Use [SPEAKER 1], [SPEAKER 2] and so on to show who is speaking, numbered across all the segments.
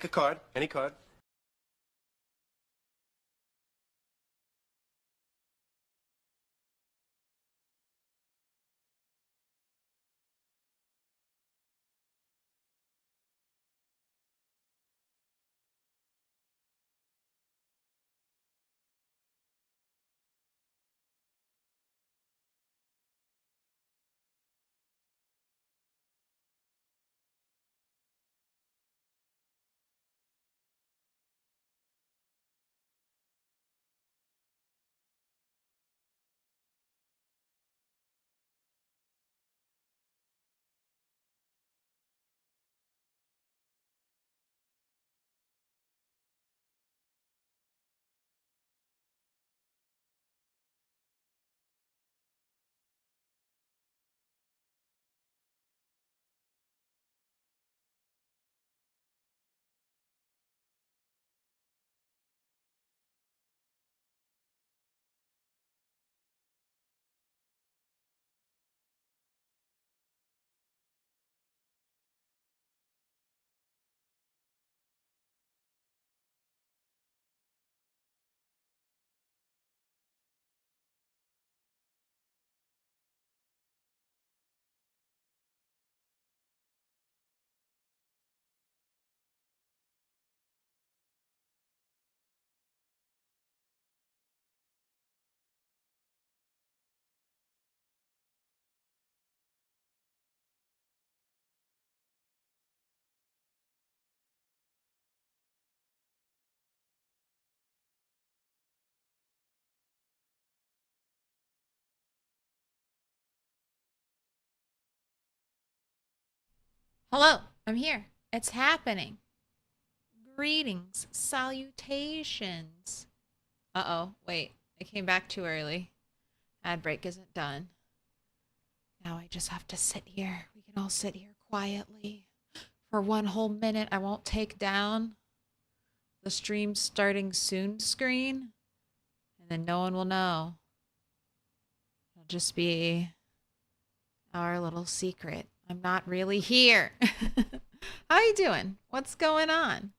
[SPEAKER 1] A card, any card.
[SPEAKER 2] Hello, I'm here. It's happening. Greetings, salutations. Uh-oh, wait. I came back too early. Ad break isn't done. Now I just have to sit here. We can all sit here quietly for 1 whole minute. I won't take down the stream starting soon screen, and then no one will know. It'll just be our little secret. I'm not really here. How you doing? What's going on?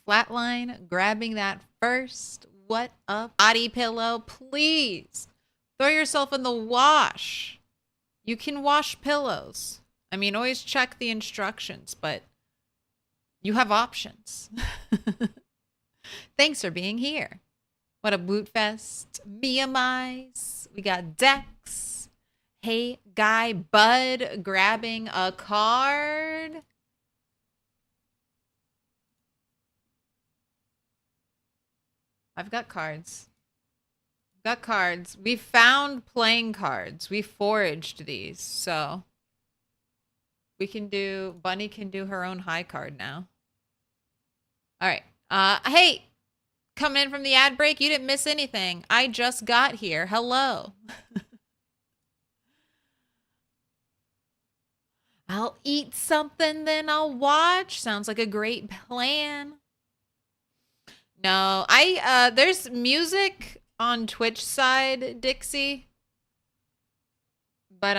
[SPEAKER 2] Flatline, grabbing that first. What a body pillow, please. Throw yourself in the wash. You can wash pillows. I mean, always check the instructions, but you have options. Thanks for being here. What a boot fest. Miamize. We got Dex. Hey, Guy Bud grabbing a card. I've got cards. Got cards. We found playing cards. We foraged these, so we can do. Bunny can do her own high card now. All right. Hey, coming in from the ad break. You didn't miss anything. I just got here. Hello. I'll eat something, then I'll watch. Sounds like a great plan. No, there's music on Twitch side, Dixie. But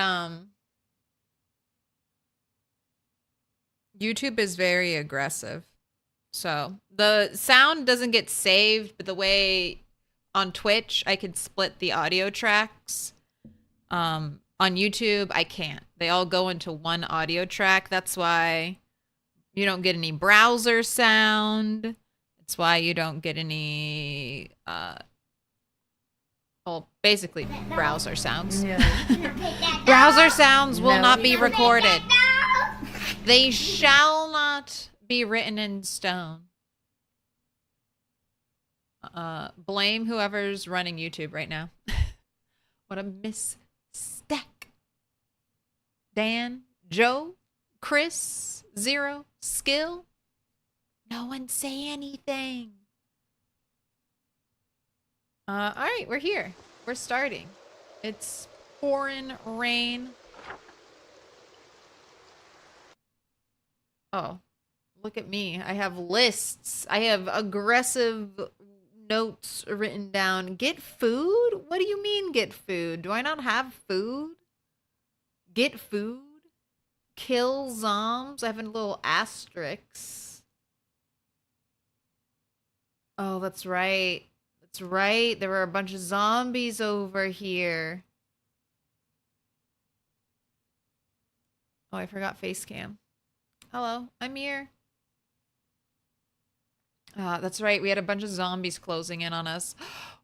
[SPEAKER 2] YouTube is very aggressive. So the sound doesn't get saved, but the way on Twitch I can split the audio tracks. On YouTube I can't. They all go into one audio track. That's why you don't get any browser sound. It's why you don't get any well, basically browser sounds. No. Browser sounds will not be recorded. They shall not be written in stone. Blame whoever's running YouTube right now. What a mistake. Dan, Joe, Chris, Zero, Skill. No one say anything. All right, we're here. We're starting. It's pouring rain. Oh, look at me. I have lists. I have aggressive notes written down. Get food? What do you mean get food? Do I not have food? Get food? Kill zombs. I have a little asterisk. Oh, that's right. That's right. There were a bunch of zombies over here. Oh, I forgot face cam. Hello, I'm here. That's right. We had a bunch of zombies closing in on us.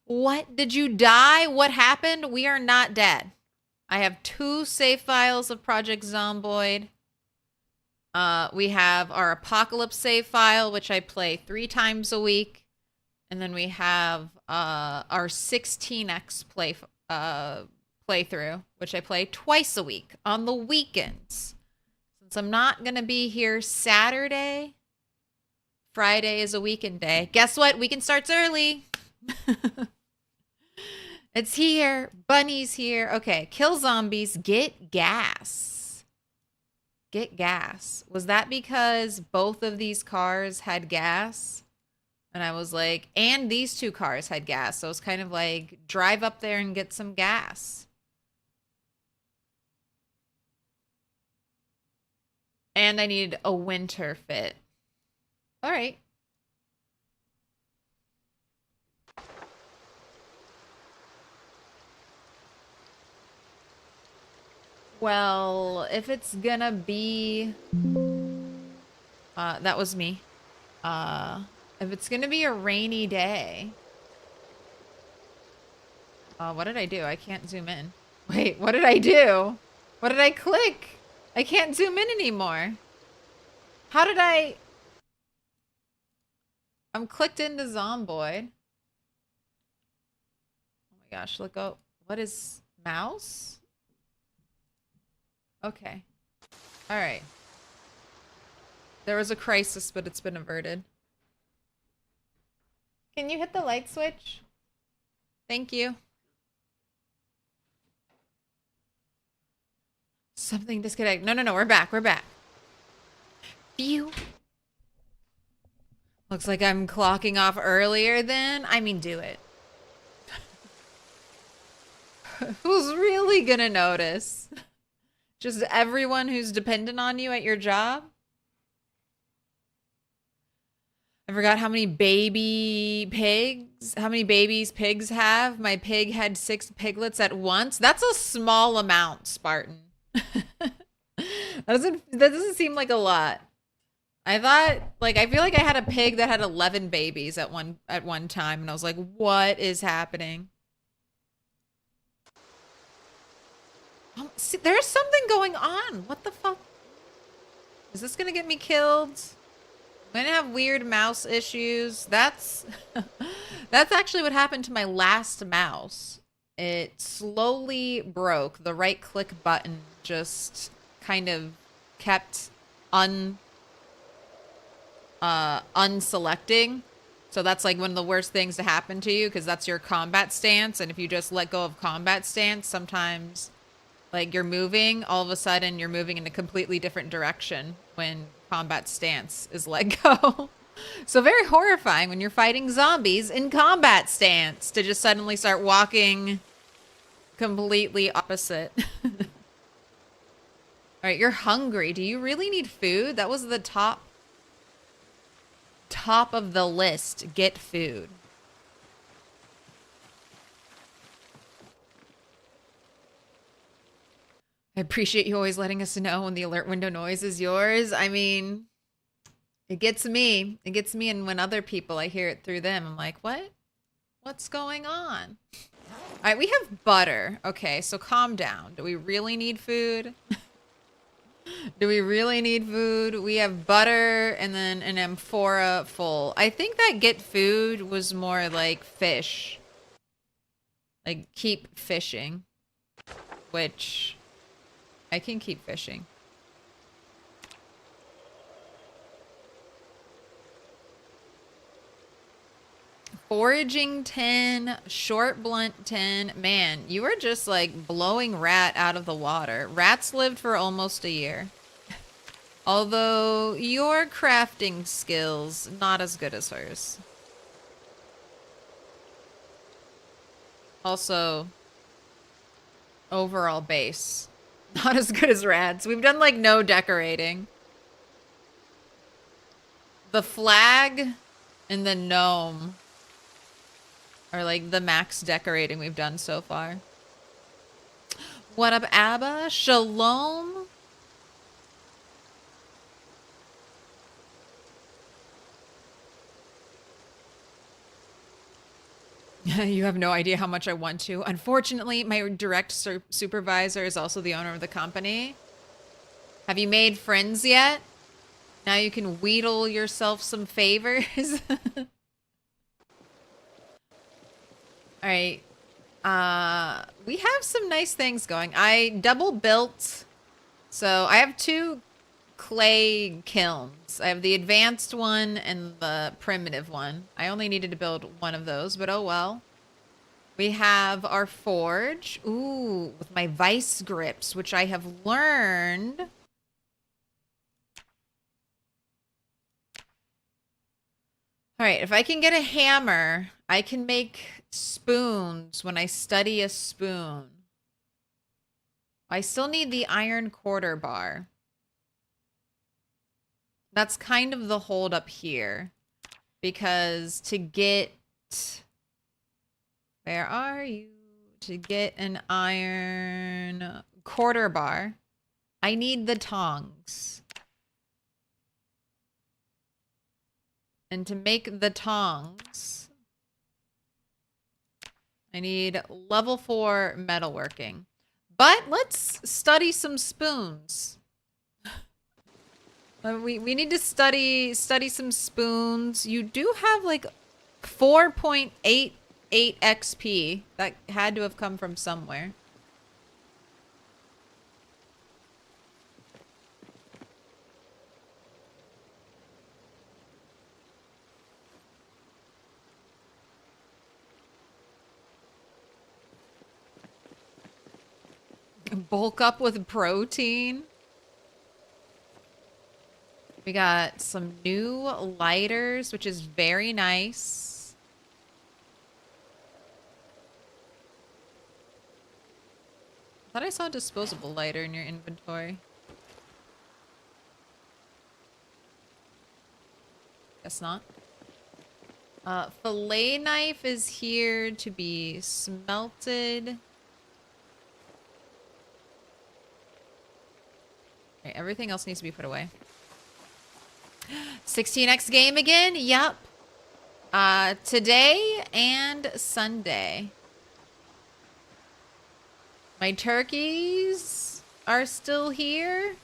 [SPEAKER 2] What? Did you die? What happened? We are not dead. I have 2 save files of Project Zomboid. We have our Apocalypse save file, which I play 3 times a week. And then we have our 16x playthrough, which I play twice a week on the weekends. Since I'm not going to be here Saturday, Friday is a weekend day. Guess what? Weekend starts early. It's here. Bunny's here. Okay, kill zombies. Get gas. Get gas. Was that because both of these cars had gas? And I was like, and these 2 cars had gas. So it's kind of like, drive up there and get some gas. And I need a winter fit. All right. Well, if it's gonna be... that was me. If it's gonna be a rainy day... what did I do? I can't zoom in. Wait, what did I do? What did I click? I can't zoom in anymore. How did I... I'm clicked into Zomboid. Oh my gosh, look up. What is mouse? Okay. All right. There was a crisis, but it's been averted. Can you hit the light switch? Thank you. Something disconnected. No, we're back. We're back. Phew. Looks like I'm clocking off earlier then. I mean, do it. Who's really gonna notice? Just everyone who's dependent on you at your job? I forgot how many baby pigs, how many babies pigs have. My pig had 6 piglets at once. That's a small amount, Spartan. That doesn't seem like a lot. I thought, like, I feel like I had a pig that had 11 babies at one time, and I was like, what is happening? Oh, see, there's something going on. What the fuck? Is this gonna get me killed? I'm gonna have weird mouse issues. That's actually what happened to my last mouse. It slowly broke. The right click button just kind of kept unselecting. So that's like one of the worst things to happen to you, because that's your combat stance. And if you just let go of combat stance, sometimes like you're moving, all of a sudden you're moving in a completely different direction when combat stance is let go. So very horrifying when you're fighting zombies in combat stance to just suddenly start walking completely opposite. All right, you're hungry. Do you really need food? That was the top of the list. Get food. I appreciate you always letting us know when the alert window noise is yours. I mean, it gets me. It gets me, and when other people, I hear it through them. I'm like, what? What's going on? All right, we have butter. Okay, so calm down. Do we really need food? Do we really need food? We have butter and then an amphora full. I think that get food was more like fish. Like keep fishing. Which I can keep fishing. Foraging 10, short blunt 10. Man, you are just like blowing Rat out of the water. Rat's lived for almost a year. Although your crafting skills, not as good as hers. Also, overall base, Not as good as rats. We've done like no decorating. The flag and the gnome are like the max decorating we've done so far. What up, Abba? Shalom? You have no idea how much I want to. Unfortunately, my direct supervisor is also the owner of the company. Have you made friends yet? Now you can wheedle yourself some favors. All right. We have some nice things going. I double built. So I have two clay kilns. I have the advanced one and the primitive one. I only needed to build one of those, but oh well. We have our forge. Ooh, with my vice grips, which I have learned. All right, if I can get a hammer, I can make spoons when I study a spoon. I still need the iron quarter bar. That's kind of the hold up here. Because to get... Where are you? To get an iron quarter bar, I need the tongs. And to make the tongs, I need level 4 metalworking. But let's study some spoons. We need to study some spoons. You do have like 4.88 XP. That had to have come from somewhere. Bulk up with protein. We got some new lighters, which is very nice. I thought I saw a disposable lighter in your inventory. Guess not. Fillet knife is here to be smelted. Okay, everything else needs to be put away. 16x game again? Yup. Today and Sunday. My turkeys are still here.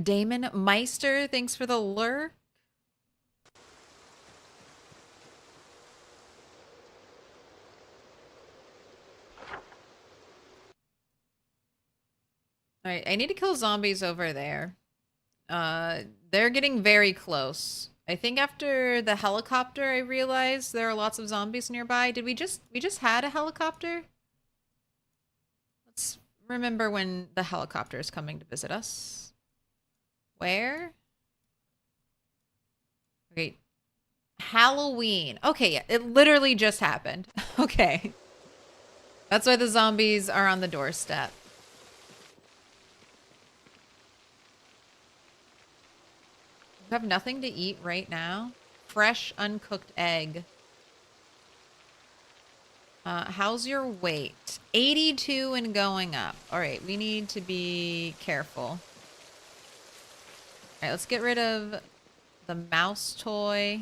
[SPEAKER 2] Damon Meister, thanks for the lurk. Alright, I need to kill zombies over there. They're getting very close. I think after the helicopter, I realized there are lots of zombies nearby. Did we just had a helicopter? Let's remember when the helicopter is coming to visit us. Where? Okay. Halloween. Okay, yeah, it literally just happened. Okay. That's why the zombies are on the doorstep. You have nothing to eat right now? Fresh, uncooked egg. How's your weight? 82 and going up. All right, we need to be careful. All right, let's get rid of the mouse toy.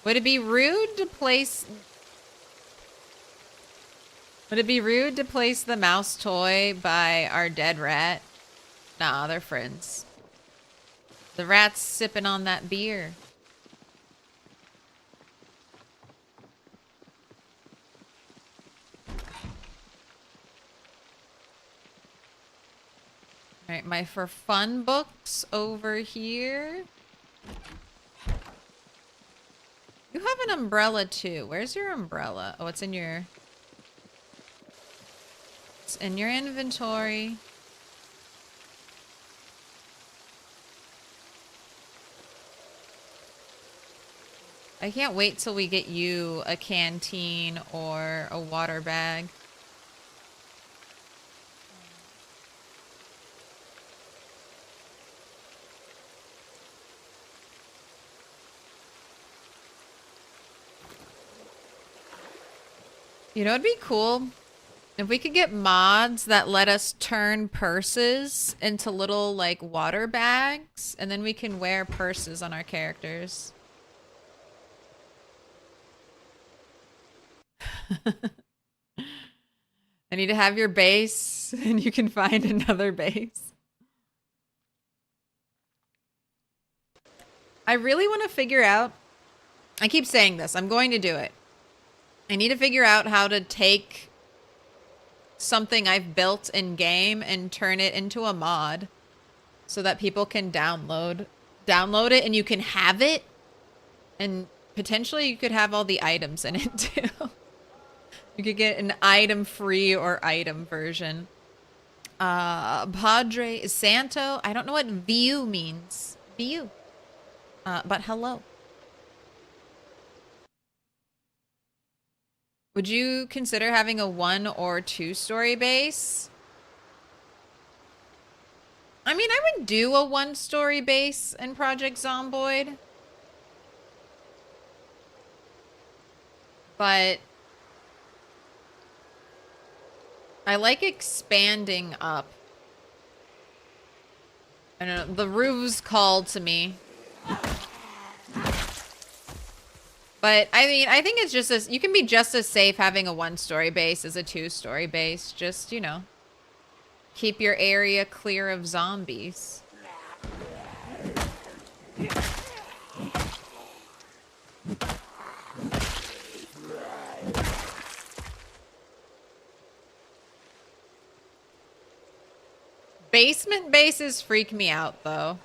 [SPEAKER 2] Would it be rude to place... Would it be rude to place the mouse toy by our dead rat? Nah, they're friends. The rat's sipping on that beer. Alright, my for fun books over here. You have an umbrella too. Where's your umbrella? Oh, it's in your... It's in your inventory. I can't wait till we get you a canteen or a water bag. You know, it'd be cool if we could get mods that let us turn purses into little, like, water bags, and then we can wear purses on our characters. I need to have your base, and you can find another base. I really want to figure out... I keep saying this. I'm going to do it. I need to figure out how to take something I've built in game and turn it into a mod so that people can download it and you can have it, and potentially you could have all the items in it too. You could get an item free or item version. Padre Santo, I don't know what view means. View. But hello. Would you consider having a 1 or 2 story base? I mean, I would do a 1 story base in Project Zomboid. But I like expanding up. I don't know, the roof's called to me. But, I mean, I think it's just as... You can be just as safe having a 1 story base as a 2 story base. Just, you know, keep your area clear of zombies. Basement bases freak me out, though.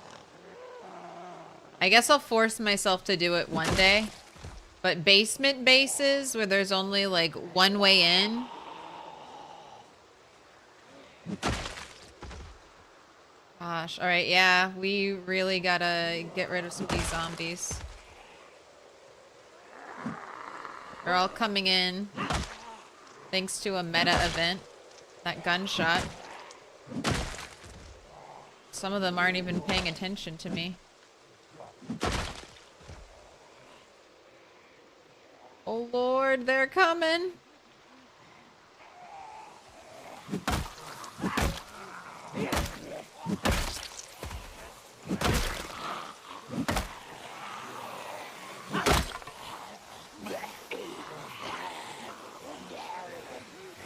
[SPEAKER 2] I guess I'll force myself to do it one day. But basement bases where there's only, like, one way in. Gosh, alright, yeah. We really gotta get rid of some of these zombies. They're all coming in. Thanks to a meta event. That gunshot. Some of them aren't even paying attention to me. Oh Lord, they're coming.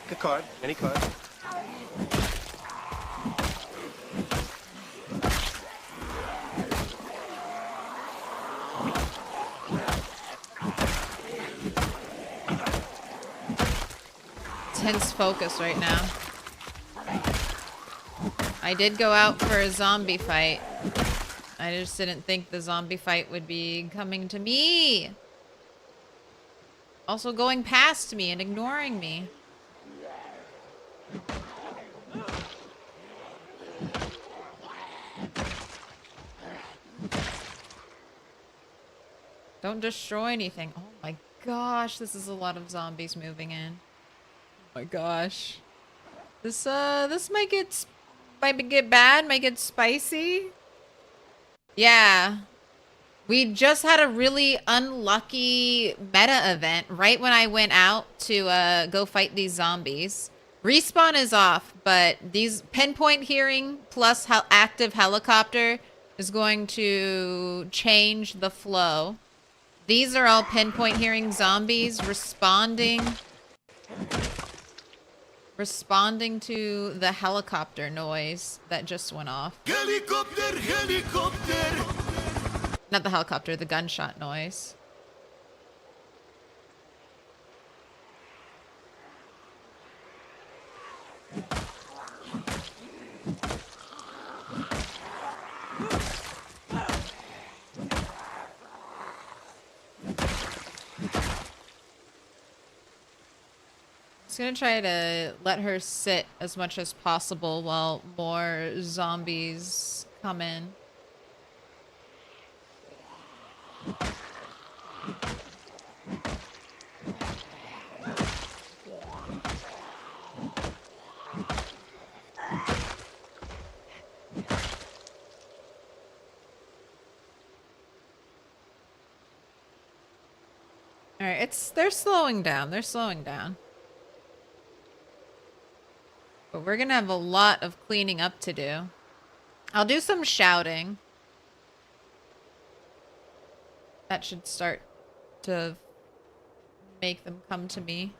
[SPEAKER 1] Good card. Any card.
[SPEAKER 2] Tense focus right now. I did go out for a zombie fight. I just didn't think the zombie fight would be coming to me. Also going past me and ignoring me. Don't destroy anything. Oh my gosh, this is a lot of zombies moving in. Oh my gosh. This might get bad, might get spicy. Yeah. We just had a really unlucky meta event right when I went out to go fight these zombies. Respawn is off, but these pinpoint hearing plus active helicopter is going to change the flow. These are all pinpoint hearing zombies responding to the helicopter noise that just went off.
[SPEAKER 3] Helicopter, helicopter.
[SPEAKER 2] Not the helicopter, the gunshot noise. I'm gonna try to let her sit as much as possible while more zombies come in. Alright, they're slowing down. They're slowing down. But we're gonna have a lot of cleaning up to do. I'll do some shouting. That should start to make them come to me.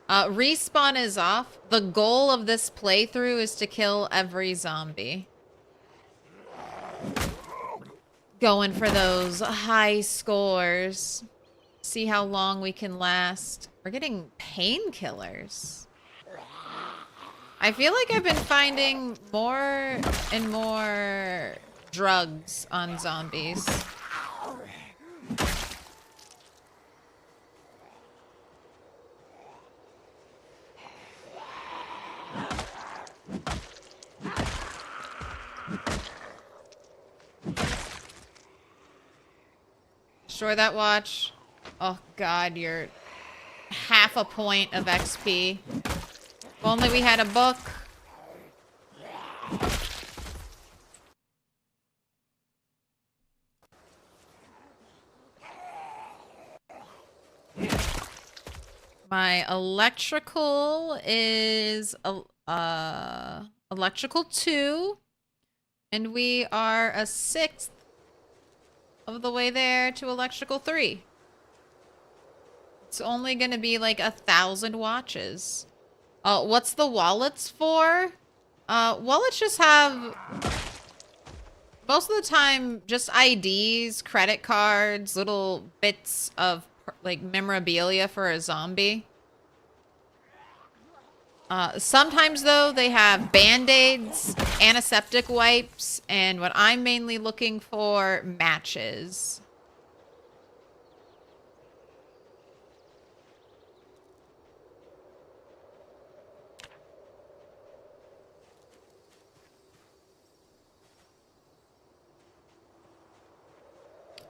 [SPEAKER 2] Respawn is off. The goal of this playthrough is to kill every zombie. Going for those high scores. See how long we can last. We're getting painkillers. I feel like I've been finding more and more drugs on zombies. Destroy that watch. Oh god, you're half a point of XP. If only we had a book. My electrical is electrical 2. And we are a 6th of the way there to electrical 3. It's only gonna be like 1,000 watches. What's the wallets for? Wallets just have, most of the time, just IDs, credit cards, little bits of like memorabilia for a zombie. Sometimes though, they have band-aids, antiseptic wipes, and what I'm mainly looking for, matches.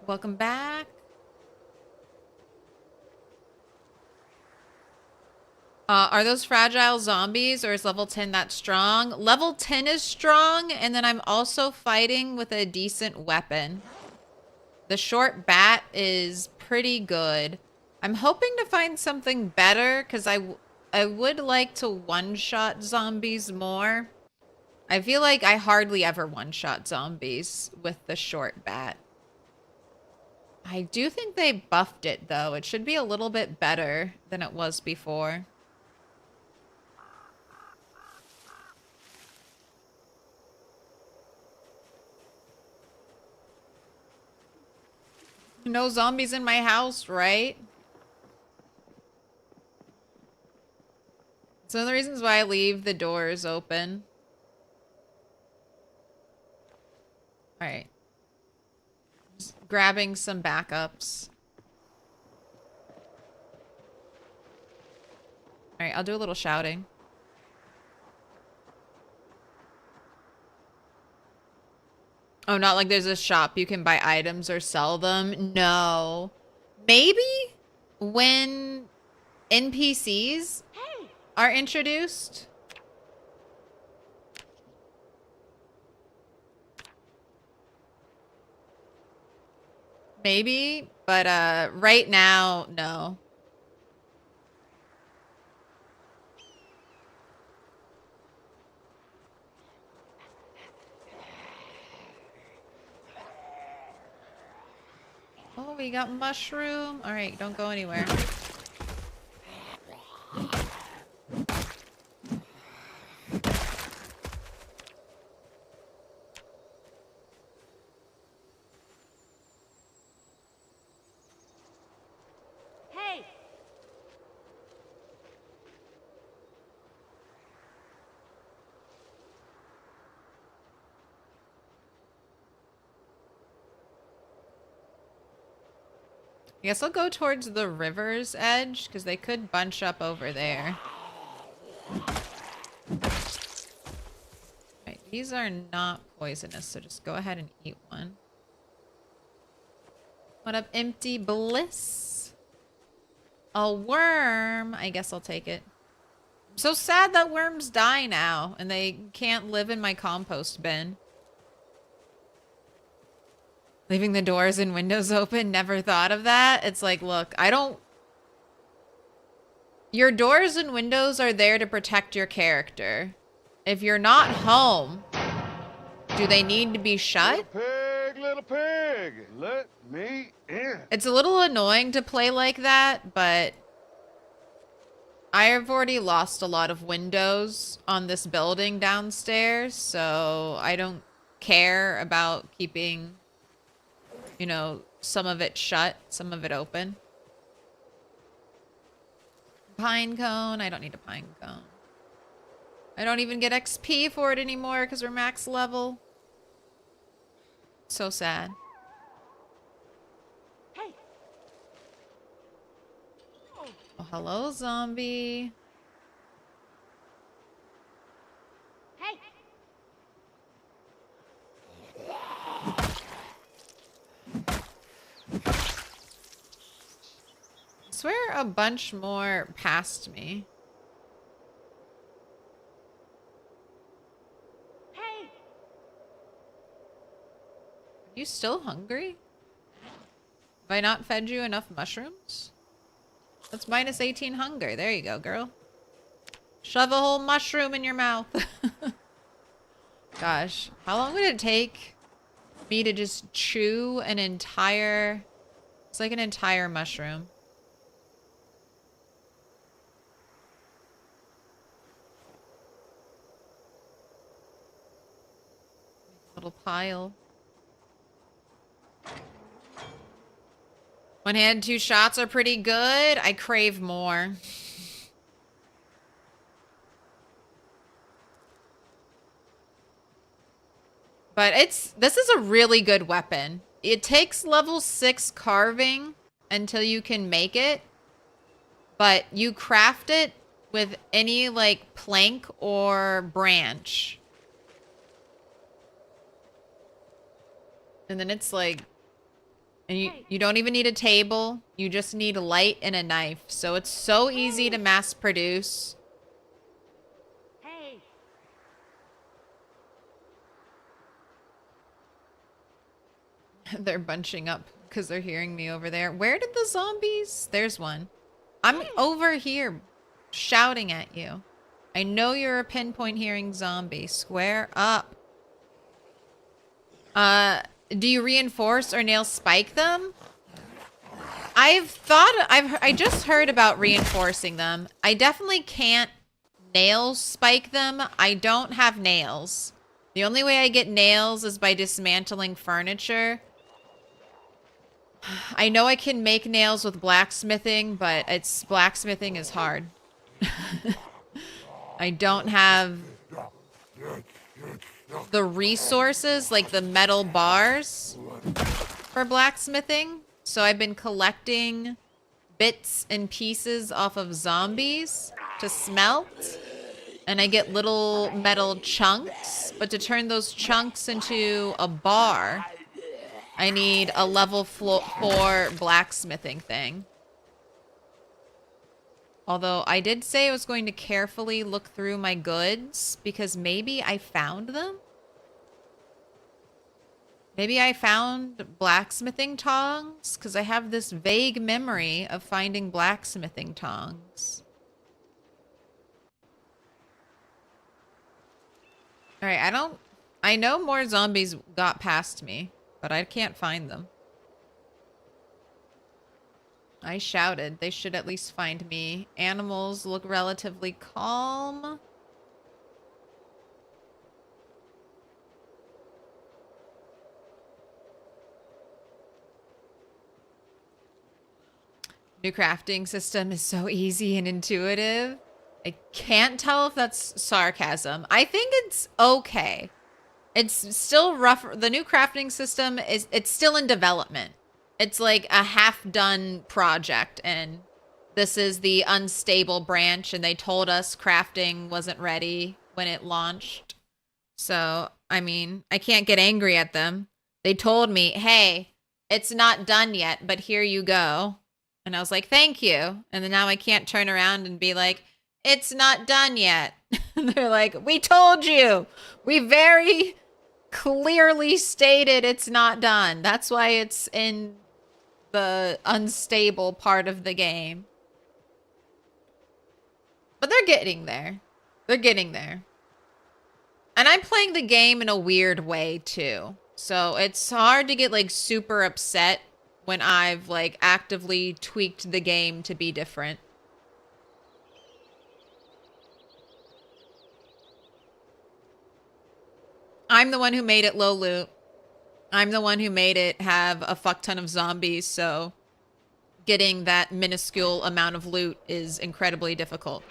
[SPEAKER 2] Welcome back. Are those fragile zombies, or is level 10 that strong? Level 10 is strong, and then I'm also fighting with a decent weapon. The short bat is pretty good. I'm hoping to find something better, because I would like to one-shot zombies more. I feel like I hardly ever one-shot zombies with the short bat. I do think they buffed it, though. It should be a little bit better than it was before. No zombies in my house, right? It's one of the reasons why I leave the doors open. Alright. Just grabbing some backups. Alright, I'll do a little shouting. Oh, not like there's a shop you can buy items or sell them? No. Maybe when NPCs are introduced? Maybe, but right now, no. Oh, we got mushroom. All right, don't go anywhere.
[SPEAKER 4] Hey!
[SPEAKER 2] I guess I'll go towards the river's edge, because they could bunch up over there. Right, these are not poisonous, so just go ahead and eat one. What up, empty bliss? A worm. I guess I'll take it. I'm so sad that worms die now and they can't live in my compost bin. Leaving the doors and windows open, never thought of that. It's like, look, I don't... Your doors and windows are there to protect your character. If you're not home, do they need to be shut?
[SPEAKER 3] Little pig, let me in.
[SPEAKER 2] It's a little annoying to play like that, but I have already lost a lot of windows on this building downstairs, so I don't care about keeping, you know, some of it shut, some of it open. Pine cone. I don't need a pine cone. I don't even get XP for it anymore because we're max level. So sad.
[SPEAKER 4] Hey.
[SPEAKER 2] Oh, hello, zombie.
[SPEAKER 4] Hey.
[SPEAKER 2] I swear a bunch more passed me.
[SPEAKER 4] Hey.
[SPEAKER 2] Are you still hungry? Have I not fed you enough mushrooms? That's minus 18 hunger. There you go, girl. Shove a whole mushroom in your mouth. Gosh, how long would it take me to just chew an entire... It's like an entire mushroom. Little pile. One hand, two shots are pretty good. I crave more. But this is a really good weapon. It takes level 6 carving until you can make it. But you craft it with any like plank or branch. And then it's like, and you don't even need a table. You just need a light and a knife. So it's so easy to mass produce.
[SPEAKER 4] Hey.
[SPEAKER 2] They're bunching up because they're hearing me over there. Where did the zombies? There's one. I'm over here shouting at you. I know you're a pinpoint hearing zombie. Square up. Do you reinforce or nail spike them? I just heard about reinforcing them. I definitely can't nail spike them. I don't have nails. The only way I get nails is by dismantling furniture. I know I can make nails with blacksmithing, but blacksmithing is hard. I don't have the resources, like the metal bars for blacksmithing. So I've been collecting bits and pieces off of zombies to smelt. And I get little metal chunks. But to turn those chunks into a bar, I need a level 4 blacksmithing thing. Although I did say I was going to carefully look through my goods because maybe I found them. Maybe I found blacksmithing tongs because I have this vague memory of finding blacksmithing tongs. All right, I know more zombies got past me, but I can't find them. I shouted. They should at least find me. Animals look relatively calm. New crafting system is so easy and intuitive. I can't tell if that's sarcasm. I think it's okay. It's still rough. The new crafting system it's still in development. It's like a half-done project, and this is the unstable branch, and they told us crafting wasn't ready when it launched. So, I mean, I can't get angry at them. They told me, hey, it's not done yet, but here you go. And I was like, thank you. And then now I can't turn around and be like, it's not done yet. They're like, we told you. We very clearly stated it's not done. That's why it's in the unstable part of the game. But they're getting there. They're getting there. And I'm playing the game in a weird way too. So it's hard to get like super upset when I've like actively tweaked the game to be different. I'm the one who made it low loot. I'm the one who made it have a fuck ton of zombies, so getting that minuscule amount of loot is incredibly difficult.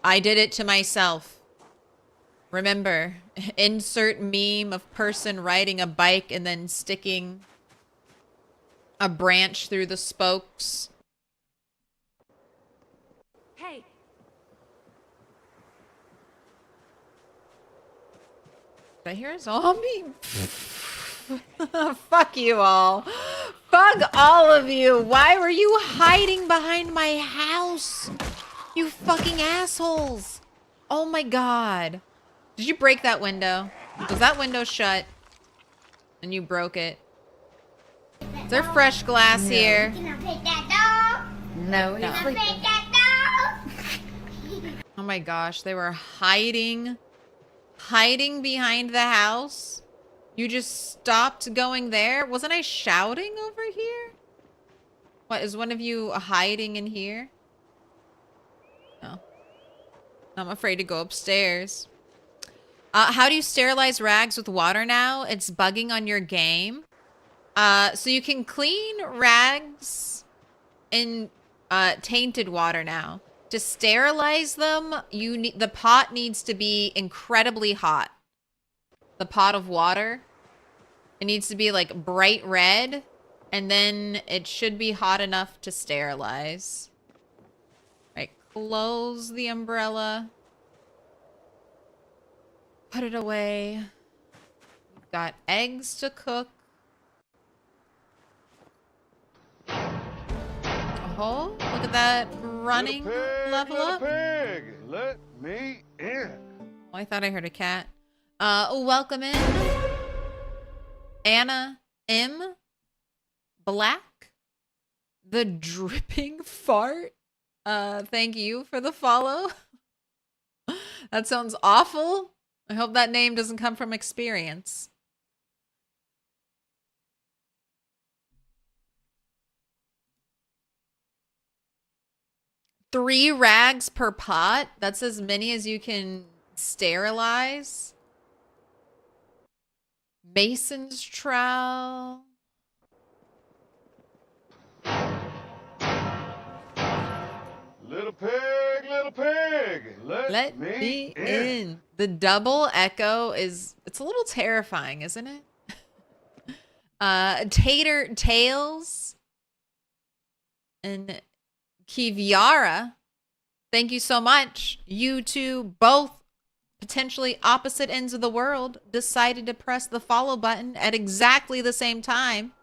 [SPEAKER 2] I did it to myself. Remember, insert meme of person riding a bike and then sticking a branch through the spokes.
[SPEAKER 4] Hey.
[SPEAKER 2] Did I hear a zombie? Fuck you all. Fuck all of you. Why were you hiding behind my house? You fucking assholes. Oh my god. Did you break that window? Was that window shut? And you broke it? Is there fresh glass here?
[SPEAKER 4] Can I pet that dog?
[SPEAKER 5] No,
[SPEAKER 4] Can I pet that dog?
[SPEAKER 2] Oh my gosh, they were hiding behind the house. You just stopped going there? Wasn't I shouting over here? What, is one of you hiding in here? No. I'm afraid to go upstairs. How do you sterilize rags with water now? It's bugging on your game. So you can clean rags in tainted water now. To sterilize them, the pot needs to be incredibly hot. The pot of water. It needs to be like bright red, and then it should be hot enough to sterilize. Right, close the umbrella. Put it away. We've got eggs to cook. Oh, look at that running level up.
[SPEAKER 3] Pig, let me in.
[SPEAKER 2] Oh, I thought I heard a cat. Welcome in. Anna M. Black. The dripping fart. Thank you for the follow. That sounds awful. I hope that name doesn't come from experience. Three rags per pot. That's as many as you can sterilize. Mason's trowel.
[SPEAKER 3] Little pig, let me in.
[SPEAKER 2] The double echo is, it's a little terrifying, isn't it? Tater Tails and Kiviara, thank you so much. You two, both potentially opposite ends of the world, decided to press the follow button at exactly the same time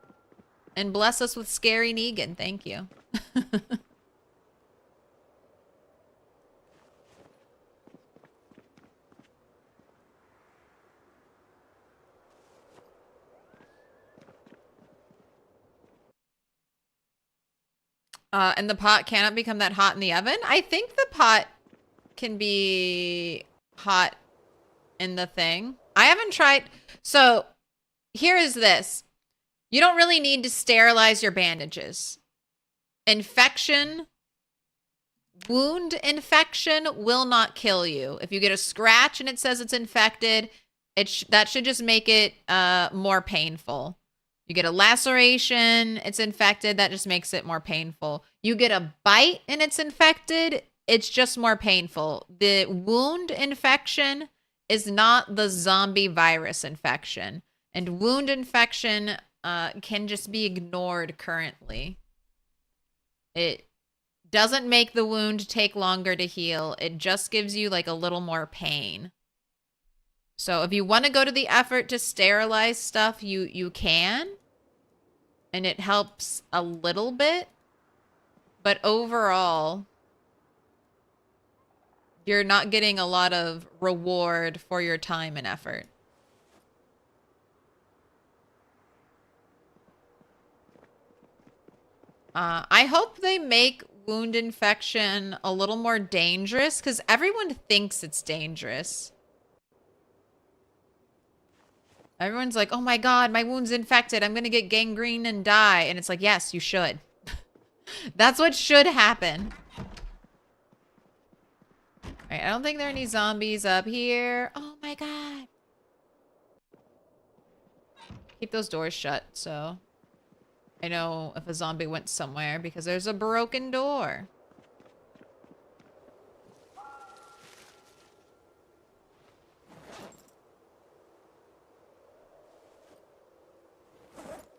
[SPEAKER 2] and bless us with Scary Negan. Thank you. And the pot cannot become that hot in the oven? I think the pot can be hot in the thing. I haven't tried. So here is this. You don't really need to sterilize your bandages. Infection, wound infection will not kill you. If you get a scratch and it says it's infected, that should just make it more painful. You get a laceration, it's infected, that just makes it more painful. You get a bite and it's infected, it's just more painful. The wound infection is not the zombie virus infection. And wound infection can just be ignored currently. It doesn't make the wound take longer to heal. It just gives you like a little more pain. So if you want to go to the effort to sterilize stuff, you can. and it helps a little bit, but overall, you're not getting a lot of reward for your time and effort. I hope they make wound infection a little more dangerous, because everyone thinks it's dangerous. Everyone's like, oh my god, my wound's infected. I'm gonna get gangrene and die. And it's like, yes, you should. That's what should happen. Alright, I don't think there are any zombies up here. Oh my god. Keep those doors shut, so I know if a zombie went somewhere, because there's a broken door.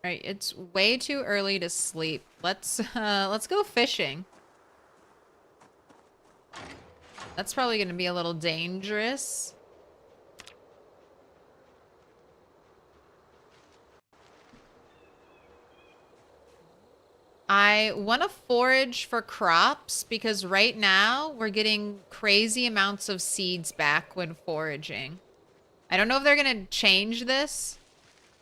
[SPEAKER 2] Alright, it's way too early to sleep. Let's go fishing. That's probably gonna be a little dangerous. I want to forage for crops because right now we're getting crazy amounts of seeds back when foraging. I don't know if they're going to change this,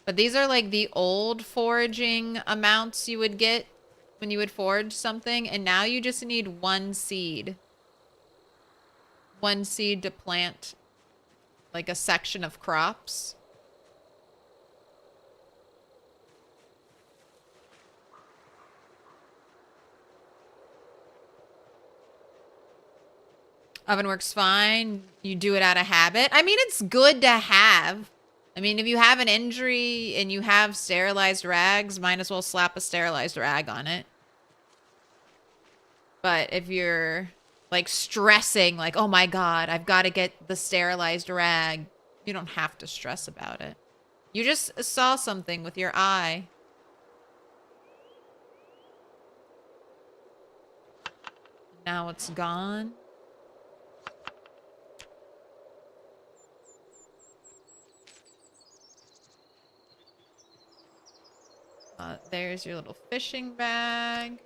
[SPEAKER 2] but these are like the old foraging amounts you would get when you would forage something, and now you just need one seed. One seed to plant like a section of crops. Oven works fine. You do it out of habit. I mean, it's good to have. I mean, if you have an injury and you have sterilized rags, might as well slap a sterilized rag on it. But if you're like stressing, like, oh my god, I've got to get the sterilized rag, you don't have to stress about it. You just saw something with your eye. Now it's gone. There's your little fishing bag.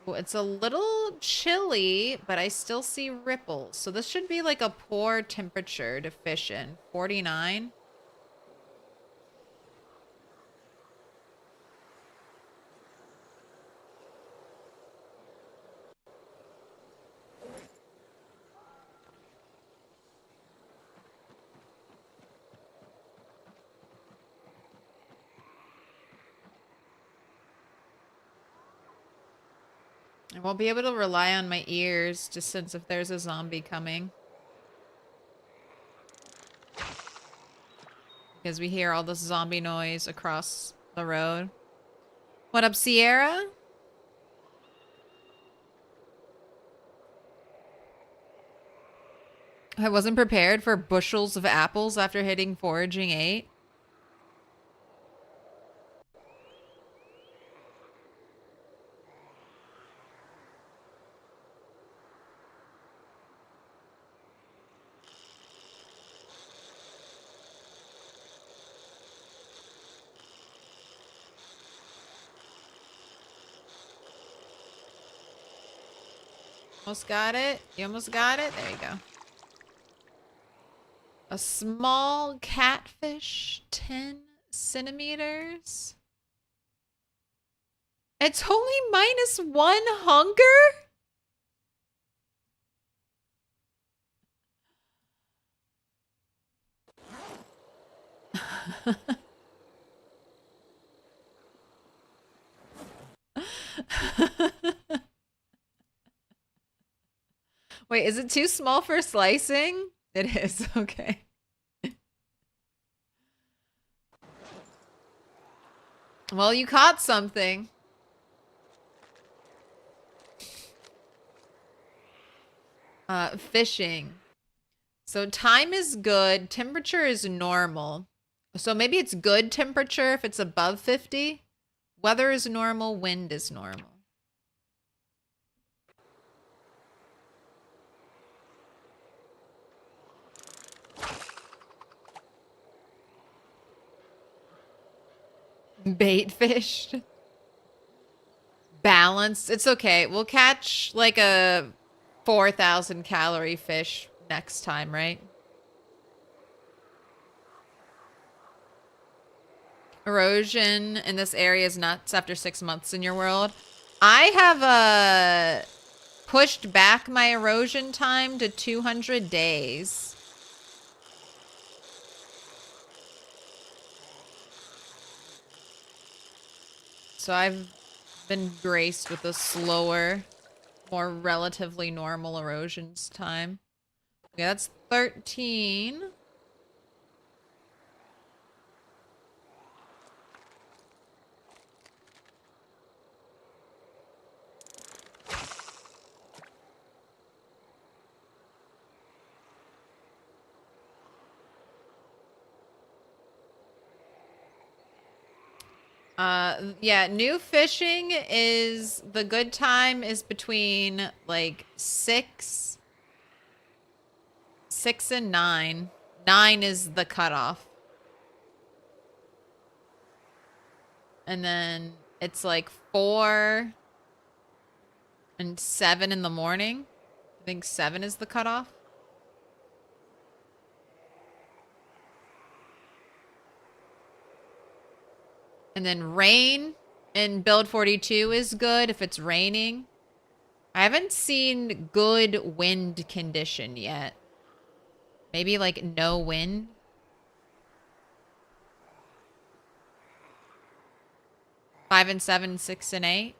[SPEAKER 2] Oh, it's a little chilly, but I still see ripples. So this should be like a poor temperature to fish in. 49. I won't be able to rely on my ears to sense if there's a zombie coming. Because we hear all this zombie noise across the road. What up, Sierra? I wasn't prepared for bushels of apples after hitting foraging 8. Almost got it. You almost got it. There you go. A small catfish, 10 centimeters. It's only -1 hunger? Wait, is it too small for slicing? It is, okay. Well, you caught something. Fishing. So time is good. Temperature is normal. So maybe it's good temperature if it's above 50. Weather is normal. Wind is normal. Bait fished. Balanced. It's okay. We'll catch like a 4,000 calorie fish next time, right? Erosion in this area is nuts after 6 months in your world. I have pushed back my erosion time to 200 days. So I've been graced with a slower, more relatively normal erosions time. Okay, that's 13. Yeah, new fishing is, the good time is between like 6 and 9. 9 is the cutoff. And then it's like 4 and 7 in the morning. I think 7 is the cutoff. And then rain in build 42 is good if it's raining. I haven't seen good wind condition yet. Maybe like no wind. Five and 7, 6 and 8.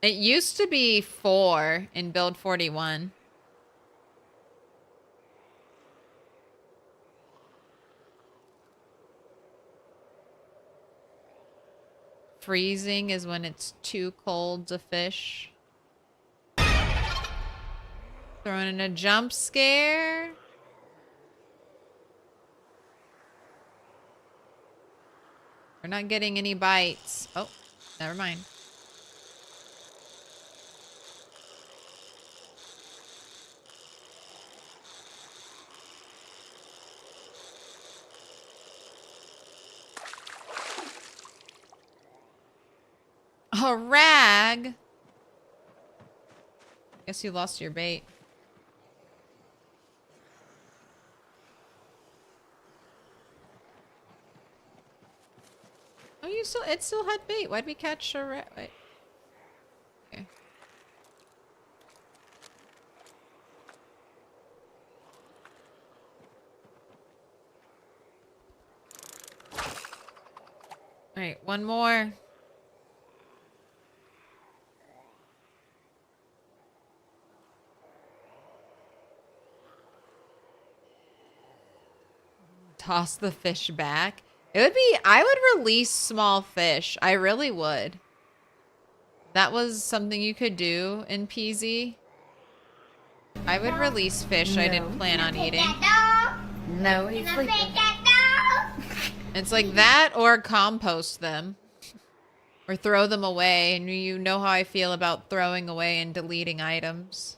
[SPEAKER 2] It used to be 4 in build 41. Freezing is when it's too cold to fish. Throwing in a jump scare. We're not getting any bites. Oh, never mind. A rag. Guess you lost your bait. Oh, it still had bait. Why'd we catch a rag? Wait. Okay. All right, one more. Toss the fish back. I would release small fish. I really would. That was something you could do in PZ. I would release fish I didn't plan on eating.
[SPEAKER 5] No, he's sleeping.
[SPEAKER 2] It's like that or compost them. Or throw them away. And you know how I feel about throwing away and deleting items.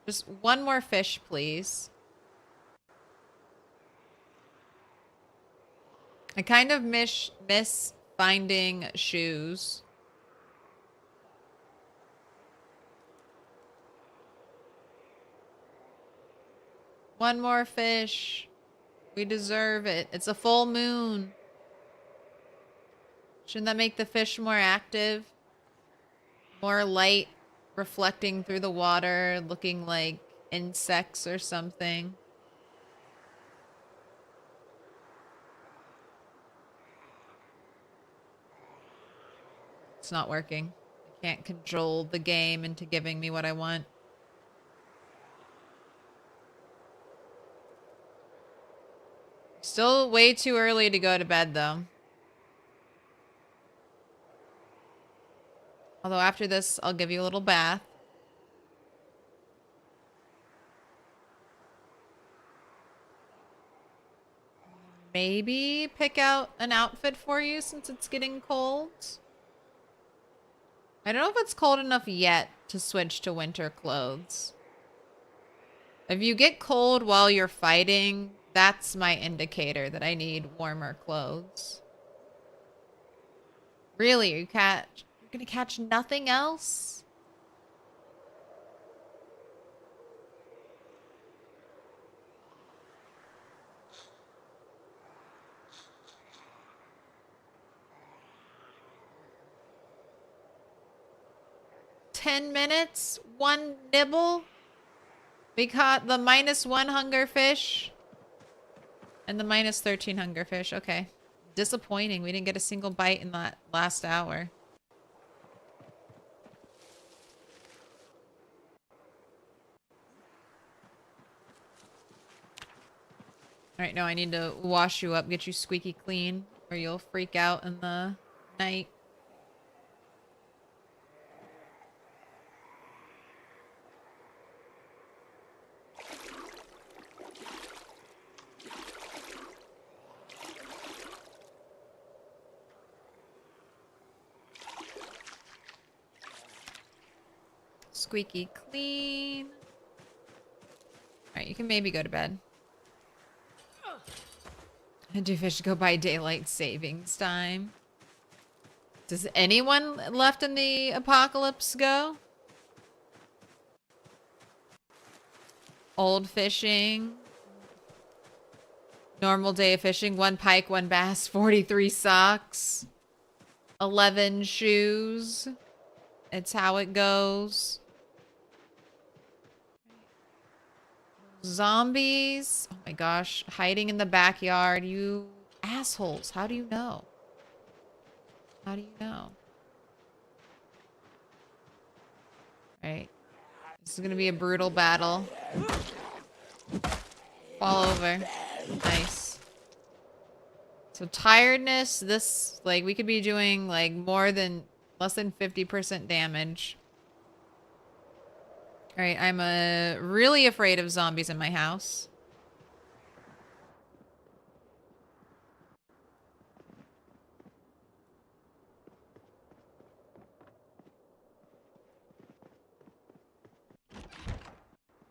[SPEAKER 2] Just one more fish, please. I kind of miss finding shoes. One more fish. We deserve it. It's a full moon. Shouldn't that make the fish more active? More light reflecting through the water, looking like insects or something. It's not working. I can't control the game into giving me what I want. Still way too early to go to bed, though. Although after this, I'll give you a little bath. Maybe pick out an outfit for you since it's getting cold. I don't know if it's cold enough yet to switch to winter clothes. If you get cold while you're fighting, That's my indicator that I need warmer clothes. Really, you're gonna catch nothing else? $10, one nibble. We caught the -1 hunger fish and the -13 hunger fish. Okay. Disappointing. We didn't get a single bite in that last hour. All right, no, I need to wash you up, get you squeaky clean, or you'll freak out in the night. Squeaky clean. All right, you can maybe go to bed. Do fish go by daylight savings time? Does anyone left in the apocalypse go? Old fishing. Normal day of fishing. 1 pike, 1 bass, 43 socks. 11 shoes. It's how it goes. Zombies. Oh my gosh. Hiding in the backyard. You assholes. How do you know? How do you know? Right. This is going to be a brutal battle. Fall over. Nice. So tiredness. This, like, we could be doing, like, less than 50% damage. Alright, I'm really afraid of zombies in my house.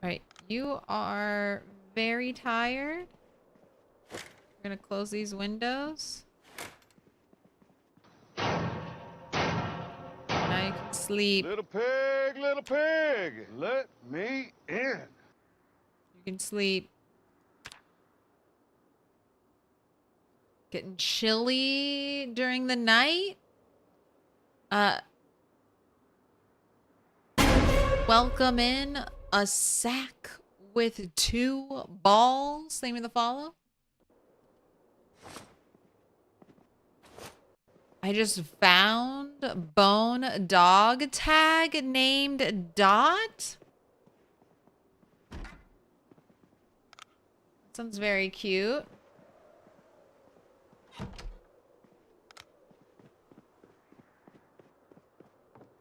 [SPEAKER 2] Alright, you are very tired. We're gonna close these windows. Now you can sleep.
[SPEAKER 3] Little pig, let me in.
[SPEAKER 2] You can sleep. Getting chilly during the night. Welcome in a sack with 2 balls. Name of the follow. I just found bone dog tag named Dot. Sounds very cute.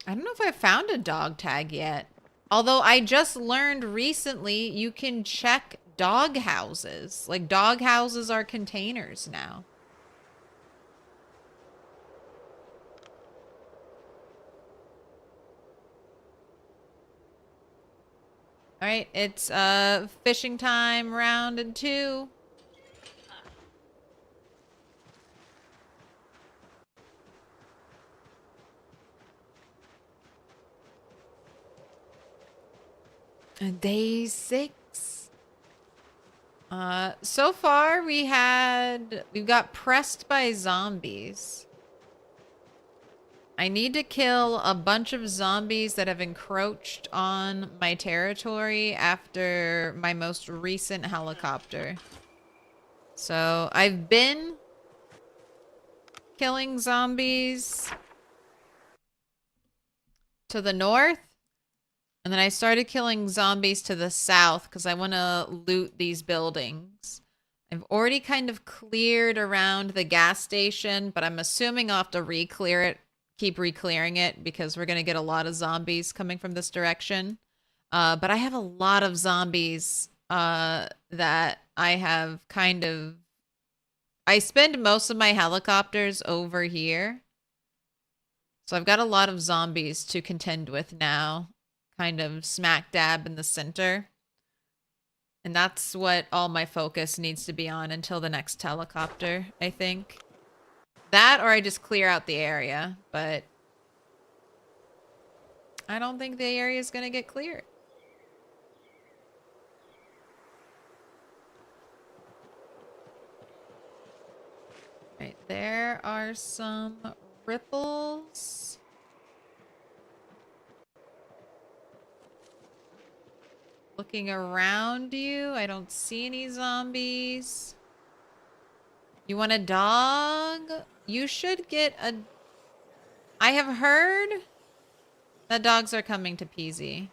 [SPEAKER 2] I don't know if I found a dog tag yet. Although I just learned recently you can check dog houses. Like, dog houses are containers now. All right, it's fishing time, round 2. Day 6. So far we've got pressed by zombies. I need to kill a bunch of zombies that have encroached on my territory after my most recent helicopter. So I've been killing zombies to the north. And then I started killing zombies to the south because I want to loot these buildings. I've already kind of cleared around the gas station, but I'm assuming I'll have to re-clear it. Keep re-clearing it because we're going to get a lot of zombies coming from this direction. But I have a lot of zombies that I have kind of... I spend most of my helicopters over here. So I've got a lot of zombies to contend with now. Kind of smack dab in the center. And that's what all my focus needs to be on until the next helicopter, I think. That or I just clear out the area, but I don't think the area is going to get cleared. Right, there are some ripples. Looking around you, I don't see any zombies. You want a dog? You should get a... I have heard that dogs are coming to PZ.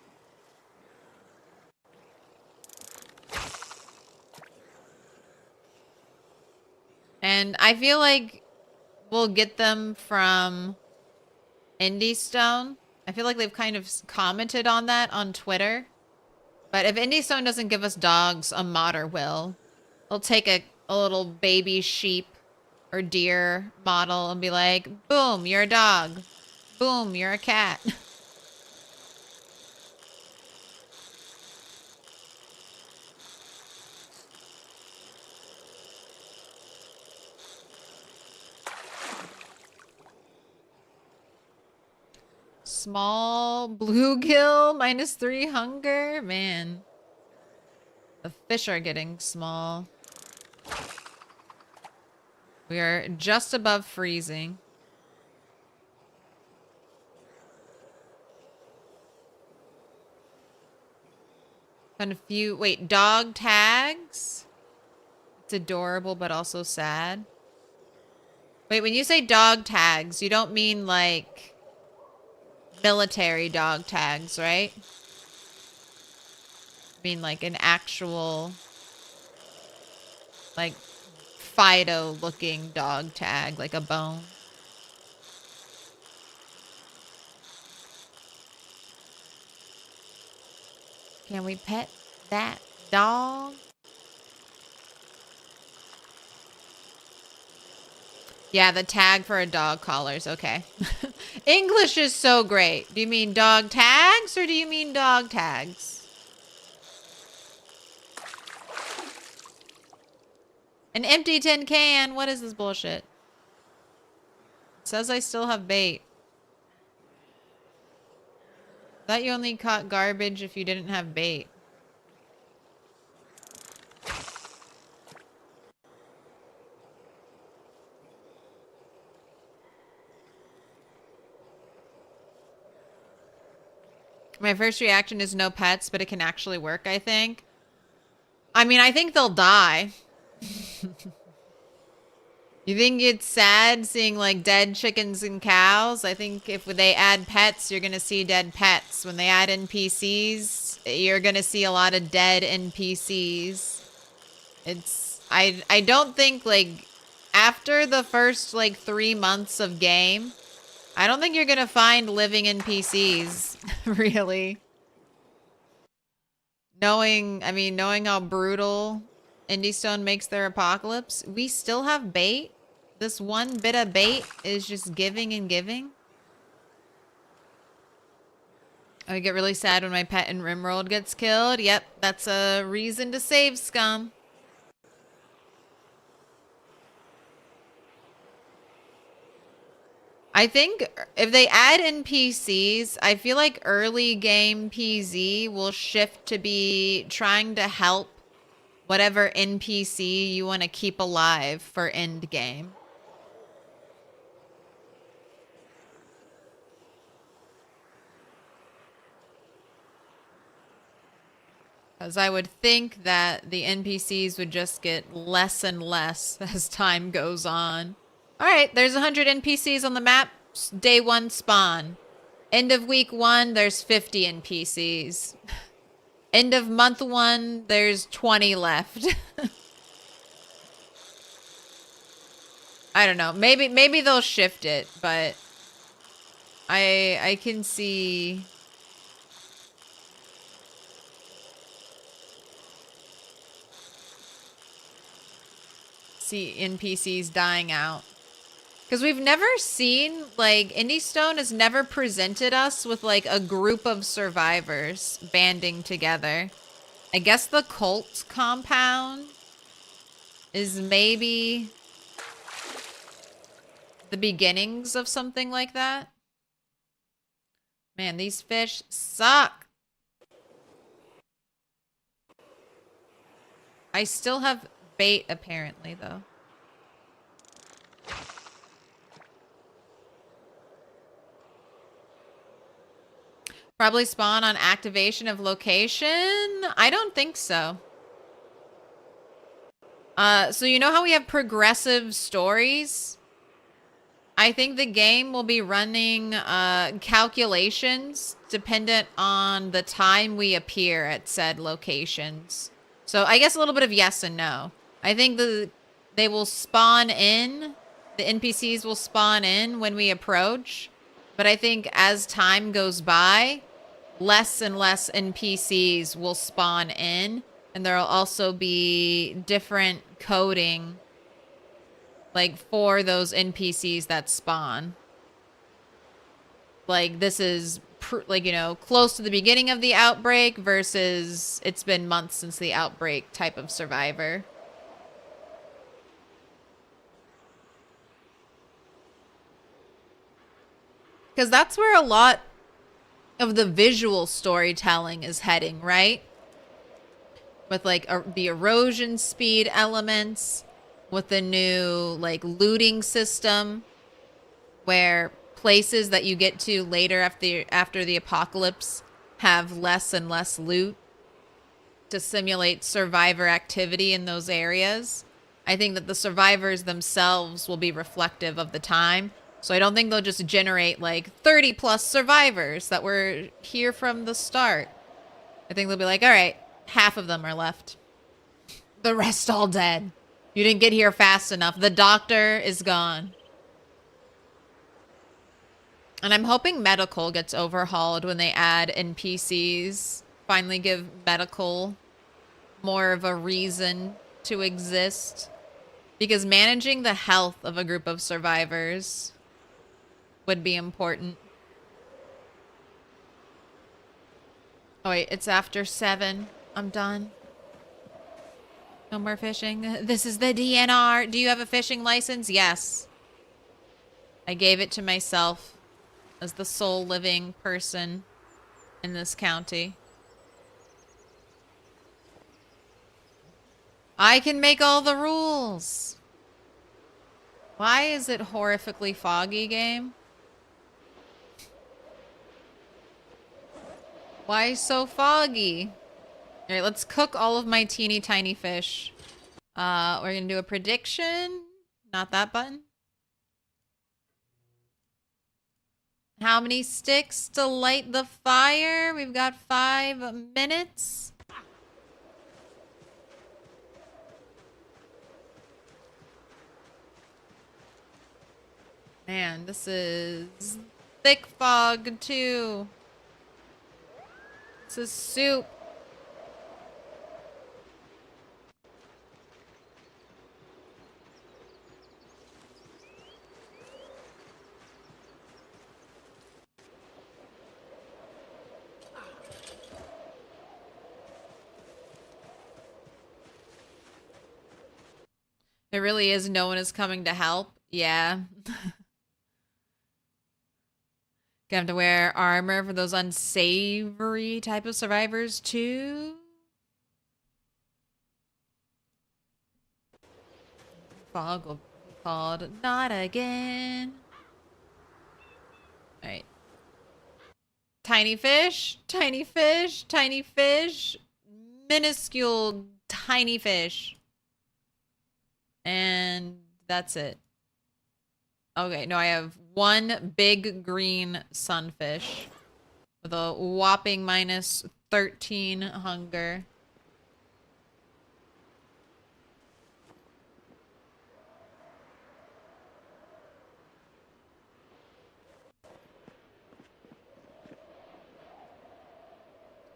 [SPEAKER 2] And I feel like we'll get them from Indie Stone. I feel like they've kind of commented on that on Twitter. But if Indie Stone doesn't give us dogs, a modder will. They'll take a little baby sheep or deer model and be like, boom, you're a dog. Boom, you're a cat. Small bluegill, -3 hunger. Man. The fish are getting small. We are just above freezing. Found a few, wait, dog tags? It's adorable, but also sad. Wait, when you say dog tags, you don't mean like military dog tags, right? I mean like an actual, like Fido looking dog tag, like a bone. Can we pet that dog? Yeah, the tag for a dog collar's okay. English is so great. Do you mean dog tags or do you mean dog tags? An empty tin can. What is this bullshit? It says I still have bait. Thought you only caught garbage if you didn't have bait. My first reaction is no pets, but it can actually work, I think. I mean, I think they'll die. You think it's sad seeing like dead chickens and cows? I think if they add pets, you're gonna see dead pets. When they add NPCs, you're gonna see a lot of dead NPCs. I don't think like after the first like 3 months of game, I don't think you're gonna find living NPCs, really. Knowing how brutal Indie Stone makes their apocalypse, we still have bait. This one bit of bait is just giving and giving. I get really sad when my pet in Rimworld gets killed. Yep, that's a reason to save scum. I think if they add NPCs, I feel like early game PZ will shift to be trying to help whatever NPC you want to keep alive for end game. Because I would think that the NPCs would just get less and less as time goes on. Alright, there's 100 NPCs on the map. Day 1 spawn. End of week 1, there's 50 NPCs. End of month 1, there's 20 left. I don't know. Maybe they'll shift it, but I can see NPCs dying out. Because we've never seen, like, Indie Stone has never presented us with, like, a group of survivors banding together I guess the cult compound is maybe the beginnings of something like that. Man, these fish suck. I still have bait, apparently, though. Probably spawn on activation of location? I don't think so. So you know how we have progressive stories? I think the game will be running calculations dependent on the time we appear at said locations. So I guess a little bit of yes and no. I think they will spawn in, the NPCs will spawn in when we approach. But I think as time goes by, less and less NPCs will spawn in. And there will also be different coding like for those NPCs that spawn. Like this is like, you know, close to the beginning of the outbreak versus it's been months since the outbreak type of survivor. Because that's where a lot of the visual storytelling is heading, right? With like the erosion speed elements, with the new like looting system, where places that you get to later after the apocalypse have less and less loot to simulate survivor activity in those areas. I think that the survivors themselves will be reflective of the time. So I don't think they'll just generate like 30 plus survivors that were here from the start. I think they'll be like, all right, half of them are left. The rest all dead. You didn't get here fast enough. The doctor is gone. And I'm hoping medical gets overhauled when they add NPCs. Finally give medical more of a reason to exist. Because managing the health of a group of survivors would be important. Oh wait, it's after 7. I'm done. No more fishing. This is the DNR. Do you have a fishing license? Yes. I gave it to myself as the sole living person in this county. I can make all the rules. Why is it horrifically foggy, game? Why so foggy? All right, let's cook all of my teeny tiny fish. We're gonna do a prediction. Not that button. How many sticks to light the fire? We've got 5 minutes. Man, this is thick fog too. This is soup. There really is no one is coming to help. Yeah. Gonna have to wear armor for those unsavory type of survivors too. Fog will be called not again. Alright. Tiny fish, tiny fish, tiny fish, minuscule tiny fish. And that's it. Okay, no, I have 1 big green sunfish with a whopping minus 13 hunger.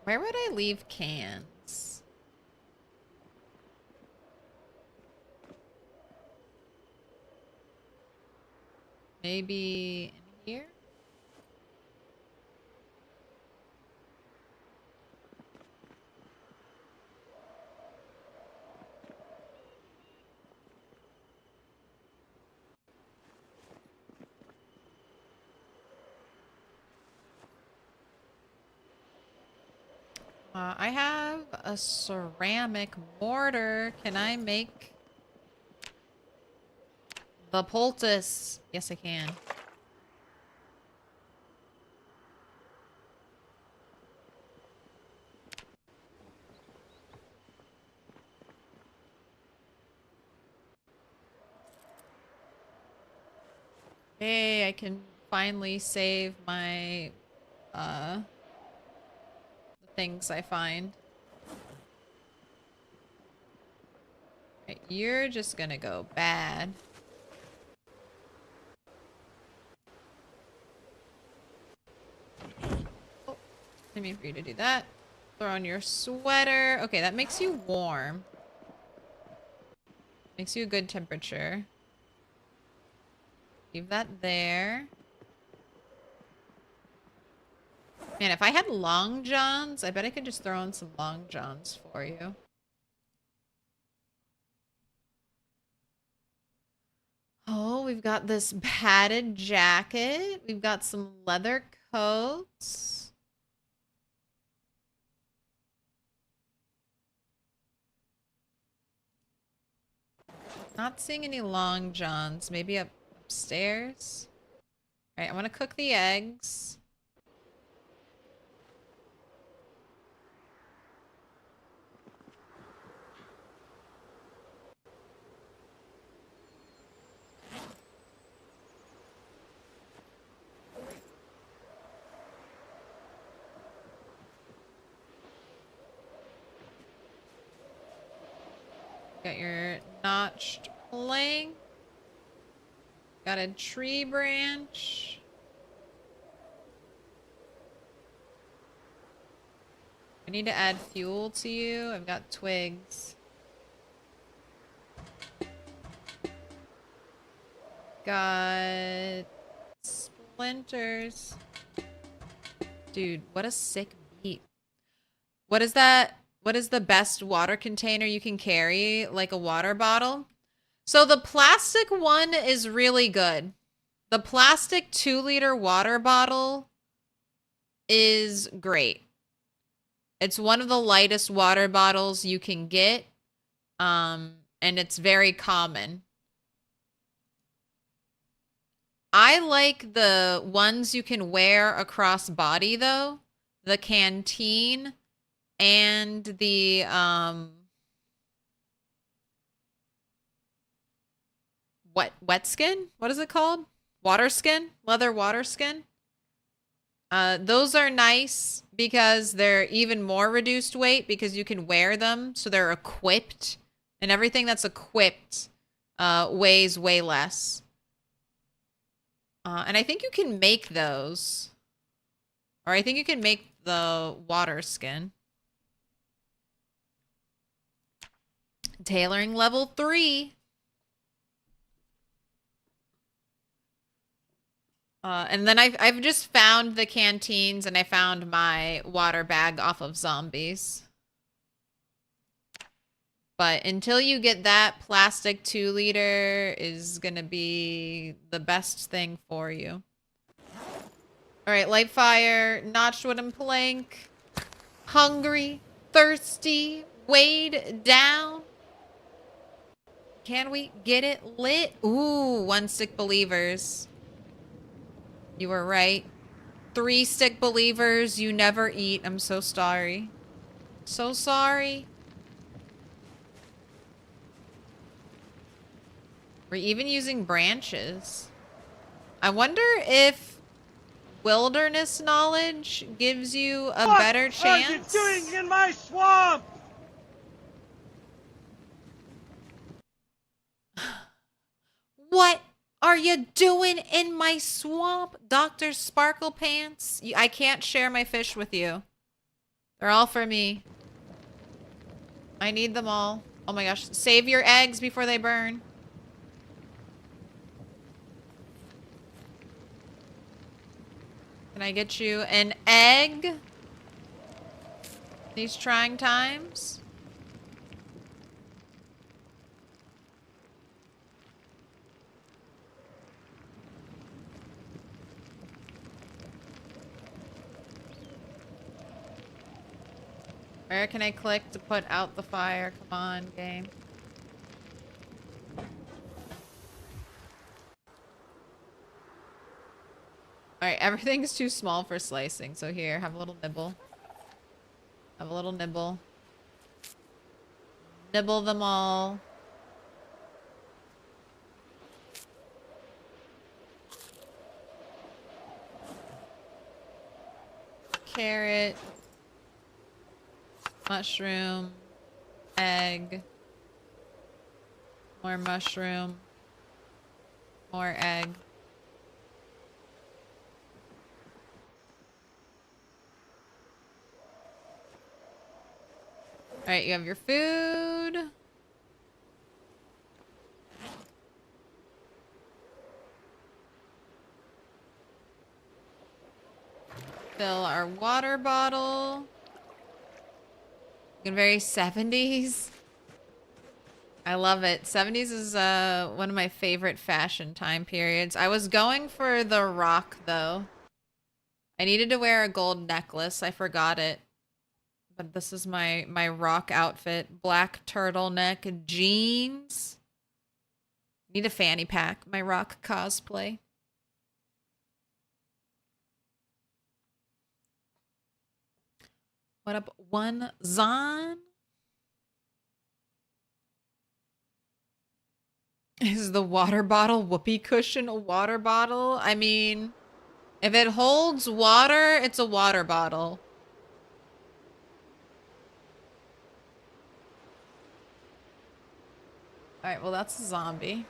[SPEAKER 2] Where would I leave cans? Maybe in here? I have a ceramic mortar. Can I make the poultice? Yes, I can. Hey, I can finally save my, the things I find. Right, you're just gonna go bad. Oh, didn't mean for you to do that. Throw on your sweater. Okay, that makes you warm. Makes you a good temperature. Leave that there. Man, if I had long johns, I bet I could just throw in some long johns for you. Oh, we've got this padded jacket. We've got some leather coats. Not seeing any long johns. Maybe upstairs? Alright, I want to cook the eggs. Got your notched plank. Got a tree branch. I need to add fuel to you. I've got twigs. Got splinters. Dude, what a sick beat. What is that? What is the best water container you can carry? Like a water bottle? So the plastic one is really good. The plastic 2-liter water bottle is great. It's one of the lightest water bottles you can get. And it's very common. I like the ones you can wear across body though. The canteen and the wet skin? What is it called? Water skin? Leather water skin? Those are nice because they're even more reduced weight because you can wear them, so they're equipped. And everything that's equipped weighs way less. And I think you can make those. Or I think you can make the water skin. Tailoring level 3. And then I've just found the canteens and I found my water bag off of zombies. But until you get that, plastic 2-liter is gonna be the best thing for you. Alright, light fire, notched wooden plank, hungry, thirsty, weighed down. Can we get it lit? Ooh, 1 stick believers. You were right. 3 stick believers you never eat. I'm so sorry. So sorry. We're even using branches. I wonder if wilderness knowledge gives you a better chance.
[SPEAKER 3] What are you doing in my swamp?
[SPEAKER 2] What are you doing in my swamp, Dr. Sparkle Pants? I can't share my fish with you. They're all for me. I need them all. Oh my gosh. Save your eggs before they burn. Can I get you an egg? These trying times? Where can I click to put out the fire? Come on, game. Alright, everything's too small for slicing, so here, have a little nibble. Have a little nibble. Nibble them all. Carrot. Mushroom. Egg. More mushroom. More egg. Alright, you have your food. Fill our water bottle. Looking very 70s. I love it. 70s is one of my favorite fashion time periods. I was going for the rock though. I needed to wear a gold necklace. I forgot it. But this is my rock outfit. Black turtleneck, jeans. Need a fanny pack. My rock cosplay. What up, one Zon? Is the water bottle whoopee cushion a water bottle? I mean, if it holds water, it's a water bottle. Alright, well that's a zombie.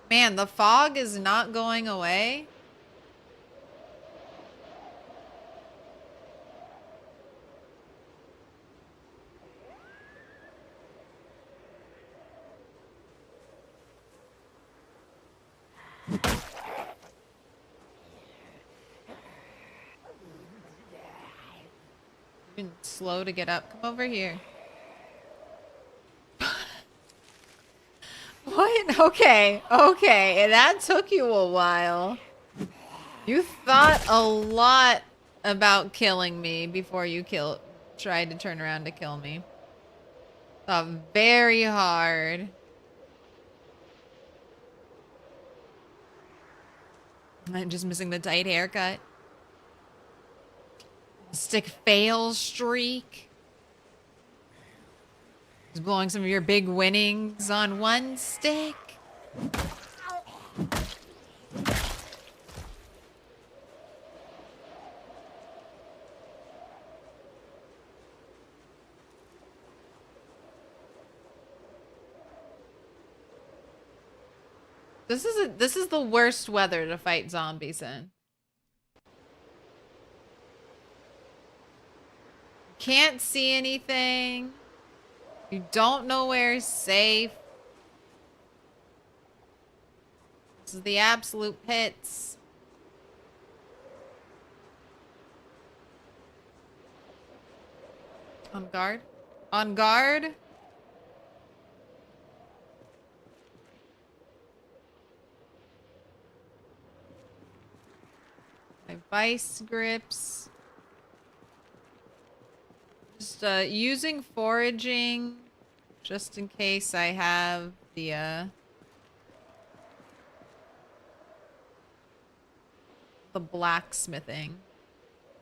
[SPEAKER 2] Man, the fog is not going away. Been slow to get up. Come over here. What? Okay. Okay. That took you a while. You thought a lot about killing me before you tried to turn around to kill me. Thought very hard. I'm just missing the tight haircut. Stick fail streak. Just blowing some of your big winnings on one stick. This is the worst weather to fight zombies in. Can't see anything. You don't know where's safe. This is the absolute pits. On guard. On guard. My vice grips. Just using foraging just in case I have the blacksmithing.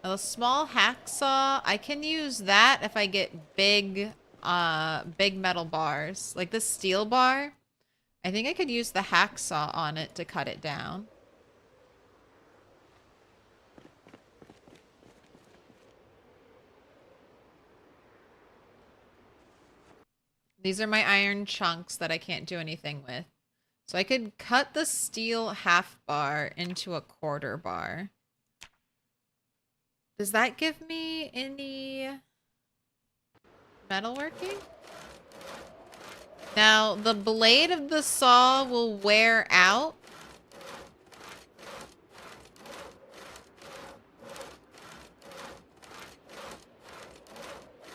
[SPEAKER 2] Now the small hacksaw, I can use that if I get big metal bars. Like this steel bar. I think I could use the hacksaw on it to cut it down. These are my iron chunks that I can't do anything with. So I could cut the steel half bar into a quarter bar. Does that give me any metalworking? Now, the blade of the saw will wear out.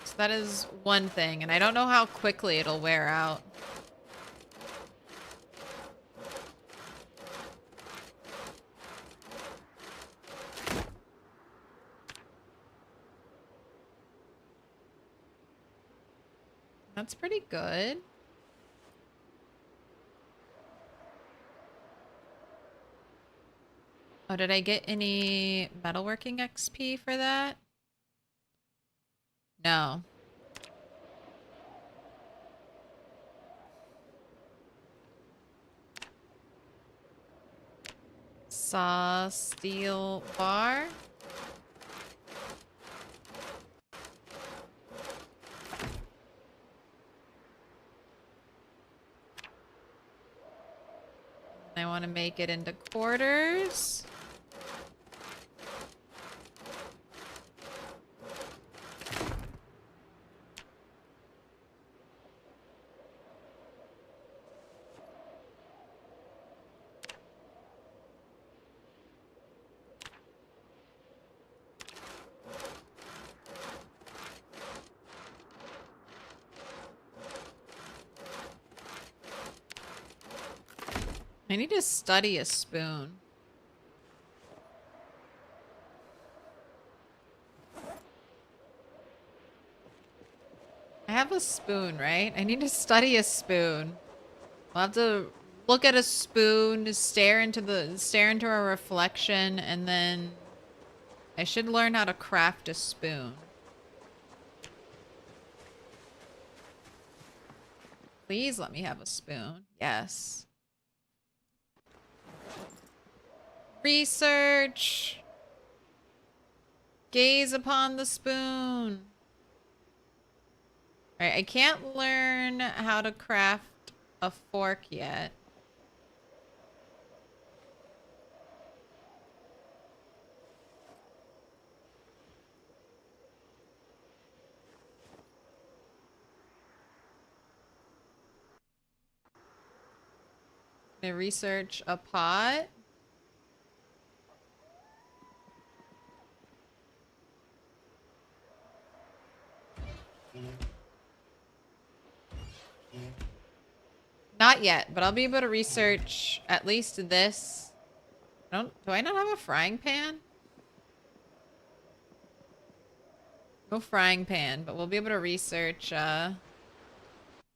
[SPEAKER 2] So that is one thing, and I don't know how quickly it'll wear out. That's pretty good. Oh, did I get any metalworking XP for that? No. Saw steel bar. I want to make it into quarters. I need to study a spoon. I have a spoon, right? I need to study a spoon. I'll have to look at a spoon, stare into a reflection, and then I should learn how to craft a spoon. Please let me have a spoon. Yes. Research. Gaze upon the spoon. Alright, I can't learn how to craft a fork yet. Can I research a pot? Not yet, but I'll be able to research at least this. Do I not have a frying pan? No frying pan, but we'll be able to research the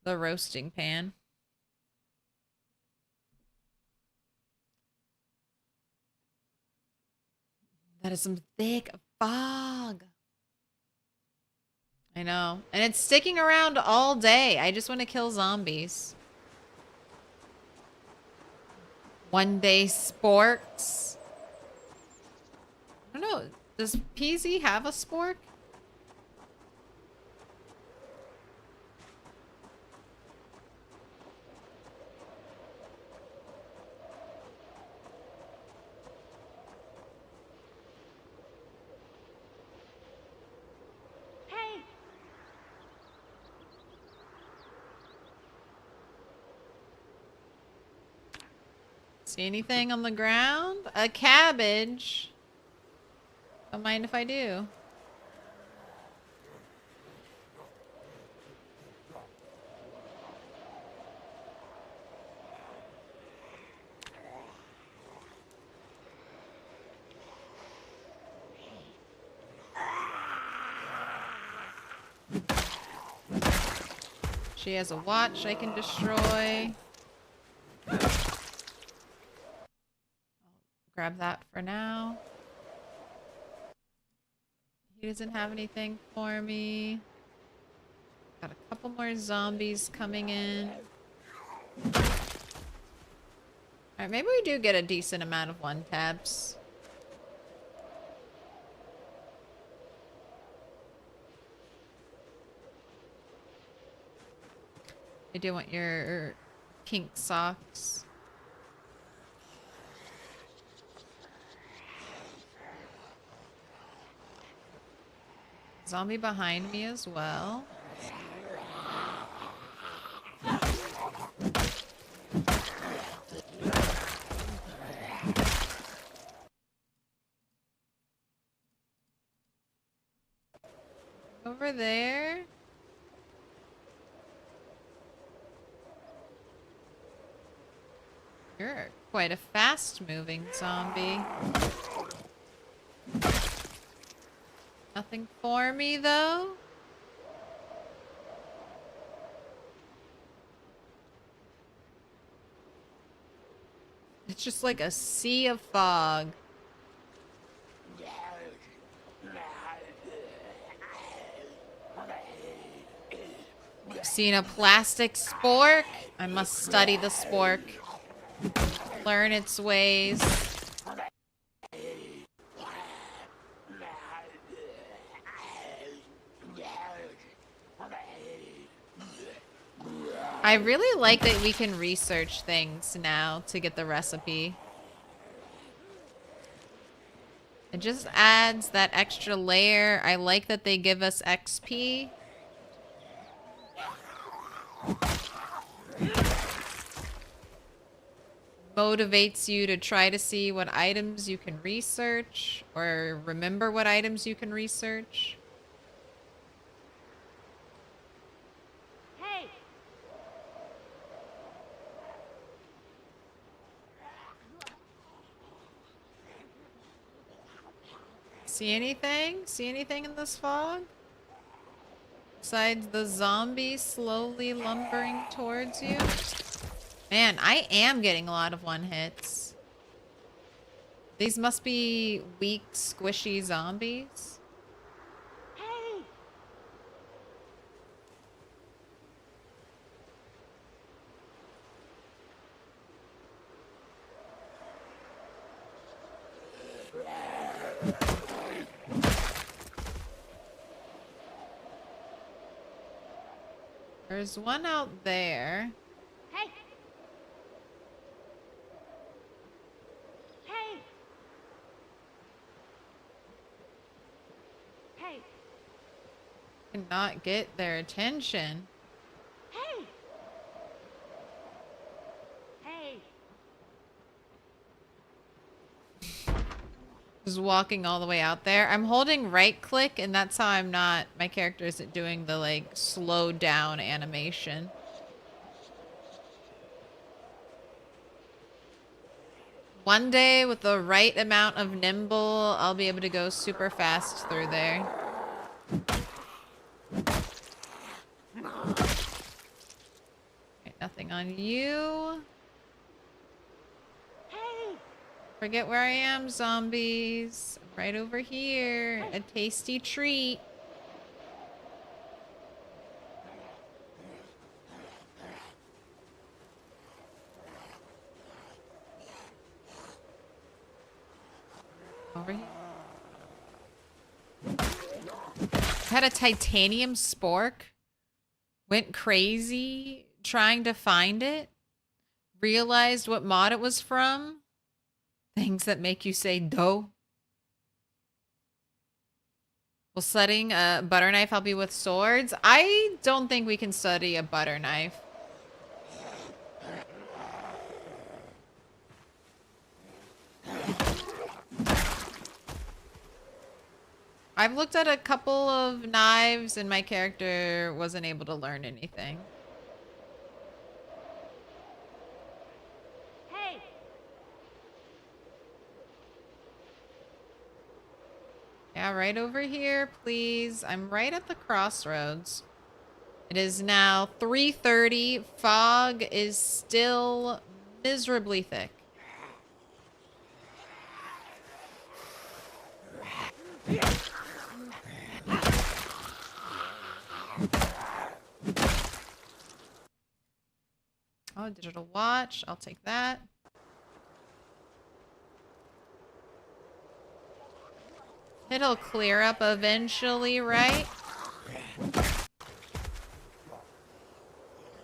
[SPEAKER 2] roasting pan. That is some thick fog. I know. And it's sticking around all day. I just want to kill zombies. One day sporks. I don't know. Does PZ have a spork?
[SPEAKER 4] Hey.
[SPEAKER 2] See anything on the ground? A cabbage. Don't mind if I do. She has a watch I can destroy. I'll grab that for now. He doesn't have anything for me. Got a couple more zombies coming in. Alright, maybe we do get a decent amount of one-taps. I do want your pink socks. Zombie behind me as well. Over there. You're quite a fast-moving zombie. Nothing for me, though? just like a sea of fog. Seen a plastic spork? I must study the spork. Learn its ways. I really like that we can research things now to get the recipe. It just adds that extra layer. I like that they give us XP. Motivates you to try to see what items you can research or remember what items you can research.
[SPEAKER 4] Hey!
[SPEAKER 2] See anything? See anything in this fog? Besides the zombies slowly lumbering towards you? Man, I am getting a lot of one-hits. These must be weak, squishy zombies.
[SPEAKER 4] Hey!
[SPEAKER 2] There's one out there.
[SPEAKER 4] Hey! Hey! Hey!
[SPEAKER 2] Cannot get their attention.
[SPEAKER 4] Hey! Hey!
[SPEAKER 2] Just walking all the way out there. I'm holding right click and that's how I'm not, my character isn't doing the like slow down animation. One day with the right amount of nimble, I'll be able to go super fast through there. Okay, nothing on you.
[SPEAKER 4] Hey!
[SPEAKER 2] Forget where I am, zombies. I'm right over here. A tasty treat. Over here. Had a titanium spork. Went crazy trying to find it. Realized what mod it was from. Things that make you say dough. Will studying a butter knife help you with swords? I don't think we can study a butter knife. I've looked at a couple of knives and my character wasn't able to learn anything.
[SPEAKER 4] Hey!
[SPEAKER 2] Yeah, right over here, please. I'm right at the crossroads. It is now 3:30. Fog is still miserably thick. Oh, digital watch. I'll take that. It'll clear up eventually, right?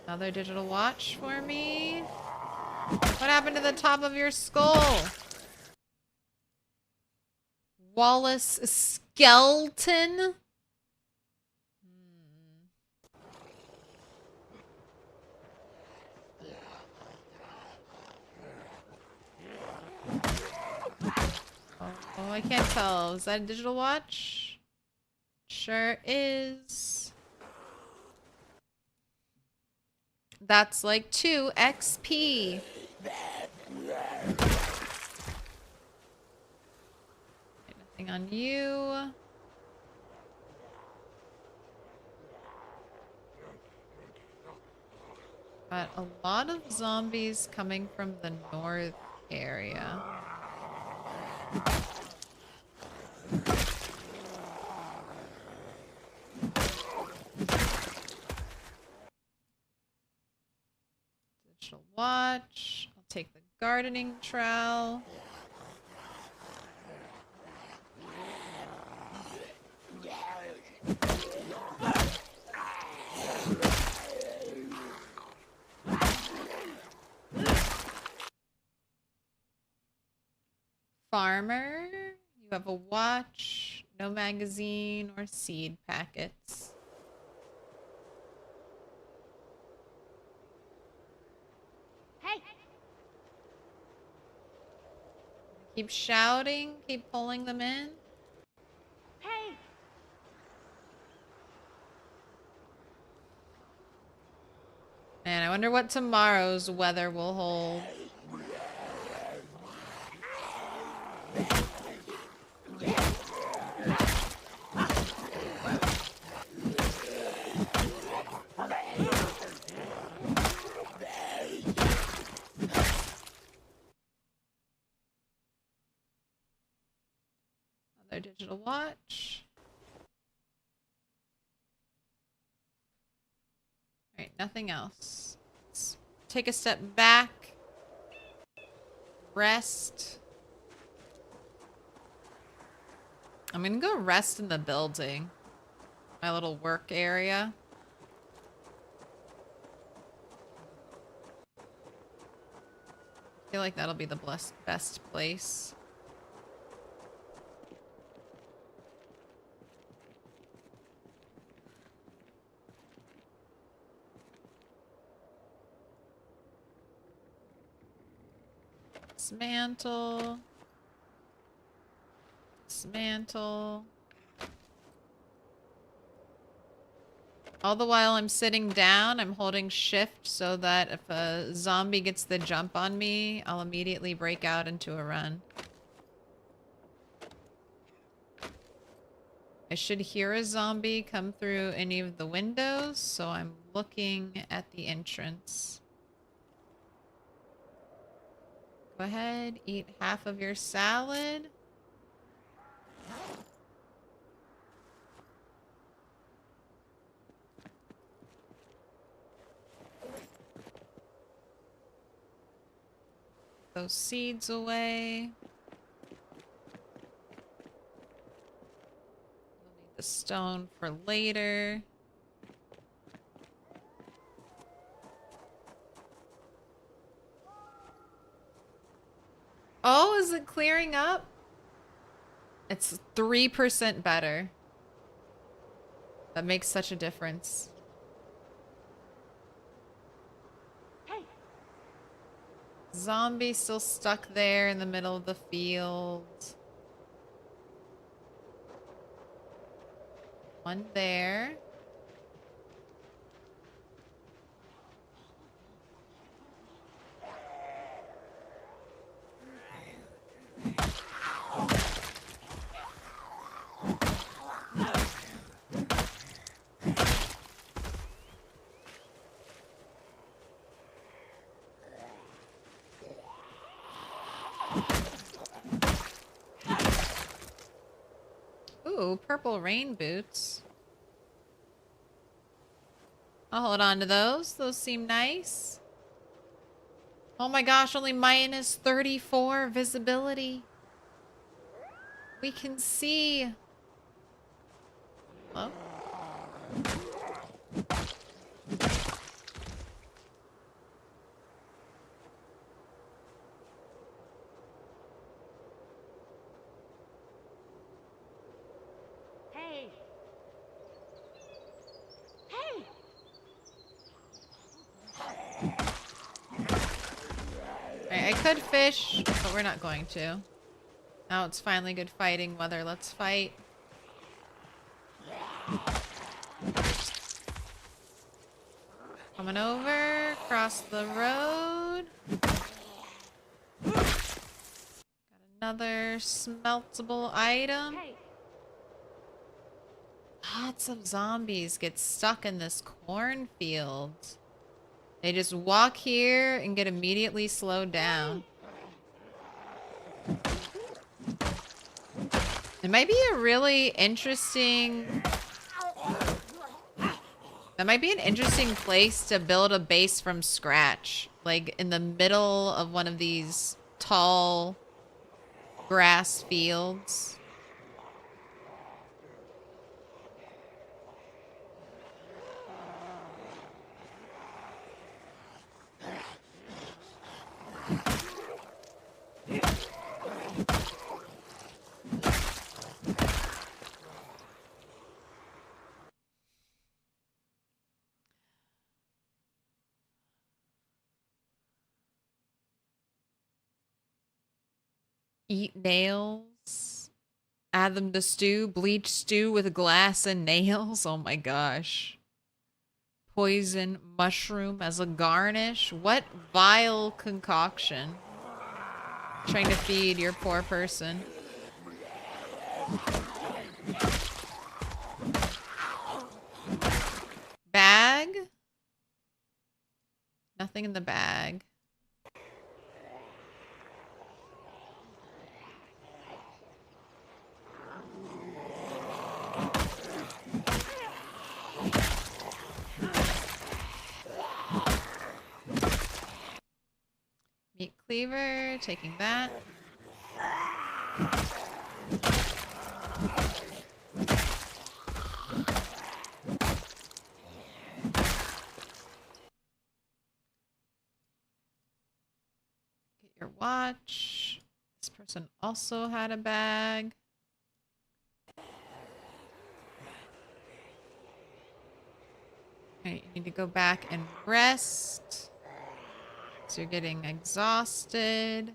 [SPEAKER 2] Another digital watch for me. What happened to the top of your skull? Wallace skeleton? Oh, I can't tell. Is that a digital watch? Sure is. That's like 2 XP. Nothing on you. Got a lot of zombies coming from the north area. Digital watch. I'll take the gardening trowel. Farmer, you have a watch, no magazine or seed packets.
[SPEAKER 4] Hey!
[SPEAKER 2] Keep shouting, keep pulling them in.
[SPEAKER 4] Hey!
[SPEAKER 2] Man, I wonder what tomorrow's weather will hold. Another digital watch. Alright, nothing else. Let's take a step back. Rest. I'm gonna go rest in the building. My little work area. I feel like that'll be the best place. Dismantle. Dismantle. All the while I'm sitting down, I'm holding shift so that if a zombie gets the jump on me, I'll immediately break out into a run. I should hear a zombie come through any of the windows, so I'm looking at the entrance. Go ahead, eat half of your salad. Those seeds away. We'll need the stone for later. Oh, is it clearing up? It's 3% better. That makes such a difference.
[SPEAKER 4] Hey!
[SPEAKER 2] Zombie still stuck there in the middle of the field. One there. Ooh, purple rain boots. I'll hold on to those. Those seem nice. Oh my gosh, only minus 34 visibility. We can see. Hello?
[SPEAKER 4] Hey! Hey!
[SPEAKER 2] I could fish, but we're not going to. Now it's finally good fighting weather. Let's fight. Coming over, across the road. Got another smeltable item.
[SPEAKER 4] Hey!
[SPEAKER 2] Lots of zombies get stuck in this cornfield. They just walk here and get immediately slowed down. It might be a really interesting... That might be an interesting place to build a base from scratch. Like in the middle of one of these tall grass fields. Eat nails. Add them to stew. Bleach stew with glass and nails. Oh my gosh. Poison mushroom as a garnish. What vile concoction. Trying to feed your poor person. Bag? Nothing in the bag. Meat cleaver, taking that. Get your watch. This person also had a bag. Alright, you need to go back and rest. So you're getting exhausted.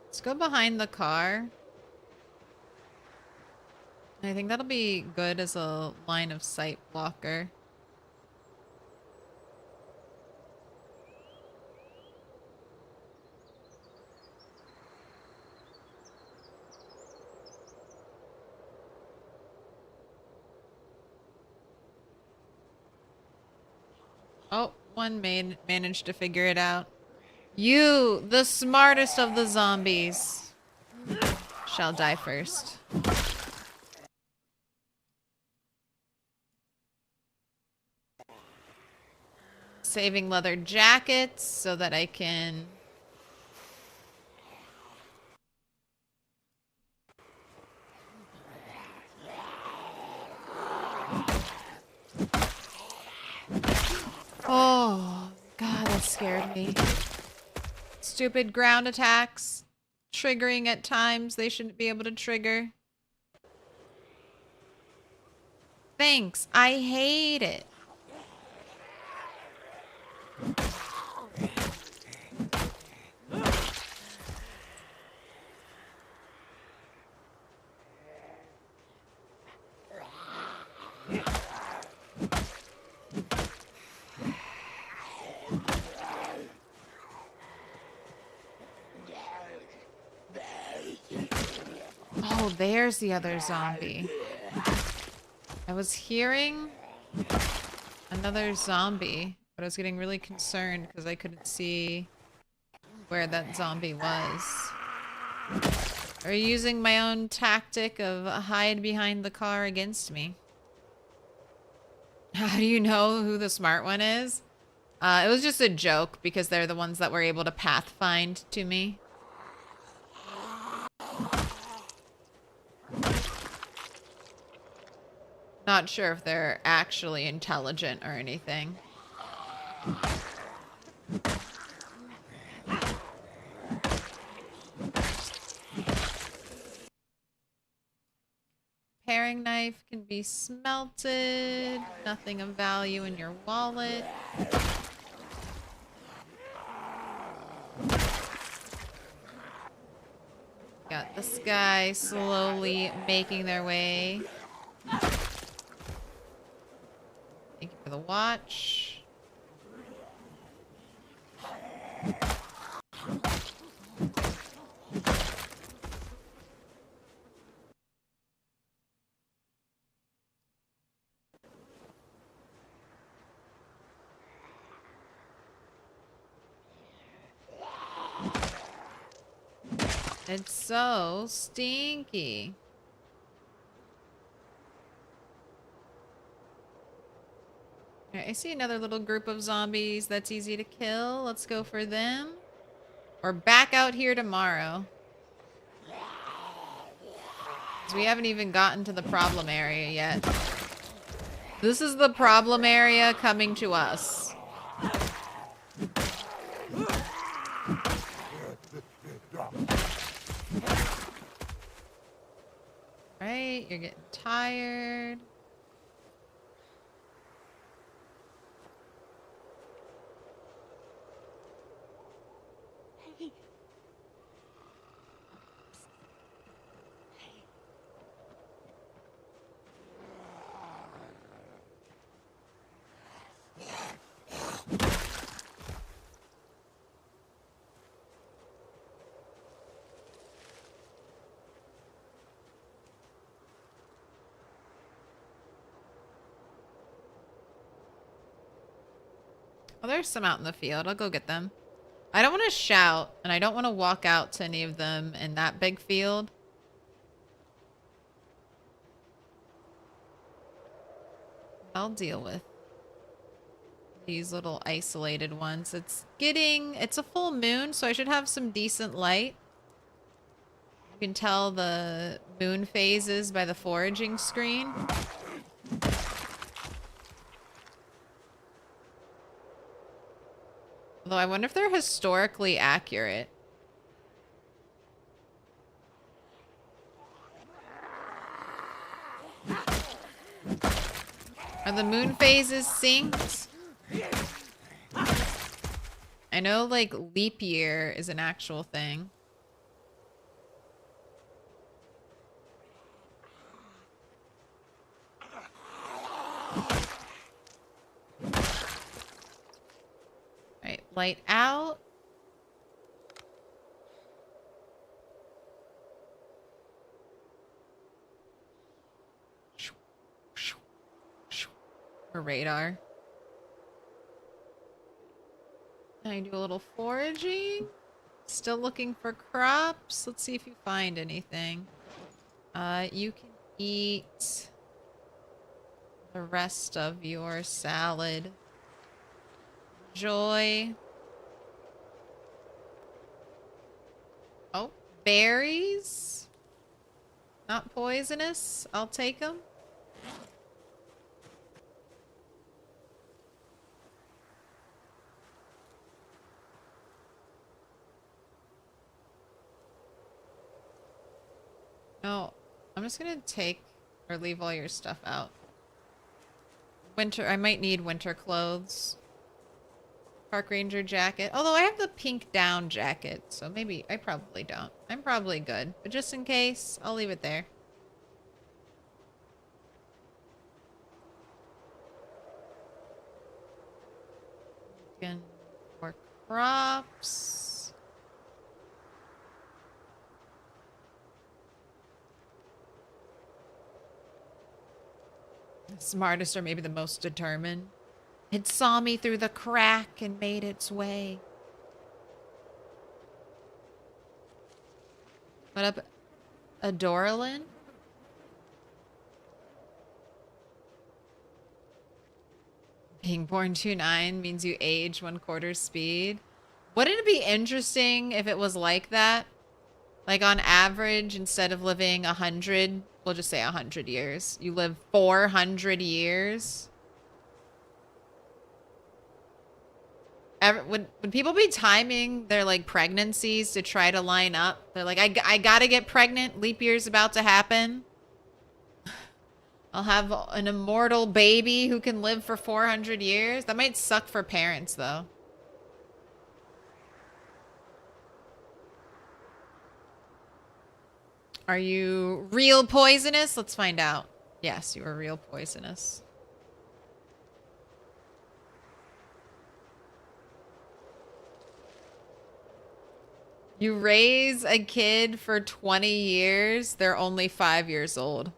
[SPEAKER 2] Let's go behind the car. I think that'll be good as a line of sight blocker. Oh, one managed to figure it out. You, the smartest of the zombies, shall die first. Saving leather jackets so that I can... Oh, God, that scared me. Stupid ground attacks. Triggering at times they shouldn't be able to trigger. Thanks. I hate it. Oh, there's the other zombie. I was hearing another zombie, but I was getting really concerned because I couldn't see where that zombie was. Are you using my own tactic of hide behind the car against me? How do you know who the smart one is? It was just a joke because they're the ones that were able to pathfind to me. Not sure if they're actually intelligent or anything. Paring knife can be smelted. Nothing of value in your wallet. Got this guy slowly making their way. Thank you for the watch. It's so stinky. Alright, I see another little group of zombies that's easy to kill. Let's go for them. We're back out here tomorrow. 'Cause we haven't even gotten to the problem area yet. This is the problem area coming to us. Right, you're getting tired.
[SPEAKER 4] Hey.
[SPEAKER 2] Oh, there's some out in the field. I'll go get them. I don't want to shout, and I don't want to walk out to any of them in that big field. I'll deal with these little isolated ones. It's a full moon, so I should have some decent light. You can tell the moon phases by the foraging screen. Although I wonder if they're historically accurate. Are the moon phases synced? I know, like, leap year is an actual thing. Alright, light out. Or radar. I do a little foraging. Still looking for crops. Let's see if you find anything. You can eat the rest of your salad. Enjoy. Oh, berries. Not poisonous. I'll take them. No, I'm just gonna take or leave all your stuff out. Winter, I might need winter clothes. Park ranger jacket. Although I have the pink down jacket, so maybe I probably don't. I'm probably good, but just in case, I'll leave it there. Again, for crops. The smartest or maybe the most determined. It saw me through the crack and made its way. What up, Adoralin? Being born 2'9" means you age 1/4 speed. Wouldn't it be interesting if it was like that? Like on average, instead of living 100, we'll just say 100 years, you live 400 years. Would people be timing their like pregnancies to try to line up? They're like, I gotta get pregnant. Leap year's about to happen. I'll have an immortal baby who can live for 400 years. That might suck for parents though. Are you real poisonous? Let's find out. Yes, you are real poisonous. You raise a kid for 20 years, they're only 5 years old.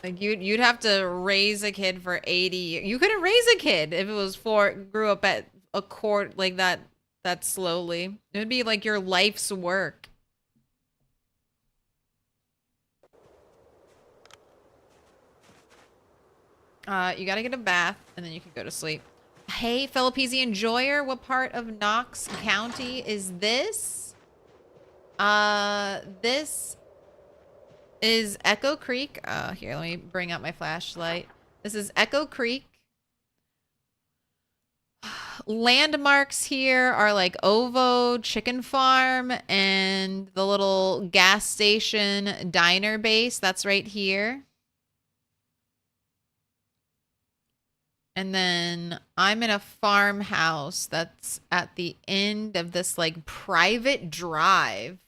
[SPEAKER 2] Like you'd have to raise a kid for 80 years. You couldn't raise a kid if it was grew up at a court like that slowly. It would be like your life's work. You gotta get a bath and then you can go to sleep. Hey, fellow PZ enjoyer, what part of Knox County is this? This is Echo Creek. Here, let me bring up my flashlight. This is Echo Creek. Landmarks here are like Ovo Chicken Farm and the little gas station diner base. That's right here. And then I'm in a farmhouse that's at the end of this like private drive.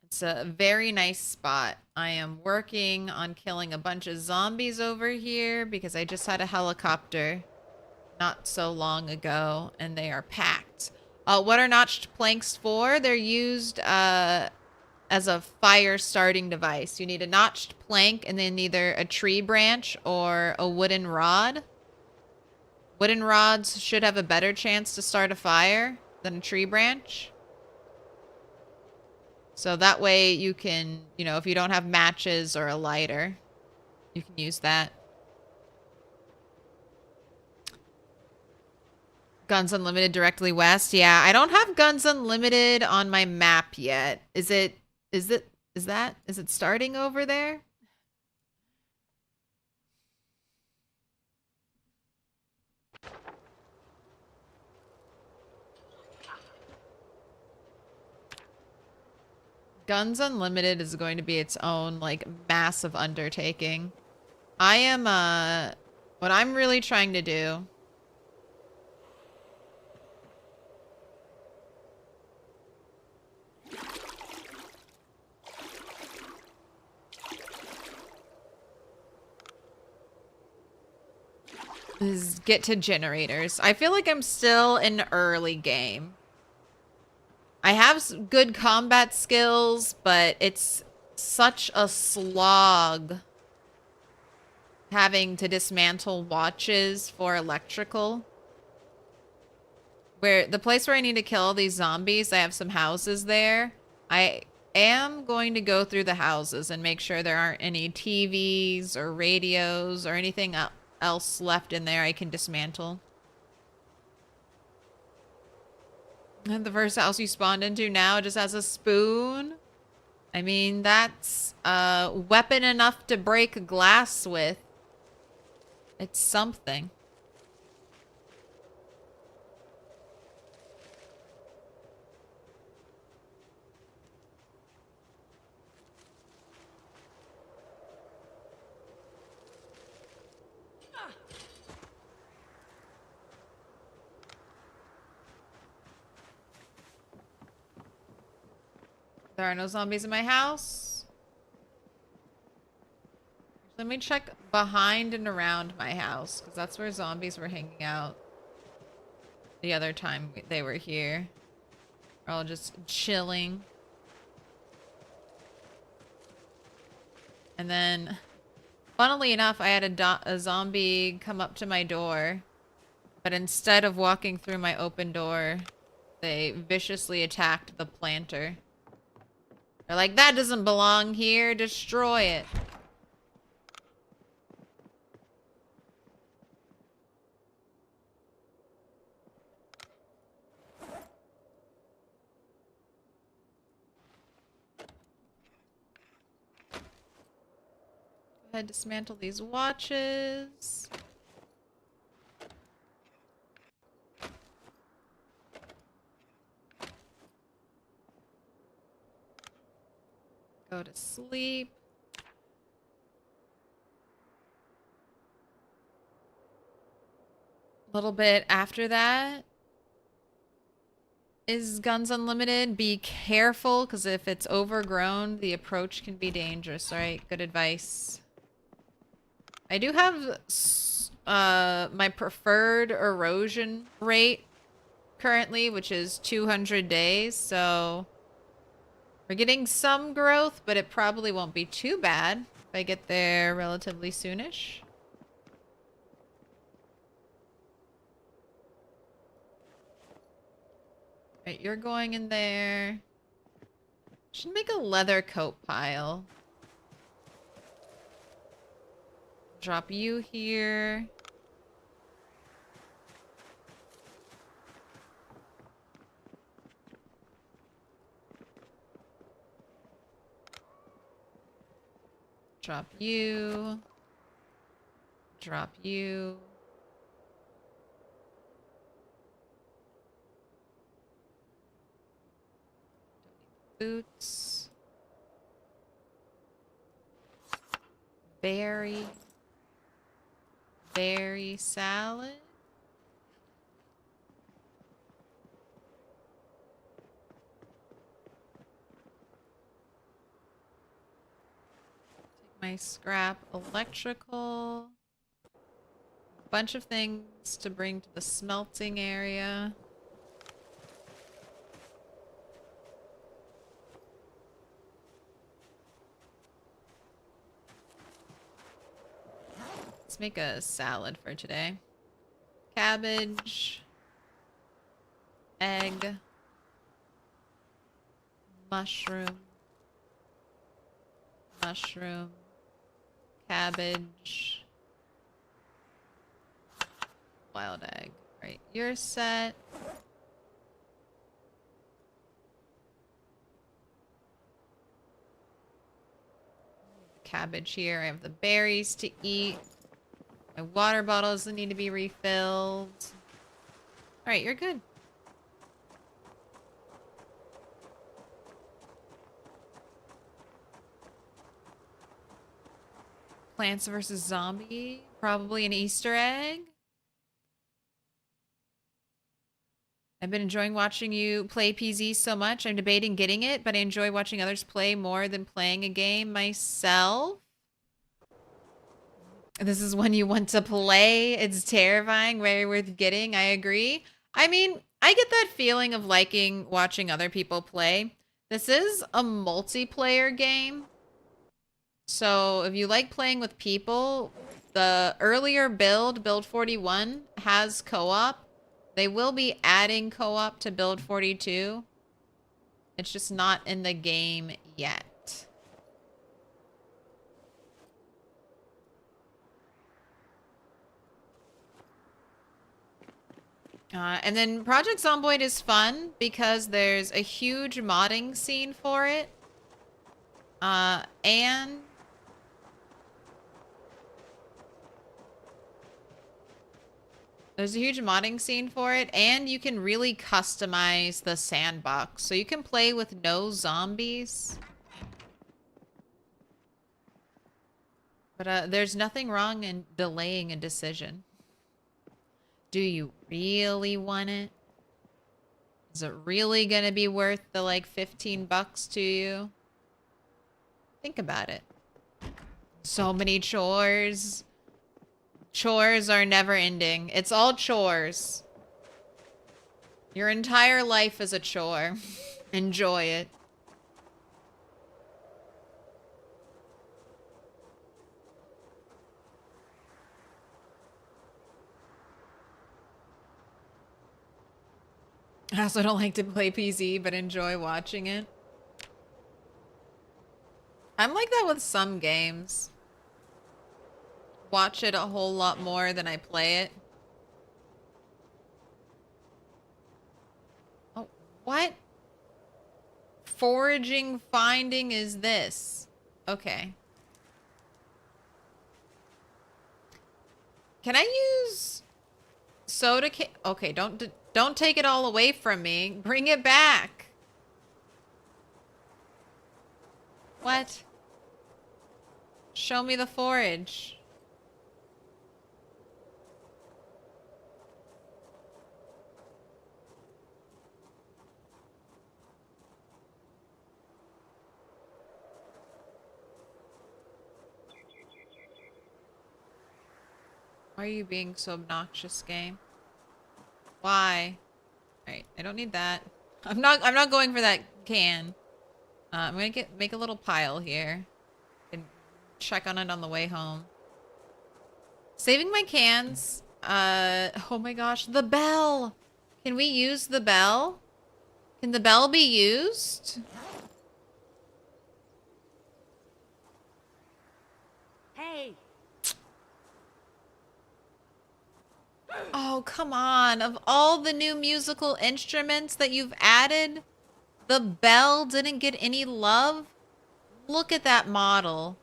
[SPEAKER 2] It's a very nice spot. I am working on killing a bunch of zombies over here because I just had a helicopter not so long ago and they are packed. What are notched planks for? They're used as a fire starting device. You need a notched plank and then either a tree branch or a wooden rod. Wooden rods should have a better chance to start a fire than a tree branch. So that way you can, you know, if you don't have matches or a lighter, you can use that. Guns Unlimited directly west. Yeah, I don't have Guns Unlimited on my map yet. Is it starting over there? Guns Unlimited is going to be its own, like, massive undertaking. I am, what I'm really trying to do is get to generators. I feel like I'm still in early game. I have good combat skills, but it's such a slog having to dismantle watches for electrical. Where the place where I need to kill these zombies, I have some houses there. I am going to go through the houses and make sure there aren't any TVs or radios or anything else left in there I can dismantle. And the first house you spawned into now just has a spoon. I mean, that's weapon enough to break glass with. It's something. There are no zombies in my house. Let me check behind and around my house, because that's where zombies were hanging out the other time they were here. They're all just chilling. And then, funnily enough, I had a zombie come up to my door, but instead of walking through my open door, they viciously attacked the planter. They're like, that doesn't belong here, destroy it. Go ahead, dismantle these watches. Go to sleep. A little bit after that is Guns Unlimited. Be careful, because if it's overgrown, the approach can be dangerous. All right, good advice. I do have my preferred erosion rate currently, which is 200 days, so We're getting some growth, but it probably won't be too bad if I get there relatively soonish. Right, you're going in there. Should make a leather coat pile. Drop you here. Drop you. Drop you. Boots. Berry. Berry salad. Take my scrap electrical. Bunch of things to bring to the smelting area. Let's make a salad for today. Cabbage, egg, mushroom, mushroom, cabbage, wild egg. Right, you're set. Cabbage here. I have the berries to eat. My water bottles that need to be refilled. Alright, you're good. Plants vs. Zombie. Probably an Easter egg. I've been enjoying watching you play PZ so much. I'm debating getting it, but I enjoy watching others play more than playing a game myself. This is when you want to play. It's terrifying, very worth getting. I agree. I mean, I get that feeling of liking watching other people play. This is a multiplayer game. So if you like playing with people, the earlier build 41, has co-op. They will be adding co-op to build 42. It's just not in the game yet. And then Project Zomboid is fun because there's a huge modding scene for it. And there's a huge modding scene for it, and you can really customize the sandbox. So you can play with no zombies. But there's nothing wrong in delaying a decision. Do you really want it? Is it really gonna be worth the like 15 bucks to you? Think about it. So many chores. Chores are never ending. It's all chores. Your entire life is a chore. Enjoy it. I also don't like to play PZ, but enjoy watching it. I'm like that with some games. Watch it a whole lot more than I play it. Oh, what? Foraging finding is this? Okay. Can I use soda can? Okay, don't take it all away from me. Bring it back. What? Show me the forage. Why are you being so obnoxious, game? Why? Alright, I don't need that. I'm not going for that can. I'm gonna make a little pile here and check on it on the way home. Saving my cans. Oh my gosh, the bell. Can we use the bell? Can the bell be used?
[SPEAKER 4] Hey.
[SPEAKER 2] Oh, come on. Of all the new musical instruments that you've added, the bell didn't get any love? Look at that model.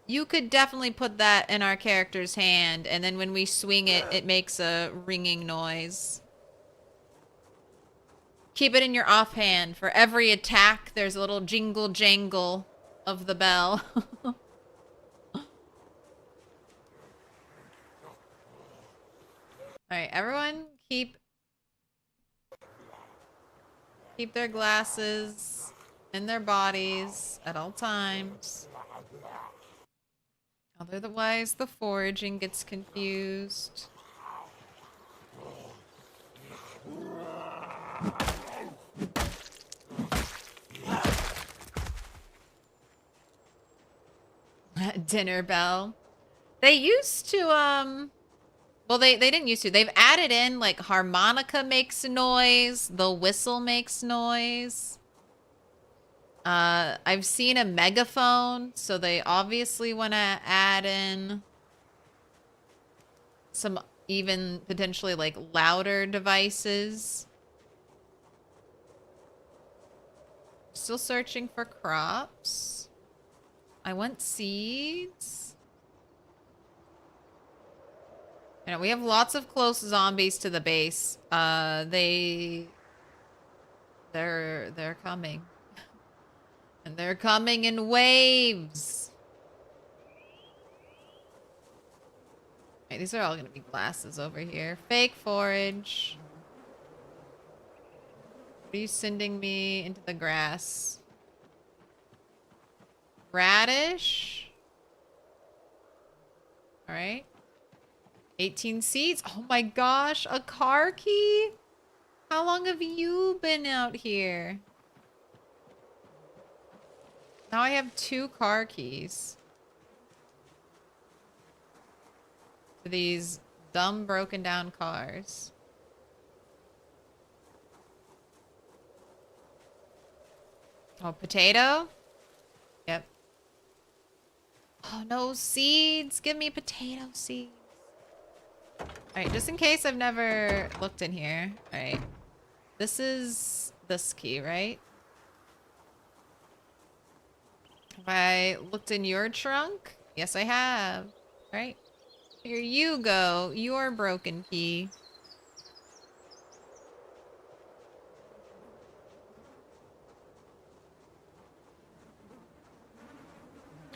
[SPEAKER 2] You could definitely put that in our character's hand, and then when we swing it, it makes a ringing noise. Keep it in your offhand. For every attack, there's a little jingle jangle of the bell. Alright, everyone keep their glasses in their bodies at all times. Otherwise, the foraging gets confused. Dinner bell. They used to, well, they didn't used to. They've added in, like, harmonica makes noise. The whistle makes noise. I've seen a megaphone, so they obviously want to add in some even potentially, like, louder devices. Still searching for crops. I want seeds. You know, we have lots of close zombies to the base. They're coming. And they're coming in waves. Okay, these are all gonna be glasses over here. Fake forage. What are you sending me into the grass? Radish. All right. 18 seeds. Oh my gosh, a car key? How long have you been out here? Now I have 2 car keys. For these dumb broken down cars. Oh, potato? Yep. Oh, no seeds. Give me potato seeds. Alright, just in case I've never looked in here. Alright. This is this key, right? Have I looked in your trunk? Yes, I have. Alright. Here you go. Your broken key.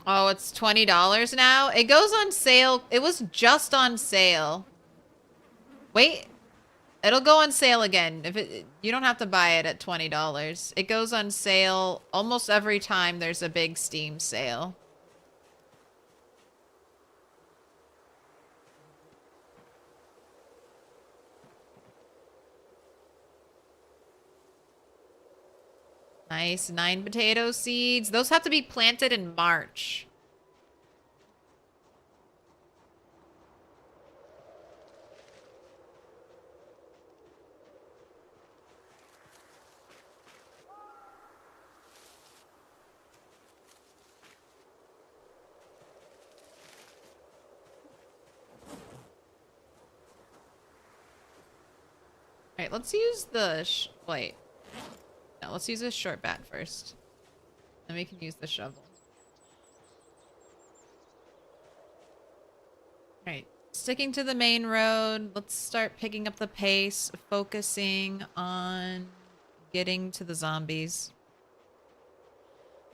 [SPEAKER 2] Oh, it's $20 now? It goes on sale. It was just on sale. Wait. It'll go on sale again. You don't have to buy it at $20. It goes on sale almost every time there's a big Steam sale. Nice. 9 potato seeds. Those have to be planted in March. Alright, let's use the wait. No, let's use a short bat first. Then we can use the shovel. Alright, sticking to the main road. Let's start picking up the pace, focusing on getting to the zombies.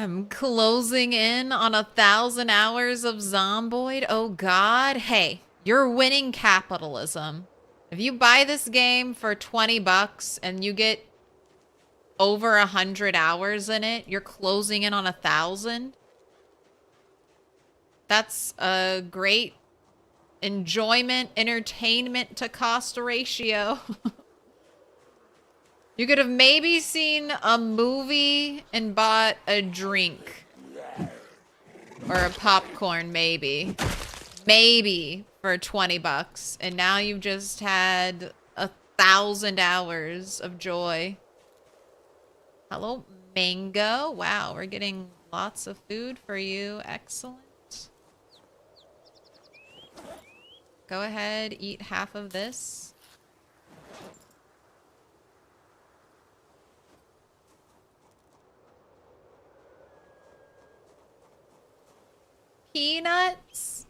[SPEAKER 2] I'm closing in on 1,000 hours of Zomboid. Oh god. Hey, you're winning capitalism. If you buy this game for 20 bucks and you get over 100 hours in it, you're closing in on 1,000. That's a great enjoyment, entertainment to cost ratio. You could have maybe seen a movie and bought a drink. Or a popcorn, maybe. Maybe for 20 bucks. And now you've just had 1,000 hours of joy. Hello, Mango. Wow, we're getting lots of food for you. Excellent. Go ahead, eat half of this. Peanuts?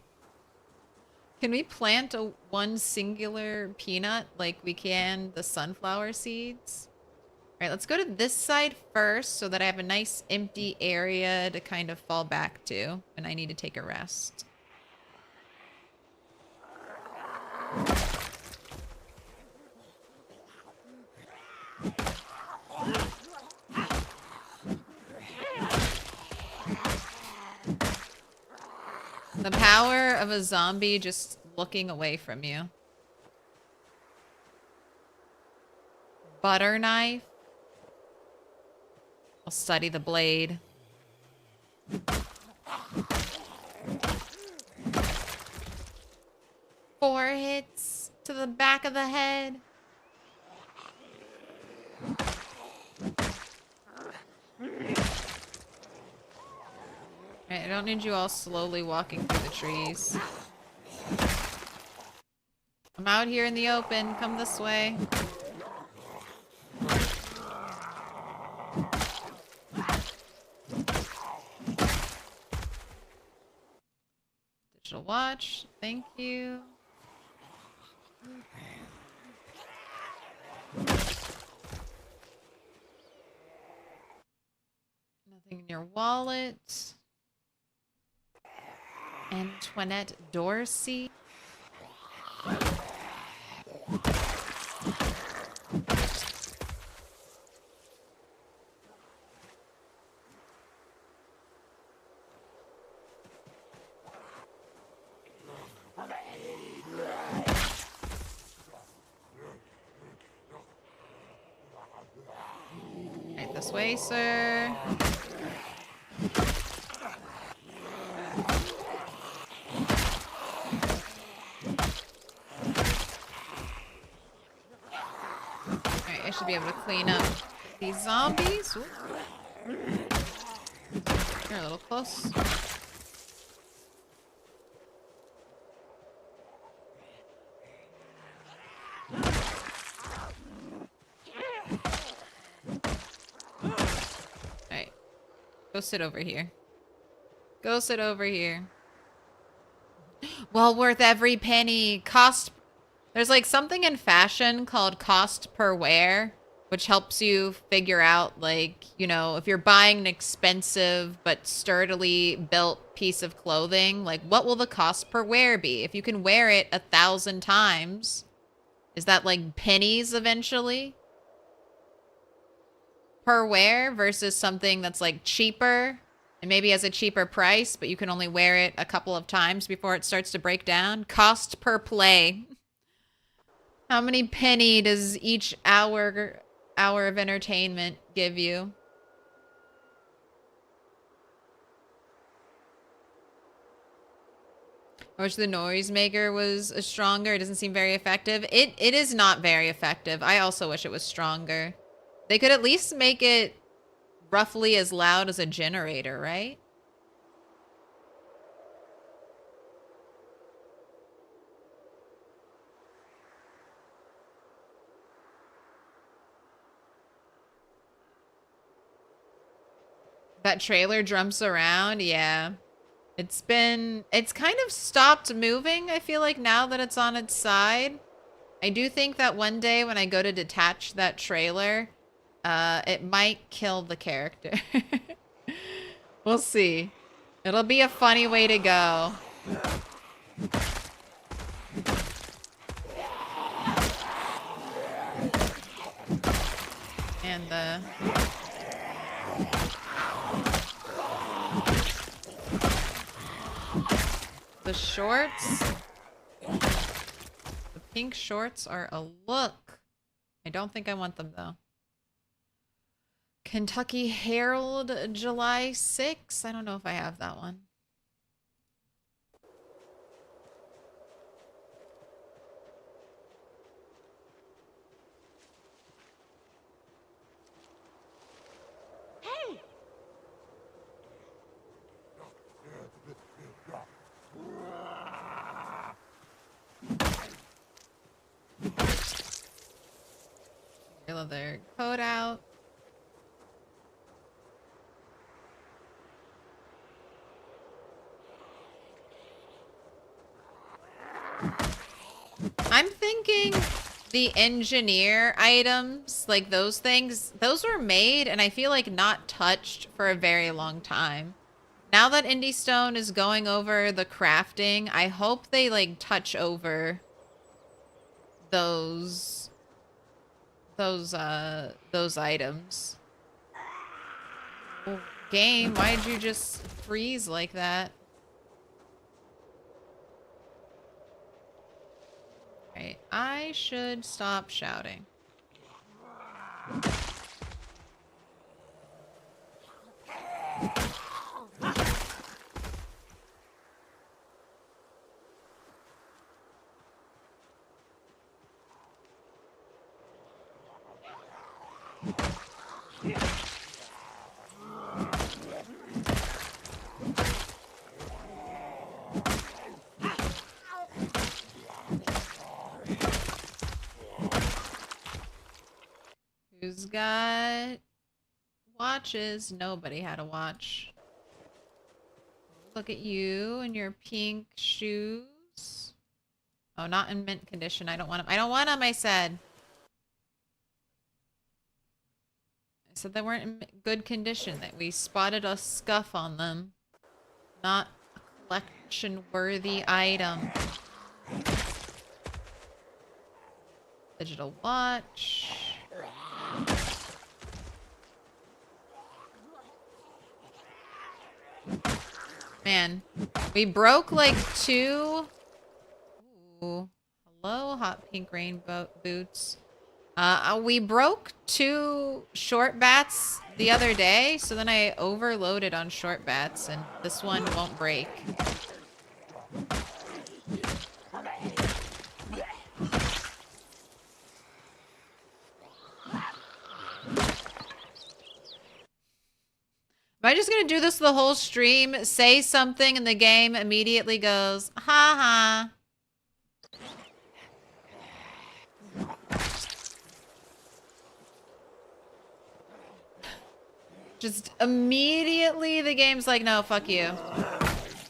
[SPEAKER 2] Can we plant one singular peanut like we can the sunflower seeds? All right, let's go to this side first so that I have a nice empty area to kind of fall back to when I need to take a rest. The power of a zombie just looking away from you. Butter knife. I'll study the blade. 4 hits to the back of the head. Alright, I don't need you all slowly walking through the trees. I'm out here in the open. Come this way. Digital watch. Thank you. Nothing in your wallet. Antoinette Dorsey. Right this way, sir. Alright, I should be able to clean up these zombies. Ooh. You're a little close. Alright. Go sit over here. Go sit over here. Well worth every penny. Cost... There's like something in fashion called cost per wear, which helps you figure out, like, you know, if you're buying an expensive but sturdily built piece of clothing, like, what will the cost per wear be? If you can wear it 1,000 times, is that like pennies eventually? Per wear versus something that's like cheaper and maybe has a cheaper price, but you can only wear it a couple of times before it starts to break down. Cost per play. How many penny does each hour of entertainment give you? I wish the noisemaker was stronger. It doesn't seem very effective. It is not very effective. I also wish it was stronger. They could at least make it roughly as loud as a generator, right? That trailer jumps around, yeah. It's kind of stopped moving, I feel like, now that it's on its side. I do think that one day when I go to detach that trailer, it might kill the character. We'll see. It'll be a funny way to go. And the shorts. The pink shorts are a look. I don't think I want them though. Kentucky Herald, July 6th. I don't know if I have that one.
[SPEAKER 4] Hey!
[SPEAKER 2] Your leather coat out. I'm thinking the engineer items, like those things, those were made and I feel like not touched for a very long time. Now that Indie Stone is going over the crafting, I hope they like touch over those items. Oh, game, why'd you just freeze like that? Right, I should stop shouting. Who's got watches? Nobody had a watch. Look at you and your pink shoes. Oh, not in mint condition. I don't want them. I don't want them, I said. I said they weren't in good condition. That we spotted a scuff on them. Not a collection-worthy item. Digital watch. Man, we broke like 2. Ooh, hello, hot pink rainbow boots. We broke 2 short bats the other day, so then I overloaded on short bats, and this one won't break. Am I just gonna do this the whole stream? Say something and the game immediately goes, ha ha. Just immediately the game's like, no, fuck you.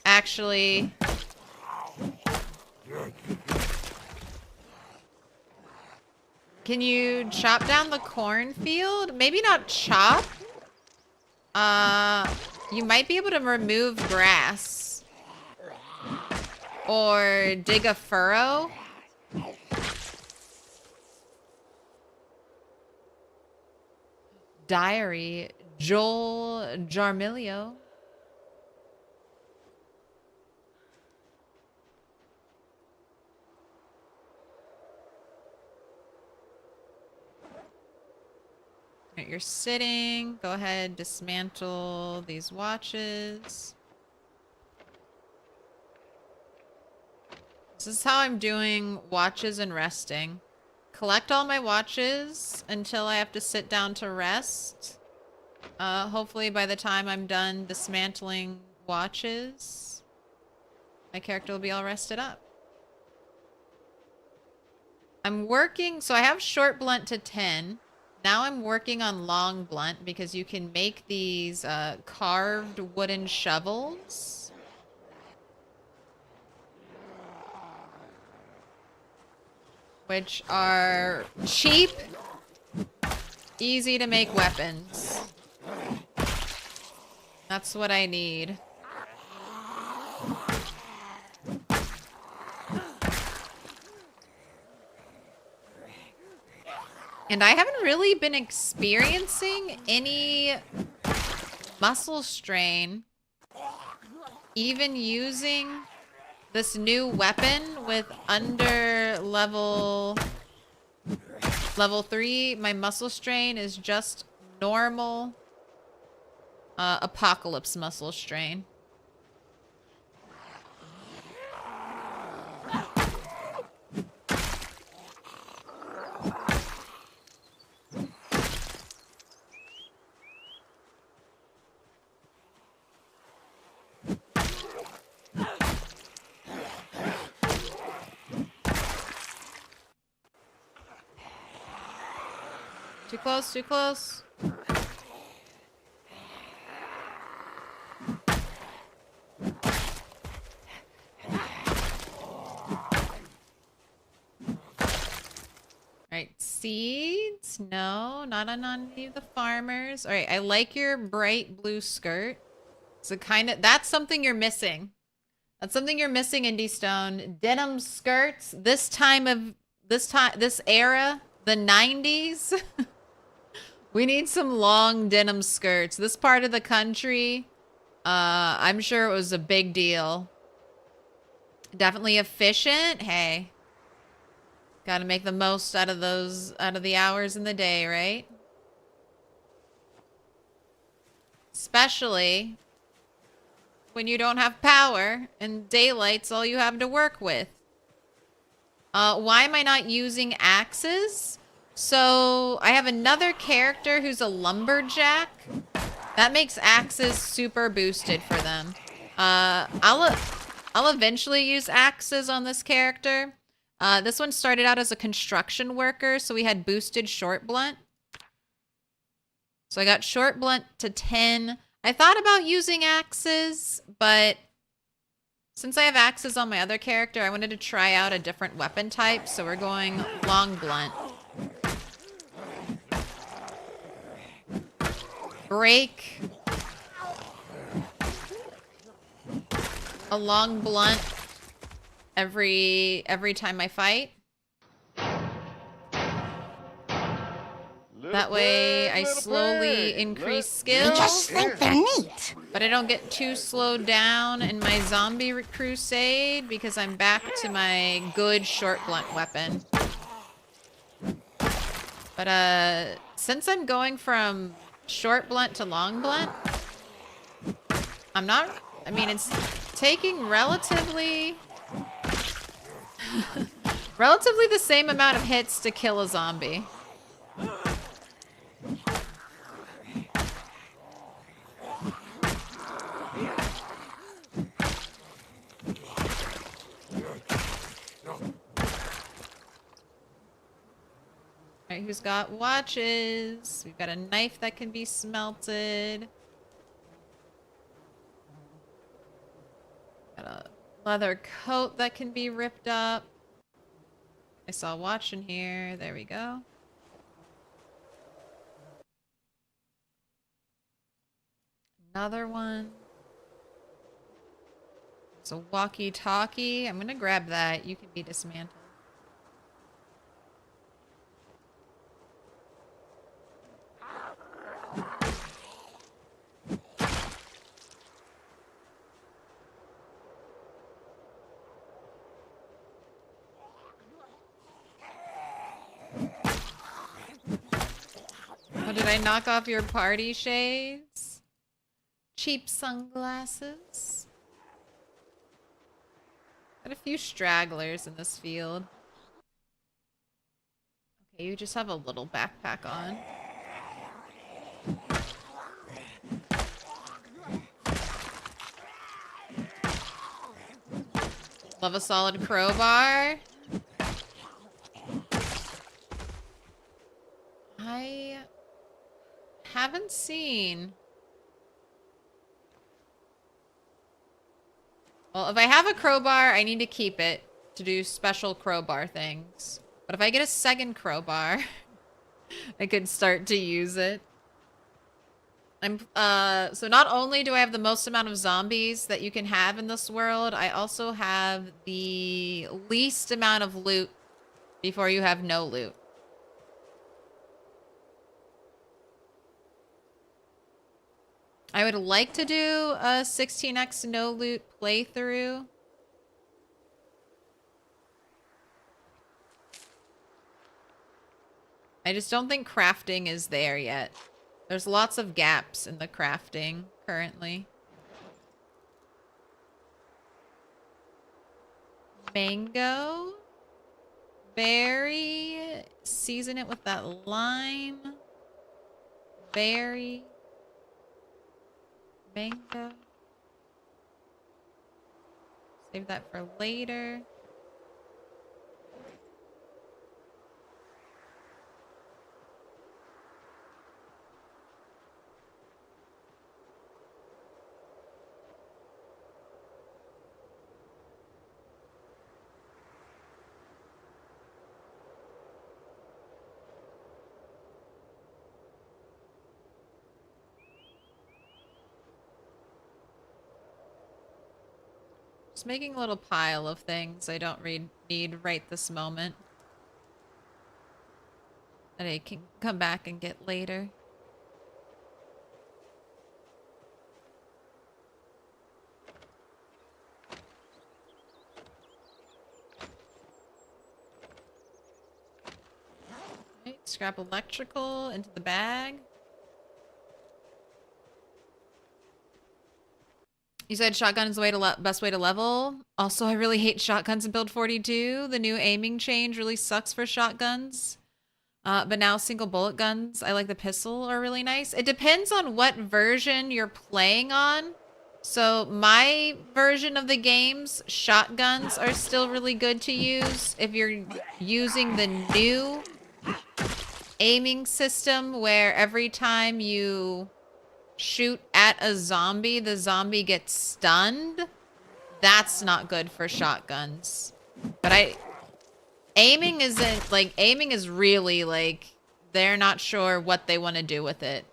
[SPEAKER 2] Actually. Can you chop down the cornfield? Maybe not chop. You might be able to remove grass. Or dig a furrow. Diary. Joel Jarmilio. Right, you're sitting. Go ahead, dismantle these watches. This is how I'm doing watches and resting. Collect all my watches until I have to sit down to rest. Hopefully by the time I'm done dismantling watches, my character will be all rested up. I'm working, so I have short blunt to 10. Now I'm working on long blunt because you can make these carved wooden shovels. Which are cheap, easy to make weapons. That's what I need. And I haven't really been experiencing any muscle strain, even using this new weapon with under level 3. My muscle strain is just normal, apocalypse muscle strain. Too close, too close. Alright, seeds? No, not on any of the farmers. Alright, I like your bright blue skirt. So that's something you're missing. That's something you're missing, Indie Stone. Denim skirts, this era, the 90s. We need some long denim skirts. This part of the country, I'm sure it was a big deal. Definitely efficient. Hey. Gotta make the most out of the hours in the day, right? Especially when you don't have power and daylight's all you have to work with. Why am I not using axes? So I have another character who's a lumberjack. That makes axes super boosted for them. I'll eventually use axes on this character. This one started out as a construction worker, so we had boosted short blunt. So I got short blunt to 10. I thought about using axes, but since I have axes on my other character, I wanted to try out a different weapon type, so we're going long blunt. Break. A long blunt every time I fight. That way I slowly increase skills.
[SPEAKER 5] Just think they're neat.
[SPEAKER 2] But I don't get too slowed down in my zombie crusade because I'm back to my good short blunt weapon. But since I'm going from short blunt to long blunt, I mean, it's taking relatively the same amount of hits to kill a zombie. Alright, who's got watches? We've got a knife that can be smelted. Got a leather coat that can be ripped up. I saw a watch in here. There we go. Another one. It's a walkie-talkie. I'm gonna grab that. You can be dismantled. Oh, did I knock off your party shades? Cheap sunglasses. Got a few stragglers in this field. Okay, you just have a little backpack on. Love a solid crowbar. I haven't seen... Well, if I have a crowbar, I need to keep it to do special crowbar things. But if I get a second crowbar, I could start to use it. So not only do I have the most amount of zombies that you can have in this world, I also have the least amount of loot before you have no loot. I would like to do a 16x no loot playthrough. I just don't think crafting is there yet. There's lots of gaps in the crafting currently. Mango. Berry. Season it with that lime. Berry. Mango. Save that for later. Just making a little pile of things I don't need right this moment. That I can come back and get later. Right, scrap electrical into the bag. You said shotgun is the way to best way to level. Also, I really hate shotguns in build 42. The new aiming change really sucks for shotguns. But now single bullet guns, I like the pistol, are really nice. It depends on what version you're playing on. So my version of the games, shotguns are still really good to use. If you're using the new aiming system where every time you shoot at a zombie, the zombie gets stunned, that's not good for shotguns. But aiming isn't, like, aiming is really, like, they're not sure what they want to do with it.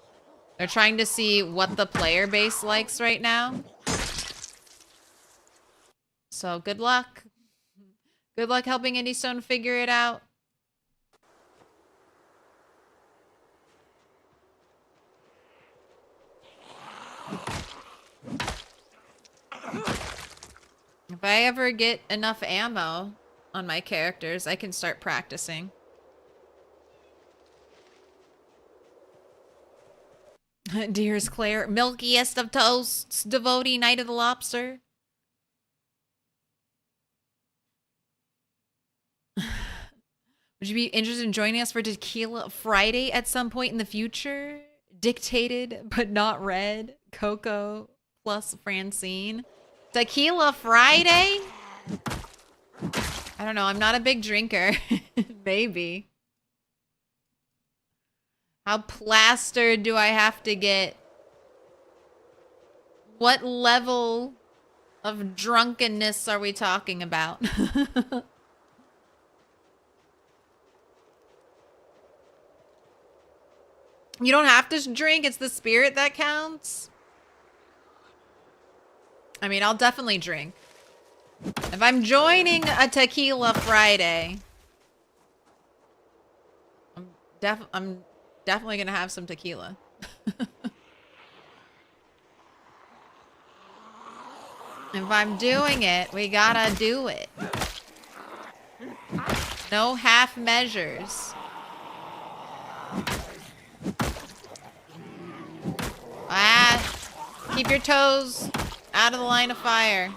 [SPEAKER 2] They're trying to see what the player base likes right now. So good luck. Good luck helping Indie Stone figure it out. If I ever get enough ammo on my characters, I can start practicing. Dearest Claire, milkiest of toasts, devotee, Knight of the Lobster. Would you be interested in joining us for Tequila Friday at some point in the future? Dictated, but not read. Coco plus Francine. Tequila Friday? I don't know. I'm not a big drinker. Maybe. How plastered do I have to get? What level of drunkenness are we talking about? You don't have to drink. It's the spirit that counts. I mean, I'll definitely drink. If I'm joining a Tequila Friday, I'm definitely gonna have some tequila. If I'm doing it, we gotta do it. No half measures. Keep your toes out of the line of fire.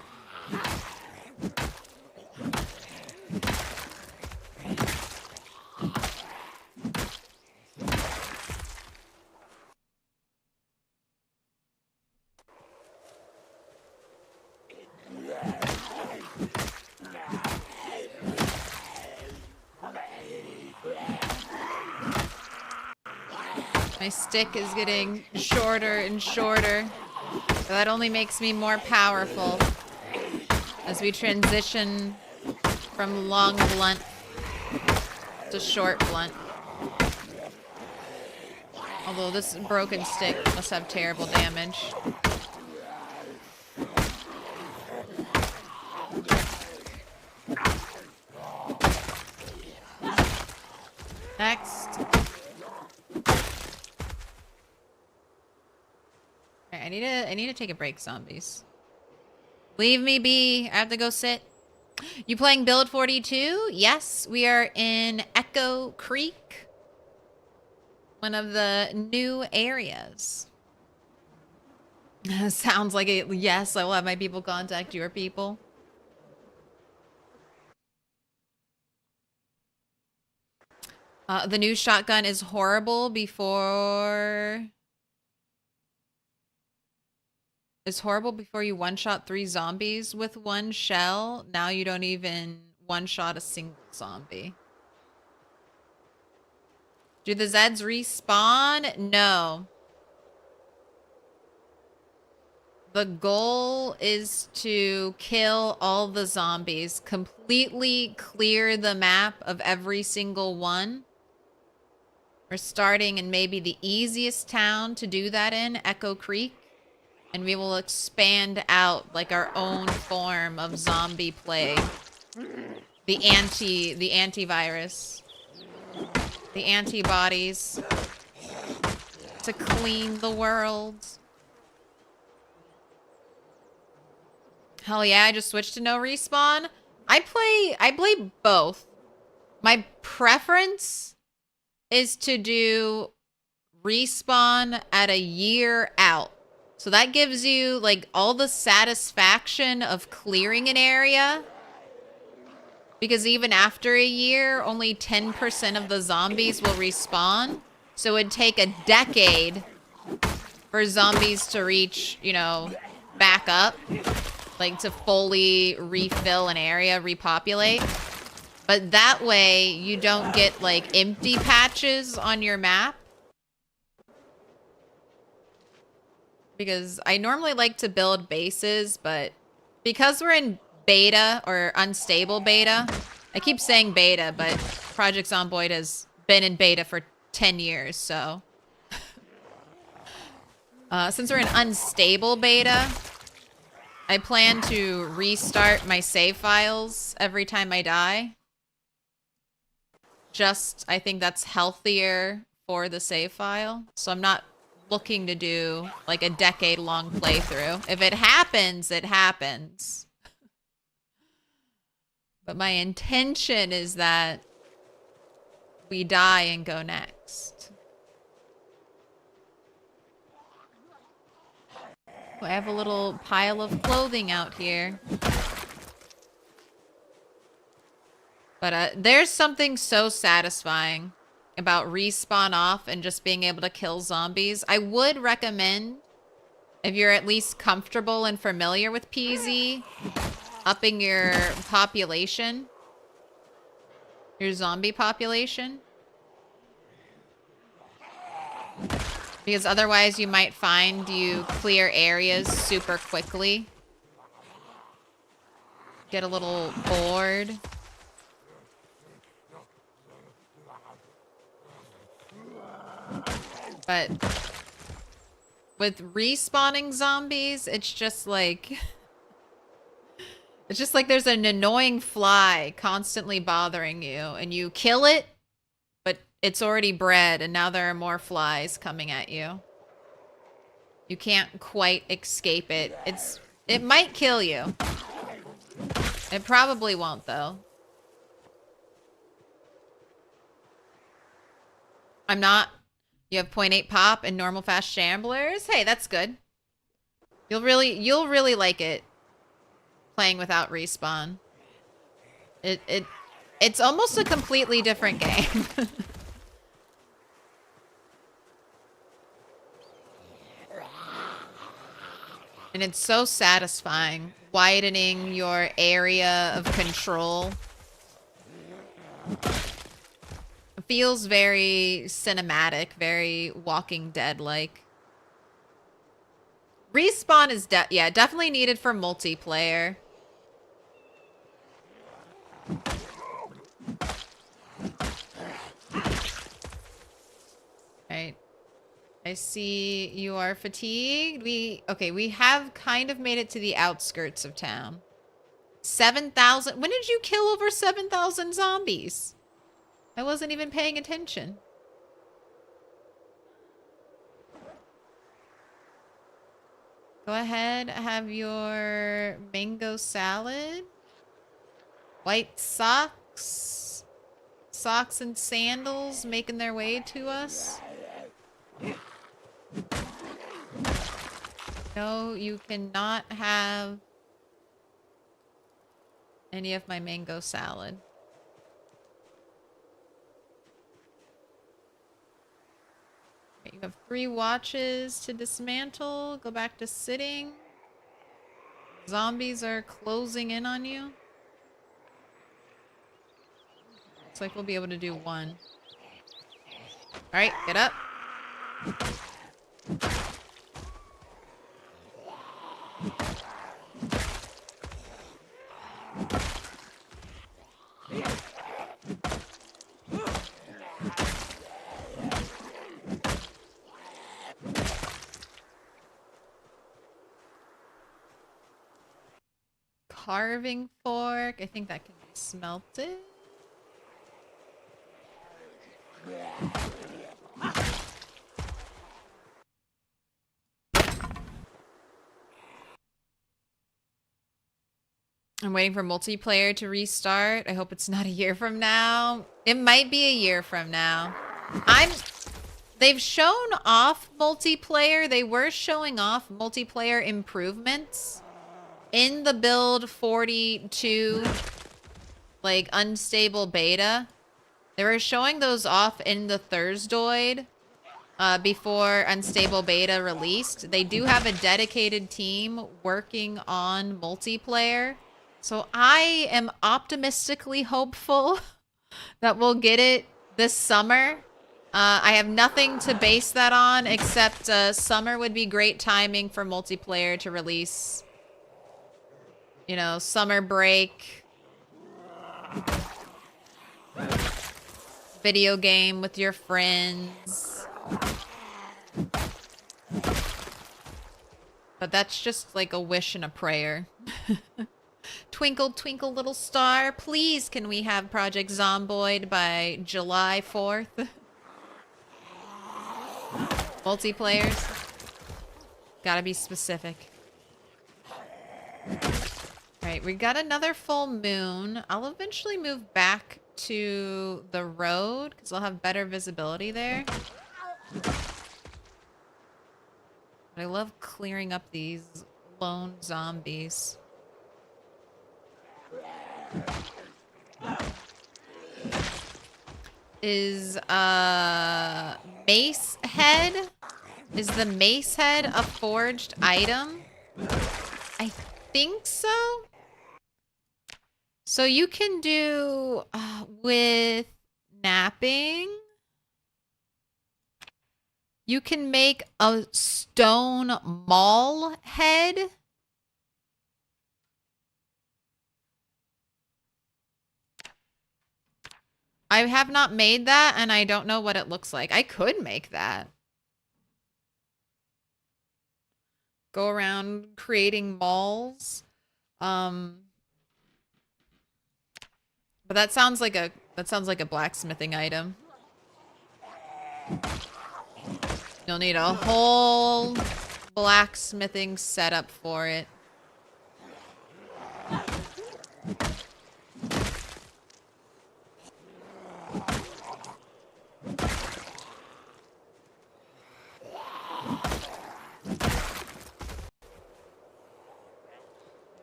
[SPEAKER 2] My stick is getting shorter and shorter. So that only makes me more powerful as we transition from long blunt to short blunt. Although this broken stick must have terrible damage. Next. I need to take a break, zombies. Leave me be. I have to go sit. You playing Build 42? Yes, we are in Echo Creek. One of the new areas. Sounds like a yes, I will have my people contact your people. The new shotgun is horrible before... It's horrible before you one-shot 3 zombies with 1 shell. Now you don't even one-shot a single zombie. Do the Zeds respawn? No. The goal is to kill all the zombies. Completely clear the map of every single one. We're starting in maybe the easiest town to do that in, Echo Creek. And we will expand out like our own form of zombie plague. The antivirus. The antibodies. To clean the world. Hell yeah, I just switched to no respawn. I play both. My preference is to do respawn at a year out. So that gives you like all the satisfaction of clearing an area. Because even after a year, only 10% of the zombies will respawn. So it'd take a decade for zombies to reach, you know, back up. Like to fully refill an area, repopulate. But that way you don't get like empty patches on your map. Because I normally like to build bases, but because we're in beta or unstable beta, I keep saying beta, but Project Zomboid has been in beta for 10 years, so. Since we're in unstable beta, I plan to restart my save files every time I die. I think that's healthier for the save file. So I'm not looking to do like a decade-long playthrough. If it happens, it happens. But my intention is that we die and go next. I have a little pile of clothing out here. But there's something so satisfying about respawn off and just being able to kill zombies. I would recommend, if you're at least comfortable and familiar with PZ, upping your population. Your zombie population. Because otherwise you might find you clear areas super quickly. Get a little bored. But with respawning zombies, it's just like... It's just like there's an annoying fly constantly bothering you. And you kill it, but it's already bred, and now there are more flies coming at you. You can't quite escape it. It might kill you. It probably won't, though. I'm not... You have 0.8 pop and normal fast shamblers. Hey, that's good. You'll really like it playing without respawn. It's almost a completely different game. And it's so satisfying widening your area of control. It feels very cinematic, very Walking Dead-like. Respawn is definitely needed for multiplayer. Right. I see you are fatigued. We have kind of made it to the outskirts of town. 7,000. When did you kill over 7,000 zombies? I wasn't even paying attention. Go ahead, have your mango salad. White socks. Socks and sandals making their way to us. No, you cannot have any of my mango salad. Okay, you have 3 watches to dismantle. Go back to sitting. Zombies are closing in on you. Looks like we'll be able to do 1. Alright, get up. Carving fork. I think that can be smelted. I'm waiting for multiplayer to restart. I hope it's not a year from now. It might be a year from now. They've shown off multiplayer. They were showing off multiplayer improvements in the build 42, like, unstable beta. They were showing those off in the Thursdoid before unstable beta released. They do have a dedicated team working on multiplayer. So I am optimistically hopeful that we'll get it this summer. I have nothing to base that on except summer would be great timing for multiplayer to release. You know, summer break. Video game with your friends. But that's just like a wish and a prayer. Twinkle, twinkle, little star. Please, can we have Project Zomboid by July 4th? Multiplayers. Gotta be specific. Alright, we got another full moon. I'll eventually move back to the road because I'll have better visibility there. But I love clearing up these lone zombies. Is mace head? Is the mace head a forged item? I think so. So you can do with napping. You can make a stone maul head. I have not made that, and I don't know what it looks like. I could make that. Go around creating mauls. But that sounds like a blacksmithing item. You'll need a whole blacksmithing setup for it.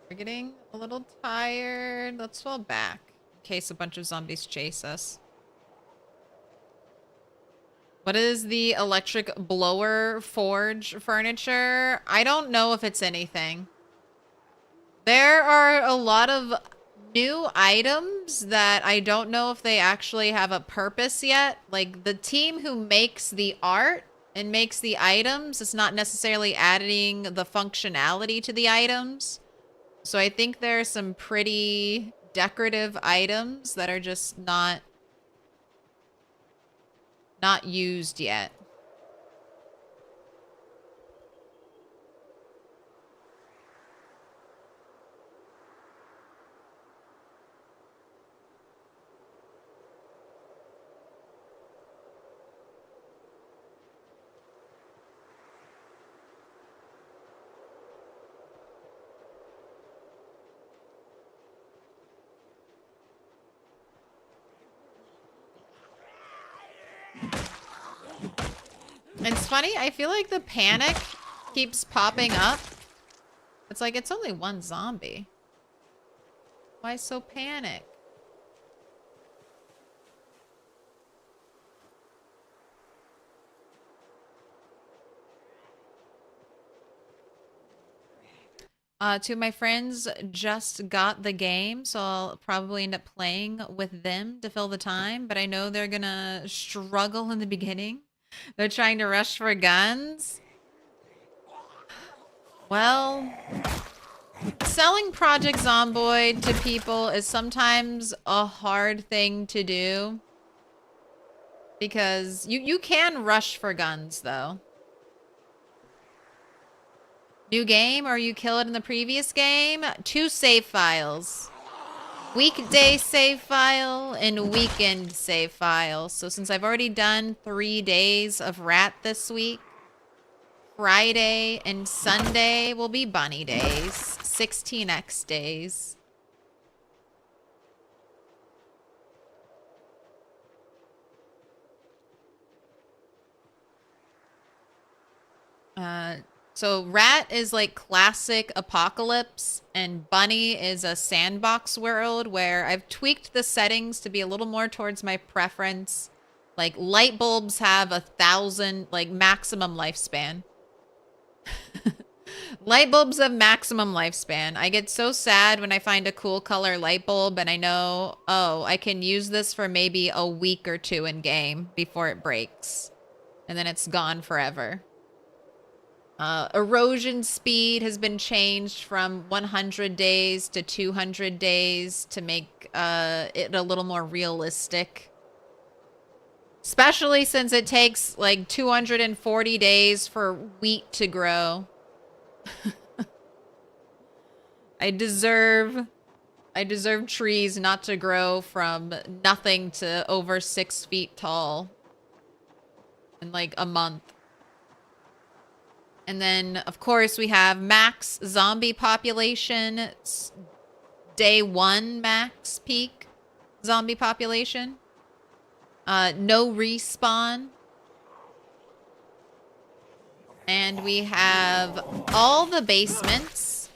[SPEAKER 2] We're getting a little tired. Let's fall back in case a bunch of zombies chase us. What is the electric blower forge furniture? I don't know if it's anything. There are a lot of new items that I don't know if they actually have a purpose yet. Like the team who makes the art and makes the items is not necessarily adding the functionality to the items. So I think there are some pretty decorative items that are just not used yet. It's funny, I feel like the panic keeps popping up. It's like, it's only one zombie. Why so panic? Two of my friends just got the game, so I'll probably end up playing with them to fill the time, but I know they're gonna struggle in the beginning. They're trying to rush for guns. Well, selling Project Zomboid to people is sometimes a hard thing to do. Because you can rush for guns, though. New game, or you kill it in the previous game? 2 save files. Weekday save file and weekend save file. So since I've already done 3 days of rat this week, Friday and Sunday will be bunny days. 16x days. So rat is like classic apocalypse, and bunny is a sandbox world where I've tweaked the settings to be a little more towards my preference. Like light bulbs have 1,000 like maximum lifespan. Light bulbs have maximum lifespan. I get so sad when I find a cool color light bulb and I know, oh, I can use this for maybe a week or 2 in game before it breaks. And then it's gone forever. Erosion speed has been changed from 100 days to 200 days to make it a little more realistic. Especially since it takes like 240 days for wheat to grow. I deserve trees not to grow from nothing to over 6 feet tall in like a month. And then, of course, we have max zombie population. Day 1 max peak zombie population. No respawn. And we have all the basements.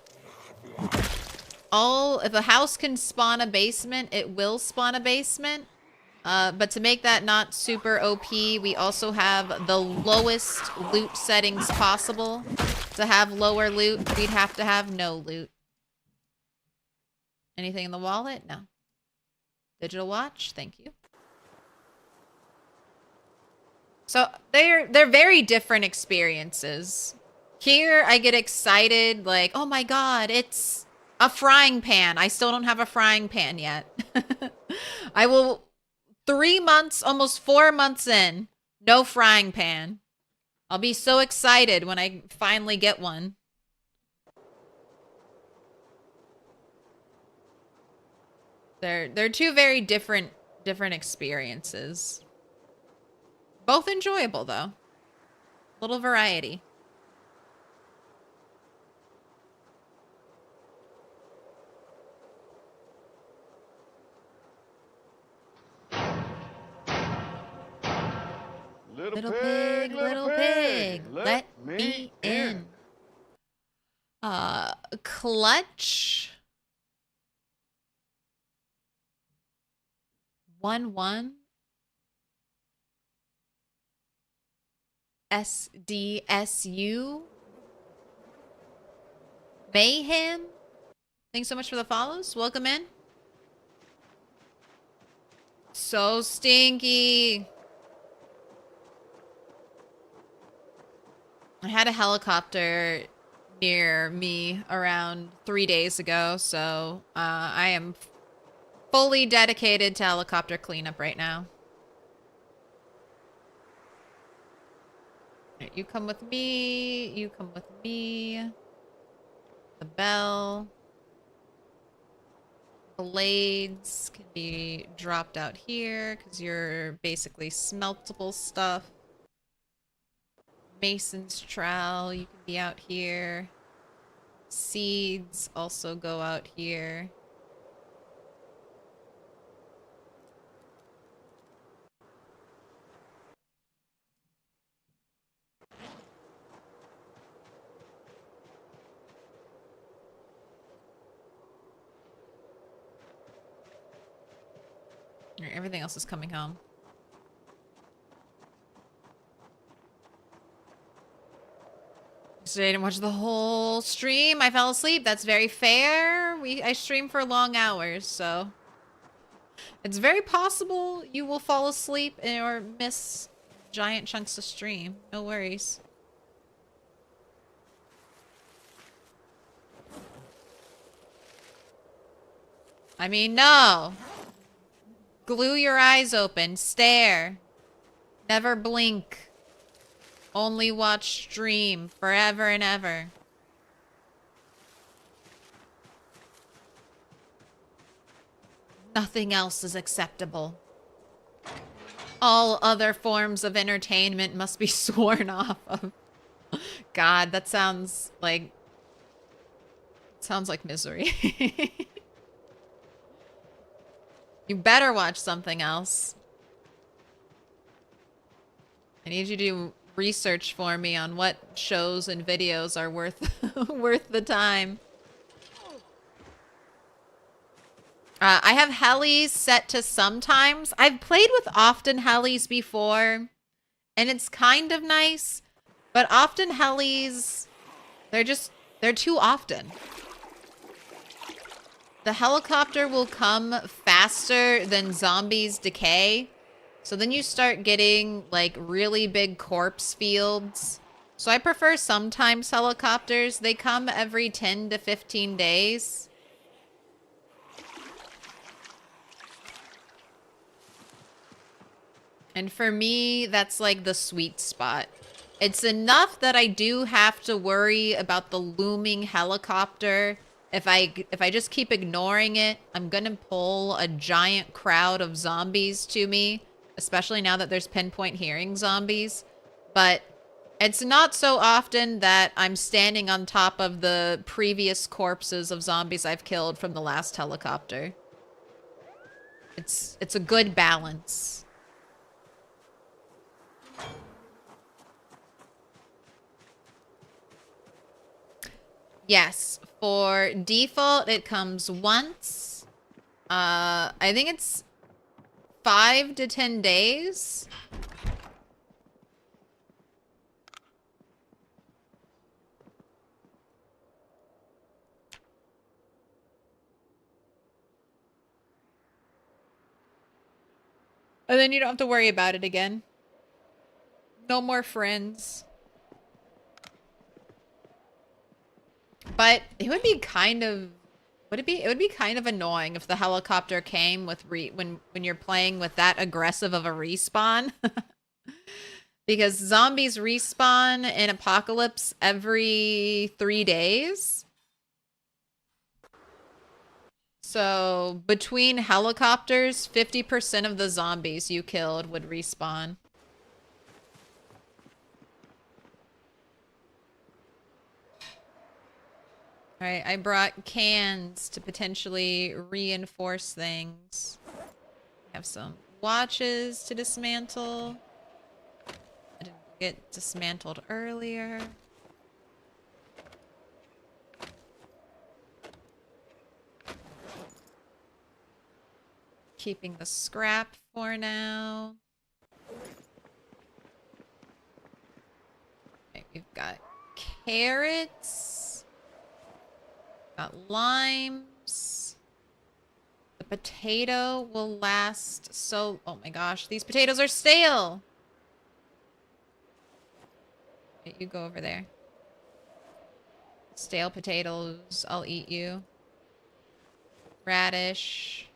[SPEAKER 2] If a house can spawn a basement, it will spawn a basement. But to make that not super OP, we also have the lowest loot settings possible. To have lower loot, we'd have to have no loot. Anything in the wallet? No. Digital watch? Thank you. So they're very different experiences. Here, I get excited like, oh my god, it's a frying pan. I still don't have a frying pan yet. I will... 3 months, almost 4 months in, no frying pan. I'll be so excited when I finally get one. They're 2 very different experiences. Both enjoyable though. Little variety. Little pig, let me in. Clutch. 1-1. SDSU. Mayhem. Thanks so much for the follows. Welcome in. So stinky. I had a helicopter near me around 3 days ago, so I am fully dedicated to helicopter cleanup right now. Right, you come with me. You come with me. The bell. Blades can be dropped out here because you're basically smeltable stuff. Mason's trowel, you can be out here. Seeds also go out here. Alright, everything else is coming home. Yesterday I didn't watch the whole stream. I fell asleep. That's very fair. I stream for long hours, so it's very possible you will fall asleep or miss giant chunks of stream. No worries. I mean, no. Glue your eyes open. Stare. Never blink. Only watch stream forever and ever. Nothing else is acceptable. All other forms of entertainment must be sworn off of. God, that sounds like misery. You better watch something else. I need you to do research for me on what shows and videos are worth worth the time. I have helis set to sometimes. I've played with often helis before, and it's kind of nice, but often helis, they're too often. The helicopter will come faster than zombies decay. So then you start getting like really big corpse fields. So I prefer sometimes helicopters. They come every 10 to 15 days. And for me, that's like the sweet spot. It's enough that I do have to worry about the looming helicopter. If I just keep ignoring it, I'm gonna pull a giant crowd of zombies to me, especially now that there's pinpoint hearing zombies. But it's not so often that I'm standing on top of the previous corpses of zombies I've killed from the last helicopter. It's a good balance. Yes, for default, it comes once. I think it's 5 to 10 days. And then you don't have to worry about it again. No more friends. But it would be kind of... it would be kind of annoying if the helicopter came with when you're playing with that aggressive of a respawn. Because zombies respawn in Apocalypse every 3 days. So between helicopters, 50% of the zombies you killed would respawn. Alright, I brought cans to potentially reinforce things. I have some watches to dismantle. I didn't get dismantled earlier. Keeping the scrap for now. Okay, we've got carrots. Got limes. The potato will last so... Oh my gosh, these potatoes are stale! Okay, you go over there. Stale potatoes, I'll eat you. Radish.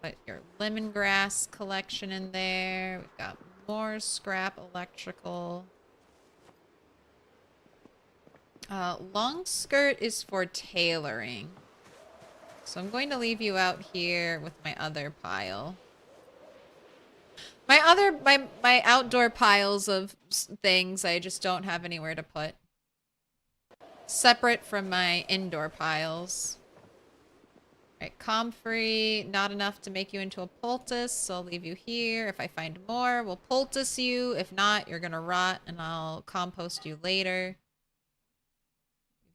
[SPEAKER 2] Put your lemongrass collection in there. We've got more scrap electrical. Long skirt is for tailoring. So I'm going to leave you out here with my other pile. My outdoor piles of things I just don't have anywhere to put. Separate from my indoor piles. Alright, comfrey, not enough to make you into a poultice, so I'll leave you here. If I find more, we'll poultice you. If not, you're gonna rot and I'll compost you later.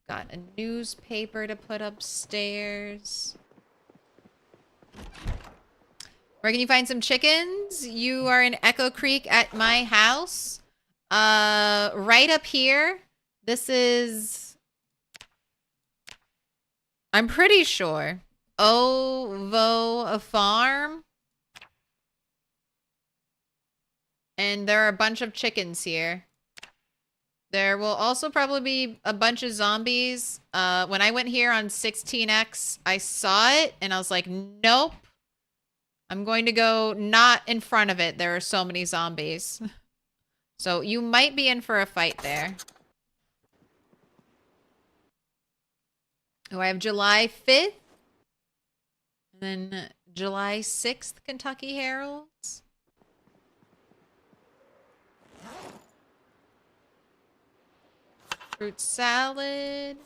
[SPEAKER 2] Got a newspaper to put upstairs. Where can you find some chickens? You are in Echo Creek at my house. Right up here. This is... I'm pretty sure. Ovo Farm. And there are a bunch of chickens here. There will also probably be a bunch of zombies. When I went here on 16X, I saw it and I was like, nope. I'm going to go not in front of it. There are so many zombies. So you might be in for a fight there. Oh, I have July 5th. And then July 6th, Kentucky Heralds. Fruit salad.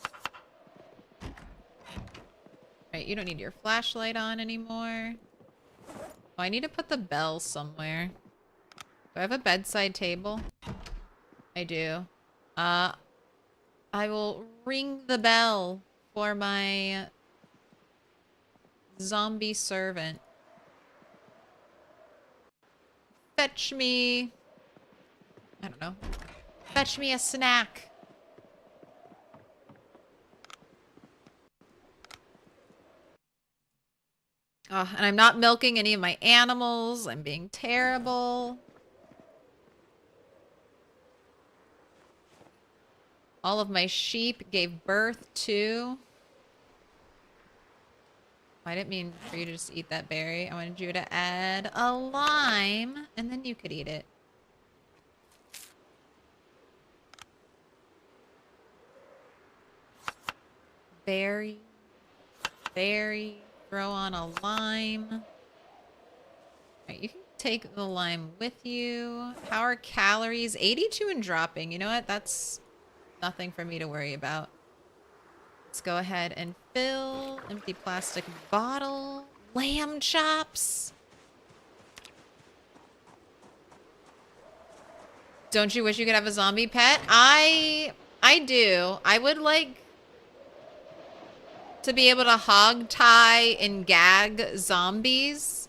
[SPEAKER 2] Right, you don't need your flashlight on anymore. Oh, I need to put the bell somewhere. Do I have a bedside table? I do. I will ring the bell for my zombie servant. Fetch me... I don't know. Fetch me a snack. Oh, and I'm not milking any of my animals. I'm being terrible. All of my sheep gave birth to... I didn't mean for you to just eat that berry. I wanted you to add a lime, and then you could eat it. Berry. Berry. Throw on a lime. Alright, you can take the lime with you. How are calories? 82 and dropping. You know what? That's nothing for me to worry about. Let's go ahead and fill. Empty plastic bottle. Lamb chops. Don't you wish you could have a zombie pet? I do. I would like to be able to hog tie and gag zombies.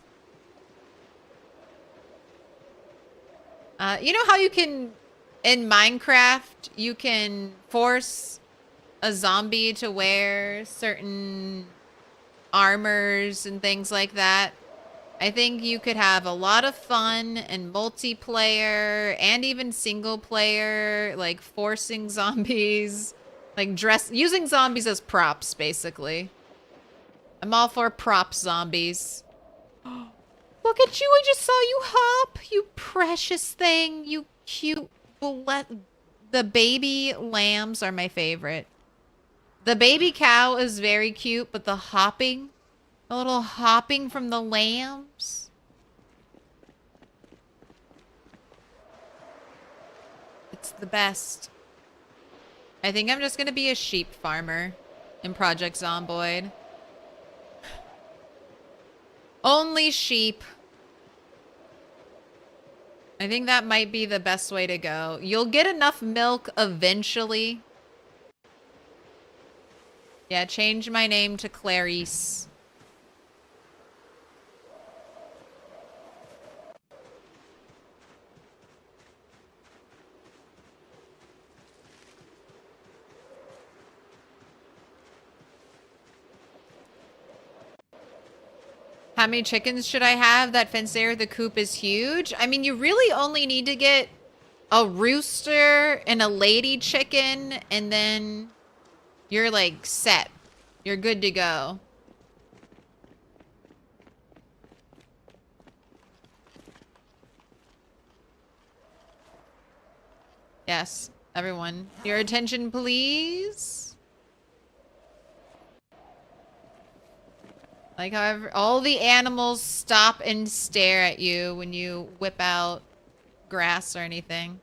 [SPEAKER 2] You know how you can, in Minecraft, you can force a zombie to wear certain armors and things like that? I think you could have a lot of fun and multiplayer and even single player, like forcing zombies, like using zombies as props, basically. I'm all for prop zombies. Look at you, I just saw you hop, you precious thing, you cute. The baby lambs are my favorite. The baby cow is very cute, but the hopping, a little hopping from the lambs. It's the best. I think I'm just going to be a sheep farmer in Project Zomboid. Only sheep. I think that might be the best way to go. You'll get enough milk eventually. Yeah, change my name to Clarice. How many chickens should I have? That fenced area of the coop is huge. I mean, you really only need to get a rooster and a lady chicken, and then you're like set. You're good to go. Yes, everyone. Your attention, please. Like, however, all the animals stop and stare at you when you whip out grass or anything.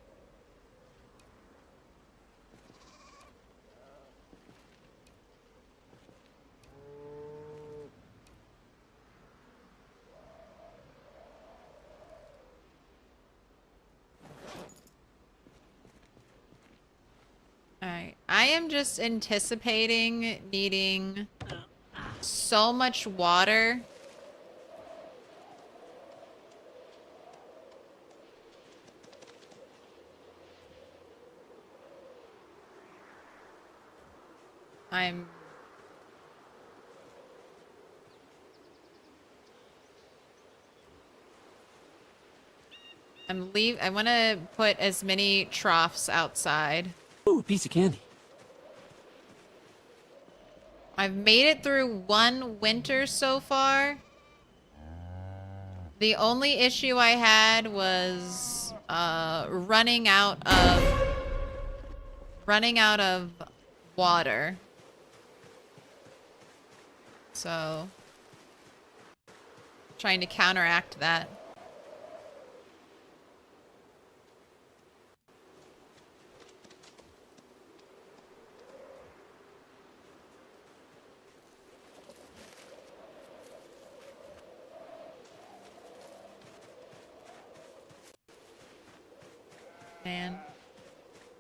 [SPEAKER 2] Alright, I am just anticipating needing so much water I'm I want to put as many troughs outside.
[SPEAKER 6] Ooh, a piece of candy.
[SPEAKER 2] I've made it through one winter so far. The only issue I had was running out of water. So trying to counteract that. Man,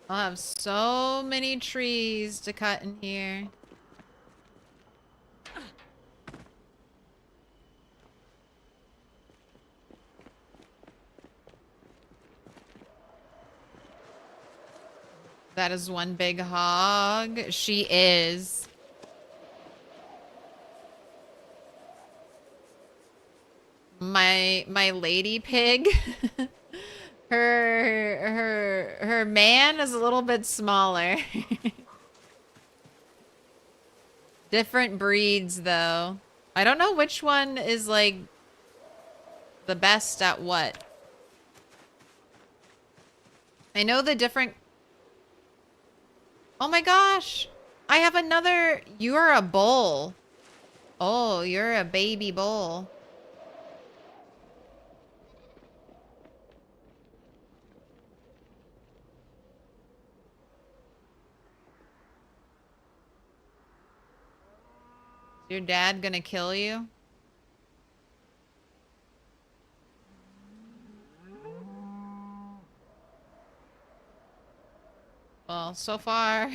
[SPEAKER 2] I'll have so many trees to cut in here. That is one big hog. She is. My lady pig. Her man is a little bit smaller. Different breeds though. I don't know which one is like the best at what. I know the different. Oh my gosh. I have another. You're a bull. Oh, you're a baby bull. Is your dad gonna kill you? Well, so far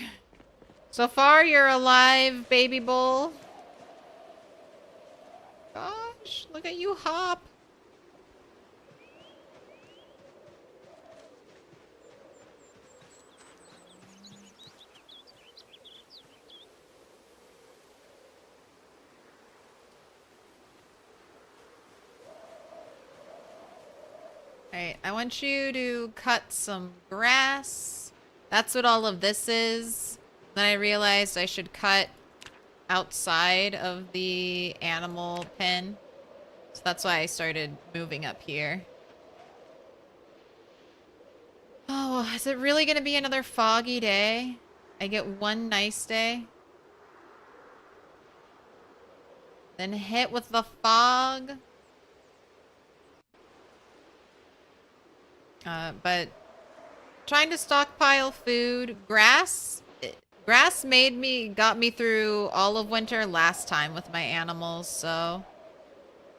[SPEAKER 2] you're alive, baby bull. Gosh, look at you hop. Alright, I want you to cut some grass. That's what all of this is. Then I realized I should cut outside of the animal pen. So that's why I started moving up here. Oh, is it really gonna be another foggy day? I get one nice day. Then hit with the fog. But trying to stockpile food. Grass got me through all of winter last time with my animals, so I'm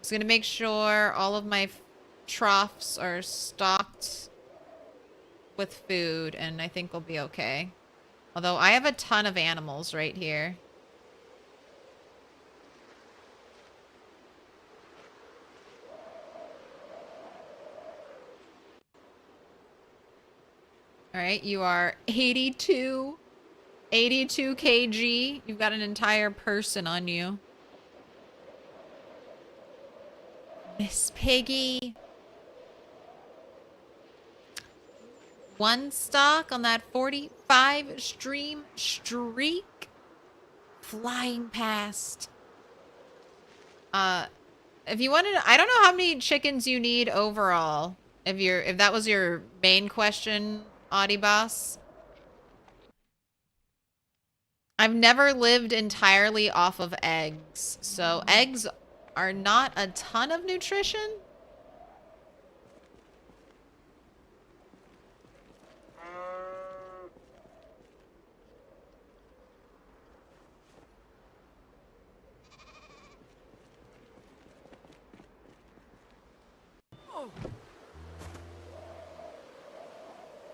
[SPEAKER 2] just gonna make sure all of my troughs are stocked with food, and I think we'll be okay. Although I have a ton of animals right here. Alright, you are 82 kg. You've got an entire person on you. Miss Piggy. One stock on that 45 stream streak. Flying past. If you wanted, I don't know how many chickens you need overall. If that was your main question, Audibas. I've never lived entirely off of eggs, so eggs are not a ton of nutrition.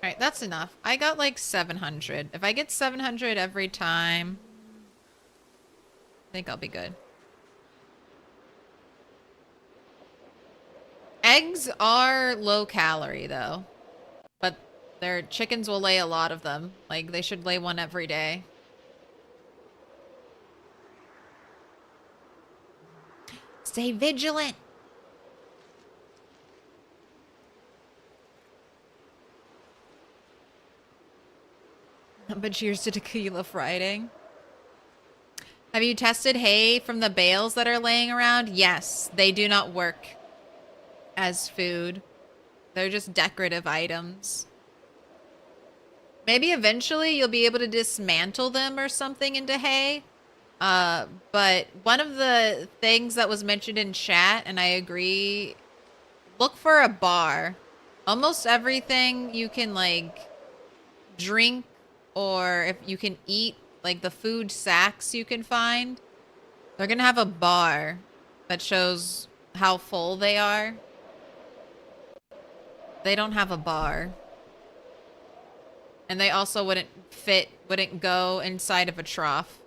[SPEAKER 2] Alright, that's enough. I got like 700. If I get 700 every time, I think I'll be good. Eggs are low calorie though, but their chickens will lay a lot of them. Like they should lay one every day. Stay vigilant. But cheers to tequila Friday. Have you tested hay from the bales that are laying around? Yes, they do not work as food. They're just decorative items. Maybe eventually you'll be able to dismantle them or something into hay. But one of the things that was mentioned in chat, and I agree, look for a bar. Almost everything you can like drink or if you can eat, like the food sacks you can find, they're gonna have a bar that shows how full they are. They don't have a bar. And they also wouldn't go inside of a trough.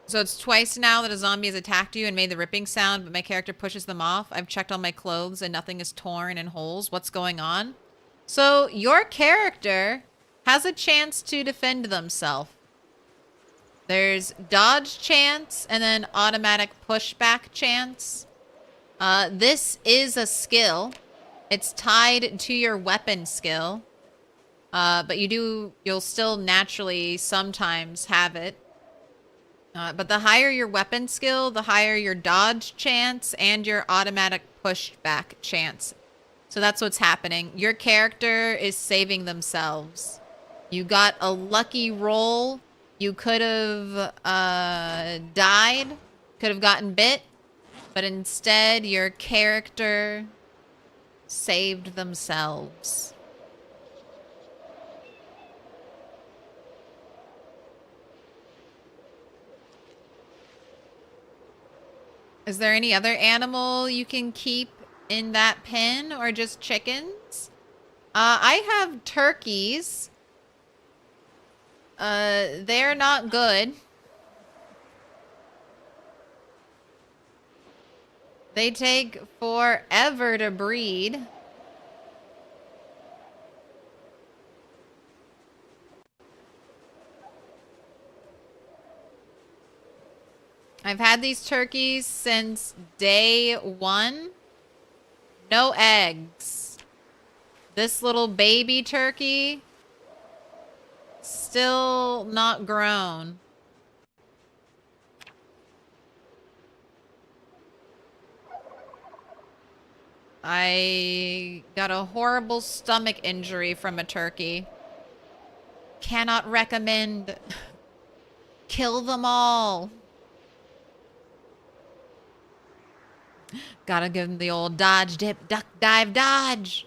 [SPEAKER 2] So it's twice now that a zombie has attacked you and made the ripping sound, but my character pushes them off. I've checked all my clothes and nothing is torn and holes. What's going on? So your character has a chance to defend themselves. There's dodge chance and then automatic pushback chance. This is a skill. It's tied to your weapon skill. But you'll still naturally sometimes have it. But the higher your weapon skill, the higher your dodge chance and your automatic pushback chance. So that's what's happening. Your character is saving themselves. You got a lucky roll. You could have died, could have gotten bit, but instead your character saved themselves. Is there any other animal you can keep in that pen or just chickens? I have turkeys. They're not good. They take forever to breed. I've had these turkeys since day 1. No eggs. This little baby turkey, still not grown. I got a horrible stomach injury from a turkey. Cannot recommend. Kill them all. Gotta give them the old dodge, dip, duck, dive, dodge.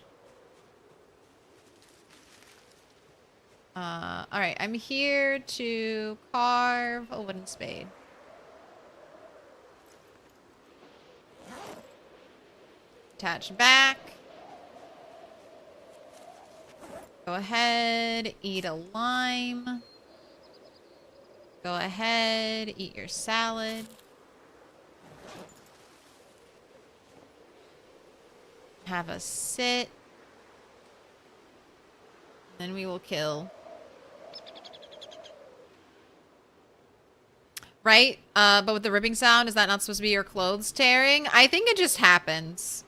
[SPEAKER 2] Alright, I'm here to carve a wooden spade. Attach back. Go ahead, eat a lime. Go ahead, eat your salad. Have a sit. Then we will kill. Right? But with the ripping sound, is that not supposed to be your clothes tearing? I think it just happens.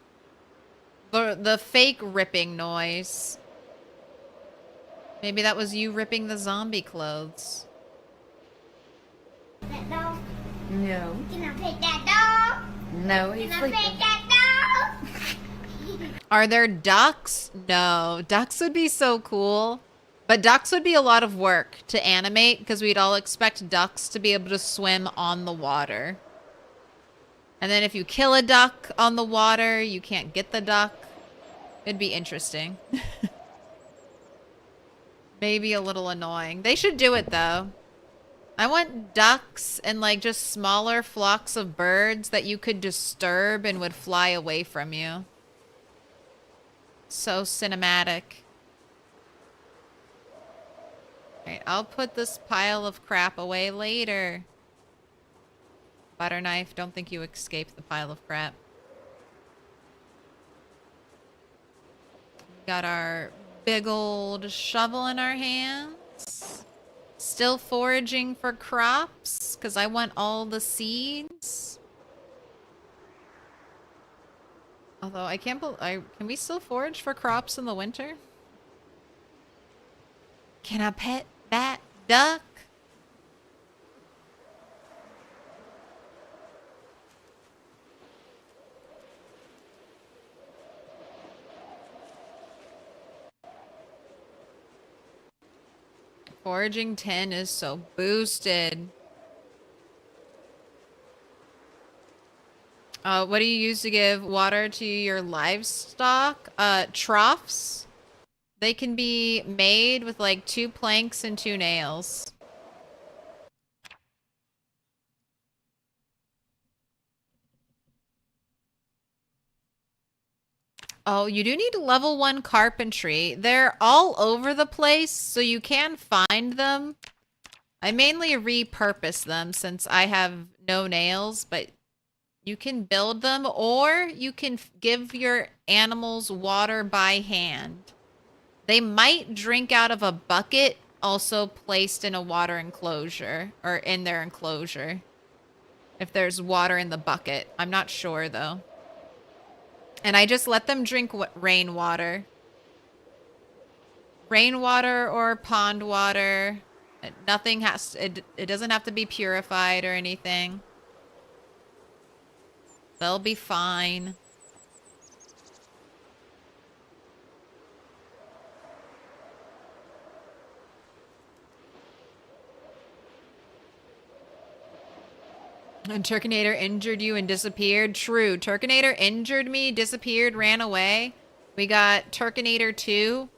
[SPEAKER 2] The fake ripping noise. Maybe that was you ripping the zombie clothes.
[SPEAKER 5] That dog? No.
[SPEAKER 4] Can I pet that dog?
[SPEAKER 5] No, he's
[SPEAKER 4] Can I
[SPEAKER 5] sleeping.
[SPEAKER 4] pet that dog?
[SPEAKER 2] Are there ducks? No. Ducks would be so cool. But ducks would be a lot of work to animate because we'd all expect ducks to be able to swim on the water. And then if you kill a duck on the water, you can't get the duck. It'd be interesting. Maybe a little annoying. They should do it though. I want ducks and like just smaller flocks of birds that you could disturb and would fly away from you. So cinematic. Alright, I'll put this pile of crap away later. Butter knife, don't think you escaped the pile of crap. Got our big old shovel in our hands. Still foraging for crops, because I want all the seeds. Although I can't believe, can we still forage for crops in the winter? Can I pet that duck? Foraging 10 is so boosted. What do you use to give water to your livestock? Troughs. They can be made with like 2 planks and 2 nails. Oh, you do need level 1 carpentry. They're all over the place, so you can find them. I mainly repurpose them since I have no nails, but you can build them, or you can give your animals water by hand. They might drink out of a bucket also placed in a water enclosure, or in their enclosure. If there's water in the bucket. I'm not sure, though. And I just let them drink rainwater. Rainwater or pond water. Nothing has... It doesn't have to be purified or anything. They'll be fine. And Turkinator injured you and disappeared. True. Turkinator injured me, disappeared, ran away. We got Turkinator 2,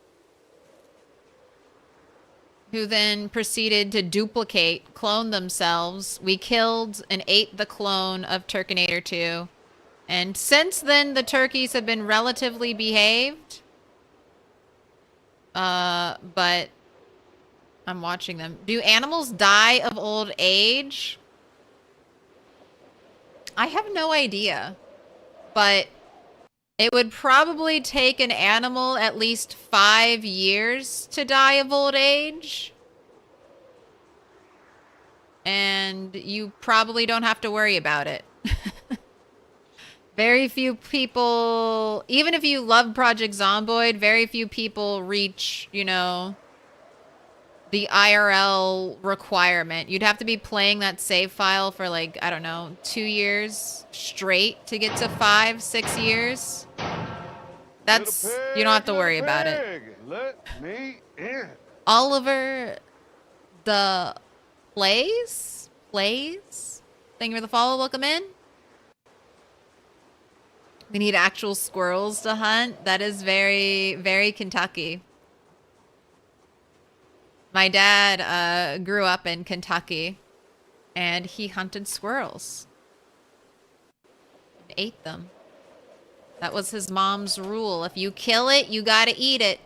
[SPEAKER 2] who then proceeded to duplicate, clone themselves. We killed and ate the clone of Turkinator 2. And since then, the turkeys have been relatively behaved. But I'm watching them. Do animals die of old age? I have no idea, but it would probably take an animal at least 5 years to die of old age. And you probably don't have to worry about it. Very few people, even if you love Project Zomboid, very few people reach, you know, the IRL requirement. You'd have to be playing that save file for like, I don't know, 2 years straight to get to 5, 6 years. That's, you don't have to worry about it.
[SPEAKER 3] Let me in.
[SPEAKER 2] Oliver the Plays? Thank you for the follow, welcome in. We need actual squirrels to hunt. That is very, very Kentucky. My dad grew up in Kentucky, and he hunted squirrels and ate them. That was his mom's rule. If you kill it, you gotta eat it.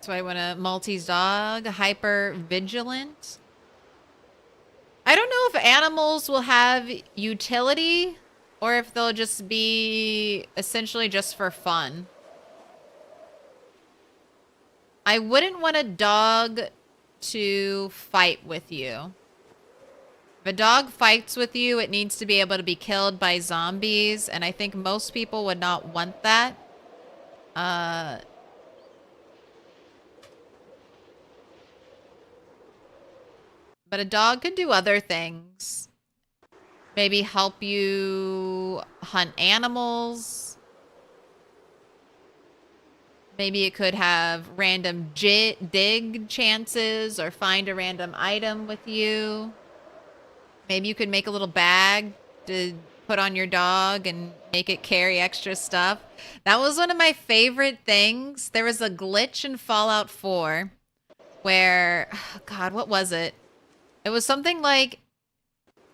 [SPEAKER 2] So I want a Maltese dog, hyper vigilant. I don't know if animals will have utility or if they'll just be essentially just for fun. I wouldn't want a dog to fight with you. If a dog fights with you, it needs to be able to be killed by zombies, and I think most people would not want that. But a dog could do other things. Maybe help you hunt animals. Maybe it could have random dig chances or find a random item with you. Maybe you could make a little bag to put on your dog and make it carry extra stuff. That was one of my favorite things. There was a glitch in Fallout 4 where, God, what was it? It was something like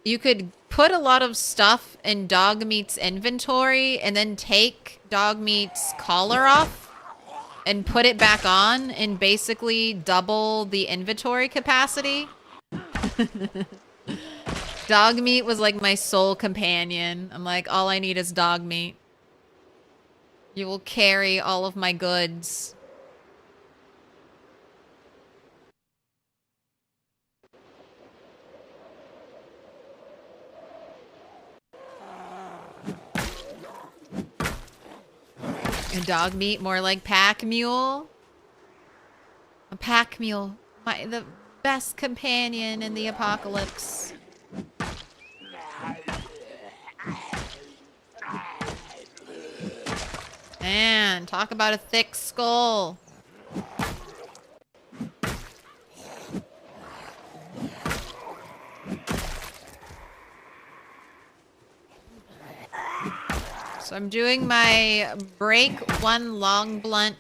[SPEAKER 2] you could put a lot of stuff in dog meat's inventory and then take dog meat's collar off and put it back on and basically double the inventory capacity. Dog meat was like my sole companion. I'm like, all I need is dog meat. You will carry all of my goods. And dog meat, more like pack mule. A pack mule. The best companion in the apocalypse. Man, talk about a thick skull. So I'm doing my break one long blunt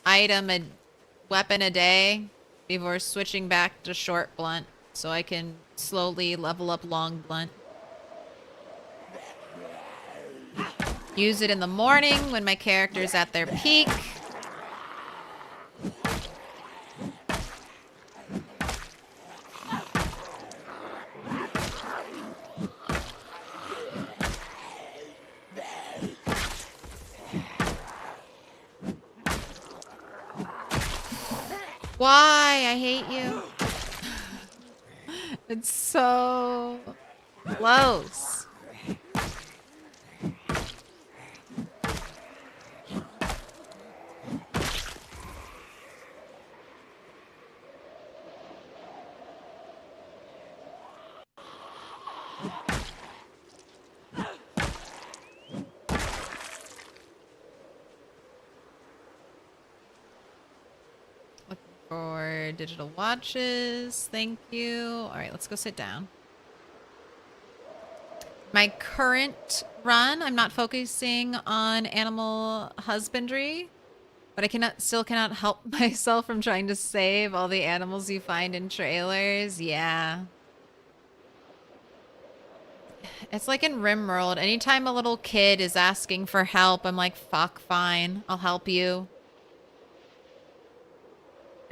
[SPEAKER 2] item a weapon a day before switching back to short blunt so I can slowly level up long blunt. Use it in the morning when my character's at their peak. Why? I hate you. It's so close. For digital watches. Thank you. All right, let's go sit down. My current run, I'm not focusing on animal husbandry, but I still cannot help myself from trying to save all the animals you find in trailers. Yeah. It's like in RimWorld. Anytime a little kid is asking for help, I'm like, fuck, fine. I'll help you.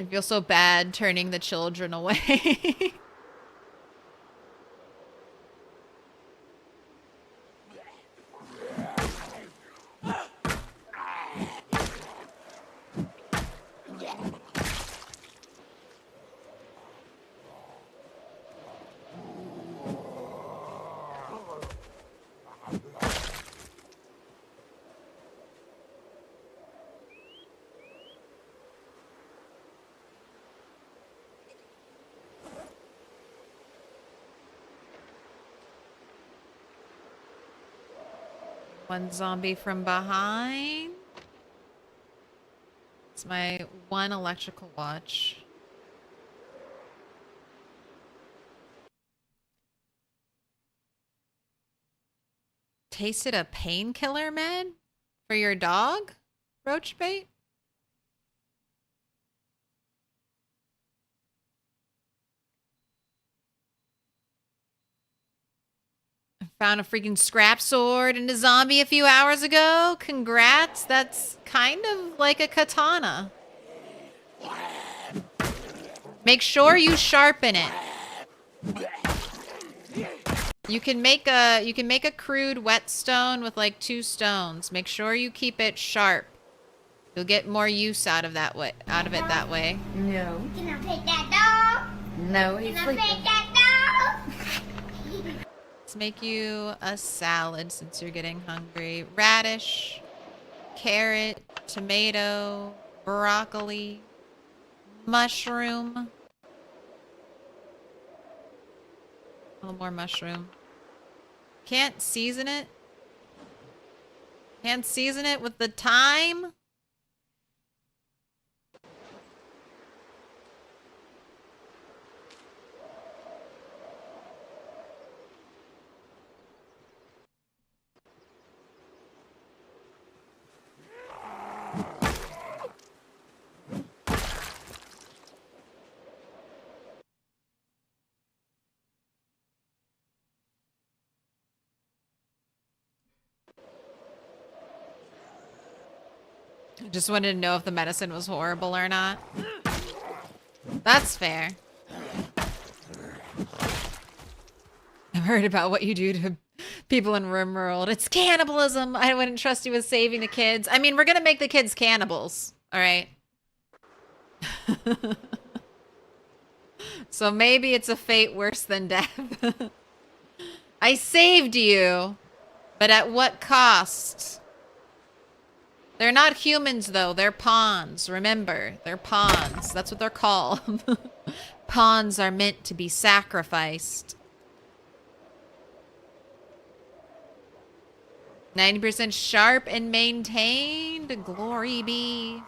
[SPEAKER 2] I feel so bad turning the children away. One zombie from behind. It's my one electrical watch. Tasted a painkiller med for your dog, roach bait? Found a freaking scrap sword in a zombie a few hours ago. Congrats. That's kind of like a katana. Make sure you sharpen it. You can make a crude whetstone with like 2 stones. Make sure you keep it sharp. You'll get more use out of it that way.
[SPEAKER 5] No.
[SPEAKER 4] Can I pet that dog?
[SPEAKER 5] No, he's
[SPEAKER 4] Can I
[SPEAKER 5] sleeping.
[SPEAKER 4] pet that dog?
[SPEAKER 2] Let's make you a salad since you're getting hungry. Radish, carrot, tomato, broccoli, mushroom. A little more mushroom. Can't season it. Can't season it with the thyme. Just wanted to know if the medicine was horrible or not. That's fair. I've heard about what you do to people in RimWorld. It's cannibalism. I wouldn't trust you with saving the kids. I mean, we're gonna make the kids cannibals. All right. So maybe it's a fate worse than death. I saved you, but at what cost? They're not humans, though. They're pawns. Remember, they're pawns. That's what they're called. Pawns are meant to be sacrificed. 90% sharp and maintained. Glory be.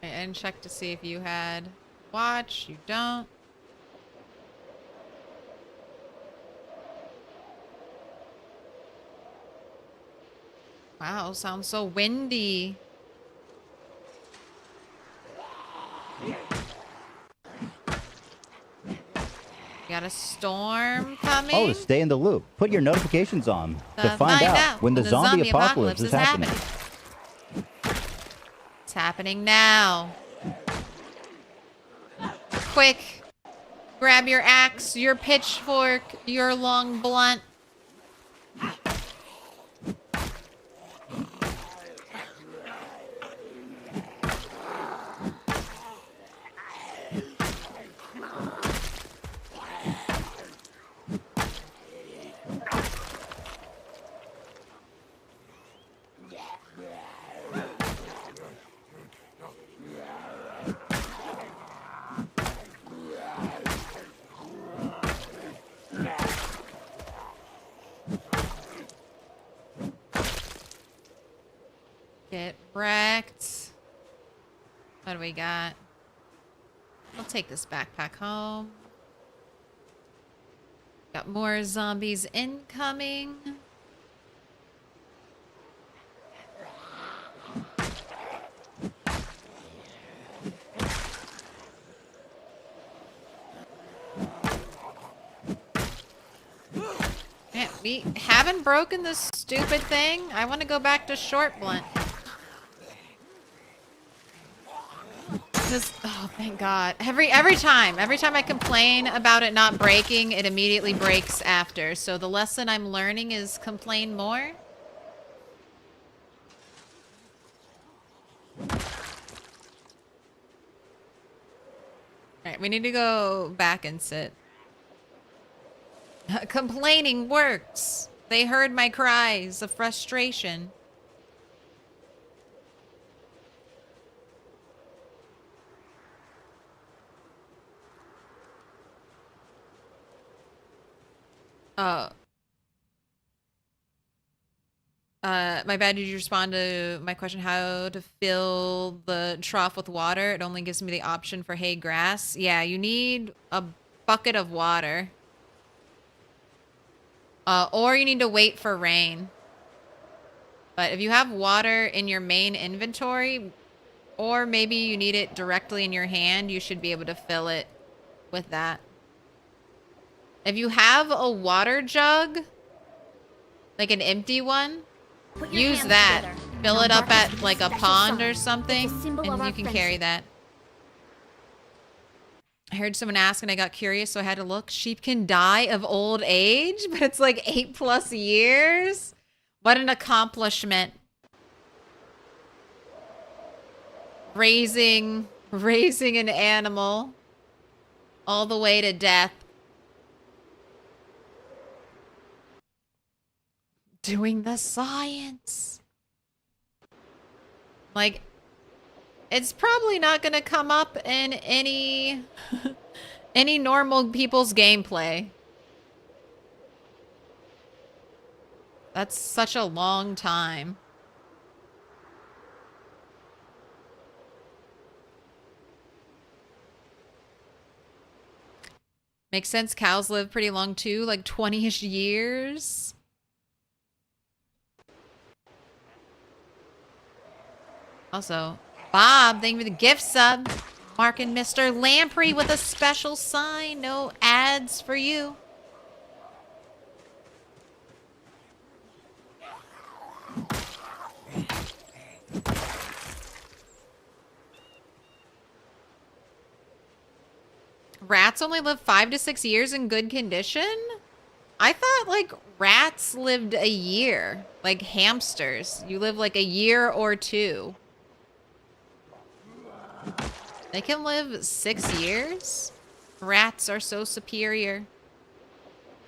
[SPEAKER 2] And check to see if you had watch. You don't. Wow, sounds so windy. Got a storm coming.
[SPEAKER 6] Oh, stay in the loop. Put your notifications on to find out when the zombie apocalypse is happening.
[SPEAKER 2] It's happening now. Quick. Grab your axe, your pitchfork, your long blunt. Get wrecked. What do we got? I'll take this backpack home. Got more zombies incoming. Man, we haven't broken this stupid thing. I want to go back to short blunt. Oh, thank God. Every time I complain about it not breaking, it immediately breaks after. So the lesson I'm learning is complain more. Alright, we need to go back and sit. Complaining works. They heard my cries of frustration. My bad, did you respond to my question how to fill the trough with water? It only gives me the option for hay grass. Yeah, you need a bucket of water. Or you need to wait for rain. But if you have water in your main inventory, or maybe you need it directly in your hand, you should be able to fill it with that. If you have a water jug, like an empty one, use that. Fill it up at like a pond or something, and you can carry that. I heard someone ask and I got curious, so I had to look. Sheep can die of old age, but it's like 8+ years. What an accomplishment. Raising an animal all the way to death. Doing the science. Like, it's probably not going to come up in any normal people's gameplay. That's such a long time. Makes sense. Cows live pretty long too, like 20-ish years. Also, Bob, thank you for the gift sub. Mark and Mr. Lamprey with a special sign. No ads for you. Rats only live 5 to 6 years in good condition? I thought, like, rats lived a year. Like hamsters. You live, like, a year or two. They can live 6 years? Rats are so superior.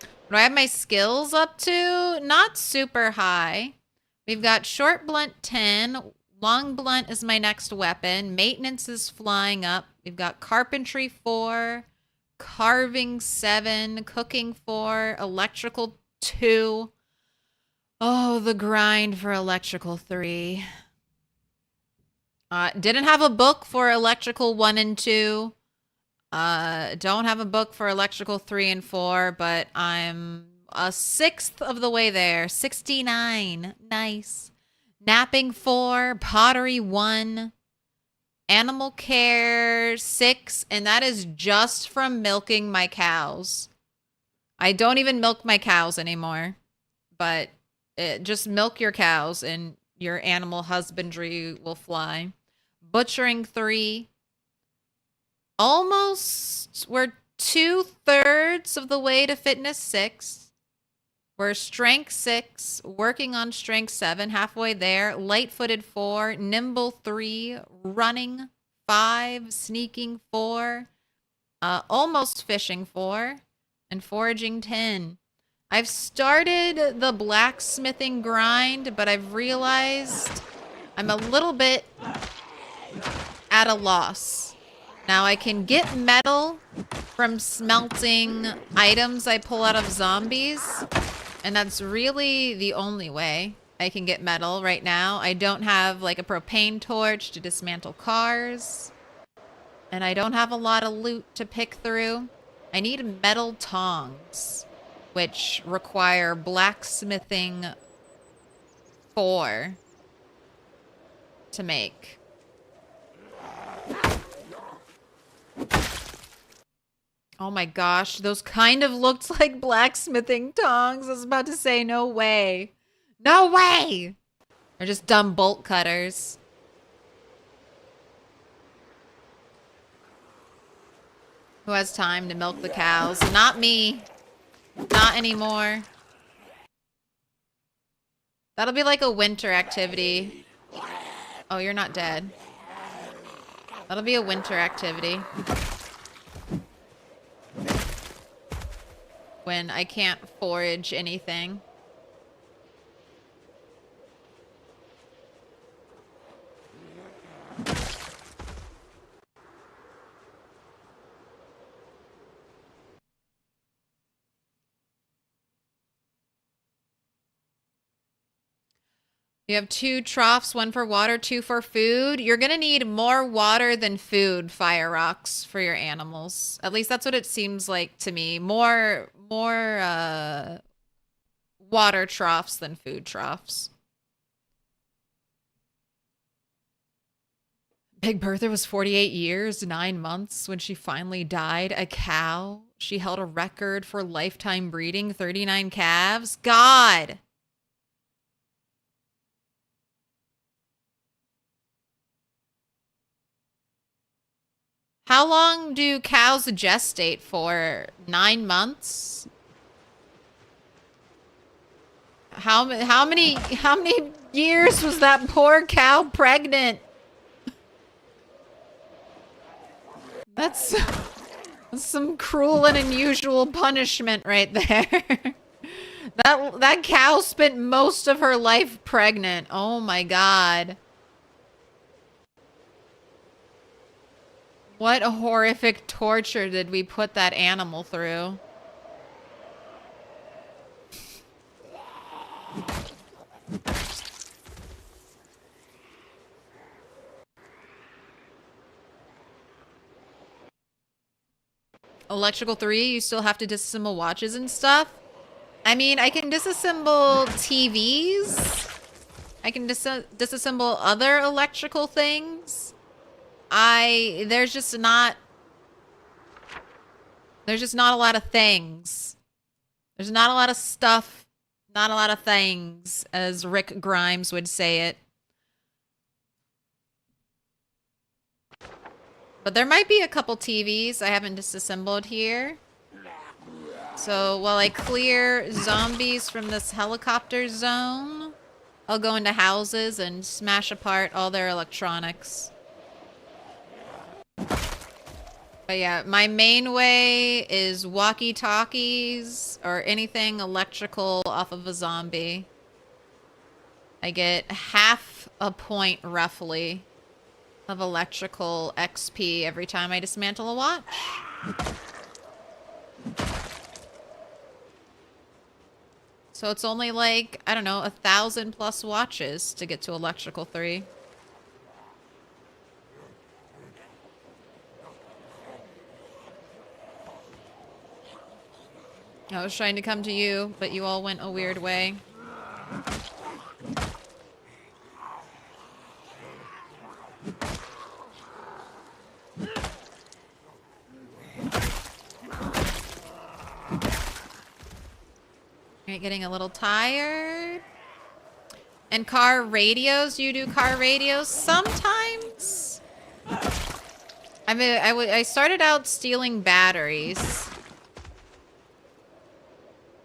[SPEAKER 2] What do I have my skills up to? Not super high. We've got short blunt 10. Long blunt is my next weapon. Maintenance is flying up. We've got carpentry 4. Carving 7. Cooking 4. Electrical 2. Oh, the grind for electrical 3. Didn't have a book for electrical 1 and 2. Don't have a book for electrical 3 and 4, but I'm a sixth of the way there. 69. Nice. Napping 4. Pottery 1. Animal care 6. And that is just from milking my cows. I don't even milk my cows anymore. But just milk your cows and your animal husbandry will fly. Butchering 3. Almost, we're 2/3 of the way to fitness 6. We're strength 6, working on strength 7, halfway there. Light-footed 4, nimble 3, running 5, sneaking 4, almost fishing 4, and foraging 10. I've started the blacksmithing grind, but I've realized I'm a little bit at a loss. Now I can get metal from smelting items I pull out of zombies, and that's really the only way I can get metal right now. I don't have like a propane torch to dismantle cars, and I don't have a lot of loot to pick through. I need metal tongs, which require blacksmithing 4 to make. Oh my gosh, those kind of looked like blacksmithing tongs. I was about to say, no way. No way! They're just dumb bolt cutters. Who has time to milk the cows? Not me. Not anymore. That'll be like a winter activity. Oh, you're not dead. That'll be a winter activity. When I can't forage anything. You have 2 troughs, 1 for water, 2 for food. You're going to need more water than food, Fire Rocks, for your animals. At least that's what it seems like to me. More water troughs than food troughs. Big Bertha was 48 years, 9 months when she finally died. A cow. She held a record for lifetime breeding, 39 calves. God! How long do cows gestate for? 9 months? How many years was that poor cow pregnant? That's some cruel and unusual punishment right there. That cow spent most of her life pregnant. Oh my God. What horrific torture did we put that animal through? Electrical 3, you still have to disassemble watches and stuff? I mean, I can disassemble TVs I can disassemble other electrical things. There's just not a lot of things. There's not a lot of stuff, not a lot of things, as Rick Grimes would say it. But there might be a couple TVs I haven't disassembled here. So while I clear zombies from this helicopter zone, I'll go into houses and smash apart all their electronics. But yeah, my main way is walkie-talkies or anything electrical off of a zombie. I get half a point, roughly, of electrical XP every time I dismantle a watch. So it's only like, I don't know, 1,000 plus watches to get to electrical 3. I was trying to come to you, but you all went a weird way. Alright, getting a little tired. And car radios? You do car radios sometimes? I mean, I started out stealing batteries.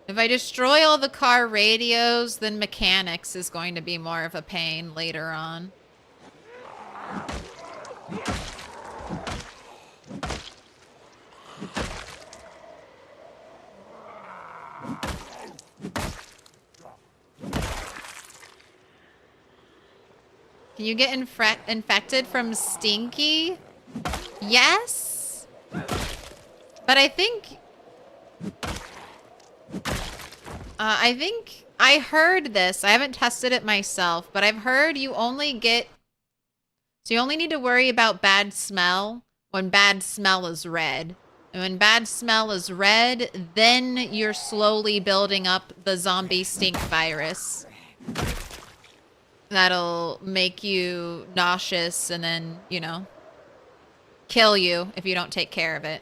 [SPEAKER 2] If I destroy all the car radios, then mechanics is going to be more of a pain later on. Can you get infected from Stinky? Yes? But I think I heard this. I haven't tested it myself, but I've heard you only get... So you only need to worry about bad smell when bad smell is red. And when bad smell is red, then you're slowly building up the zombie stink virus. That'll make you nauseous and then, you know, kill you if you don't take care of it.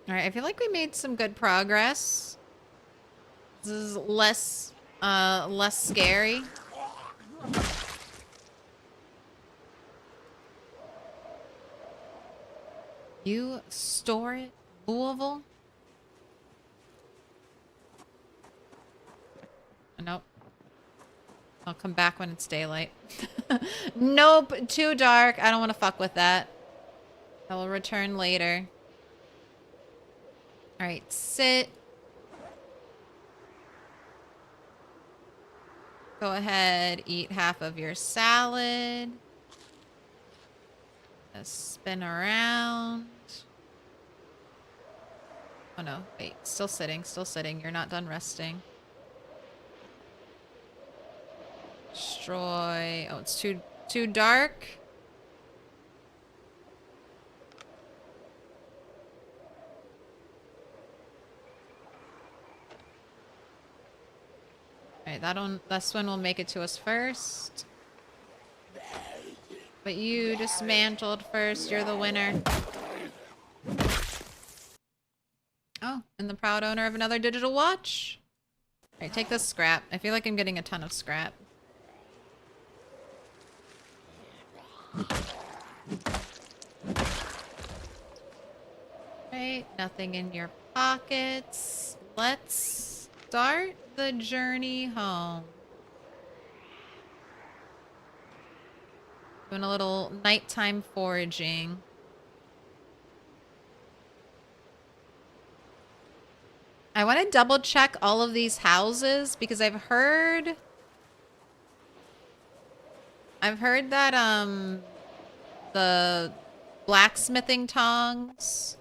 [SPEAKER 2] Alright, I feel like we made some good progress. This is less scary. You store it, Louisville? Nope. I'll come back when it's daylight. Nope, too dark. I don't want to fuck with that. I will return later. Alright, sit. Go ahead, eat half of your salad. Just spin around. Oh no, wait, still sitting, still sitting. You're not done resting. Destroy. Oh, it's too dark. Alright, this one will make it to us first. But you dismantled first. You're the winner. Oh, and the proud owner of another digital watch. Alright, take this scrap. I feel like I'm getting a ton of scrap. Right, nothing in your pockets. Let's start the journey home. Doing a little nighttime foraging. I want to double check all of these houses because I've heard that the blacksmithing tongs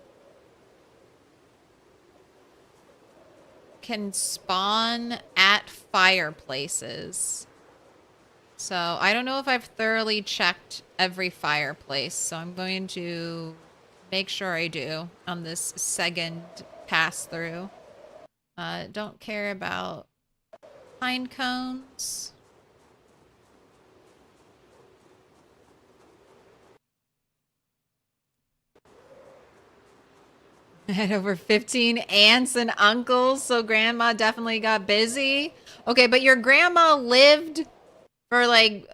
[SPEAKER 2] can spawn at fireplaces. So I don't know if I've thoroughly checked every fireplace, so I'm going to make sure I do on this second pass through. Don't care about pine cones. I had over 15 aunts and uncles, so grandma definitely got busy. Okay, but your grandma lived for like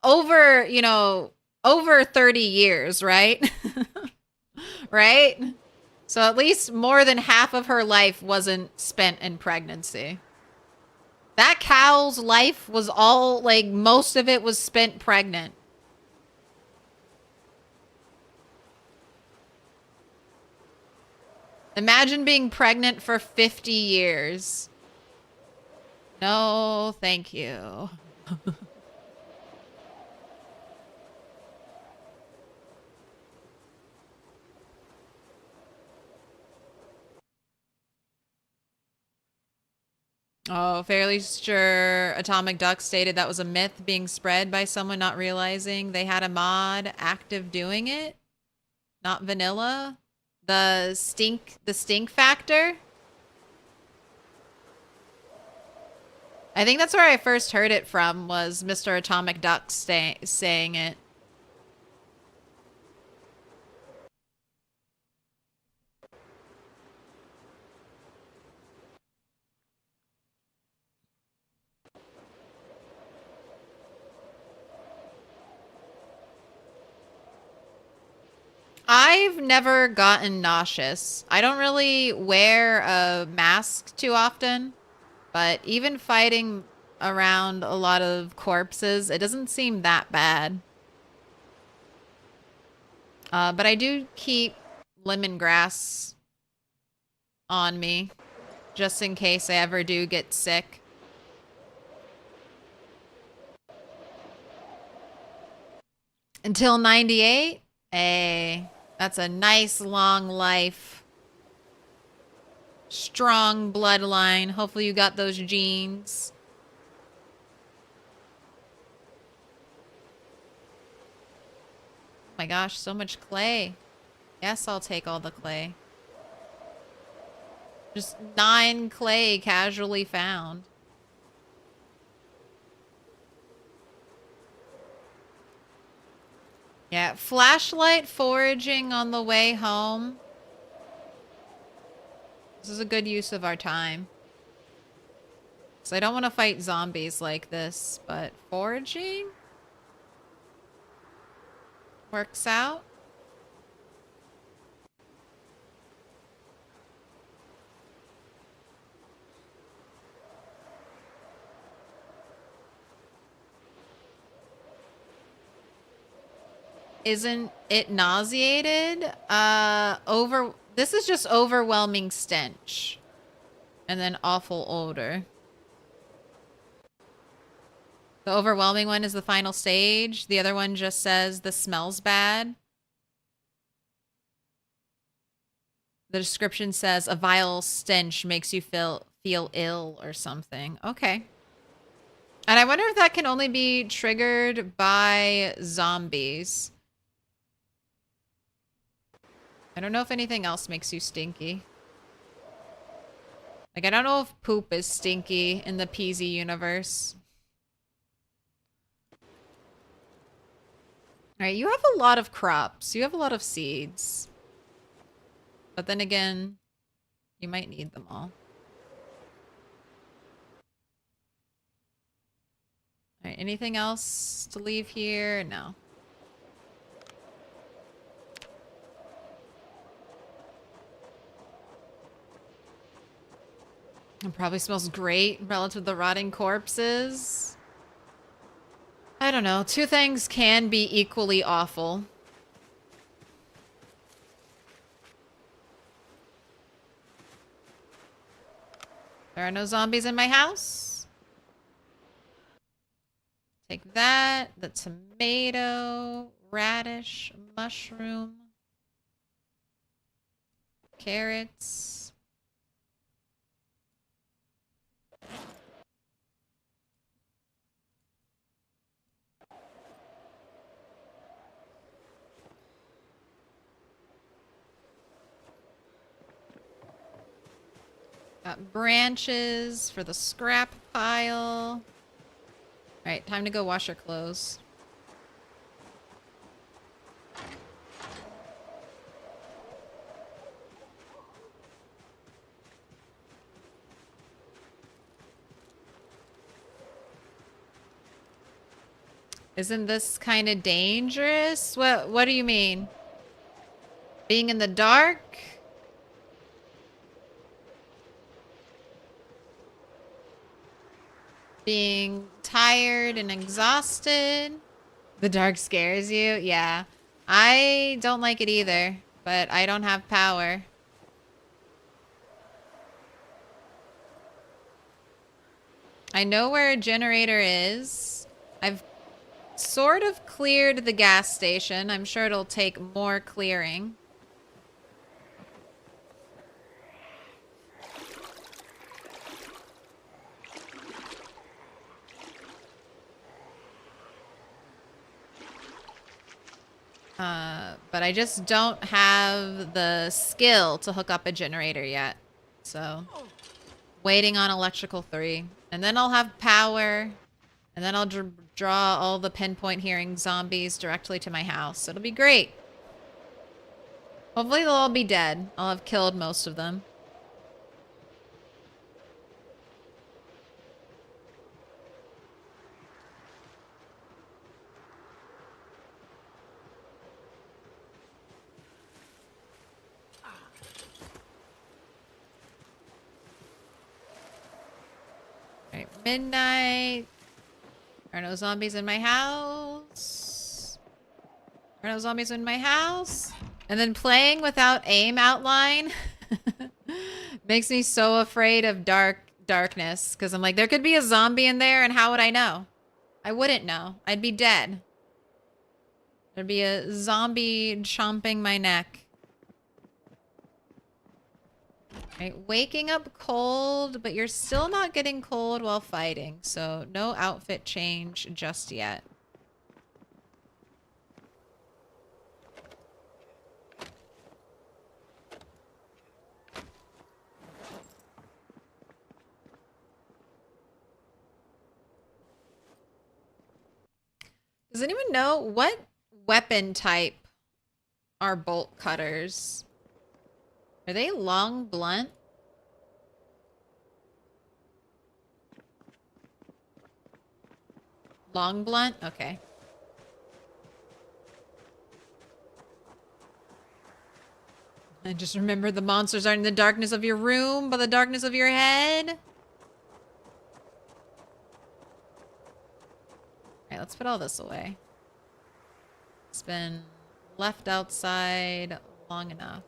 [SPEAKER 2] over, you know, over 30 years, right? Right? So at least more than half of her life wasn't spent in pregnancy. That cow's life was all, like, most of it was spent pregnant. Imagine being pregnant for 50 years. No, thank you. Oh, fairly sure Atomic Duck stated that was a myth being spread by someone not realizing they had a mod active doing it. Not vanilla. The stink factor. I think that's where I first heard it from, was Mr. Atomic Duck saying it. I've never gotten nauseous. I don't really wear a mask too often, but even fighting around a lot of corpses, it doesn't seem that bad. But I do keep lemongrass on me, just in case I ever do get sick. Until 98? Hey, that's a nice long life. Strong bloodline. Hopefully you got those genes. Oh my gosh, so much clay. Yes, I'll take all the clay. Just 9 clay casually found. Yeah, flashlight foraging on the way home. This is a good use of our time. So I don't want to fight zombies like this, but foraging works out. Isn't it nauseated? This is just overwhelming stench. And then awful odor. The overwhelming one is the final stage. The other one just says the smells bad. The description says a vile stench makes you feel ill or something. Okay. And I wonder if that can only be triggered by zombies. I don't know if anything else makes you stinky. Like, I don't know if poop is stinky in the PZ universe. Alright, you have a lot of crops. You have a lot of seeds. But then again, you might need them all. Alright, anything else to leave here? No. It probably smells great relative to the rotting corpses. I don't know. 2 things can be equally awful. There are no zombies in my house. Take that. The tomato, radish, mushroom, carrots. Got branches for the scrap pile. Alright, time to go wash your clothes. Isn't this kind of dangerous? What do you mean? Being in the dark? Being tired and exhausted? The dark scares you? Yeah. I don't like it either, but I don't have power. I know where a generator is. I've sort of cleared the gas station. I'm sure it'll take more clearing. But I just don't have the skill to hook up a generator yet. So, waiting on electrical 3. And then I'll have power. And then I'll draw all the pinpoint hearing zombies directly to my house. It'll be great. Hopefully they'll all be dead. I'll have killed most of them. Alright, midnight. Are no zombies in my house? Are no zombies in my house? And then playing without aim outline makes me so afraid of darkness. Because I'm like, there could be a zombie in there, and how would I know? I wouldn't know. I'd be dead. There'd be a zombie chomping my neck. Right, waking up cold, but you're still not getting cold while fighting, so no outfit change just yet. Does anyone know what weapon type are bolt cutters? Are they long blunt? Long blunt? Okay. I just remember the monsters aren't in the darkness of your room, but the darkness of your head. Alright, let's put all this away. It's been left outside long enough.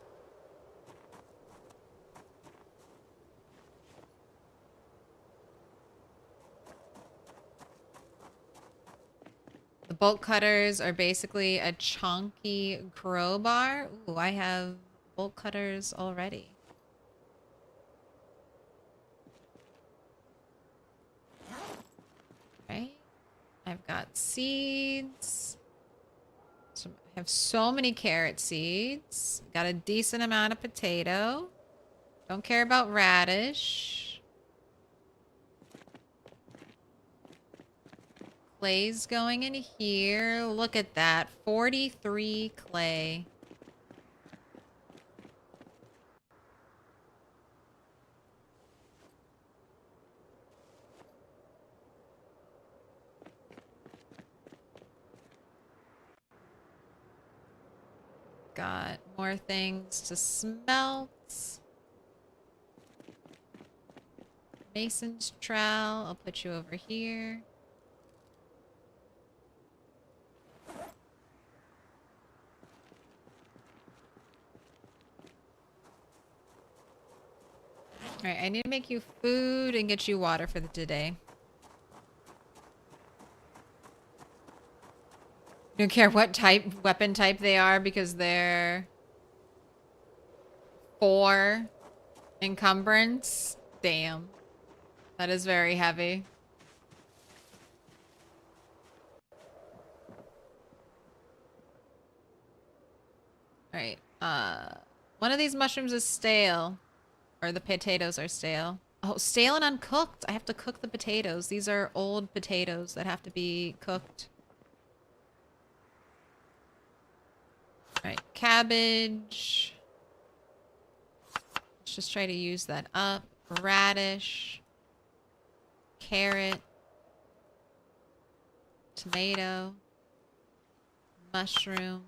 [SPEAKER 2] The bolt cutters are basically a chunky crowbar. Ooh, I have bolt cutters already. Right? I've got seeds. So I have so many carrot seeds. Got a decent amount of potato. Don't care about radish. Clay's going in here. Look at that. 43 clay. Got more things to smelt. Mason's trowel. I'll put you over here. Alright, I need to make you food and get you water for today. Don't care what weapon type they are because they're 4 encumbrance. Damn. That is very heavy. Alright, one of these mushrooms is stale. Or the potatoes are stale. Oh, stale and uncooked. I have to cook the potatoes. These are old potatoes that have to be cooked. Alright, cabbage. Let's just try to use that up. Radish. Carrot. Tomato. Mushroom.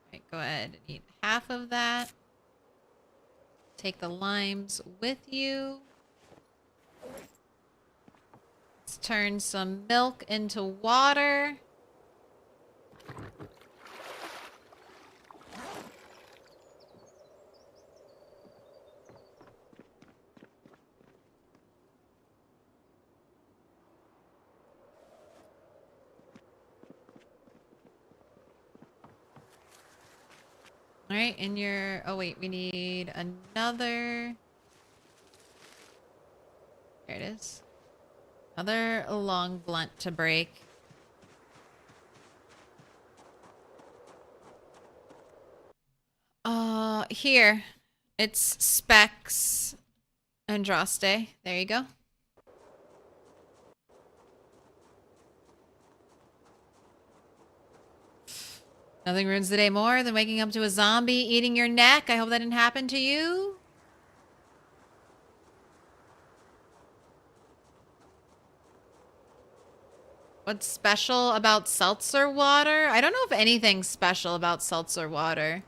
[SPEAKER 2] Alright, go ahead and eat half of that. Take the limes with you. Let's turn some milk into water. All right, and your... Oh, wait, we need another... There it is. Another long blunt to break. Here. It's Specs and Droste. There you go. Nothing ruins the day more than waking up to a zombie eating your neck. I hope that didn't happen to you. What's special about seltzer water? I don't know if anything's special about seltzer water.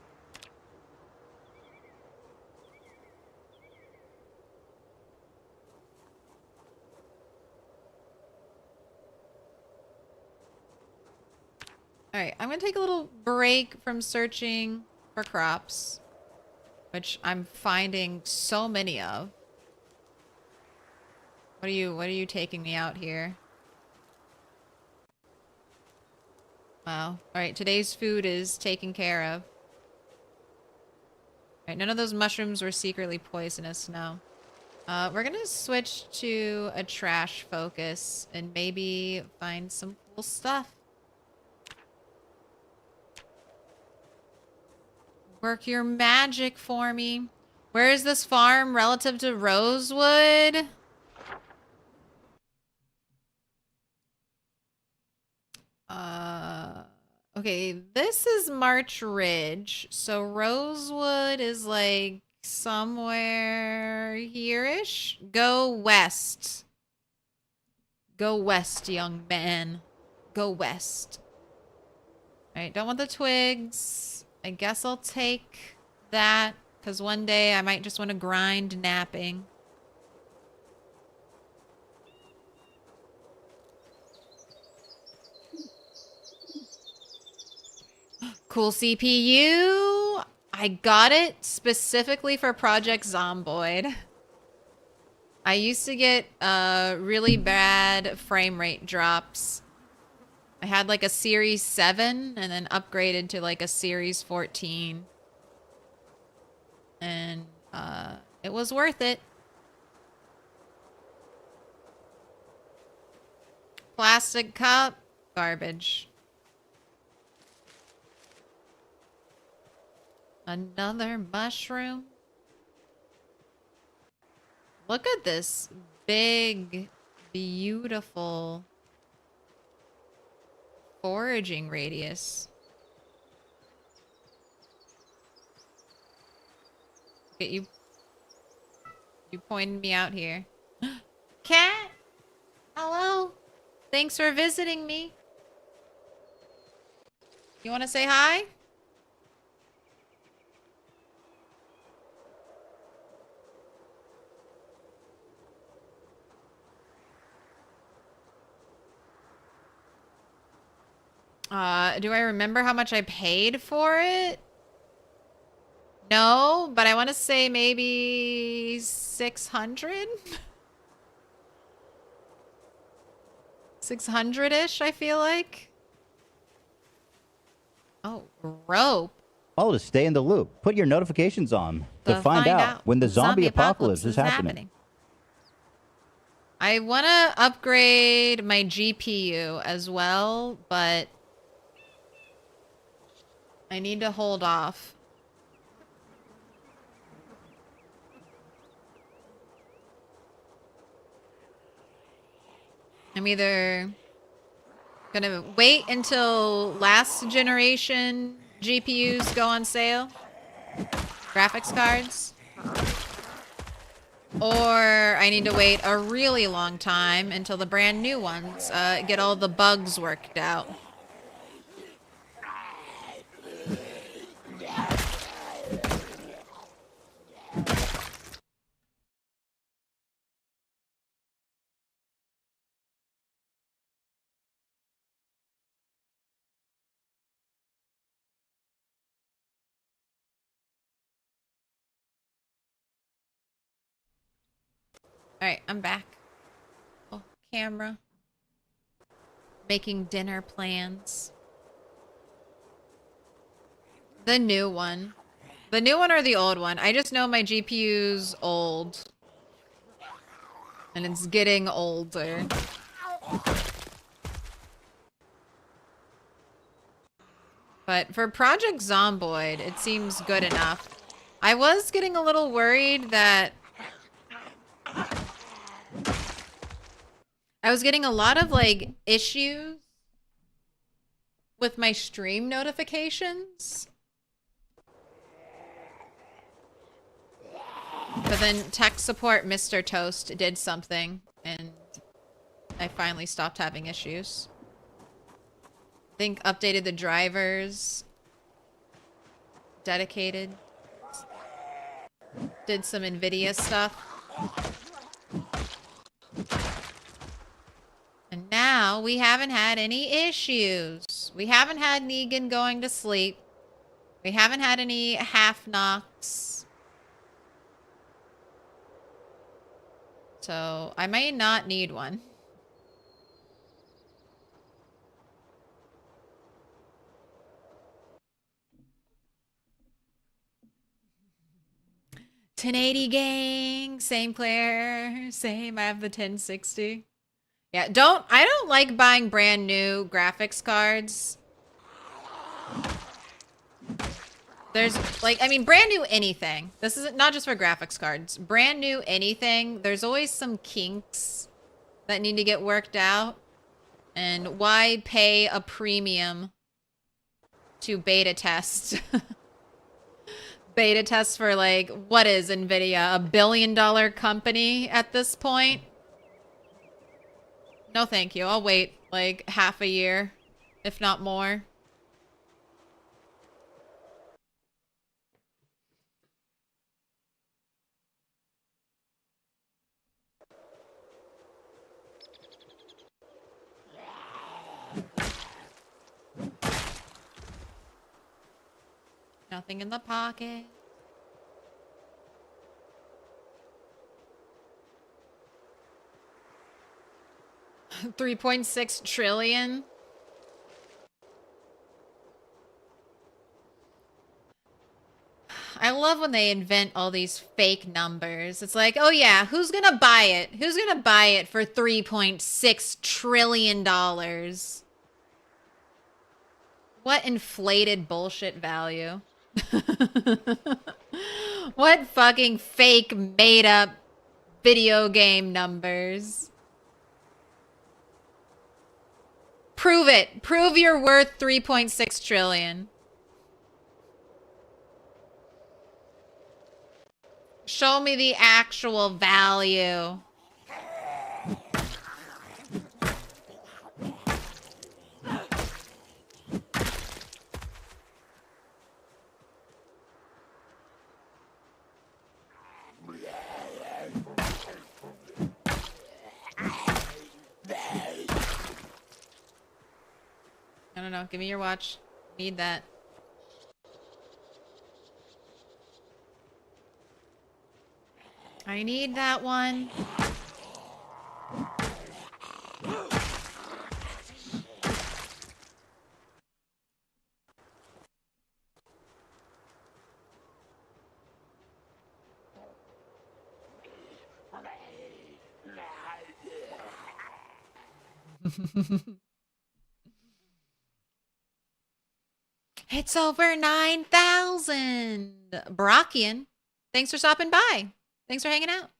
[SPEAKER 2] Alright, I'm gonna take a little break from searching for crops, which I'm finding so many of. What are you taking me out here? Wow. Alright, today's food is taken care of. Alright, none of those mushrooms were secretly poisonous, no. We're gonna switch to a trash focus and maybe find some cool stuff. Work your magic for me. Where is this farm relative to Rosewood? Okay, this is March Ridge. So Rosewood is like somewhere here-ish. Go west. Go west, young man. Go west. Alright, don't want the twigs. I guess I'll take that, because one day I might just want to grind napping. Cool CPU. I got it specifically for Project Zomboid. I used to get really bad frame rate drops. I had like a Series 7 and then upgraded to like a Series 14. And it was worth it. Plastic cup, garbage. Another mushroom. Look at this big, beautiful foraging radius. Okay, you pointed me out here. Cat! Hello! Thanks for visiting me. You want to say hi? Do I remember how much I paid for it? No, but I want to say maybe 600? 600-ish, I feel like. Oh, rope.
[SPEAKER 6] Oh, to stay in the loop. Put your notifications on to find out when the zombie apocalypse is happening.
[SPEAKER 2] I want to upgrade my GPU as well, but I need to hold off. I'm either gonna wait until last generation GPUs go on sale, graphics cards, or I need to wait a really long time until the brand new ones get all the bugs worked out. Alright, I'm back. Oh, camera. Making dinner plans. The new one. The new one or the old one? I just know my GPU's old. And it's getting older. But for Project Zomboid, it seems good enough. I was getting a little worried that I was getting a lot of, like, issues with my stream notifications. But then tech support Mr. Toast did something, and I finally stopped having issues. I think updated the drivers. Dedicated. Did some NVIDIA stuff. And now we haven't had any issues. We haven't had Negan going to sleep. We haven't had any half knocks. So I may not need one. $1080 gang, same player, same. I have the 1060. Yeah, I don't like buying brand new graphics cards. There's like, I mean, brand new anything. This is not just for graphics cards. Brand new anything. There's always some kinks that need to get worked out. And why pay a premium to beta test? Beta test for, like, what is NVIDIA? $1 billion company at this point? No, thank you. I'll wait, like, half a year, if not more. Nothing in the pocket. $3.6 trillion. I love when they invent all these fake numbers. It's like, oh yeah, who's gonna buy it? Who's gonna buy it for $3.6 trillion? What inflated bullshit value? What fucking fake made up video game numbers? Prove it. Prove you're worth 3.6 trillion. Show me the actual value. I don't know. Give me your watch. Need that. I need that one. It's over 9,000. Brockian, thanks for stopping by. Thanks for hanging out.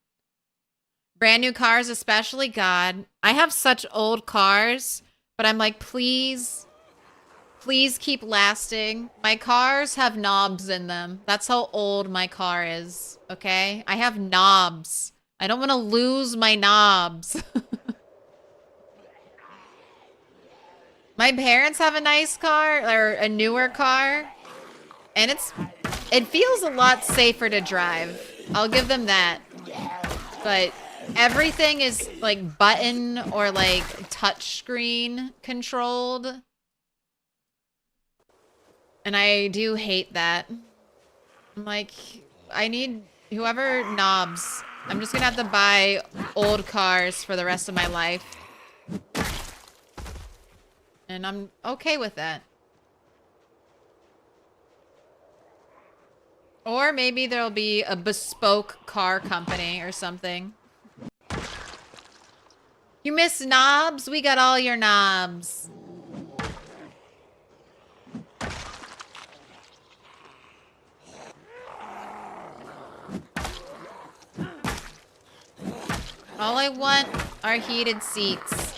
[SPEAKER 2] Brand new cars especially, God. I have such old cars, but I'm like, please keep lasting. My cars have knobs in them. That's how old my car is, okay? I have knobs. I don't want to lose my knobs. My parents have a nice car, or a newer car, and it feels a lot safer to drive. I'll give them that. But everything is like button or like touch screen controlled. And I do hate that. I'm like, I need whoever knobs. I'm just gonna have to buy old cars for the rest of my life. And I'm okay with that. Or maybe there'll be a bespoke car company or something. You miss knobs? We got all your knobs. All I want are heated seats.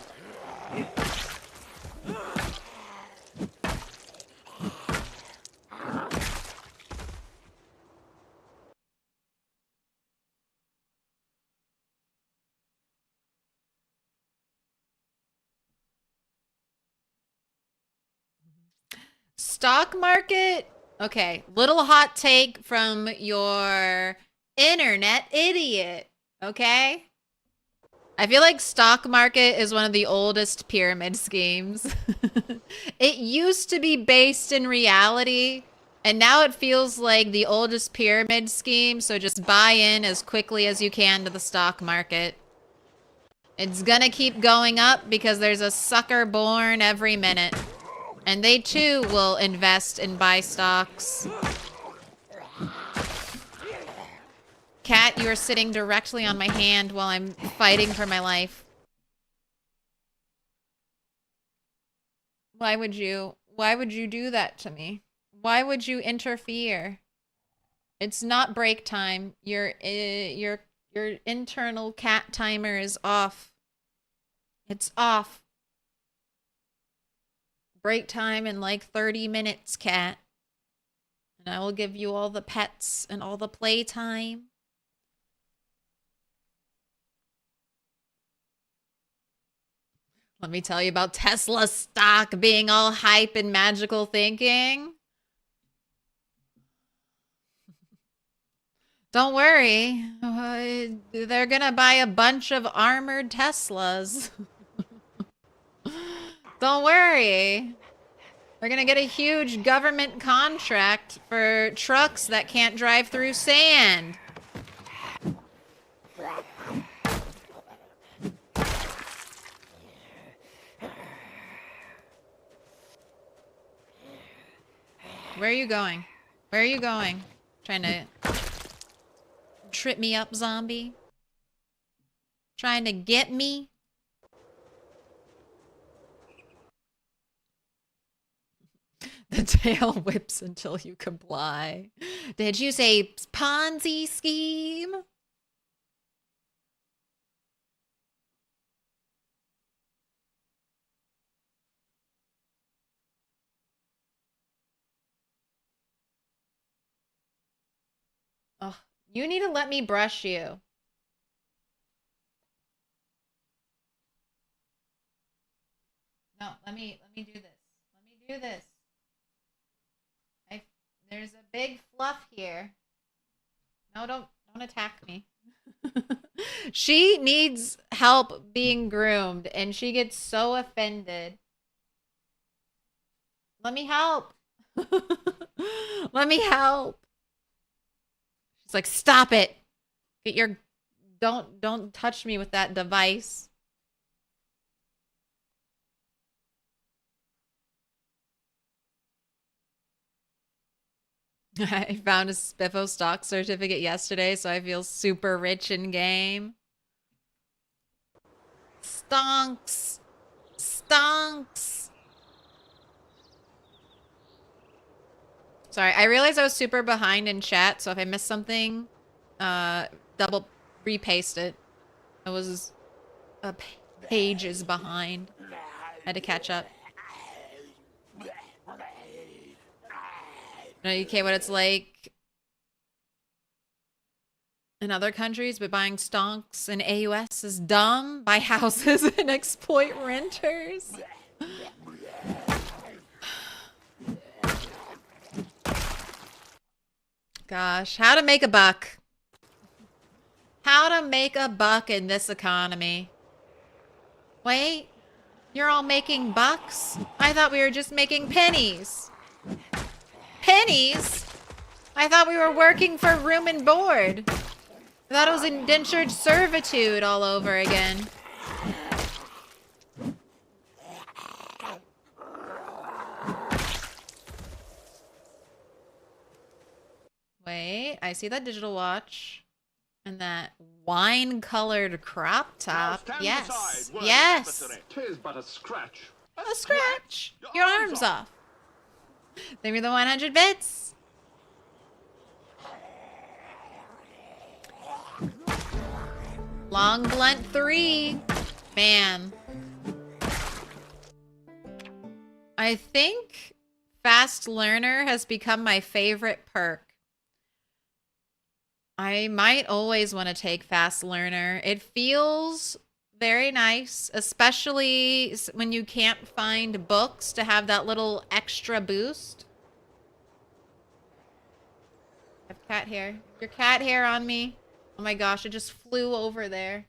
[SPEAKER 2] Stock market? Okay, little hot take from your internet idiot, okay? I feel like stock market is one of the oldest pyramid schemes. It used to be based in reality, and now it feels like the oldest pyramid scheme, so just buy in as quickly as you can to the stock market. It's gonna keep going up because there's a sucker born every minute. And they too will invest and buy stocks. Cat, you are sitting directly on my hand while I'm fighting for my life. Why would you do that to me? Why would you interfere? It's not break time. Your internal cat timer is off. It's off. Break time in like 30 minutes, cat. And I will give you all the pets and all the playtime. Let me tell you about Tesla stock being all hype and magical thinking. Don't worry. They're gonna buy a bunch of armored Teslas. Don't worry. They're gonna get a huge government contract for trucks that can't drive through sand. Where are you going? Where are you going? Trying to trip me up, zombie? Trying to get me? The tail whips until you comply. Did you say Ponzi scheme? Oh, you need to let me brush you. No, let me do this. Let me do this. There's a big fluff here. No, don't attack me. She needs help being groomed and she gets so offended. Let me help. Let me help. She's like, stop it. Get your don't touch me with that device. I found a Spiffo stock certificate yesterday, so I feel super rich in game. Stonks. Stonks. Sorry, I realized I was super behind in chat, so if I missed something, double repaste it. I was pages behind. Had to catch up. No, you can't what it's like in other countries, but buying stonks in AUS is dumb. Buy houses and exploit renters. Gosh, how to make a buck. How to make a buck in this economy. Wait, you're all making bucks? I thought we were just making pennies. Pennies? I thought we were working for room and board. I thought it was indentured servitude all over again. Wait, I see that digital watch. And that wine-colored crop top. Yes. Yes.
[SPEAKER 3] 'Tis but a scratch.
[SPEAKER 2] A scratch. Your arm's off. Give me the 100 bits. Long blunt 3. Man. I think Fast Learner has become my favorite perk. I might always want to take Fast Learner. It feels very nice, especially when you can't find books to have that little extra boost. I have cat hair. Your cat hair on me. Oh my gosh, it just flew over there.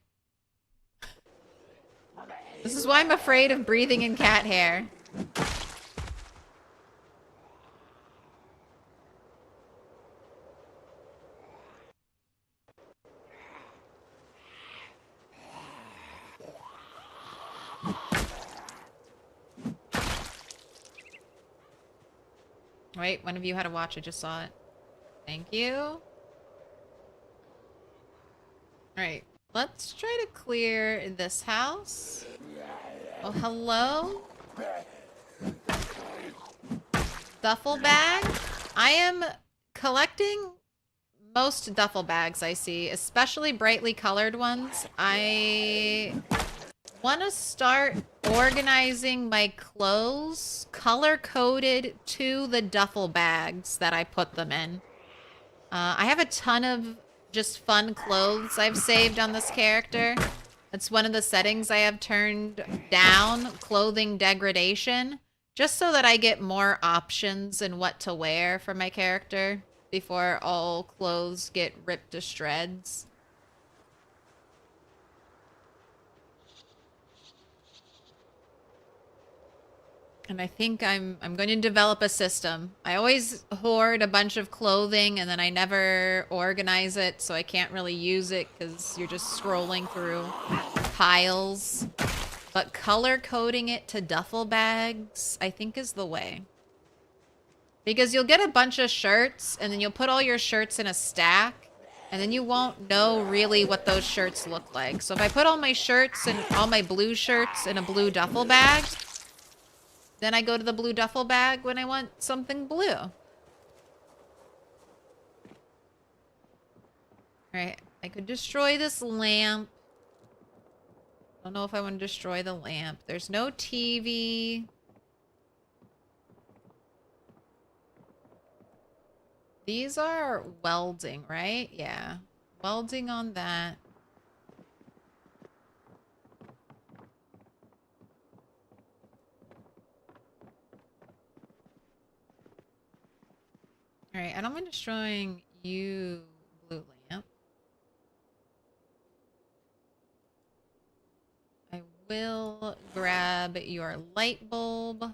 [SPEAKER 2] This is why I'm afraid of breathing in cat hair. Wait, one of you had a watch. I just saw it. Thank you. Alright, let's try to clear this house. Oh, hello? Duffel bag? I am collecting most duffel bags I see, especially brightly colored ones. I want to start organizing my clothes color-coded to the duffel bags that I put them in. I have a ton of just fun clothes I've saved on this character. That's one of the settings I have turned down, clothing degradation, just so that I get more options in what to wear for my character before all clothes get ripped to shreds. And I think I'm going to develop a system. I always hoard a bunch of clothing and then I never organize it, so I can't really use it because you're just scrolling through piles. But color coding it to duffel bags, I think is the way. Because you'll get a bunch of shirts and then you'll put all your shirts in a stack and then you won't know really what those shirts look like. So if I put all my shirts and all my blue shirts in a blue duffel bag, then I go to the blue duffel bag when I want something blue. Alright, I could destroy this lamp. Don't know if I want to destroy the lamp. There's no TV. These are welding, right? Yeah. Welding on that. Alright, I don't mind destroying you, blue lamp. I will grab your light bulb.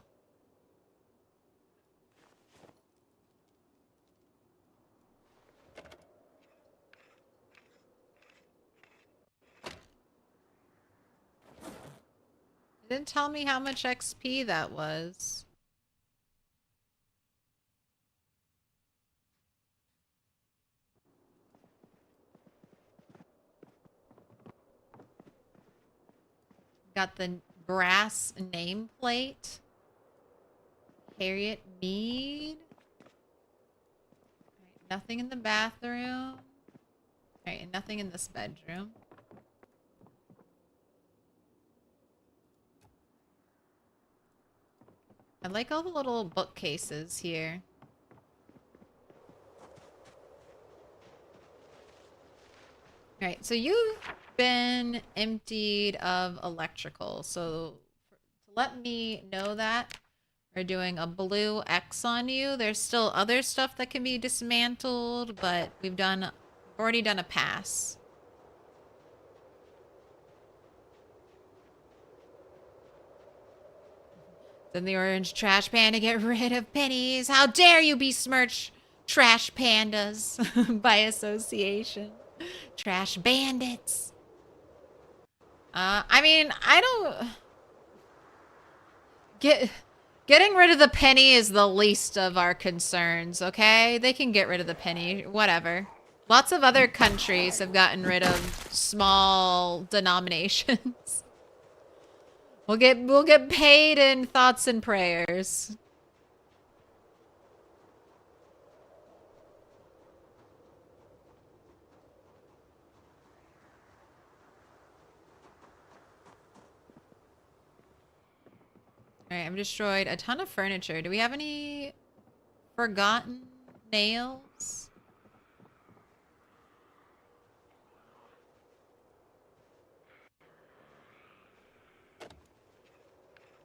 [SPEAKER 2] It didn't tell me how much XP that was. Got the brass nameplate. Harriet Mead. Right, nothing in the bathroom. Alright, and nothing in this bedroom. I like all the little bookcases here. Alright, so you've been emptied of electrical. So to let me know that, we're doing a blue X on you. There's still other stuff that can be dismantled, but we've already done a pass. Then the orange trash panda get rid of pennies. How dare you besmirch trash pandas by association. Trash bandits. I mean, I don't... Getting rid of the penny is the least of our concerns, okay? They can get rid of the penny, whatever. Lots of other countries have gotten rid of small denominations. We'll get paid in thoughts and prayers. Alright, I've destroyed a ton of furniture. Do we have any forgotten nails?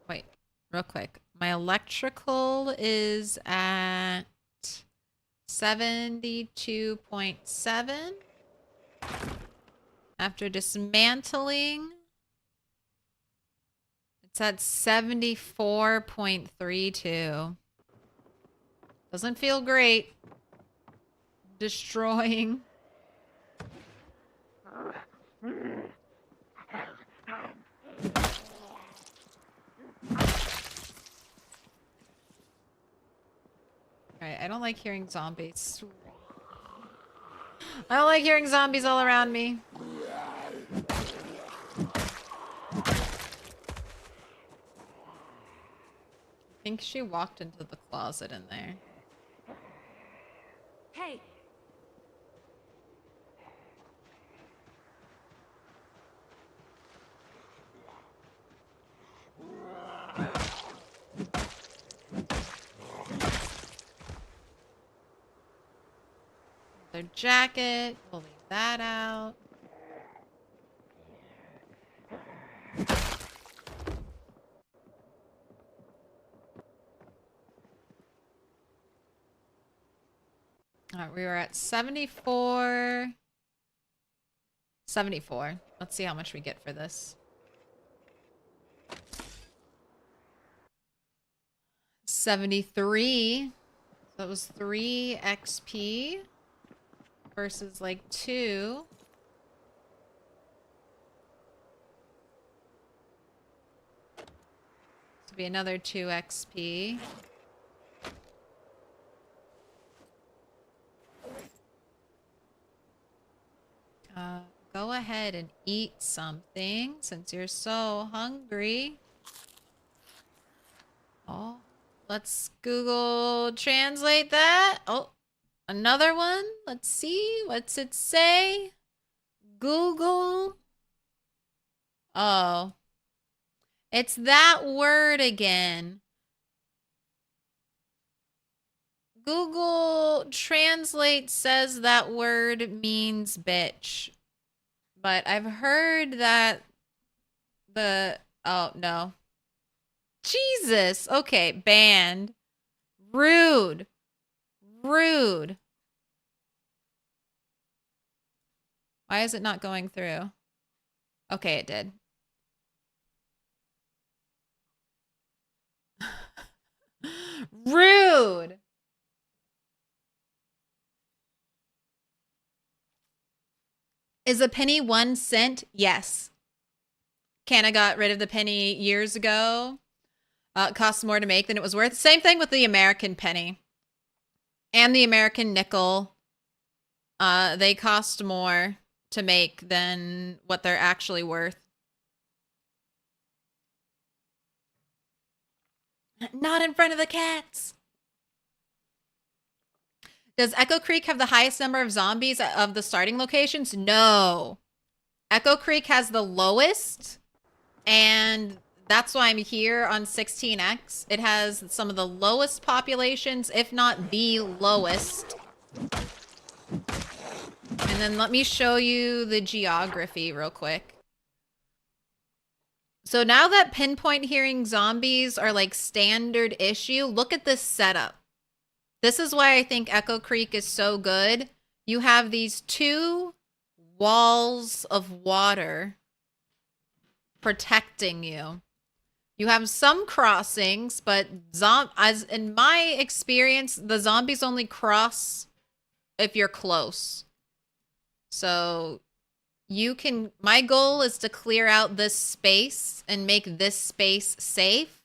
[SPEAKER 2] Wait, real quick. My electrical is at 72.7. After dismantling, it's at 74.32. Doesn't feel great. Destroying. Alright, I don't like hearing zombies. I don't like hearing zombies all around me. I think she walked into the closet in there.
[SPEAKER 5] Hey.
[SPEAKER 2] Their jacket. We'll leave that out. Alright, we were at 74. 74. Let's see how much we get for this. 73. So that was 3 XP versus like 2. This will be another 2 XP. Go ahead and eat something since you're so hungry. Oh, let's Google translate that. Oh, another one. Let's see. What's it say? Google. Oh, it's that word again. Google Translate says that word means bitch. But I've heard that oh, no. Jesus. Okay, banned. Rude. Rude. Why is it not going through? Okay, it did. Rude. Is a penny 1 cent? Yes. Canada got rid of the penny years ago. It costs more to make than it was worth. Same thing with the American penny. And the American nickel. They cost more to make than what they're actually worth. Not in front of the cats. Does Echo Creek have the highest number of zombies of the starting locations? No. Echo Creek has the lowest, and That's why I'm here on 16X. It has some of the lowest populations, if not the lowest. And then let me show you the geography real quick. So now that pinpoint hearing zombies are like standard issue, look at this setup. This is why I think Echo Creek is so good. You have these two walls of water protecting you. You have some crossings, but as in my experience, the zombies only cross if you're close. So you can, my goal is to clear out this space and make this space safe.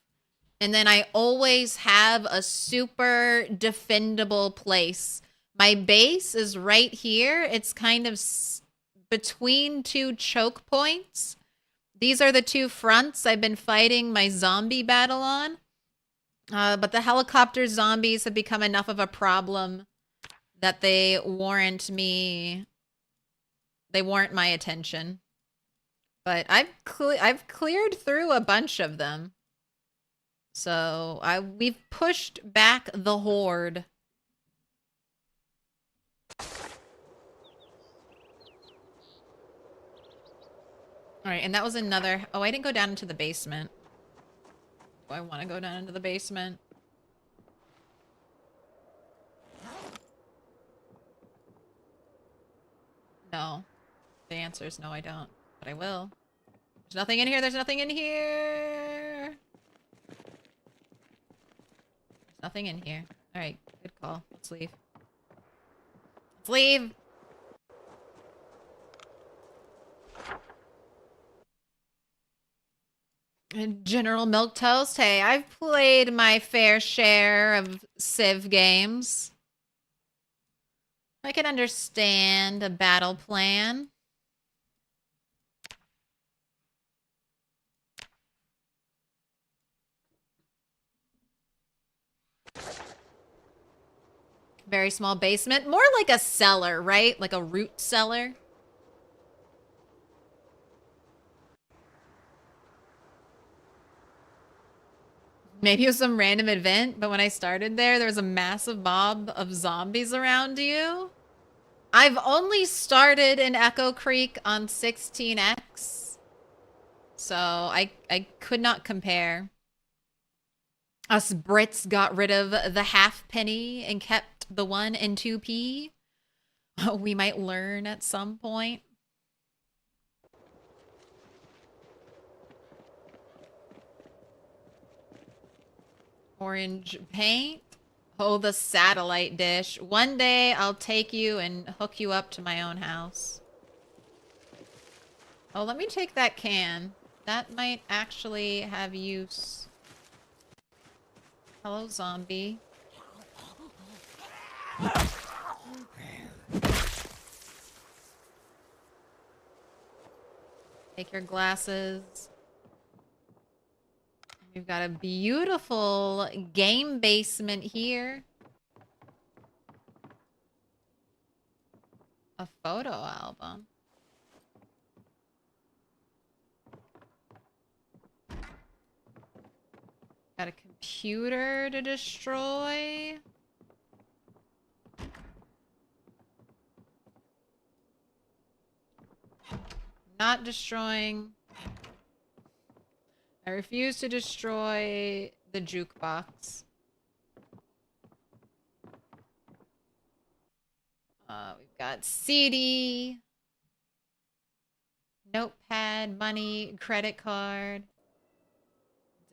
[SPEAKER 2] And then I always have a super defendable place. My base is right here. It's kind of between two choke points. These are the two fronts I've been fighting my zombie battle on. But the helicopter zombies have become enough of a problem that they warrant my attention. But I've cleared through a bunch of them. So we've pushed back the horde. All right, and that was another... Oh, I didn't go down into the basement. Do I want to go down into the basement? No. The answer is no, I don't. But I will. There's nothing in here. There's nothing in here. There's nothing in here. All right, good call. Let's leave. Let's leave. And General Milquetoast, hey, I've played my fair share of Civ games. I can understand a battle plan. Very small basement. More like a cellar, right? Like a root cellar. Maybe it was some random event, but when I started there was a massive mob of zombies around you. I've only started in Echo Creek on 16X. So I could not compare. Us Brits got rid of the halfpenny and kept the 1 and 2p. We might learn at some point. Orange paint. Oh, the satellite dish. One day I'll take you and hook you up to my own house. Oh, let me take that can. That might actually have use. Hello, zombie. Take your glasses. We've got a beautiful game basement here. A photo album. Got a computer to destroy. Not destroying. I refuse to destroy the jukebox. We've got CD, notepad, money, credit card.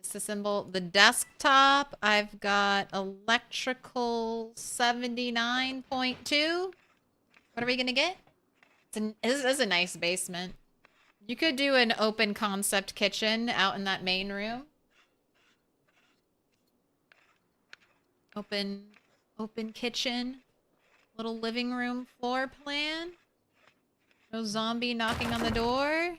[SPEAKER 2] Disassemble the desktop. I've got electrical 79.2. What are we gonna get? This is a nice basement. You could do an open concept kitchen out in that main room. Open kitchen. Little living room floor plan. No zombie knocking on the door.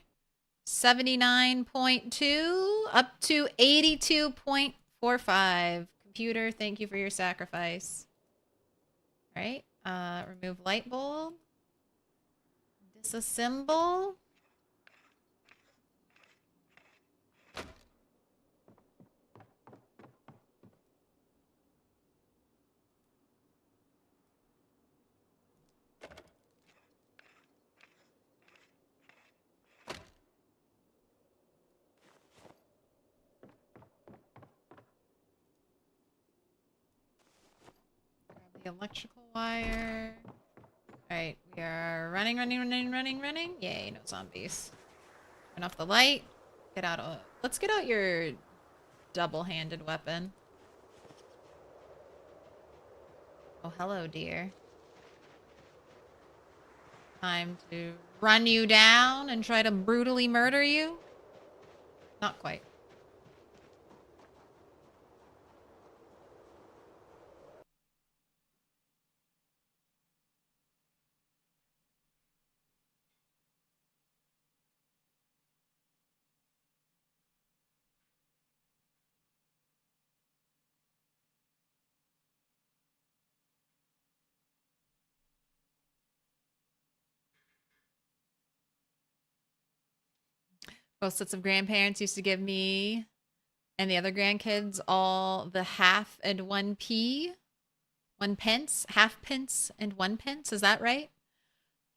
[SPEAKER 2] 79.2 up to 82.45. Computer, thank you for your sacrifice. All right. Remove light bulb. Disassemble. the electrical wire. Alright, we are running. Yay, no zombies. Turn off the light. Get out of... Let's get out your double-handed weapon. Oh, hello, dear. Time to run you down and try to brutally murder you? Not quite. Both sets of grandparents used to give me and the other grandkids all the half and 1p. 1 pence, half pence and 1 pence. Is that right?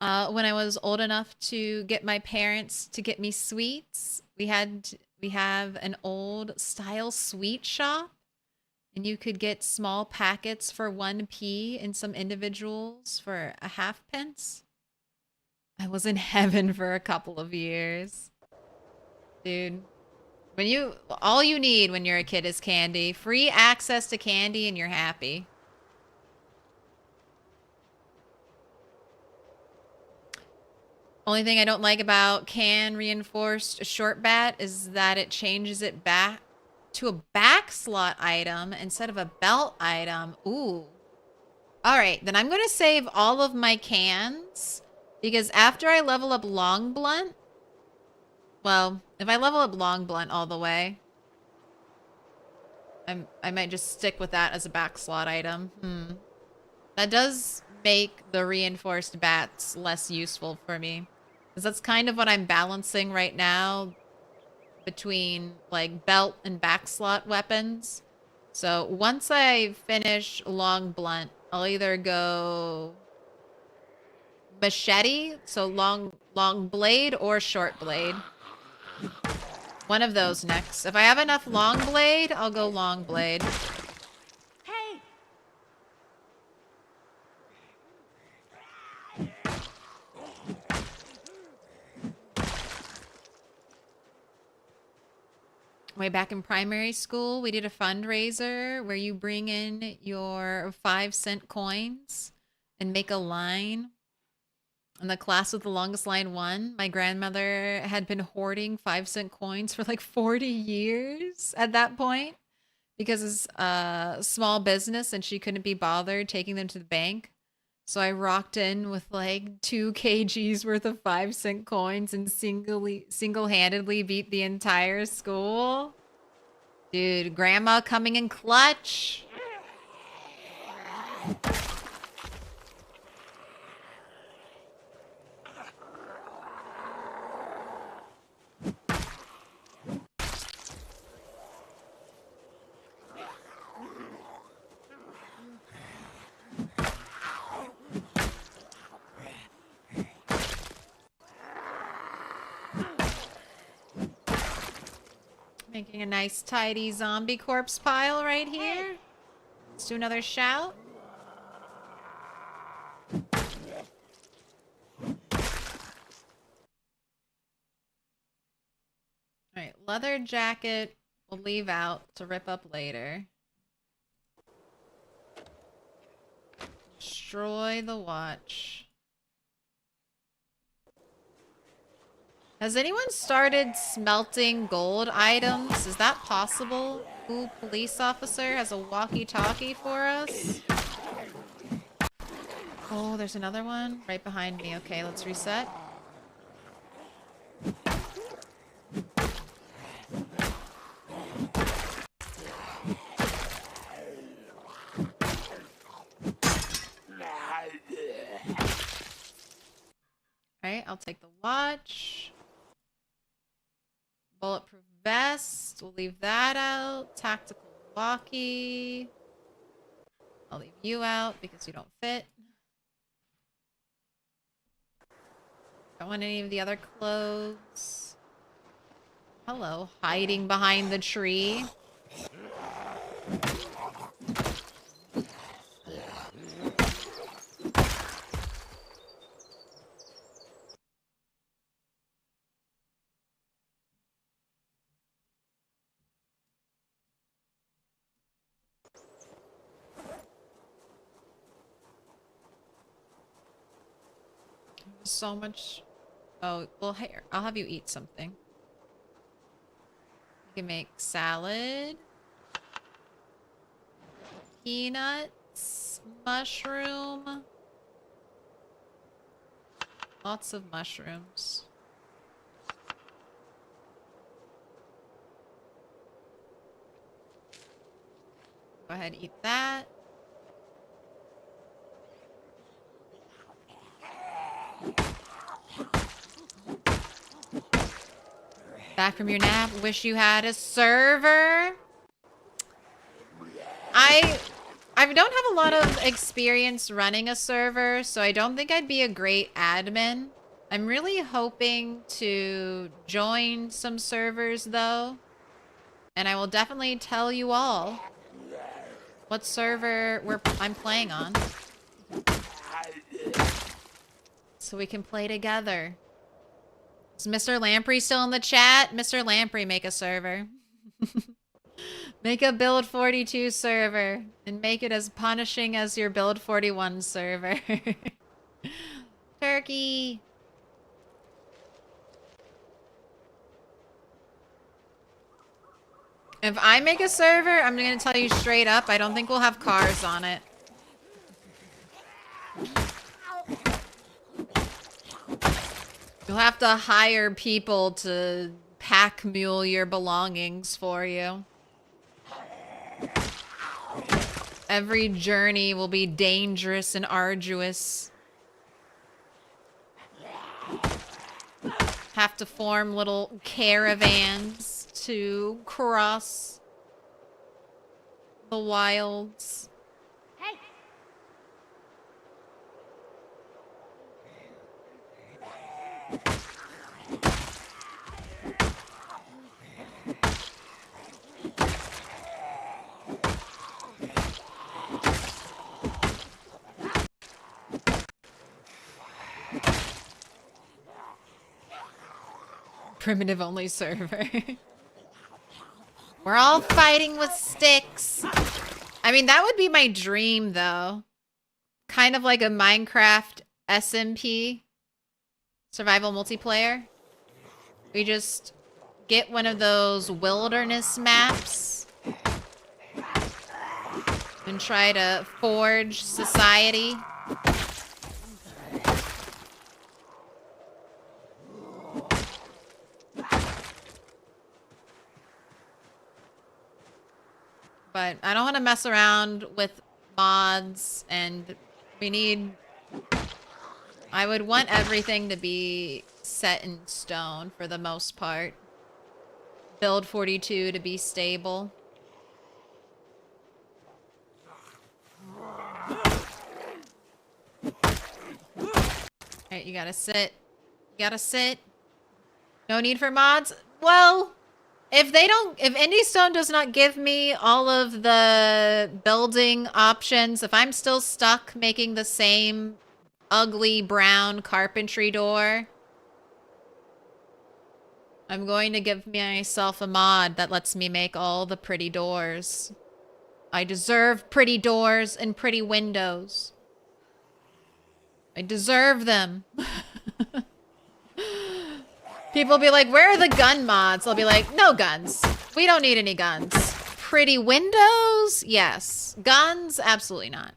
[SPEAKER 2] When I was old enough to get my parents to get me sweets, we have an old style sweet shop, and you could get small packets for 1p and some individuals for a half pence. I was in heaven for a couple of years. Dude, all you need when you're a kid is candy. Free access to candy and you're happy. Only thing I don't like about can reinforced short bat is that it changes it back to a back slot item instead of a belt item. Ooh. All right, then I'm going to save all of my cans because after I level up long blunt, well, if I level up long blunt all the way, I might just stick with that as a back slot item. That does make the reinforced bats less useful for me. Because that's kind of what I'm balancing right now between like belt and back slot weapons. So once I finish long blunt, I'll either go machete, so long blade, or short blade. One of those next. If I have enough long blade, I'll go long blade.
[SPEAKER 4] Hey!
[SPEAKER 2] Way back in primary school, we did a fundraiser where you bring in your 5-cent coins and make a line. And the class with the longest line won. My grandmother had been hoarding 5-cent coins for like 40 years at that point because it's a small business and she couldn't be bothered taking them to the bank. So I rocked in with like 2 kgs worth of 5-cent coins and single-handedly beat the entire school. Dude, grandma coming in clutch. Making a nice tidy zombie corpse pile right here. Let's do another shout. Alright, leather jacket we'll leave out to rip up later. Destroy the watch. Has anyone started smelting gold items? Is that possible? Ooh, police officer has a walkie-talkie for us. Oh, there's another one right behind me. Okay, let's reset. Alright, I'll take the watch. Bulletproof vest. We'll leave that out. Tactical walkie. I'll leave you out because you don't fit. Don't want any of the other clothes. Hello, hiding behind the tree. So much. Oh, well, here, I'll have you eat something. You can make salad. Peanuts. Mushroom. Lots of mushrooms. Go ahead, eat that. Back from your nap. Wish you had a server. I don't have a lot of experience running a server, so I don't think I'd be a great admin. I'm really hoping to join some servers though, and I will definitely tell you all what server I'm playing on, so we can play together. Is Mr. Lamprey still in the chat? Mr. Lamprey, make a server. Make a build 42 server and make it as punishing as your build 41 server. Turkey. If I make a server, I'm gonna tell you straight up, I don't think we'll have cars on it. You'll have to hire people to pack mule your belongings for you. Every journey will be dangerous and arduous. Have to form little caravans to cross the wilds.
[SPEAKER 4] Hey.
[SPEAKER 2] Primitive only server. We're all fighting with sticks. I mean, that would be my dream though. Kind of like a Minecraft SMP. Survival multiplayer. We just get one of those wilderness maps and try to forge society. But I don't want to mess around with mods, and we need... I would want everything to be set in stone for the most part. Build 42 to be stable. Alright, you gotta sit. You gotta sit. No need for mods? Well... if Indystone does not give me all of the building options, if I'm still stuck making the same ugly brown carpentry door, I'm going to give myself a mod that lets me make all the pretty doors. I deserve pretty doors and pretty windows. I deserve them. People will be like, where are the gun mods? I'll be like, no guns. We don't need any guns. Pretty windows? Yes. Guns? Absolutely not.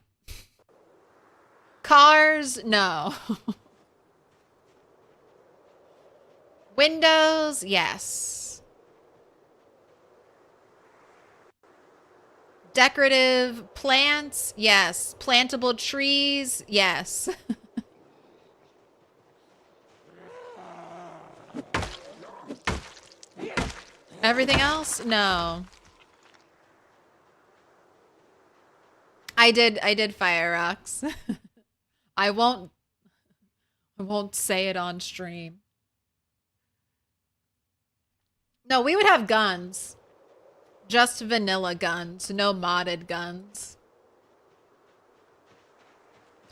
[SPEAKER 2] Cars? No. Windows? Yes. Decorative plants? Yes. Plantable trees? Yes. Everything else? No. I did fire rocks. I won't say it on stream. No, we would have guns. Just vanilla guns, no modded guns.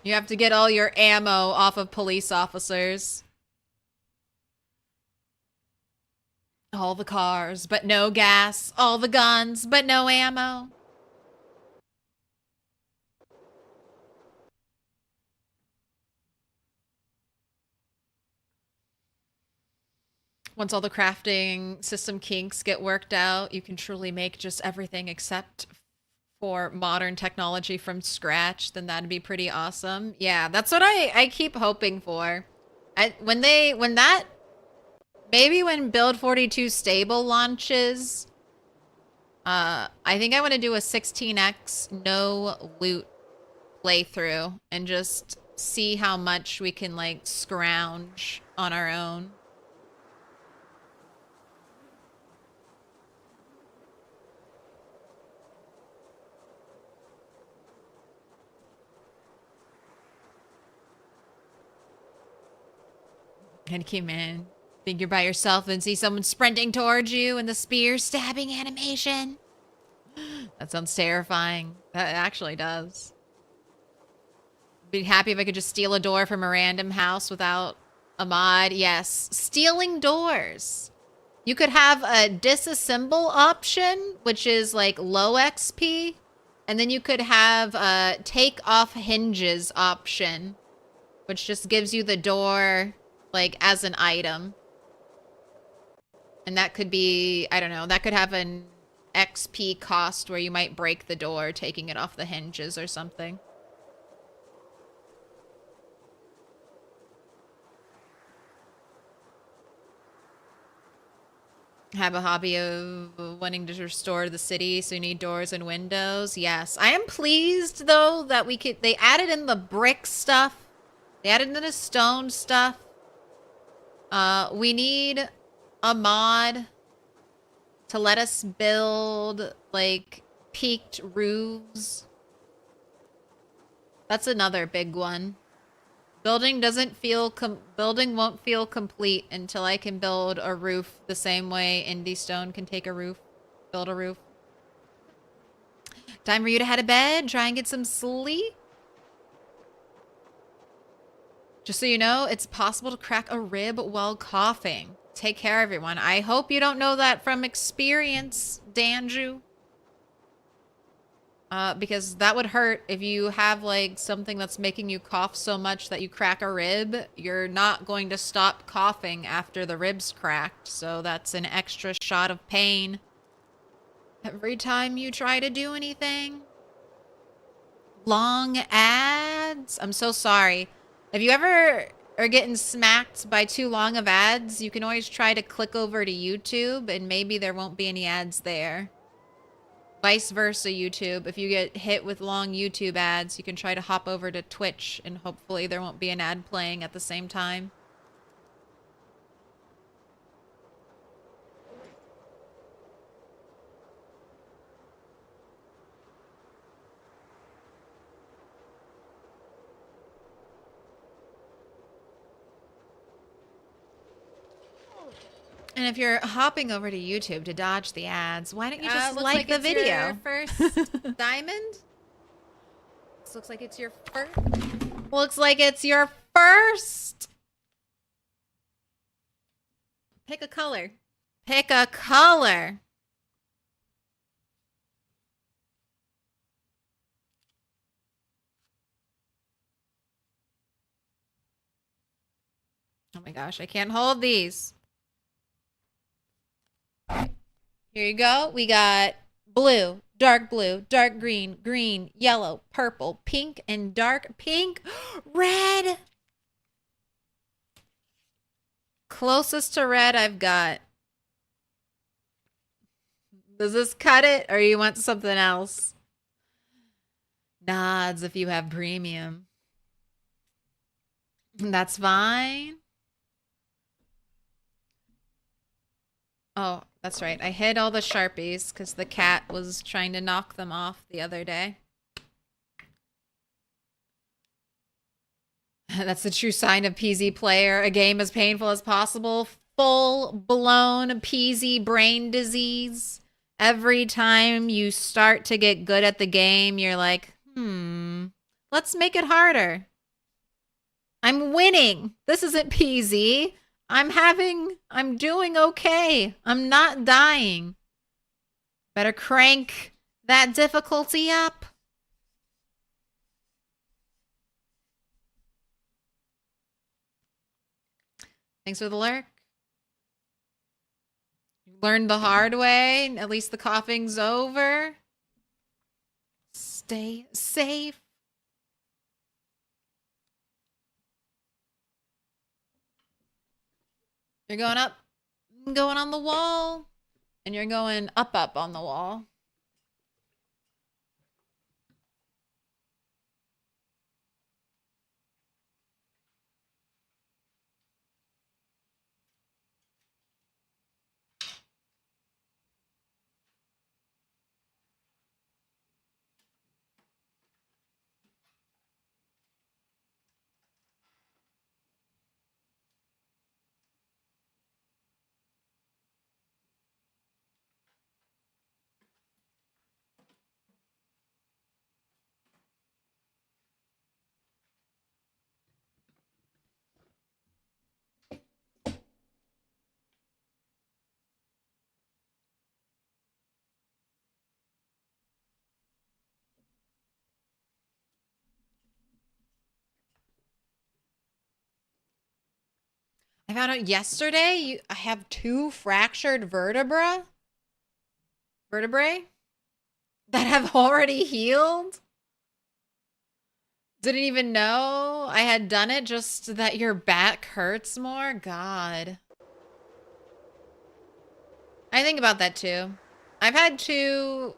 [SPEAKER 2] You have to get all your ammo off of police officers. All the cars, but no gas. All the guns, but no ammo. Once all the crafting system kinks get worked out, you can truly make just everything except for modern technology from scratch, then that'd be pretty awesome. Yeah, that's what I keep hoping for. When Build 42 stable launches, I think I want to do a 16x no loot playthrough and just see how much we can like scrounge on our own. Headkey man, think you're by yourself and see someone sprinting towards you and the spear stabbing animation. That sounds terrifying. That actually does. Be happy if I could just steal a door from a random house without a mod. Yes, stealing doors. You could have a disassemble option, which is like low XP. And then you could have a take off hinges option, which just gives you the door like as an item. And that could be, I don't know, that could have an XP cost where you might break the door taking it off the hinges or something. Have a hobby of wanting to restore the city, so you need doors and windows. Yes. I am pleased though that they added in the brick stuff. They added in the stone stuff. We need a mod to let us build like peaked roofs. That's another big one. Building won't feel complete until I can build a roof the same way Indie Stone can build a roof. Time for you to head to bed, try and get some sleep. Just so you know, it's possible to crack a rib while coughing. Take care, everyone. I hope you don't know that from experience, Danju. Because that would hurt if you have, like, something that's making you cough so much that you crack a rib. You're not going to stop coughing after the rib's cracked, so that's an extra shot of pain every time you try to do anything. Long ads? I'm so sorry. If you ever are getting smacked by too long of ads, you can always try to click over to YouTube and maybe there won't be any ads there. Vice versa, YouTube. If you get hit with long YouTube ads, you can try to hop over to Twitch and hopefully there won't be an ad playing at the same time. And if you're hopping over to YouTube to dodge the ads, why don't you just like the video? Your first diamond? This looks like it's your first. Looks like it's your first. Pick a color. Pick a color. Oh my gosh, I can't hold these. Here you go. We got blue, dark green, green, yellow, purple, pink, and dark pink. Red. Closest to red I've got. Does this cut it or you want something else? Nods if you have premium. That's fine. Oh, that's right. I hid all the Sharpies because the cat was trying to knock them off the other day. That's the true sign of PZ player. A game as painful as possible. Full-blown PZ brain disease. Every time you start to get good at the game, you're like, let's make it harder. I'm winning. This isn't PZ. I'm doing okay. I'm not dying. Better crank that difficulty up. Thanks for the lurk. Learned the hard way. At least the coughing's over. Stay safe. You're going up, going on the wall, and you're going up on the wall. I found out yesterday I have 2 fractured vertebrae that have already healed. Didn't even know I had done it, just that your back hurts more. God. I think about that too. I've had 2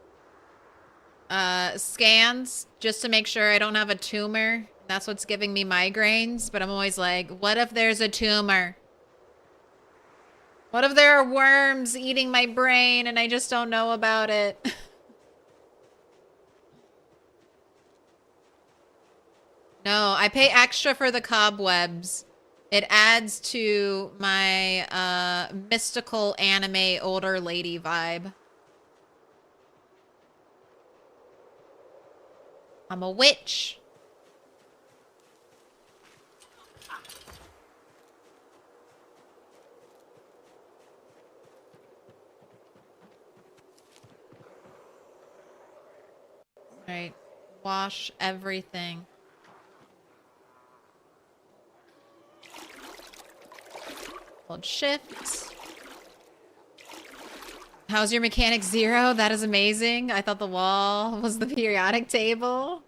[SPEAKER 2] scans just to make sure I don't have a tumor. That's what's giving me migraines, but I'm always like, what if there's a tumor? What if there are worms eating my brain and I just don't know about it? No, I pay extra for the cobwebs. It adds to my mystical anime older lady vibe. I'm a witch. All right, wash everything. Hold shift. How's your mechanic 0? That is amazing. I thought the wall was the periodic table.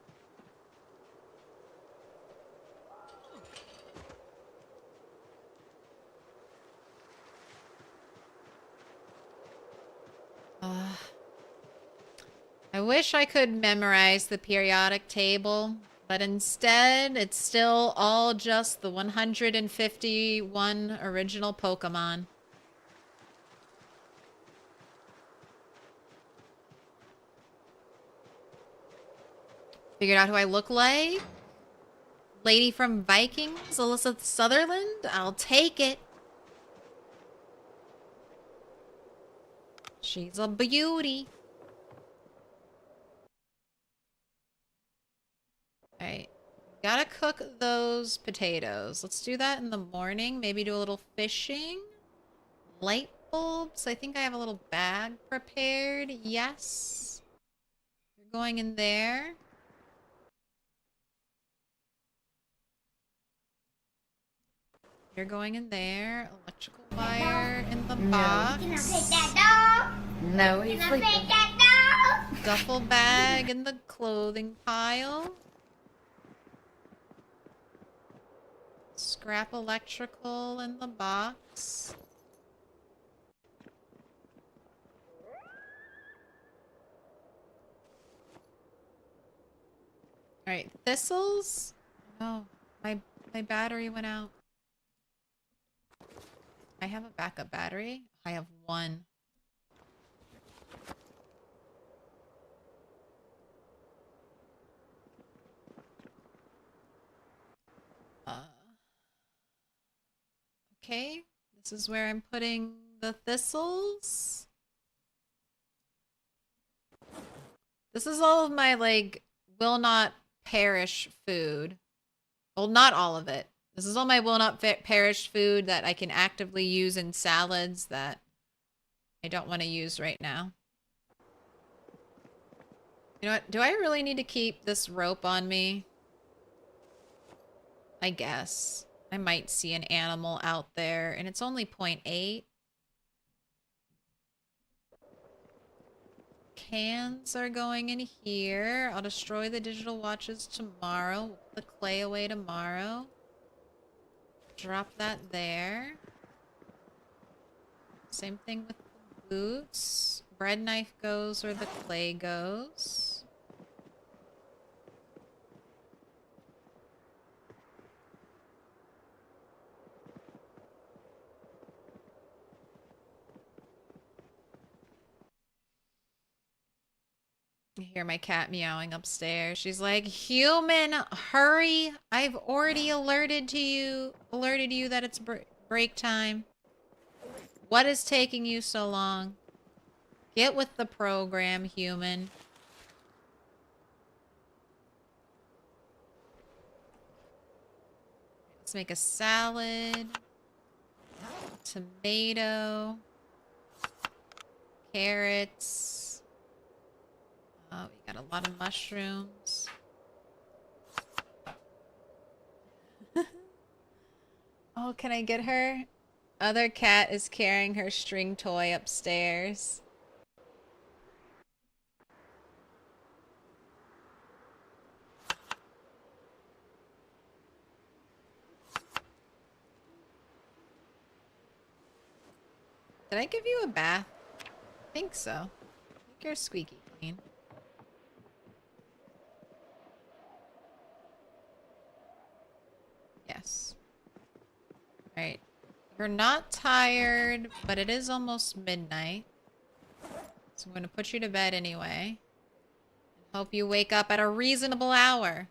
[SPEAKER 2] I wish I could memorize the periodic table, but instead it's still all just the 151 original Pokemon. Figured out who I look like. Lady from Vikings, Alyssa Sutherland. I'll take it. She's a beauty. Alright. Gotta cook those potatoes. Let's do that in the morning. Maybe do a little fishing. Light bulbs. I think I have a little bag prepared. Yes. You're going in there. You're going in there. Electrical wire in the box.
[SPEAKER 4] Can I pet that dog?
[SPEAKER 5] No, he's
[SPEAKER 4] Can I
[SPEAKER 5] sleeping.
[SPEAKER 4] pet that dog?
[SPEAKER 2] Duffel bag in the clothing pile. Scrap electrical in the box. Alright, thistles? No, my battery went out. I have a backup battery. I have 1. Okay, this is where I'm putting the thistles. This is all of my, like, will not perish food. Well, not all of it. This is all my will not perish food that I can actively use in salads that I don't want to use right now. You know what? Do I really need to keep this rope on me? I guess. I might see an animal out there, and it's only 0.8. pans are going in here. I'll destroy the digital watches tomorrow. We'll put the clay away tomorrow. Drop that there. Same thing with the boots. Bread knife goes where the clay goes. I hear my cat meowing upstairs. She's like, "Human, hurry! I've already alerted you that it's break time. What is taking you so long? Get with the program, human." Let's make a salad. Tomato. Carrots. Oh, we got a lot of mushrooms. Oh, can I get her? Other cat is carrying her string toy upstairs. Did I give you a bath? I think so. I think you're squeaky clean. Yes. Alright. You're not tired, but it is almost midnight. So I'm going to put you to bed anyway. And hope you wake up at a reasonable hour.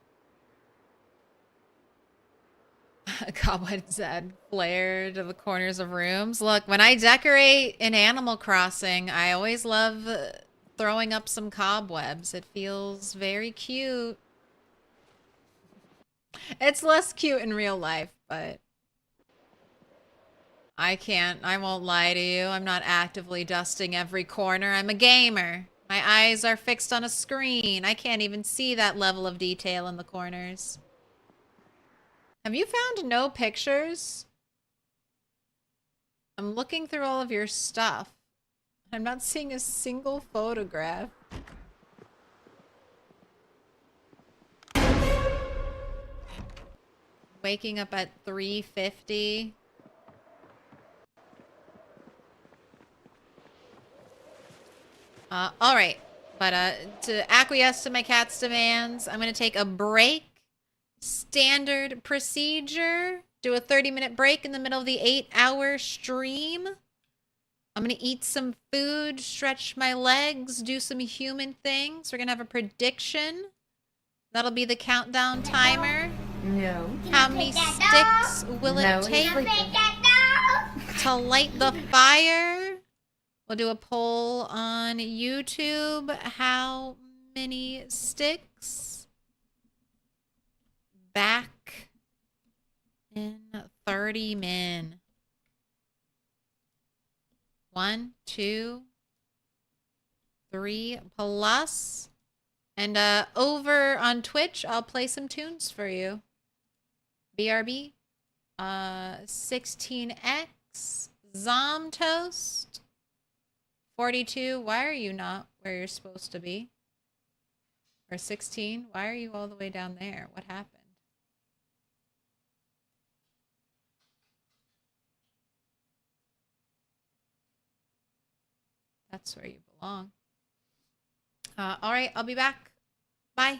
[SPEAKER 2] Cobwebs add flair to the corners of rooms. Look, when I decorate in Animal Crossing, I always love throwing up some cobwebs. It feels very cute. It's less cute in real life, but I won't lie to you. I'm not actively dusting every corner. I'm a gamer. My eyes are fixed on a screen. I can't even see that level of detail in the corners. Have you found no pictures? I'm looking through all of your stuff. I'm not seeing a single photograph. Waking up at 3:50. All right. But to acquiesce to my cat's demands, I'm going to take a break. Standard procedure. Do a 30-minute break in the middle of the 8-hour stream. I'm going to eat some food, stretch my legs, do some human things. We're going to have a prediction. That'll be the countdown timer.
[SPEAKER 5] No.
[SPEAKER 2] How many sticks will it take to light the fire? We'll do a poll on YouTube. How many sticks? Back in 30 min. 1, 2, 3 plus. And over on Twitch, I'll play some tunes for you. BRB. 16X. Zomtoast. 42. Why are you not where you're supposed to be? Or 16. Why are you all the way down there? What happened? That's where you belong. All right, I'll be back. Bye.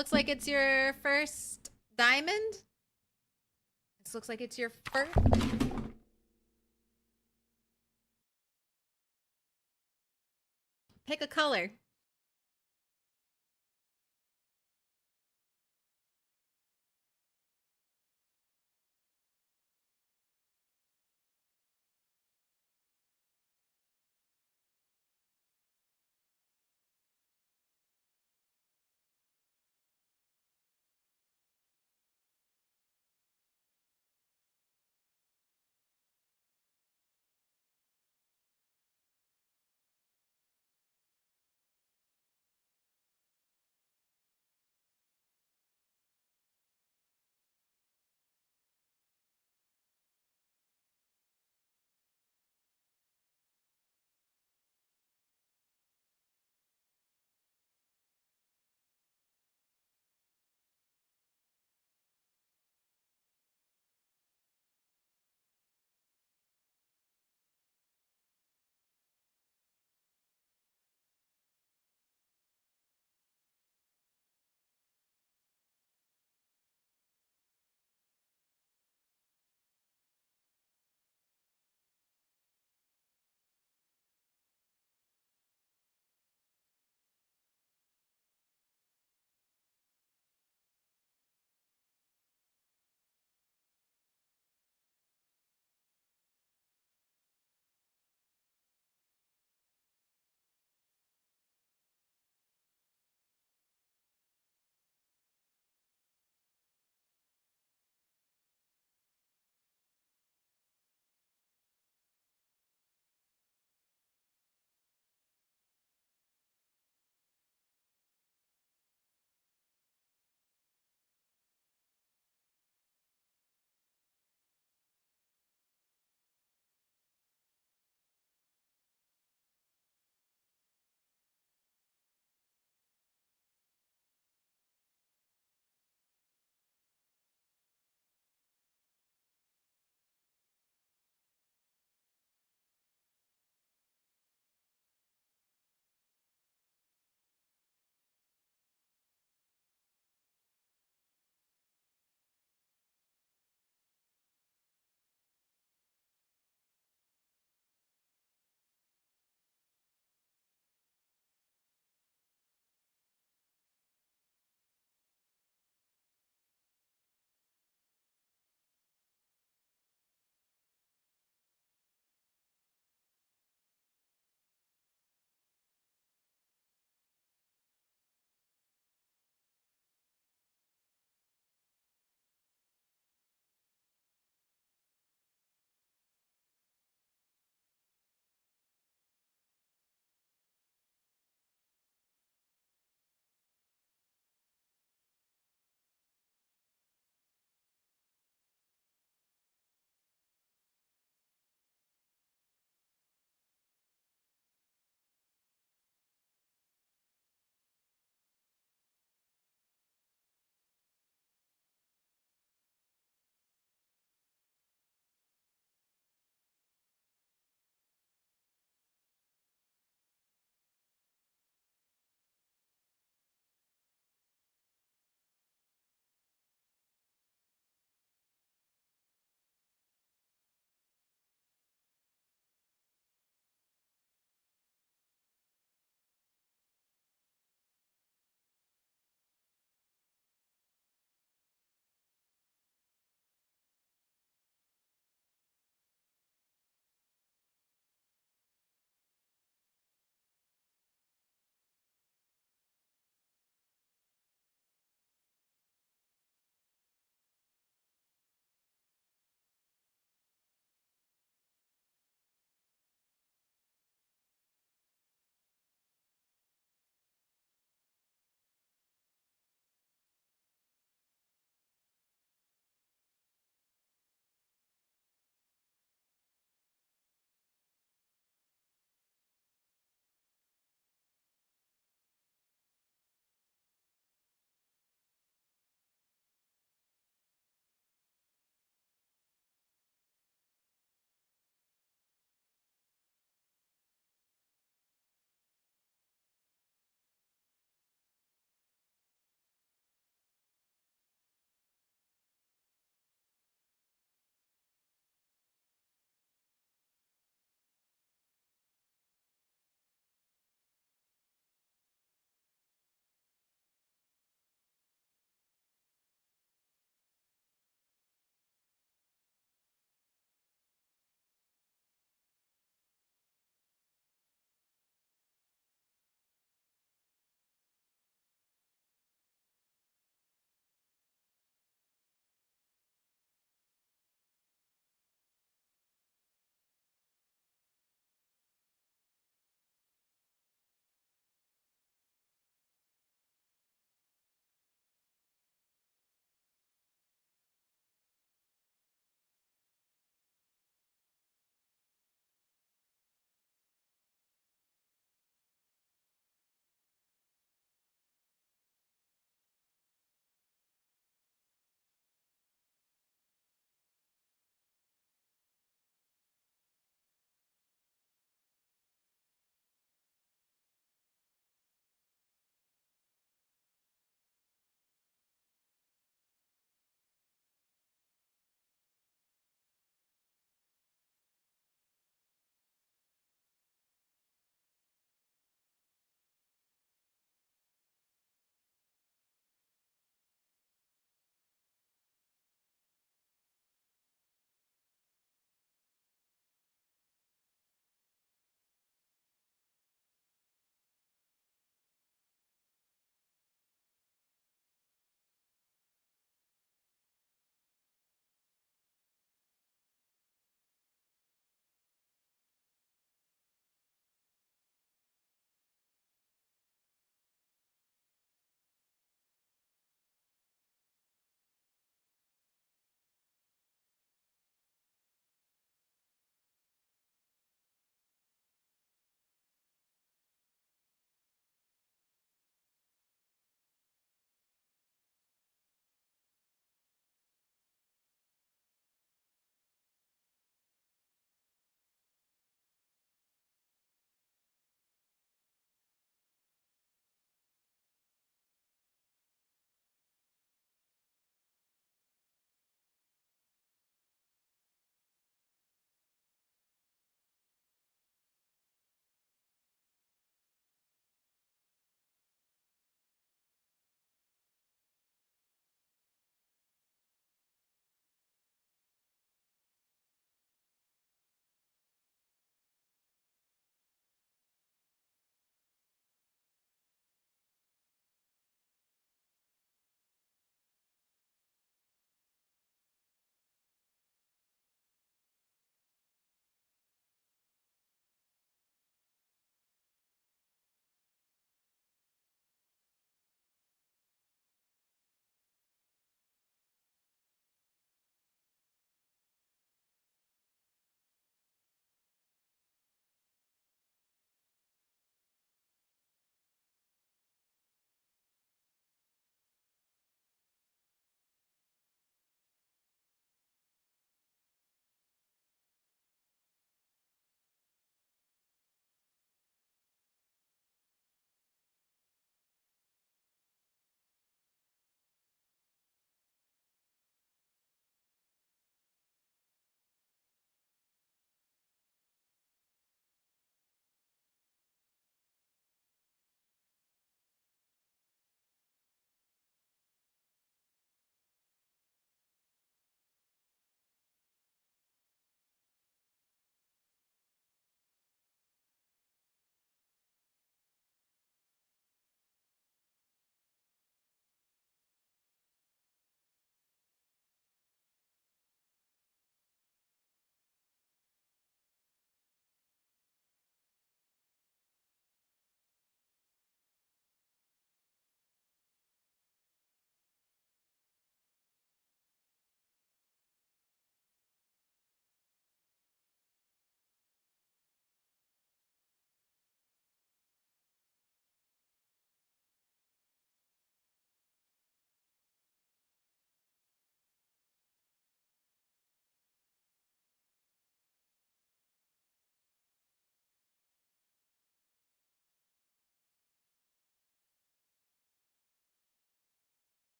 [SPEAKER 2] Looks like it's your first diamond. This looks like it's your first. Pick a color.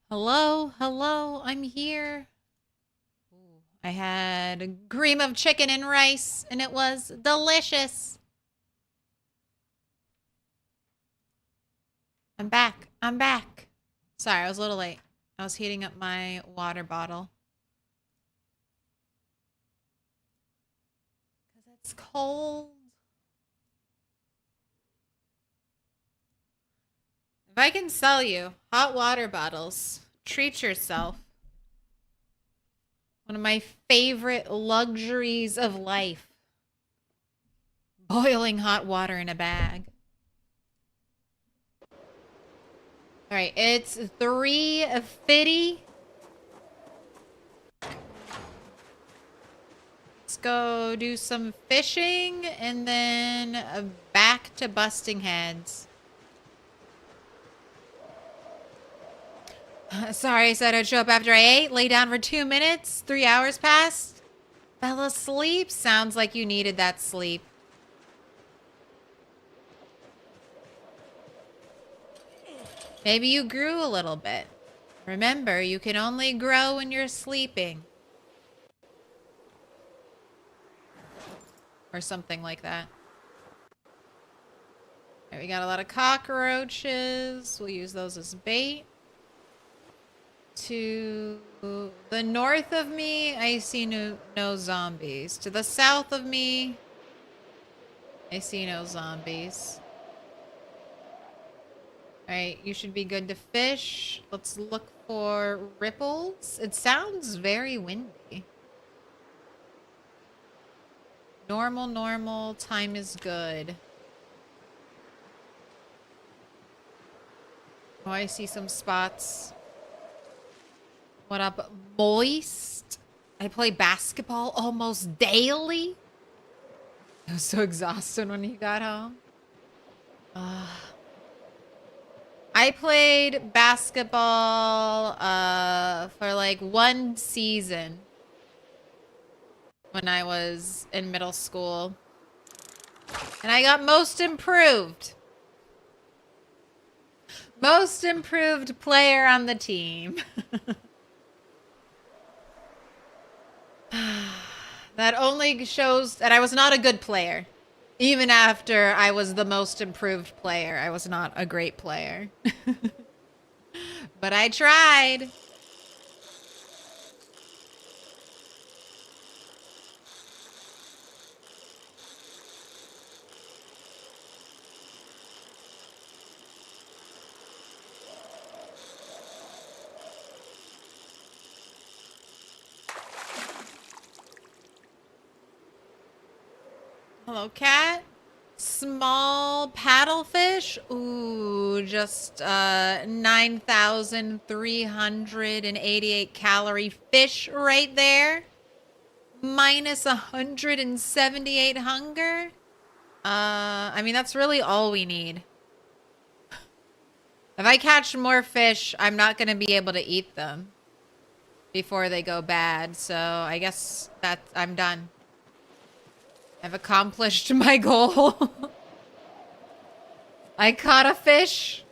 [SPEAKER 2] Hello, hello, I'm here. Ooh, I had a cream of chicken and rice, and it was delicious. I'm back. I'm back. Sorry, I was a little late. I was heating up my water bottle. Because it's cold. If I can sell you hot water bottles, treat yourself. One of my favorite luxuries of life. Boiling hot water in a bag. Alright, it's 3:50. Let's go do some fishing and then back to busting heads. Sorry, I said I'd show up after I ate. Lay down for 2 minutes. 3 hours passed. Fell asleep. Sounds like you needed that sleep. Maybe you grew a little bit. Remember, you can only grow when you're sleeping. Or something like that. Alright, we got a lot of cockroaches. We'll use those as bait. To the north of me, I see no zombies. To the south of me, I see no zombies. Alright, you should be good to fish. Let's look for ripples. It sounds very windy. Normal, time is good. Oh, I see some spots. What up, Moist? I play basketball almost daily. I was so exhausted when he got home. I played basketball for like 1 season when I was in middle school. And I got most improved. Most improved player on the team. That only shows that I was not a good player. Even after I was the most improved player, I was not a great player. But I tried. Hello, cat. Small paddlefish. Ooh, just 9,388 calorie fish right there. Minus 178 hunger. I mean, that's really all we need. If I catch more fish, I'm not going to be able to eat them before they go bad. So I guess that I'm done. I've accomplished my goal. I caught a fish.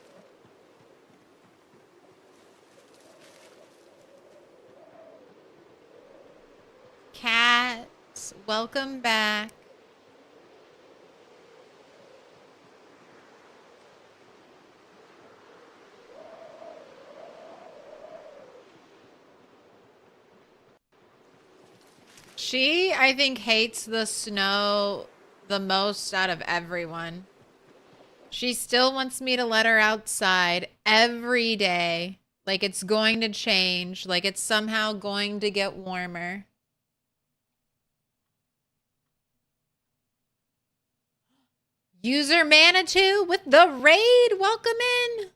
[SPEAKER 2] Cats, welcome back. She, I think, hates the snow the most out of everyone. She still wants me to let her outside every day. Like it's going to change. Like it's somehow going to get warmer. User Manitou with the raid. Welcome in.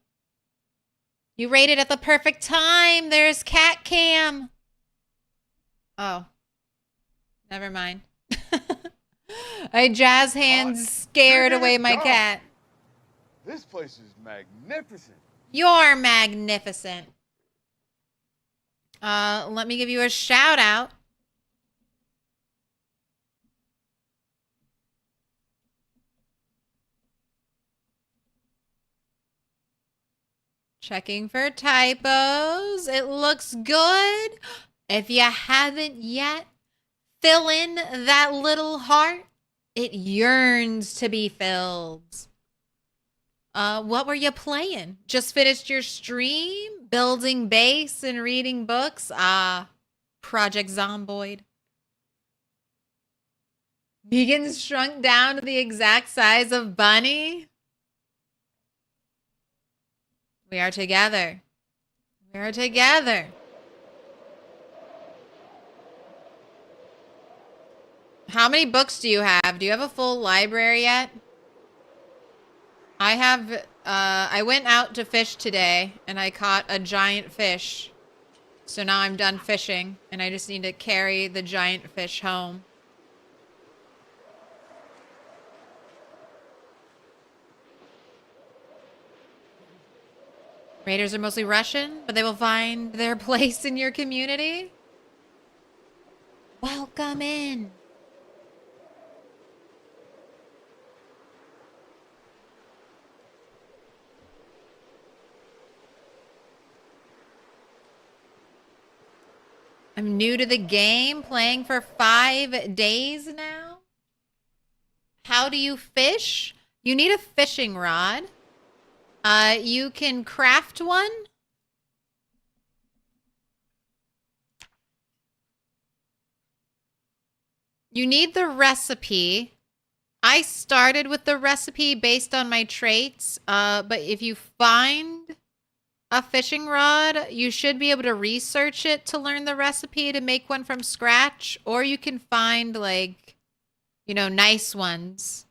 [SPEAKER 2] You raided at the perfect time. There's Cat Cam. Oh. Never mind. I jazz hands scared away my cat.
[SPEAKER 3] This place is magnificent.
[SPEAKER 2] You're magnificent. Let me give you a shout out. Checking for typos. It looks good. If you haven't yet, fill in that little heart. It yearns to be filled. What were you playing? Just finished your stream? Building base and reading books? Project Zomboid. Megan's shrunk down to the exact size of Bunny. We are together. We are together. How many books do you have? Do you have a full library yet? I have, I went out to fish today and I caught a giant fish. So now I'm done fishing and I just need to carry the giant fish home. Raiders are mostly Russian, but they will find their place in your community. Welcome in. I'm new to the game, playing for 5 days now. How do you fish? You need a fishing rod. You can craft one. You need the recipe. I started with the recipe based on my traits, but if you find a fishing rod, you should be able to research it to learn the recipe to make one from scratch, or you can find, like, you know, nice ones.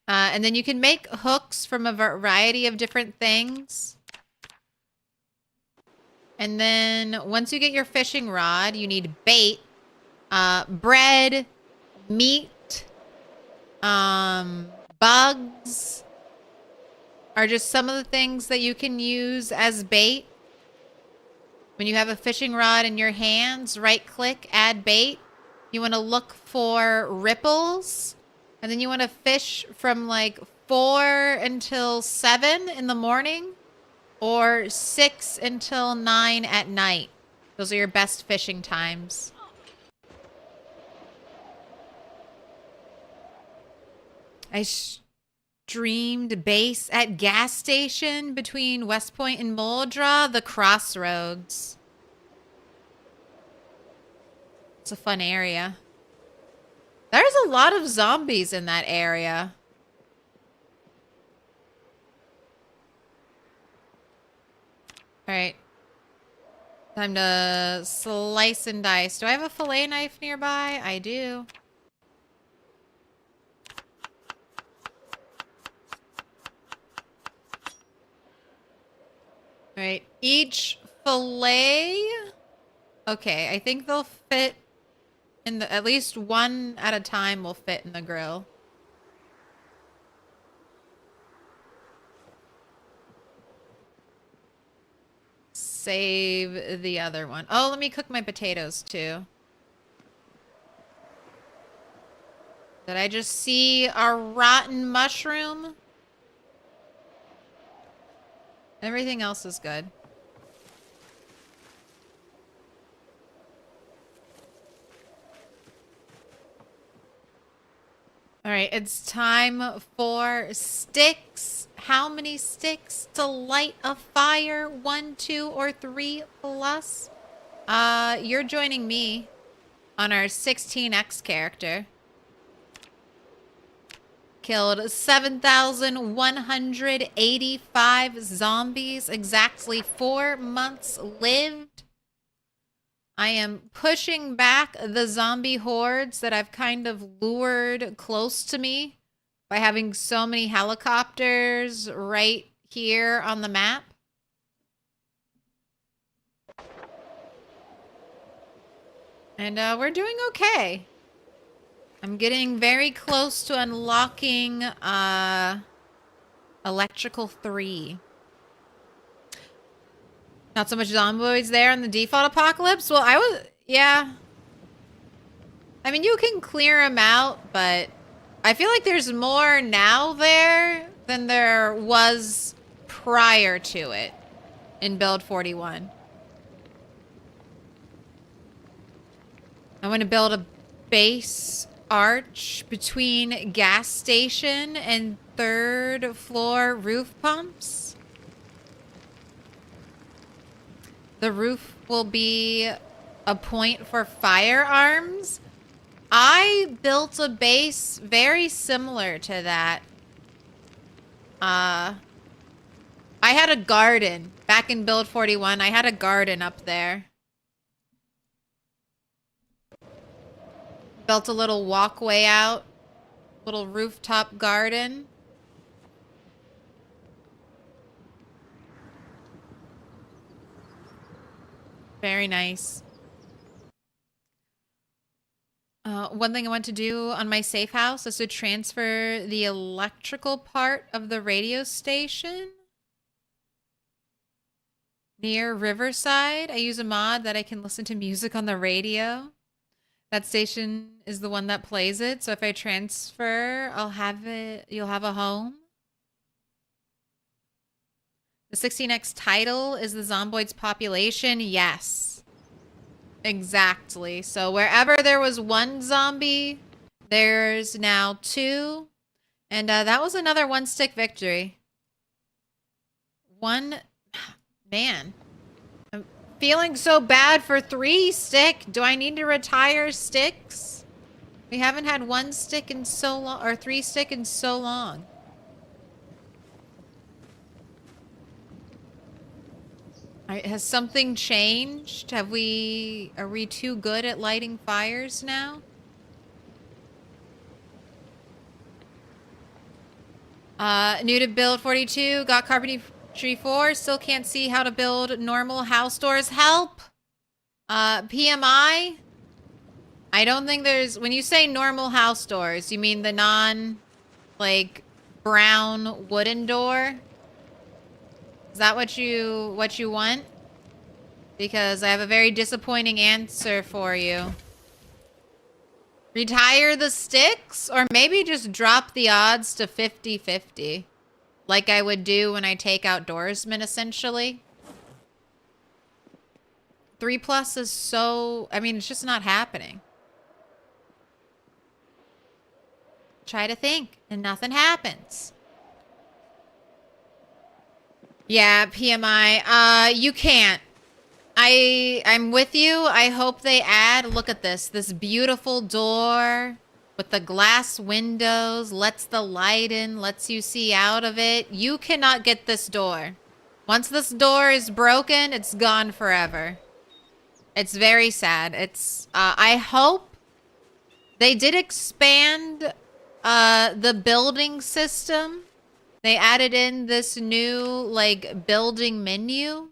[SPEAKER 2] And then you can make hooks from a variety of different things. And then once you get your fishing rod, you need bait, bread, meat, bugs are just some of the things that you can use as bait. When you have a fishing rod in your hands, right-click, add bait. You want to look for ripples. And then you want to fish from like 4 until 7 in the morning or 6 until 9 at night. Those are your best fishing times. I streamed base at gas station between West Point and Muldra, the Crossroads. It's a fun area. There's a lot of zombies in that area. All right. Time to slice and dice. Do I have a fillet knife nearby? I do. All right. Each fillet. Okay, I think they'll fit in the, at least one at a time will fit in the grill. Save the other one. Oh, let me cook my potatoes too. Did I just see a rotten mushroom? Everything else is good. All right, it's time for sticks. How many sticks to light a fire? 1, 2, or 3 plus? You're joining me on our 16x character. Killed 7,185 zombies. Exactly 4 months lived. I am pushing back the zombie hordes that I've kind of lured close to me by having so many helicopters right here on the map. And we're doing okay. I'm getting very close to unlocking Electrical 3. Not so much zomboids there in the default apocalypse. Well, yeah. I mean, you can clear them out, but I feel like there's more now there than there was prior to it. in build 41. I want to build a base arch between gas station and 3rd floor roof pumps. The roof will be a point for firearms. I built a base very similar to that. I had a garden back in build 41. I had a garden up there. Built a little walkway out, little rooftop garden. Very nice. One thing I want to do on my safe house is to transfer the electrical part of the radio station near Riverside. I use a mod that I can listen to music on the radio. That station is the one that plays it. So if I transfer, I'll have it. You'll have a home. The 16x title is the Zomboid's population. Yes. Exactly. So wherever there was 1 zombie, there's now 2. And that was another 1-stick victory. Man. I'm feeling so bad for 3-stick. Do I need to retire sticks? We haven't had 1-stick in so long, or 3-stick in so long. Has something changed? Are we too good at lighting fires now? New to build 42, got carpentry 4, still can't see how to build normal house doors. Help! PMI? I don't think there's, when you say normal house doors, you mean the like, brown wooden door? Is that what you want? Because I have a very disappointing answer for you. Retire the sticks? Or maybe just drop the odds to 50-50. Like I would do when I take outdoorsmen, essentially. 3+ is so... I mean, it's just not happening. Try to think, and nothing happens. Yeah, PMI. You can't. I'm with you. I hope they add, look at this beautiful door with the glass windows, lets the light in, lets you see out of it. You cannot get this door. Once this door is broken, it's gone forever. It's very sad. It's, I hope they did expand, the building system. They added in this new, like, building menu.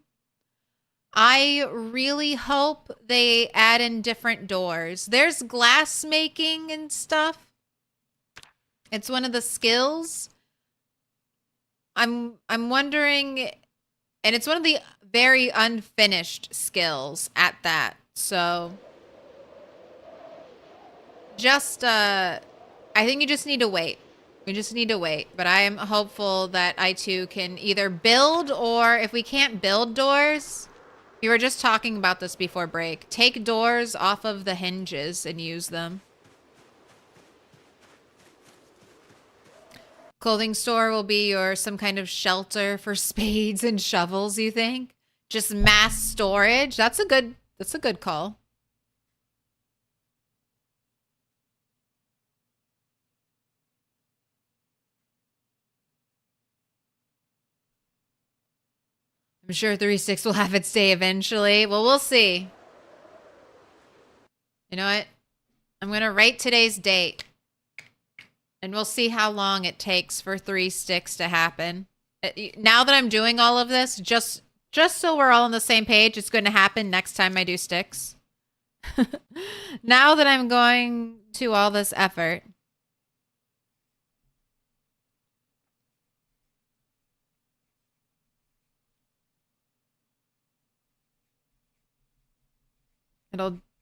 [SPEAKER 2] I really hope they add in different doors. There's glass making and stuff. It's one of the skills. I'm wondering, and it's one of the very unfinished skills at that. So just I think you just need to wait. We just need to wait, but I am hopeful that I too can either build, or if we can't build doors, we were just talking about this before break, take doors off of the hinges and use them. Clothing store will be your some kind of shelter for spades and shovels, you think? Just mass storage? That's a good call. I'm sure 3.6 will have its day eventually. Well, we'll see. You know what? I'm going to write today's date. And we'll see how long it takes for 3 sticks to happen. Now that I'm doing all of this, just so we're all on the same page, it's going to happen next time I do sticks. Now that I'm going to all this effort.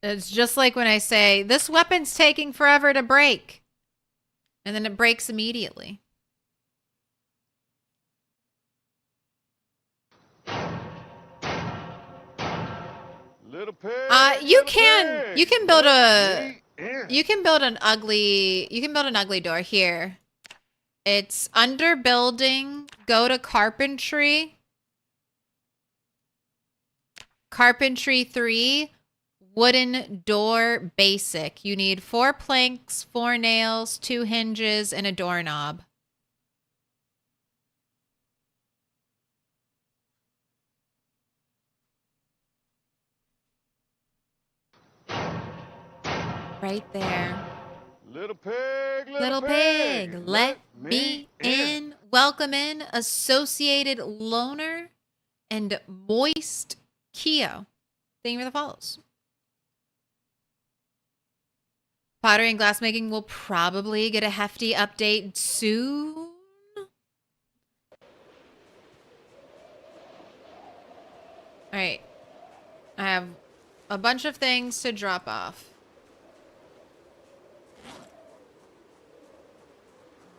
[SPEAKER 2] It's just like when I say, this weapon's taking forever to break. And then it breaks immediately.
[SPEAKER 3] Little pig.
[SPEAKER 2] You can build an ugly door here. It's under building. Go to carpentry. Carpentry 3. Wooden door basic. You need 4 planks, 4 nails, 2 hinges, and a doorknob. Right there.
[SPEAKER 3] Little pig,
[SPEAKER 2] Little pig, let me in. Welcome in, Associated Loner and Moist Keo. Thank you for the follows. Pottery and glassmaking will probably get a hefty update soon. All right. I have a bunch of things to drop off.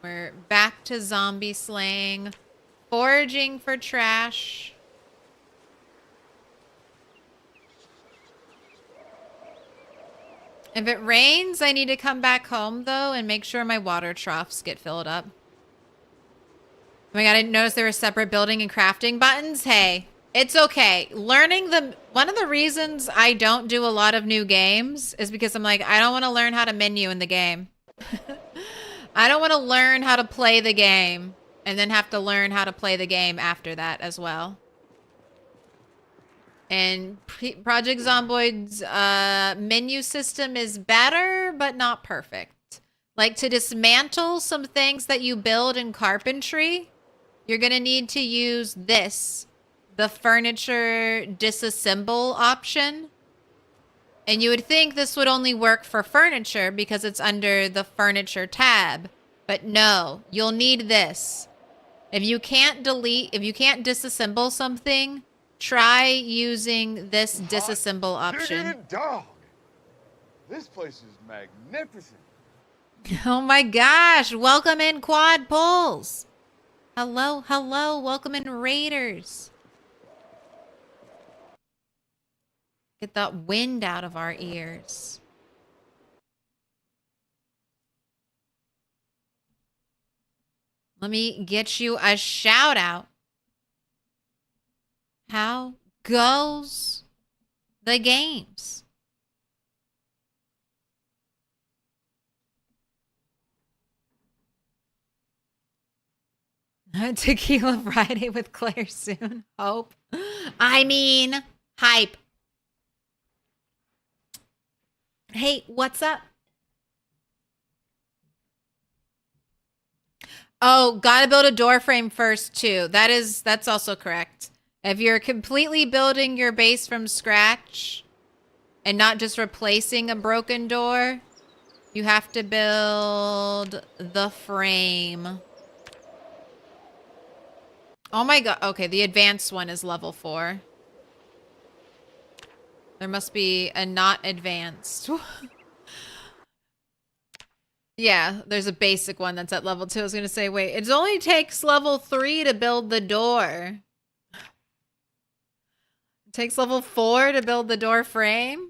[SPEAKER 2] We're back to zombie slaying. Foraging for trash. If it rains, I need to come back home, though, and make sure my water troughs get filled up. Oh my god, I didn't notice there were separate building and crafting buttons. Hey, it's okay. One of the reasons I don't do a lot of new games is because I'm like, I don't want to learn how to menu in the game. I don't want to learn how to play the game and then have to learn how to play the game after that as well. And Project Zomboid's menu system is better, but not perfect. Like, to dismantle some things that you build in carpentry, you're going to need to use this, the furniture disassemble option. And you would think this would only work for furniture because it's under the furniture tab. But no, you'll need this. If you can't disassemble something, try using this disassemble option.
[SPEAKER 3] Dog. This place is magnificent.
[SPEAKER 2] Oh my gosh, welcome in Quad Pulls. Hello, hello, welcome in Raiders. Get that wind out of our ears. Let me get you a shout out. How goes the games? Tequila Friday with Claire soon. Hope. I mean, hype. Hey, what's up? Oh, gotta build a door frame first too. That's also correct. If you're completely building your base from scratch and not just replacing a broken door, you have to build the frame. Oh my god. Okay, the advanced one is level 4. There must be a not advanced. Yeah, there's a basic one that's at level 2. I was going to say, wait, it only takes level 3 to build the door. It takes level 4 to build the door frame.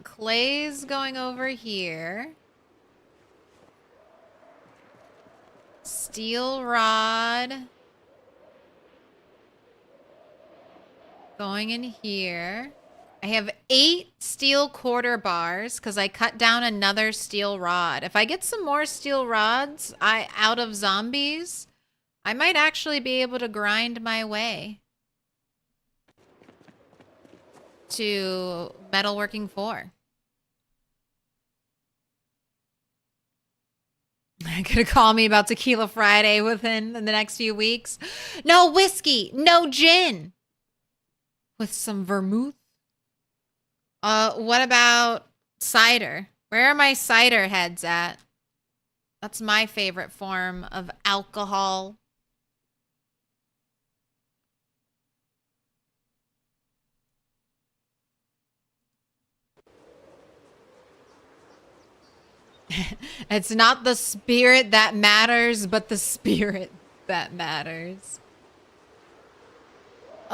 [SPEAKER 2] Clay's going over here. Steel rod. Going in here. I have 8 steel quarter bars because I cut down another steel rod. If I get some more steel rods out of zombies, I might actually be able to grind my way to metalworking 4. You're gonna call me about Tequila Friday within the next few weeks. No whiskey, no gin. With some vermouth. What about cider? Where are my cider heads at? That's my favorite form of alcohol. It's not the spirit that matters, but the spirit that matters.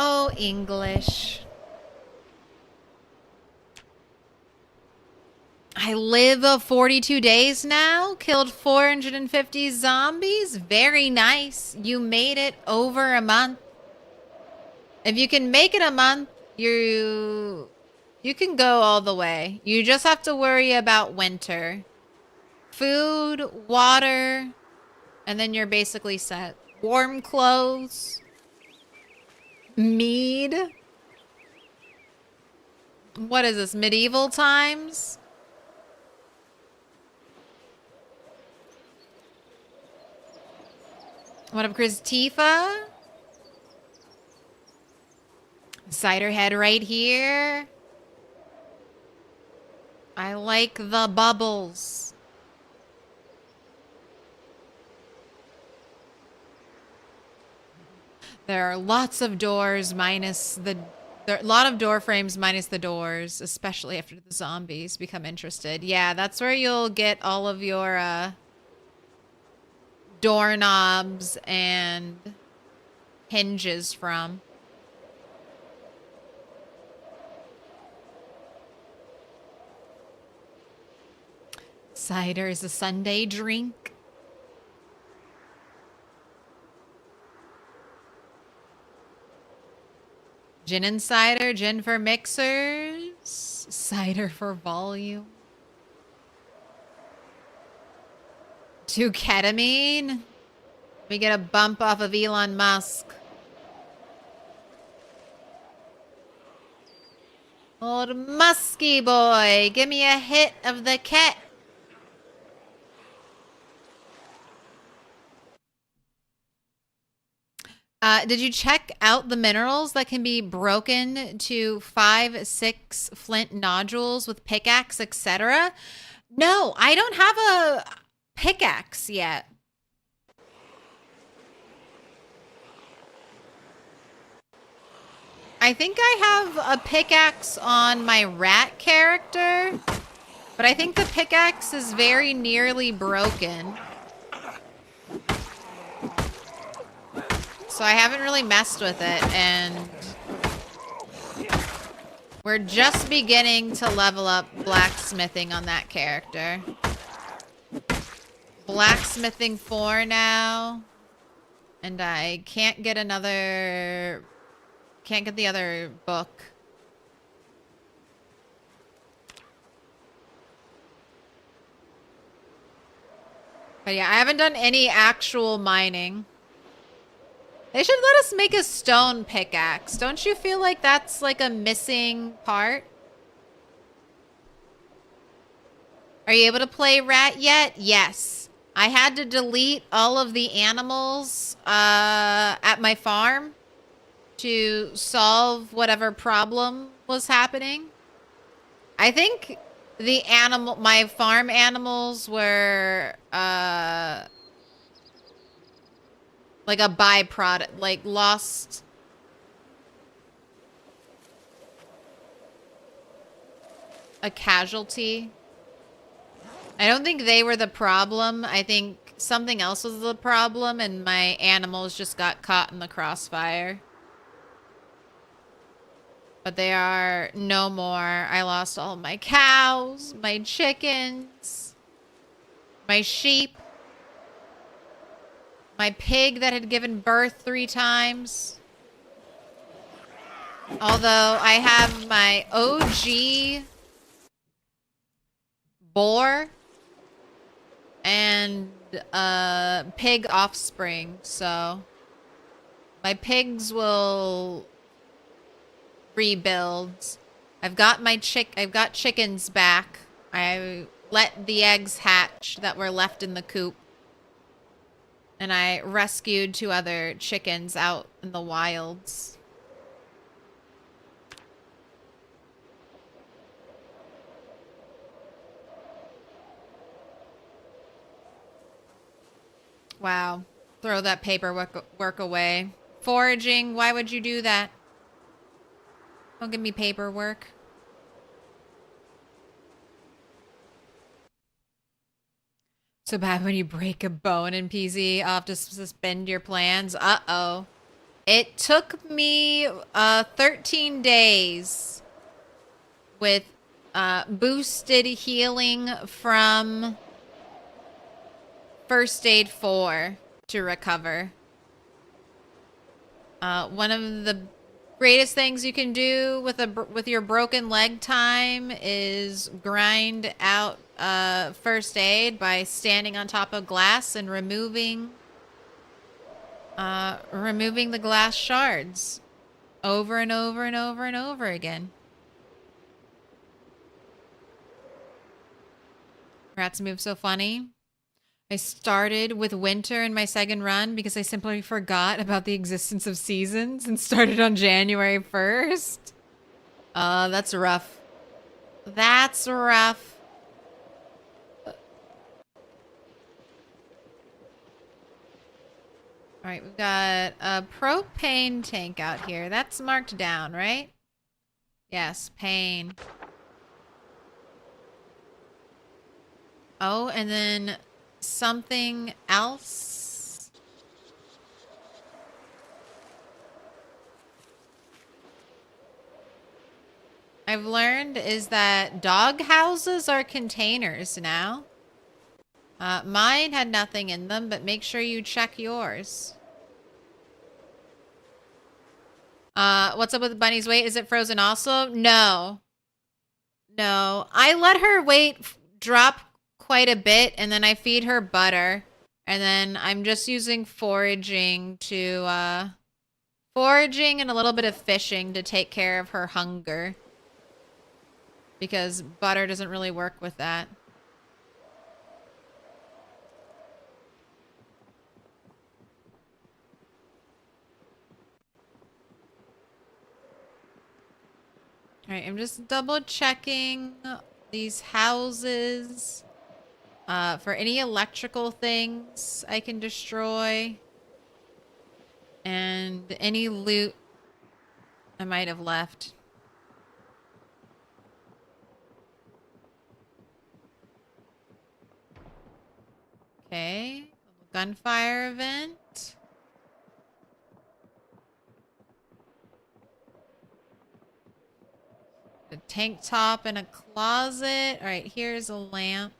[SPEAKER 2] Oh, English. I live 42 days now. Killed 450 zombies. Very nice. You made it over a month. If you can make it a month, you can go all the way. You just have to worry about winter. Food, water, and then you're basically set. Warm clothes. Mead. What is this? Medieval times? What up, Chris Tifa? Cider head right here. I like the bubbles. There are lots of doors minus the... There are a lot of door frames minus the doors, especially after the zombies become interested. Yeah, that's where you'll get all of your doorknobs and hinges from. Cider is a Sunday drink. Gin and cider, gin for mixers, cider for volume. 2 ketamine. We get a bump off of Elon Musk. Old Musky boy, give me a hit of the ket. Did you check out the minerals that can be broken to 5, 6 flint nodules with pickaxe, etc.? No, I don't have a pickaxe yet. I think I have a pickaxe on my rat character, but I think the pickaxe is very nearly broken. So I haven't really messed with it, and we're just beginning to level up blacksmithing on that character. Blacksmithing 4 now, and I can't get another... Can't get the other book. But yeah, I haven't done any actual mining. They should let us make a stone pickaxe. Don't you feel like that's like a missing part? Are you able to play rat yet? Yes. I had to delete all of the animals at my farm to solve whatever problem was happening. I think my farm animals were like a byproduct, like lost. A casualty. I don't think they were the problem. I think something else was the problem, and my animals just got caught in the crossfire. But they are no more. I lost all my cows, my chickens, my sheep, my pig that had given birth 3 times. Although I have my OG boar and pig offspring, so my pigs will rebuild. I've got chickens back. I let the eggs hatch that were left in the coop. And I rescued 2 other chickens out in the wilds. Wow. Throw that paperwork away. Foraging, why would you do that? Don't give me paperwork. So bad when you break a bone in PZ. I'll have to suspend your plans. Uh-oh. It took me 13 days with boosted healing from First Aid 4 to recover. One of the greatest things you can do with your broken leg time is grind out First Aid by standing on top of glass and removing the glass shards over and over and over and over again. Rats move so funny. I started with winter in my second run because I simply forgot about the existence of seasons and started on January 1st. That's rough. That's rough. Alright, we've got a propane tank out here. That's marked down, right? Yes, pain. Oh, and then something else. I've learned is that dog houses are containers now. Mine had nothing in them, but make sure you check yours. What's up with Bunny's weight? Is it frozen also? No. No. I let her weight drop quite a bit, and then I feed her butter. And then I'm just using foraging to, foraging and a little bit of fishing to take care of her hunger. Because butter doesn't really work with that. Alright, I'm just double checking these houses for any electrical things I can destroy. And any loot I might have left. Okay, gunfire event. A tank top and a closet. All right, here's a lamp.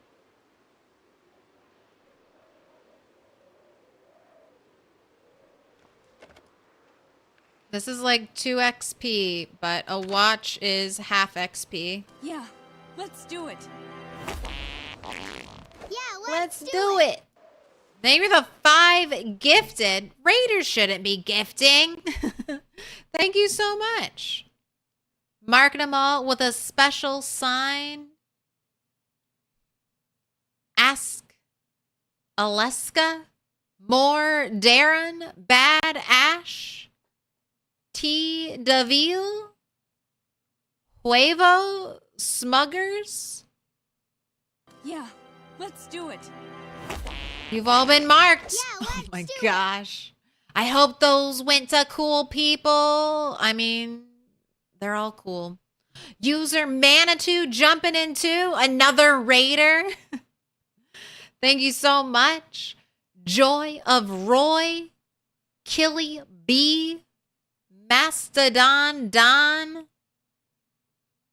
[SPEAKER 2] This is like 2 XP, but a watch is half XP.
[SPEAKER 5] Yeah, let's do it.
[SPEAKER 4] Yeah,
[SPEAKER 2] Let's do it. Thank you for the 5 gifted. Raiders shouldn't be gifting. Thank you so much. Marking them all with a special sign. Ask Alaska. More Darren. Bad Ash. T. Deville. Huevo. Smuggers.
[SPEAKER 5] Yeah, let's do it.
[SPEAKER 2] You've all been marked.
[SPEAKER 4] Yeah,
[SPEAKER 2] Oh
[SPEAKER 4] let's
[SPEAKER 2] my
[SPEAKER 4] do
[SPEAKER 2] gosh. I hope those went to cool people. I mean, they're all cool. User Manitou jumping into another raider. Thank you so much. Joy of Roy. Killy B. Mastodon Don.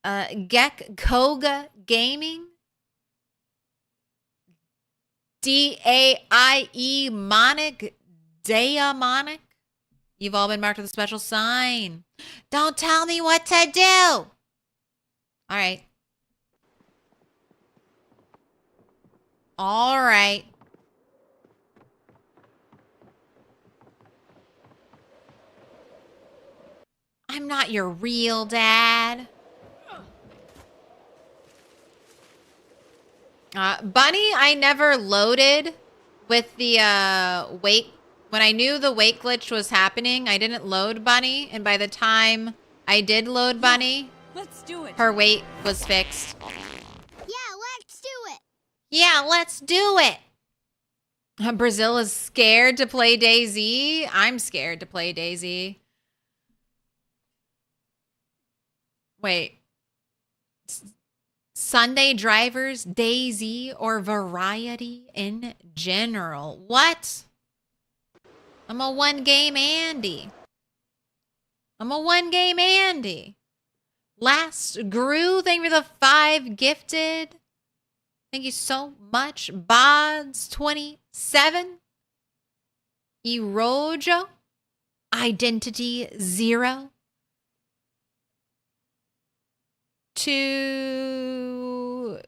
[SPEAKER 2] Gek Koga Gaming. D-A-I-E Monic. Daemonic. You've all been marked with a special sign. Don't tell me what to do. All right. All right. I'm not your real dad. Bunny, I never loaded with the weight. When I knew the weight glitch was happening, I didn't load Bunny. And by the time I did load Bunny,
[SPEAKER 5] Let's do it.
[SPEAKER 2] her weight was fixed.
[SPEAKER 4] Yeah, let's do it.
[SPEAKER 2] Yeah, let's do it. Brazil is scared to play DayZ. I'm scared to play DayZ. Wait. Sunday drivers, DayZ, or variety in general. What? I'm a one game Andy. I'm a one game Andy. Last Gru, thank you for the 5 gifted. Thank you so much. Bods27. Erojo. Identity 0. To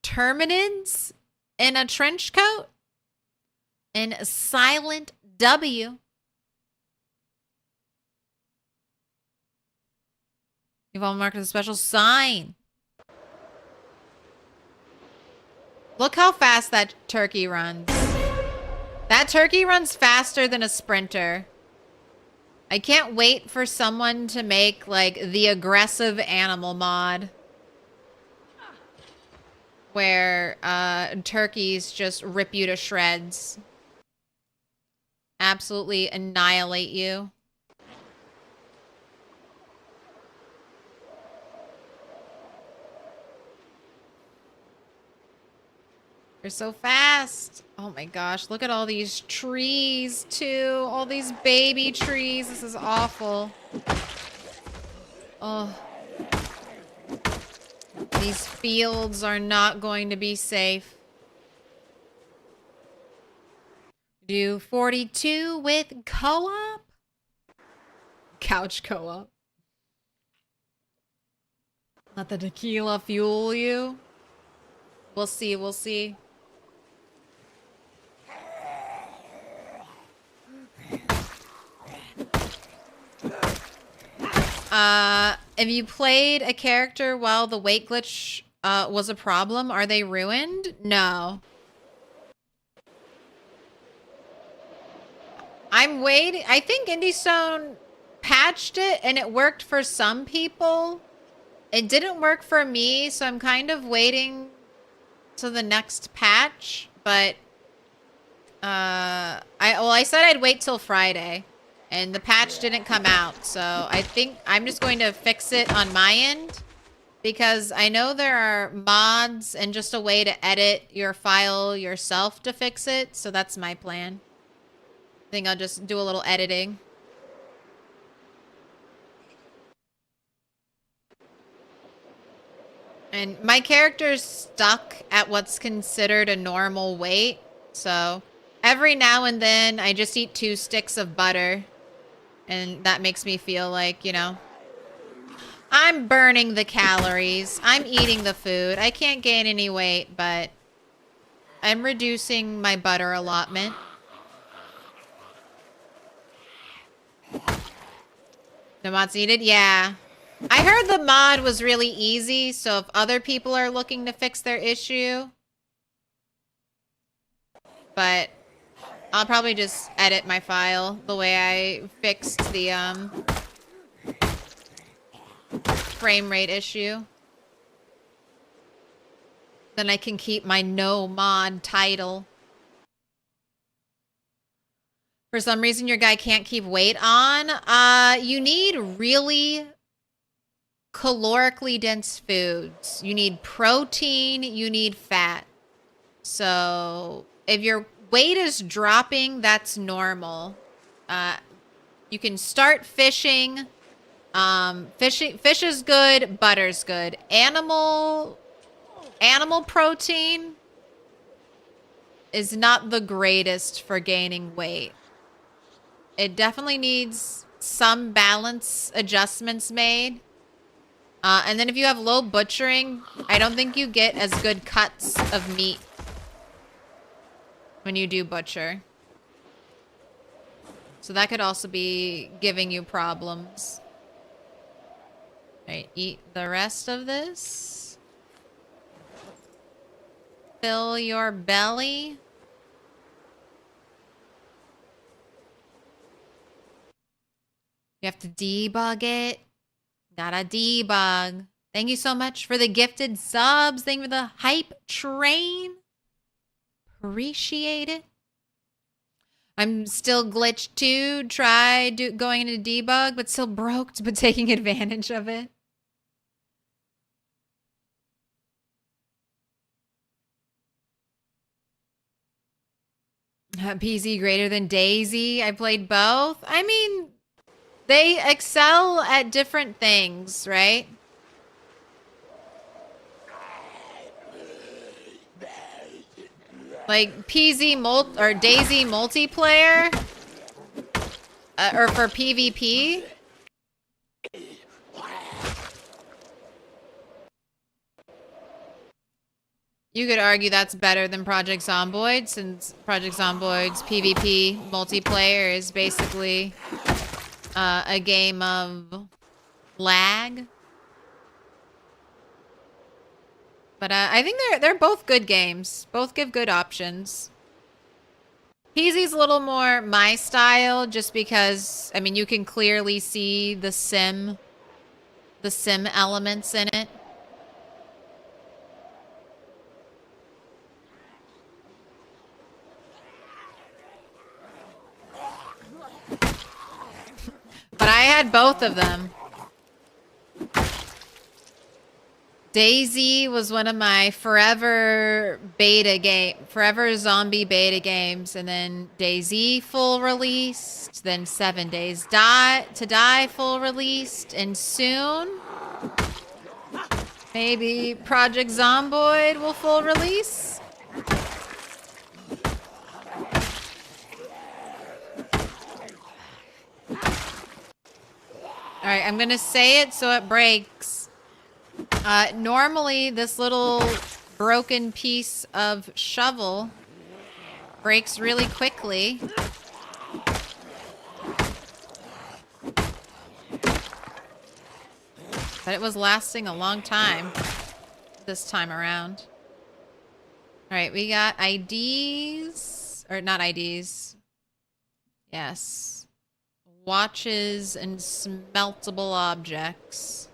[SPEAKER 2] Terminids in a trench coat. And Silent W. You've all marked as a special sign. Look how fast that turkey runs. That turkey runs faster than a sprinter. I can't wait for someone to make, like, the aggressive animal mod. Where turkeys just rip you to shreds. Absolutely annihilate you. They're so fast. Oh my gosh, look at all these trees too. All these baby trees. This is awful. Oh. These fields are not going to be safe. Do 42 with co-op? Couch co-op. Let the tequila fuel you. We'll see, we'll see. If you played a character while the weight glitch was a problem, are they ruined? No. I'm waiting. I think IndieStone patched it and it worked for some people. It didn't work for me, so I'm kind of waiting to the next patch, but I said I'd wait till Friday. And the patch didn't come out, so I think I'm just going to fix it on my end. Because I know there are mods and just a way to edit your file yourself to fix it, so that's my plan. I think I'll just do a little editing. And my character's stuck at what's considered a normal weight, so every now and then I just eat 2 sticks of butter. And that makes me feel like, you know, I'm burning the calories. I'm eating the food. I can't gain any weight, but I'm reducing my butter allotment. The mod's needed? Yeah. I heard the mod was really easy, so if other people are looking to fix their issue. But I'll probably just edit my file the way I fixed the frame rate issue. Then I can keep my no mod title. For some reason your guy can't keep weight on. You need really calorically dense foods. You need protein, you need fat. So if your weight is dropping, that's normal. You can start fishing. Fish is good, butter's good. Animal protein is not the greatest for gaining weight. It definitely needs some balance adjustments made. And then if you have low butchering, I don't think you get as good cuts of meat when you do butcher. So that could also be giving you problems. Alright, eat the rest of this. Fill your belly. You have to debug it. Gotta debug. Thank you so much for the gifted subs. Thank you for the hype train. Appreciate it. I'm still glitched too. Going into debug, but still broke, but taking advantage of it. PZ greater than Daisy. I played both. I mean, They excel at different things, right? Like Daisy multiplayer, or for PvP. You could argue that's better than Project Zomboid, since Project Zomboid's PvP multiplayer is basically a game of lag. But I think they're both good games. Both give good options. PZ's a little more my style, just because, I mean, you can clearly see the sim elements in it. But I had both of them. Daisy was one of my forever zombie beta games, and then Daisy full released, then 7 Days to Die full released, and soon maybe Project Zomboid will full release. All right, I'm gonna say it so it breaks. Normally this little broken piece of shovel breaks really quickly. But it was lasting a long time this time around. All right, we got IDs, or not IDs. Yes. Watches and smeltable objects.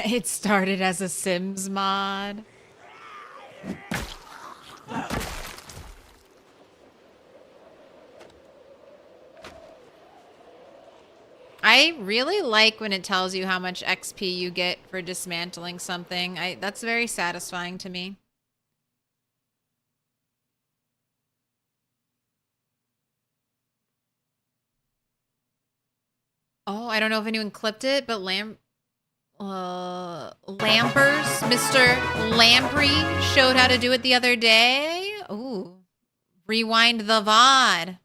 [SPEAKER 2] It started as a Sims mod. I really like when it tells you how much XP you get for dismantling something. That's very satisfying to me. Oh, I don't know if anyone clipped it, but Lampers, Mr. Lamprey showed how to do it the other day. Ooh, rewind the VOD.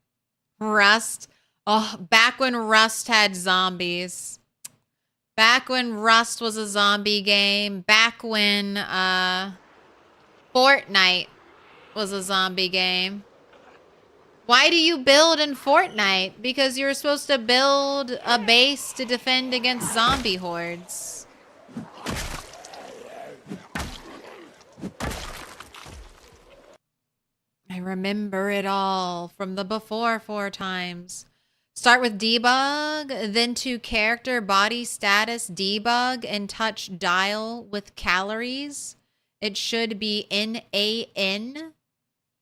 [SPEAKER 2] Rust. Oh, back when Rust had zombies. Back when Rust was a zombie game. Back when Fortnite was a zombie game. Why do you build in Fortnite? Because you're supposed to build a base to defend against zombie hordes. I remember it all from the before 4 times. Start with debug, then to character body status debug and touch dial with calories. It should be NAN,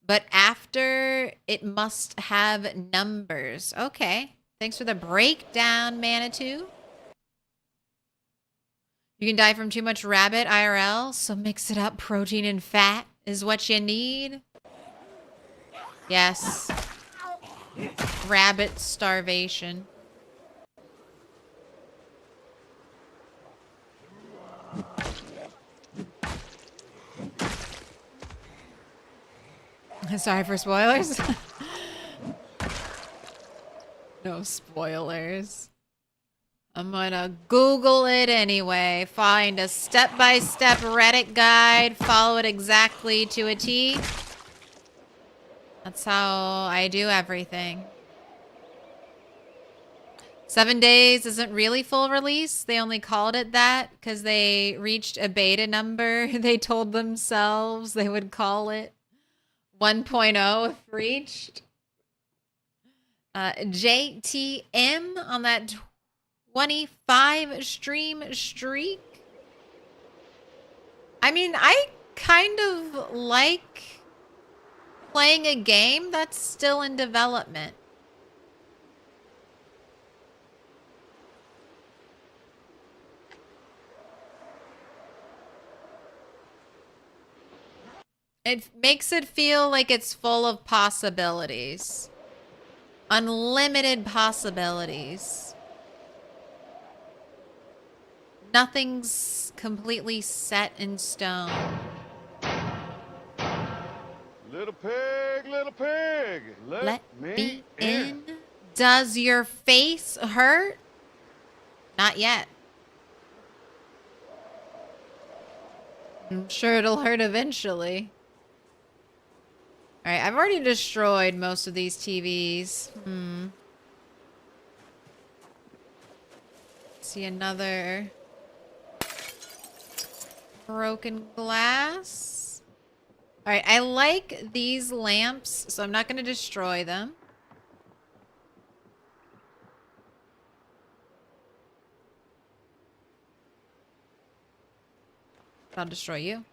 [SPEAKER 2] but after it must have numbers. Okay, thanks for the breakdown, Manitou. You can die from too much rabbit IRL, so mix it up. Protein and fat is what you need. Yes. Rabbit starvation. Sorry for spoilers. No spoilers. I'm gonna Google it anyway. Find a step-by-step Reddit guide. Follow it exactly to a T. That's how I do everything. 7 Days isn't really full release. They only called it that because they reached a beta number. They told themselves they would call it 1.0 if reached. JTM on that 25 stream streak. I mean, I kind of like playing a game that's still in development. It makes it feel like it's full of possibilities. Unlimited possibilities. Nothing's completely set in stone.
[SPEAKER 3] Little pig, let me in.
[SPEAKER 2] Does your face hurt? Not yet. I'm sure it'll hurt eventually. Alright, I've already destroyed most of these TVs. See another broken glass. Alright, I like these lamps, so I'm not going to destroy them. I'll destroy you.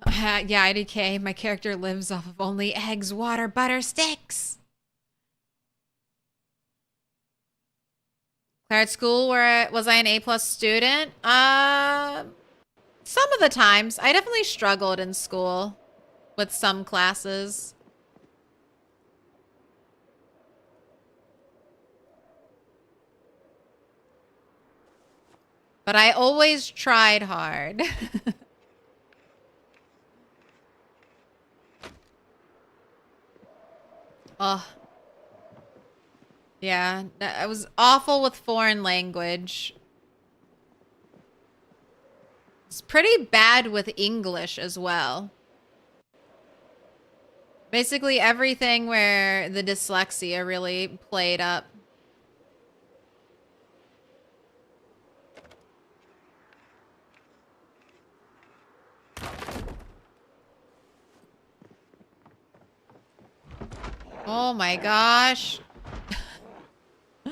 [SPEAKER 2] Yeah, IDK. My character lives off of only eggs, water, butter, sticks. Claire, at school, was I an A+ student? Some of the times. I definitely struggled in school with some classes. But I always tried hard. Oh. Yeah, I was awful with foreign language. It's pretty bad with English as well. Basically everything where the dyslexia really played up. Oh my gosh. I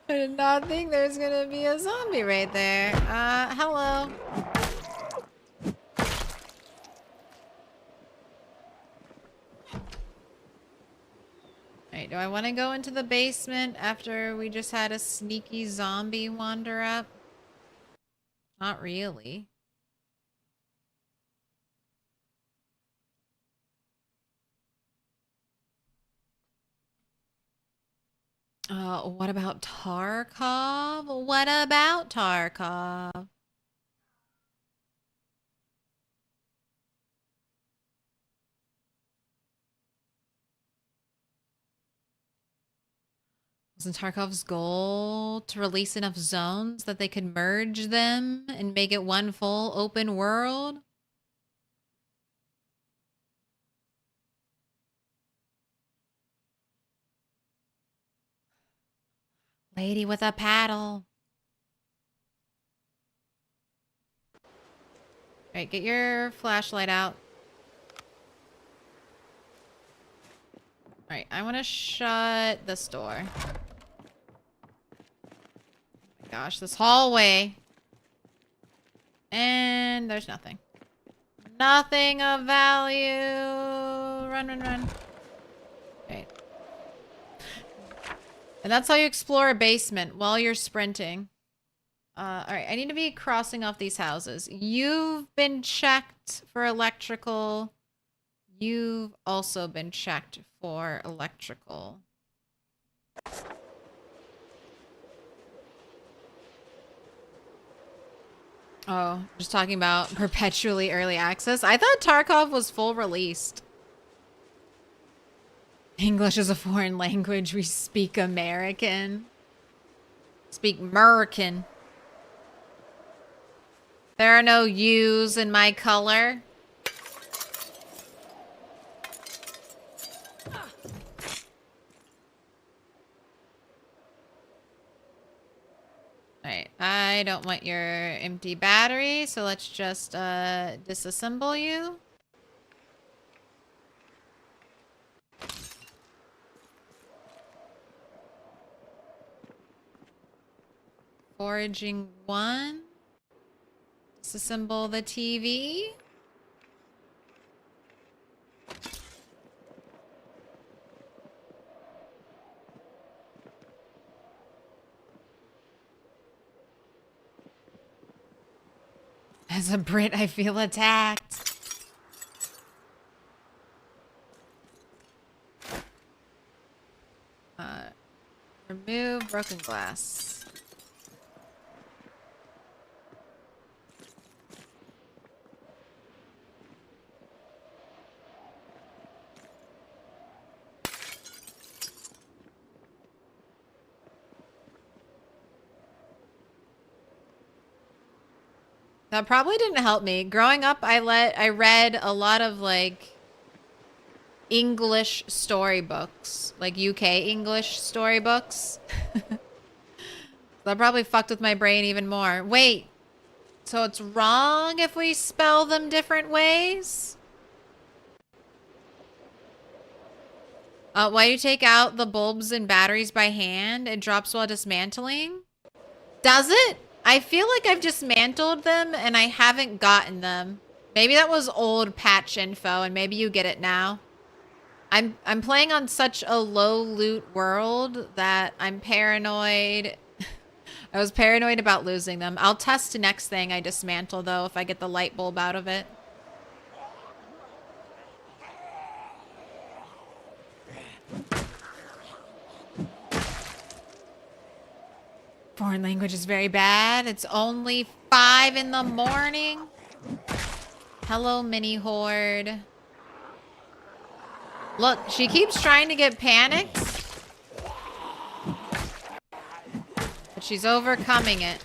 [SPEAKER 2] did not think there's gonna be a zombie right there. Hello. Alright, do I want to go into the basement after we just had a sneaky zombie wander up? Not really. What about Tarkov? What about Tarkov? Wasn't Tarkov's goal to release enough zones that they could merge them and make it one full open world? Lady with a paddle. Alright, get your flashlight out. Alright, I want to shut this door. Oh my gosh, this hallway. And there's nothing. Nothing of value. Run, run, run. Right. And that's how you explore a basement while you're sprinting. Alright, I need to be crossing off these houses. You've been checked for electrical. You've also been checked for electrical. Oh, just talking about perpetually early access. I thought Tarkov was full released. English is a foreign language. We speak American. Speak American. There are no U's in my color. Alright, I don't want your empty battery, so let's just disassemble you. Foraging 1. Disassemble the TV. As a Brit, I feel attacked. Remove broken glass. That probably didn't help me. Growing up, I read a lot of like English storybooks, like UK English storybooks. That probably fucked with my brain even more. Wait, so it's wrong if we spell them different ways? Why do you take out the bulbs and batteries by hand? It drops while dismantling? Does it? I feel like I've dismantled them and I haven't gotten them. Maybe that was old patch info and maybe you get it now. I'm playing on such a low loot world that I'm paranoid. I was paranoid about losing them. I'll test the next thing I dismantle though if I get the light bulb out of it. Foreign language is very bad. It's only 5 in the morning. Hello, mini horde. Look, she keeps trying to get panicked. But she's overcoming it.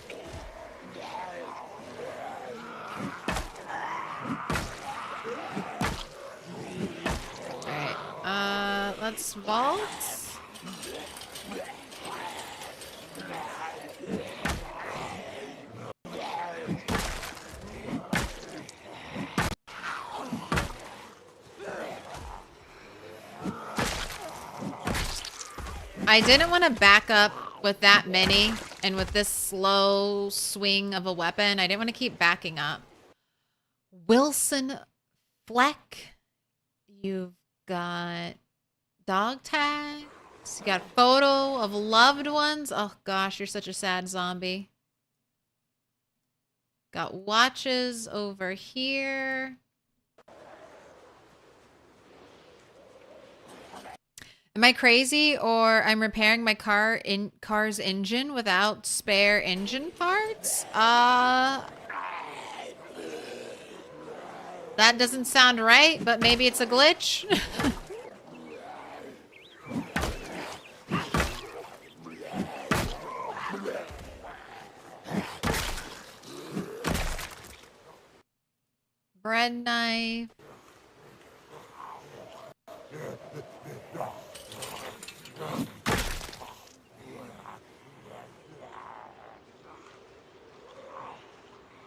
[SPEAKER 2] Alright, let's vault. I didn't want to back up with that many and with this slow swing of a weapon. I didn't want to keep backing up. Wilson Fleck. You've got dog tags. You got photo of loved ones. Oh gosh, you're such a sad zombie. Got watches over here. Am I crazy or I'm repairing my car's engine without spare engine parts? That doesn't sound right, but maybe it's a glitch. Bread knife.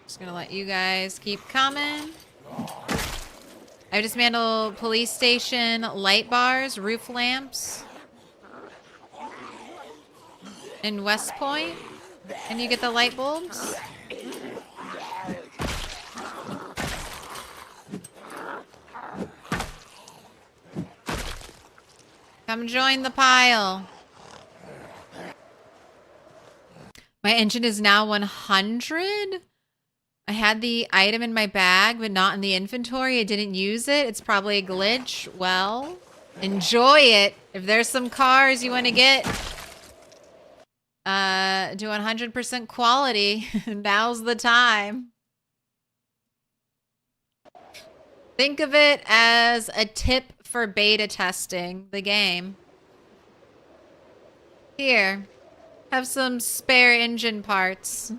[SPEAKER 2] Just gonna let you guys keep coming. I dismantled police station light bars, roof lamps in West Point. Can you get the light bulbs? Come join the pile. My engine is now 100. I had the item in my bag, but not in the inventory. I didn't use it. It's probably a glitch. Well, enjoy it. If there's some cars you want to get, do 100% quality. Now's the time. Think of it as a tip for beta testing the game. Here, have some spare engine parts.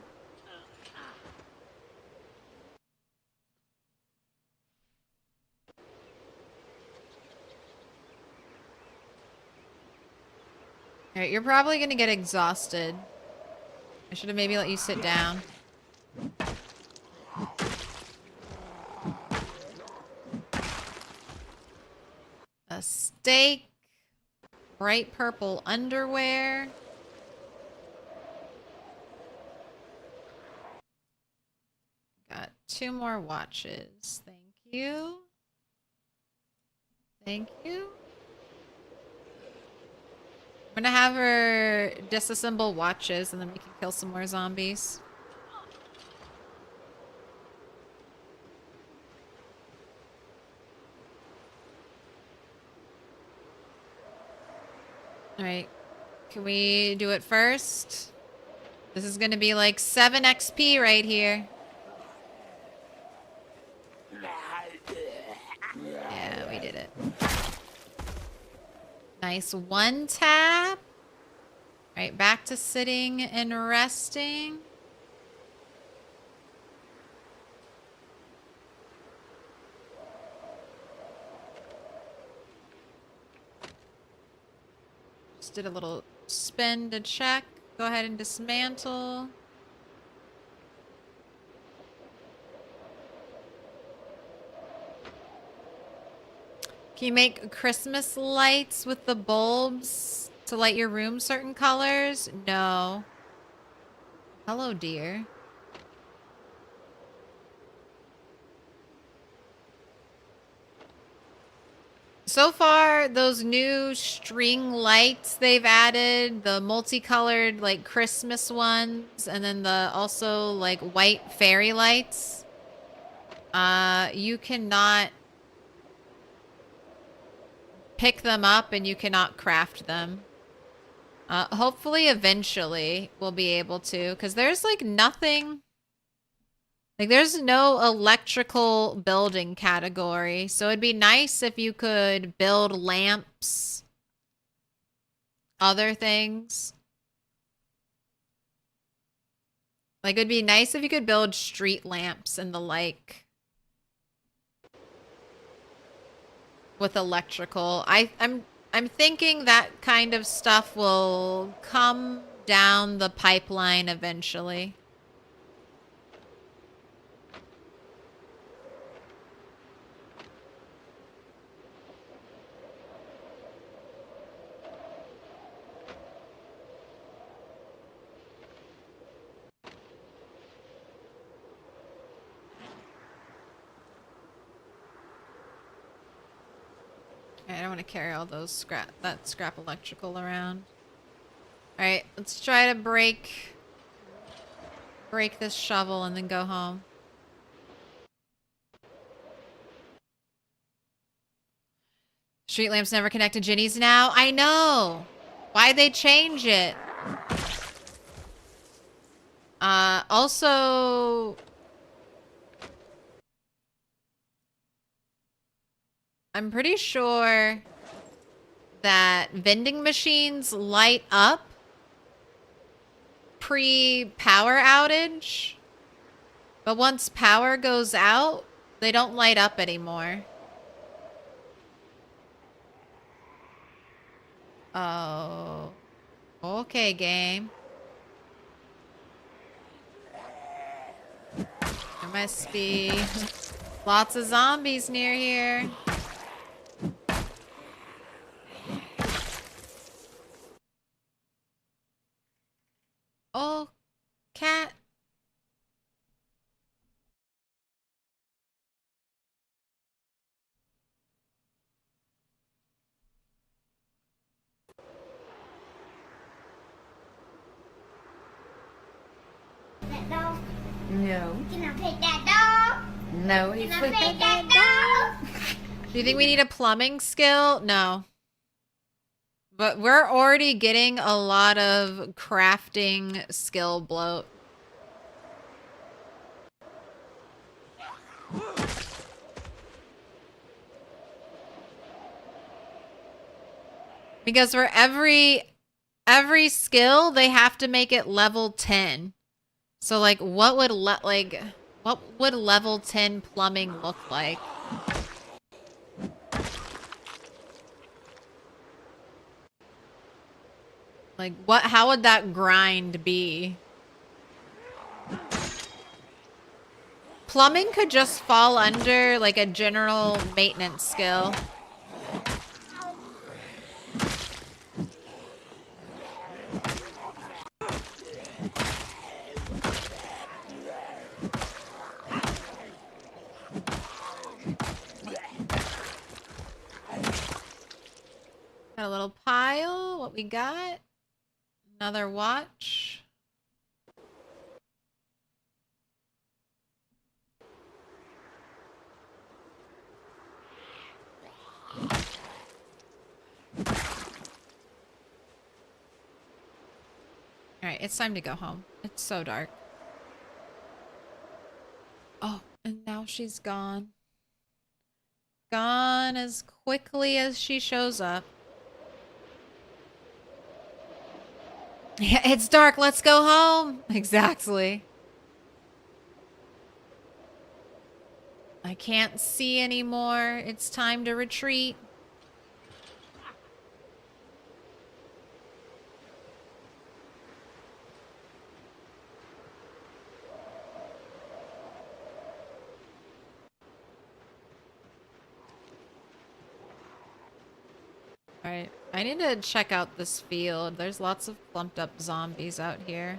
[SPEAKER 2] Alright, you're probably gonna get exhausted. I should have maybe let you sit down. A steak. Bright purple underwear. Got 2 more watches. Thank you. Thank you. I'm gonna have her disassemble watches and then we can kill some more zombies. Alright. Can we do it first? This is gonna be like 7 XP right here. Yeah, we did it. Nice 1 tap. Right, back to sitting and resting. Just did a little spin to check. Go ahead and dismantle. Can you make Christmas lights with the bulbs to light your room certain colors? No. Hello, dear. So far, those new string lights they've added, the multicolored like Christmas ones, and then the also like white fairy lights, you cannot pick them up and you cannot craft them. Hopefully eventually we'll be able to, because there's like nothing, like there's no electrical building category. So it'd be nice if you could build lamps, other things. Like it'd be nice if you could build street lamps and the like. With electrical. I'm thinking that kind of stuff will come down the pipeline eventually. I don't want to carry all those scrap electrical around. Alright, let's try to break this shovel and then go home. Street lamps never connect to Ginny's now? I know! Why'd they change it? Also... I'm pretty sure that vending machines light up pre-power outage, but once power goes out, they don't light up anymore. Oh. Okay, game. There must be lots of zombies near here. Oh, cat.
[SPEAKER 4] That dog?
[SPEAKER 7] No.
[SPEAKER 4] Can I pet that dog?
[SPEAKER 7] No, he's
[SPEAKER 4] Can I
[SPEAKER 7] with
[SPEAKER 4] pet
[SPEAKER 7] that
[SPEAKER 4] that dog?
[SPEAKER 2] Do you think we need a plumbing skill? No. But we're already getting a lot of crafting skill bloat. Because for every skill, they have to make it level 10. So like what would level 10 plumbing look like? Like how would that grind be? Plumbing could just fall under like a general maintenance skill. Got a little pile. What we got? Another watch. Alright, it's time to go home. It's so dark. Oh, and now she's gone. Gone as quickly as she shows up. Yeah, it's dark. Let's go home. Exactly. I can't see anymore. It's time to retreat. Alright, I need to check out this field. There's lots of clumped up zombies out here.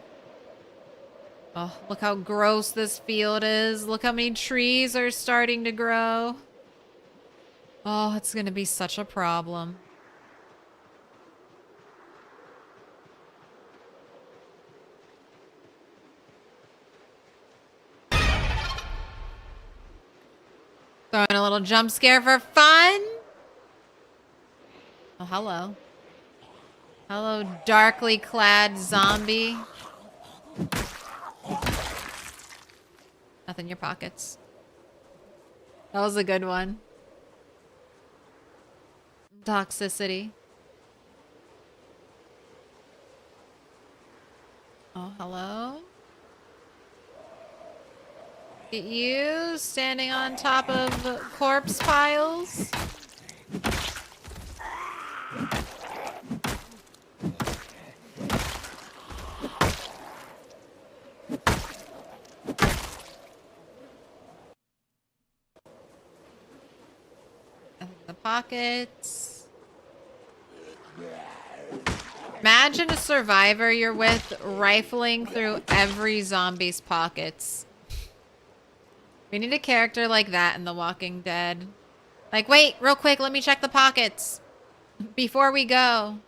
[SPEAKER 2] Oh, look how gross this field is. Look how many trees are starting to grow. Oh, it's gonna be such a problem. Throwing a little jump scare for fun. Oh, hello. Hello, darkly clad zombie. Nothing in your pockets. That was a good one. Toxicity. Oh, hello. Get you standing on top of corpse piles. The pockets. Imagine a survivor you're with rifling through every zombie's pockets. We need a character like that in The Walking Dead. Like, wait, real quick, let me check the pockets before we go.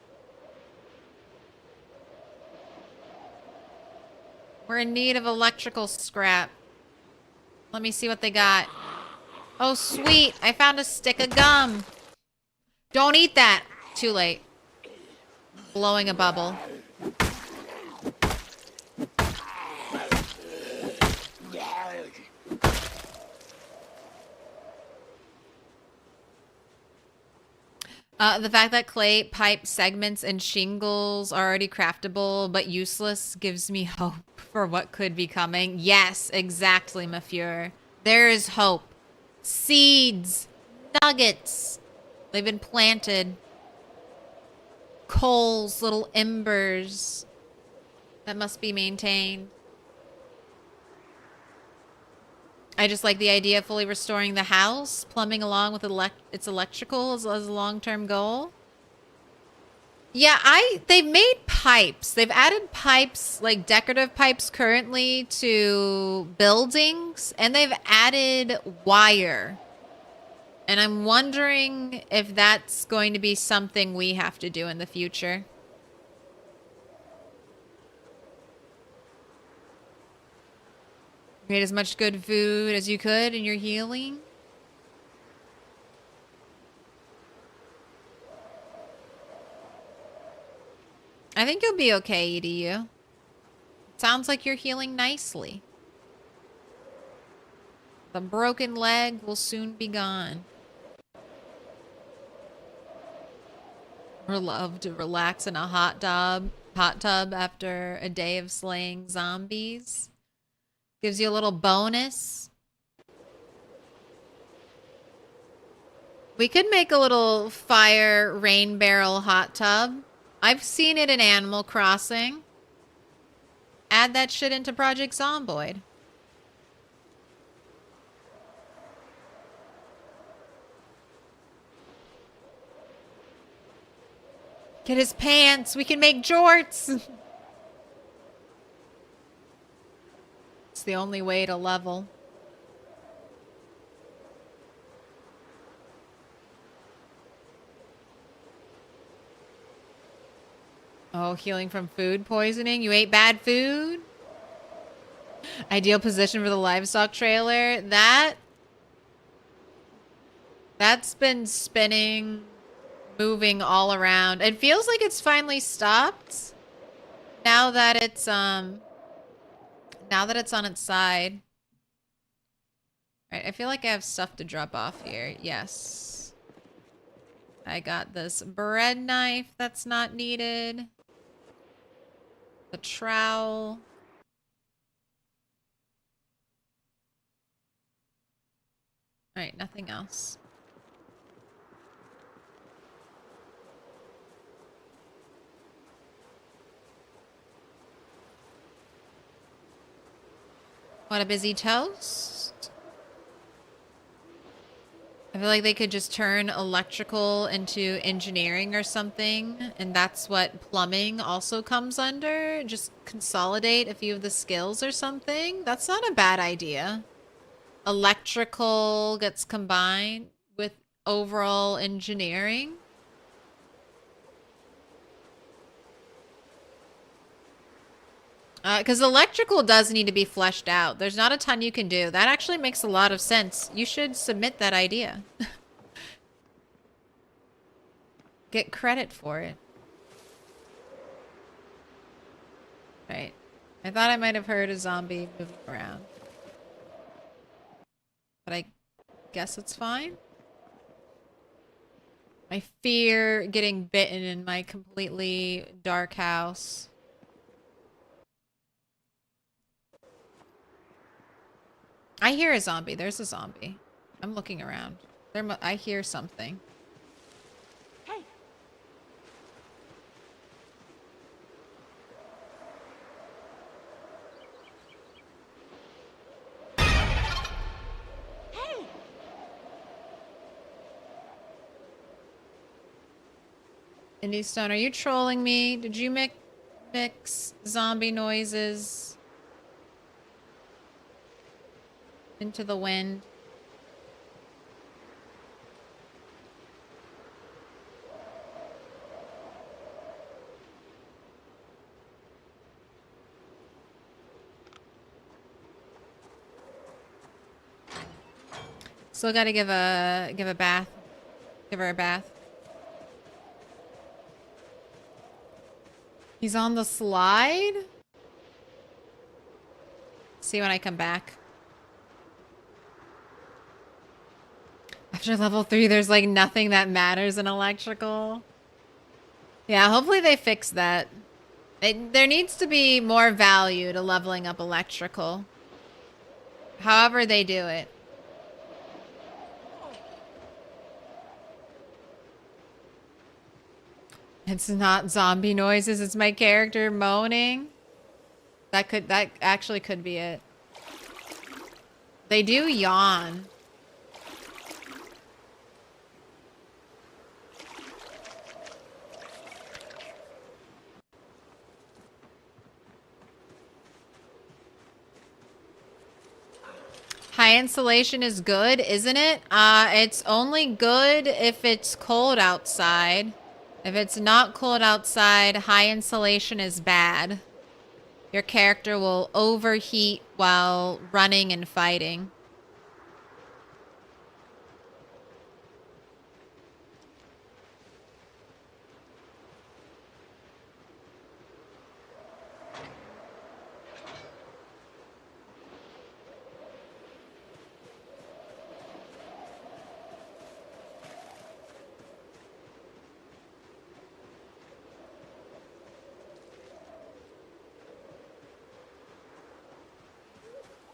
[SPEAKER 2] We're in need of electrical scrap. Let me see what they got. Oh, sweet. I found a stick of gum. Don't eat that. Too late. Blowing a bubble. The fact that clay pipe segments and shingles are already craftable but useless gives me hope for what could be coming. Yes, exactly, Mafure. There is hope. Seeds. Nuggets. They've been planted. Coals, little embers that must be maintained. I just like the idea of fully restoring the house, plumbing along with its electrical as a long-term goal. Yeah, they've made pipes. They've added pipes, like decorative pipes currently to buildings, and they've added wire. And I'm wondering if that's going to be something we have to do in the future. You ate as much good food as you could in your healing. I think you'll be okay, EDU. Sounds like you're healing nicely. The broken leg will soon be gone. Or love to relax in a hot tub after a day of slaying zombies. Gives you a little bonus. We could make a little fire rain barrel hot tub. I've seen it in Animal Crossing. Add that shit into Project Zomboid. Get his pants. We can make jorts. It's the only way to level. Oh, healing from food poisoning. You ate bad food? Ideal position for the livestock trailer. That's been spinning, moving all around. It feels like it's finally stopped. now that it's on its side. Alright, I feel like I have stuff to drop off here. Yes. I got this bread knife that's not needed. The trowel. Alright, nothing else. What a busy toast. I feel like they could just turn electrical into engineering or something, and that's what plumbing also comes under. Just consolidate a few of the skills or something. That's not a bad idea. Electrical gets combined with overall engineering. Because electrical does need to be fleshed out. There's not a ton you can do. That actually makes a lot of sense. You should submit that idea. Get credit for it. Right. I thought I might have heard a zombie moving around. But I guess it's fine. I fear getting bitten in my completely dark house. I hear a zombie. There's a zombie. I'm looking around. I hear something.
[SPEAKER 5] Hey. Hey.
[SPEAKER 2] Indie Stone, are you trolling me? Did you mix zombie noises into the wind? Still gotta give her a bath. He's on the slide? See when I come back. After level 3, there's like nothing that matters in electrical. Yeah, hopefully they fix that. There needs to be more value to leveling up electrical. However they do it. It's not zombie noises, it's my character moaning. That actually could be it. They do yawn. High insulation is good, isn't it? It's only good if it's cold outside. If it's not cold outside, high insulation is bad. Your character will overheat while running and fighting.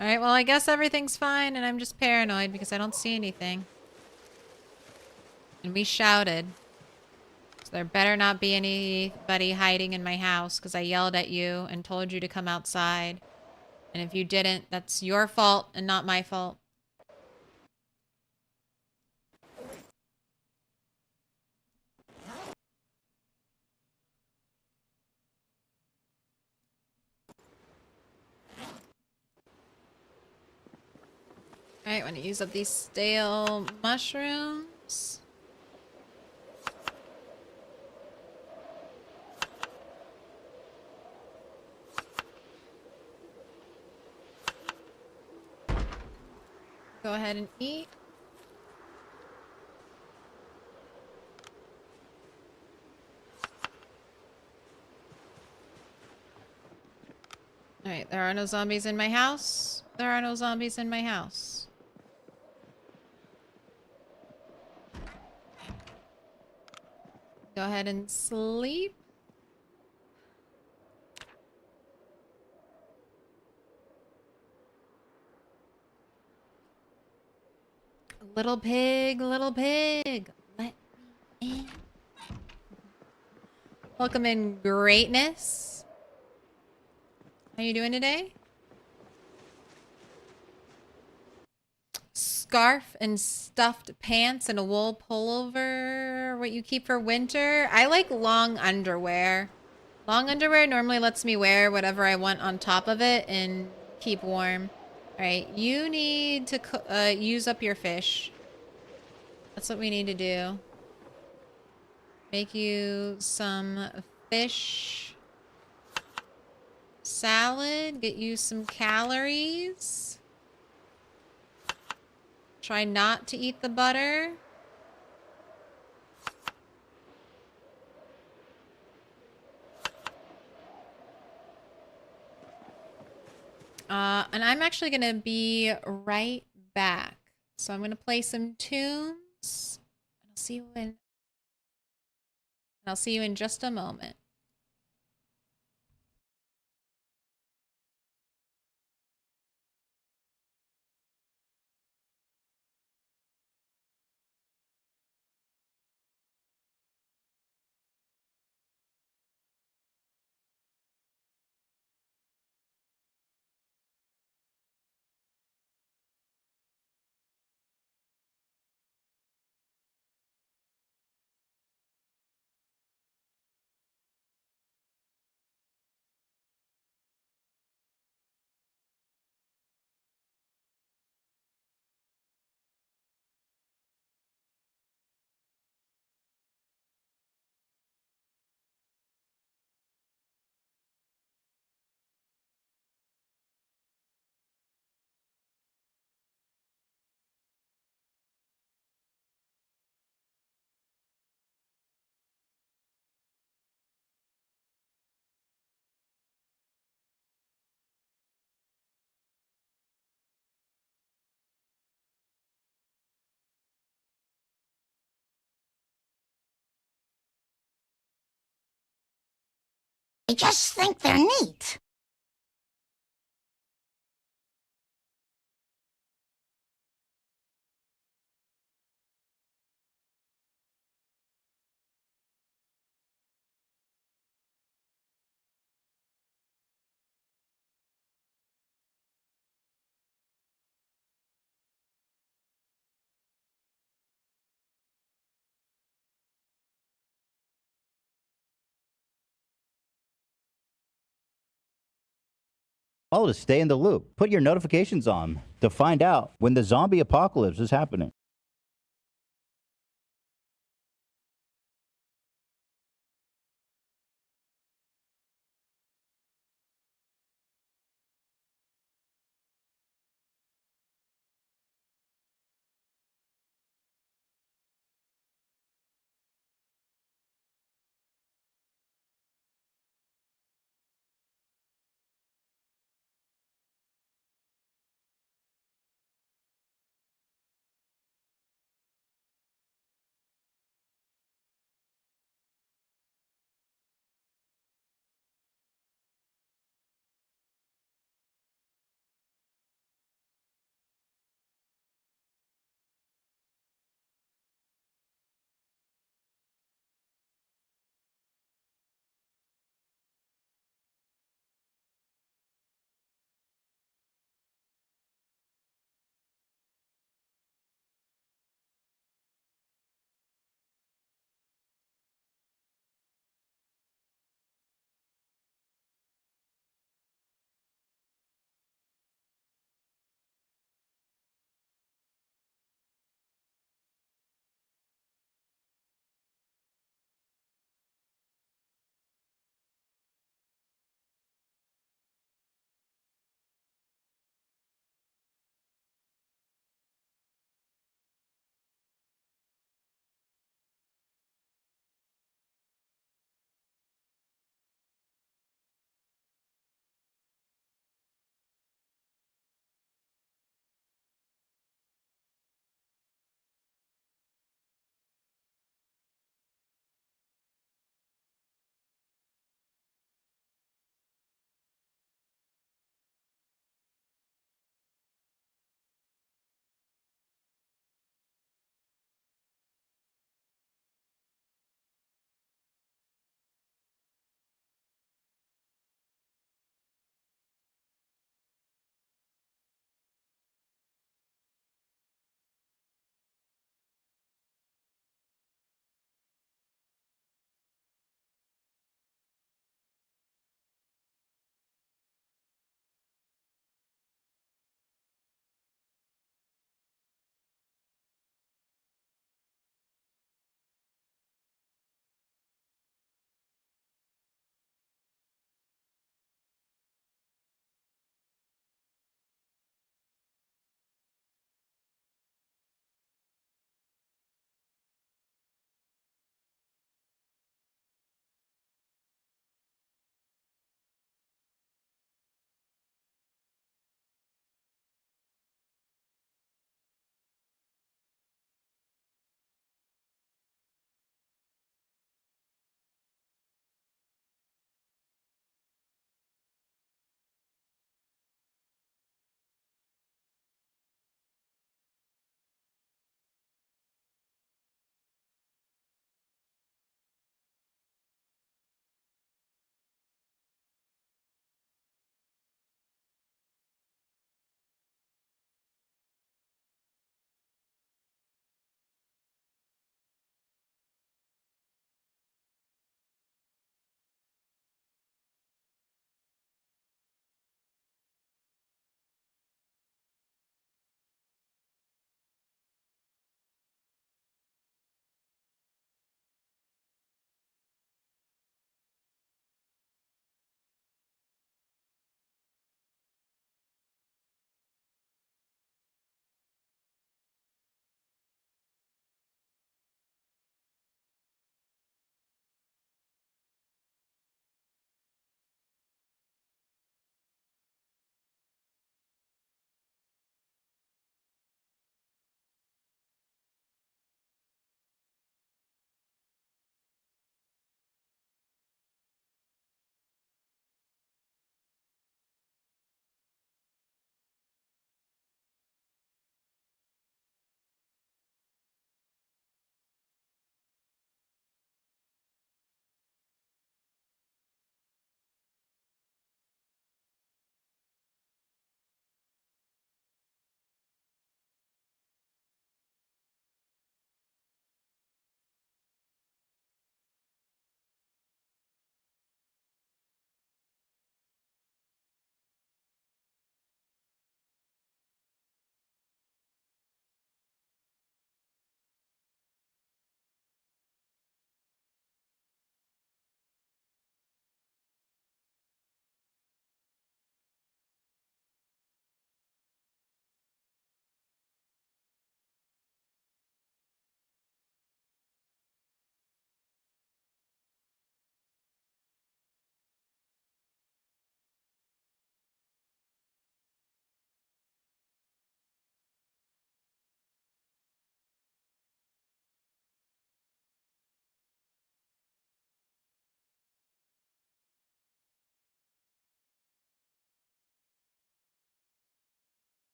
[SPEAKER 2] Alright, well I guess everything's fine and I'm just paranoid because I don't see anything. And we shouted. So there better not be anybody hiding in my house because I yelled at you and told you to come outside. And if you didn't, that's your fault and not my fault. Alright, want to use up these stale mushrooms. Go ahead and eat. Alright, there are no zombies in my house. There are no zombies in my house. Go ahead and sleep. Little pig, let me in. Welcome in, greatness. How you doing today? Scarf and stuffed pants and a wool pullover. What you keep for winter? I like long underwear. Long underwear normally lets me wear whatever I want on top of it and keep warm. All right, you need to use up your fish. That's what we need to do. Make you some fish salad. Get you some calories. Try not to eat the butter. And I'm actually going to be right back. So I'm going to play some tunes. I'll see you in just a moment.
[SPEAKER 4] I just think they're neat.
[SPEAKER 6] Oh, to stay in the loop, put your notifications on to find out when the zombie apocalypse is happening.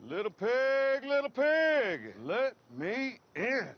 [SPEAKER 3] Little pig, let me in.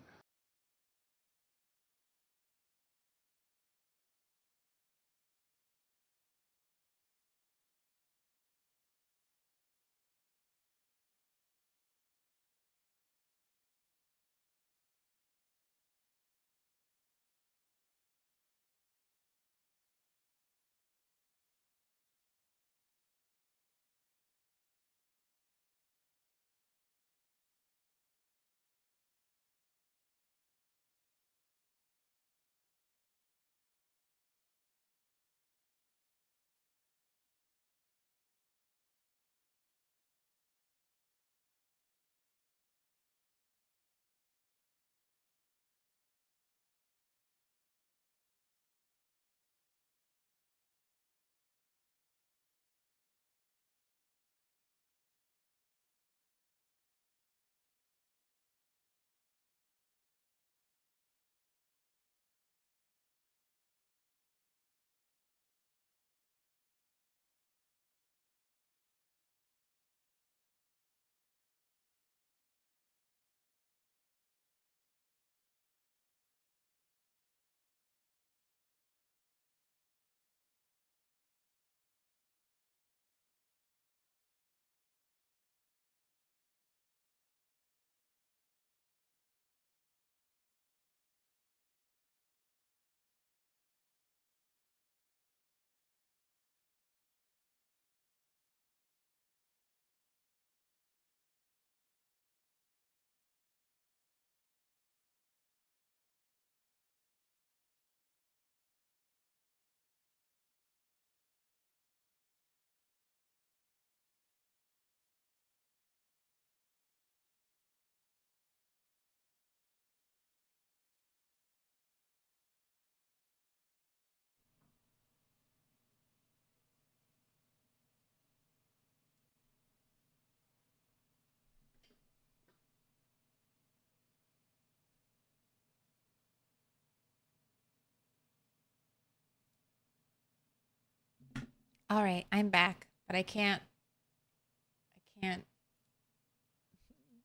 [SPEAKER 2] All right, I'm back, but I can't